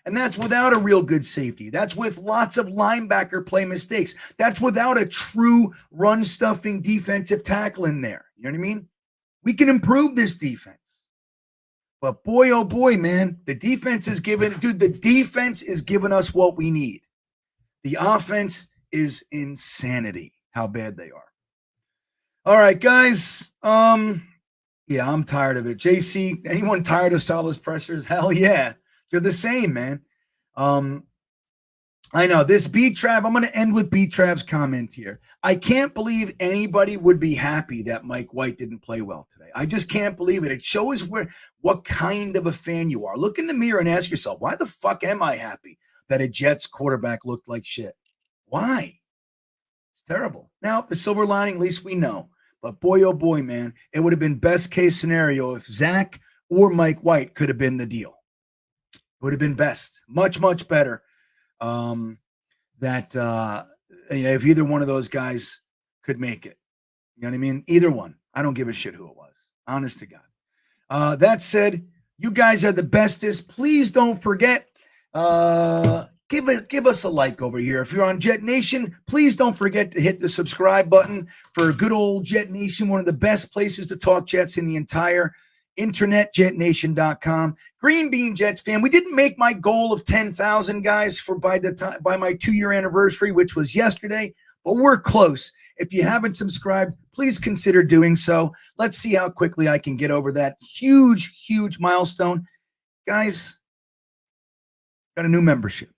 And that's without a real good safety. That's with lots of linebacker play mistakes. That's without a true run-stuffing defensive tackle in there. You know what I mean? We can improve this defense. But boy, oh boy, man, the defense is giving us what we need. The offense is insanity, how bad they are. All right, guys. Yeah, I'm tired of it. JC, anyone tired of Saleh's pressers? Hell yeah. You're the same, man. I know this B-Trav. I'm going to end with B-Trav's comment here. I can't believe anybody would be happy that Mike White didn't play well today. I just can't believe it. It shows what kind of a fan you are. Look in the mirror and ask yourself, why the fuck am I happy that a Jets quarterback looked like shit? Why? It's terrible. Now, the silver lining, at least we know. But boy, oh boy, man, it would have been best case scenario if Zach or Mike White could have been the deal. It would have been best. Much, much better. If either one of those guys could make it. You know what I mean? Either one. I don't give a shit who it was. Honest to God. That said, you guys are the bestest. Please don't forget, give us a like over here. If you're on Jet Nation, please don't forget to hit the subscribe button for good old Jet Nation, one of the best places to talk Jets in the entire internet, jetnation.com. GreenBean Jets fan. We didn't make my goal of 10,000 guys by my 2-year anniversary, which was yesterday, but we're close. If you haven't subscribed, please consider doing so. Let's see how quickly I can get over that huge, huge milestone. Guys, got a new membership.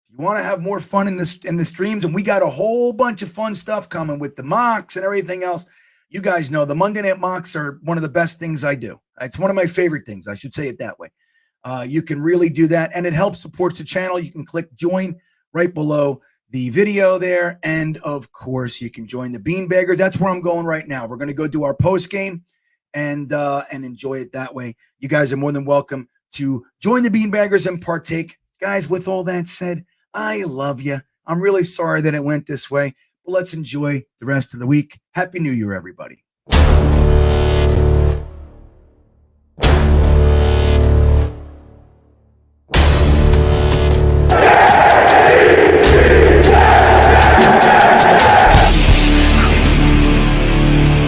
If you want to have more fun in the streams, and we got a whole bunch of fun stuff coming with the mocks and everything else. You guys know the Monday Night Mocks are one of the best things I do. It's one of my favorite things. I should say it that way. You can really do that, and it helps support the channel. You can click join right below the video there, and of course, you can join the Beanbaggers. That's where I'm going right now. We're going to go do our post game and enjoy it that way. You guys are more than welcome to join the Beanbaggers and partake. Guys, with all that said, I love you. I'm really sorry that it went this way. Let's enjoy the rest of the week. Happy New Year, everybody.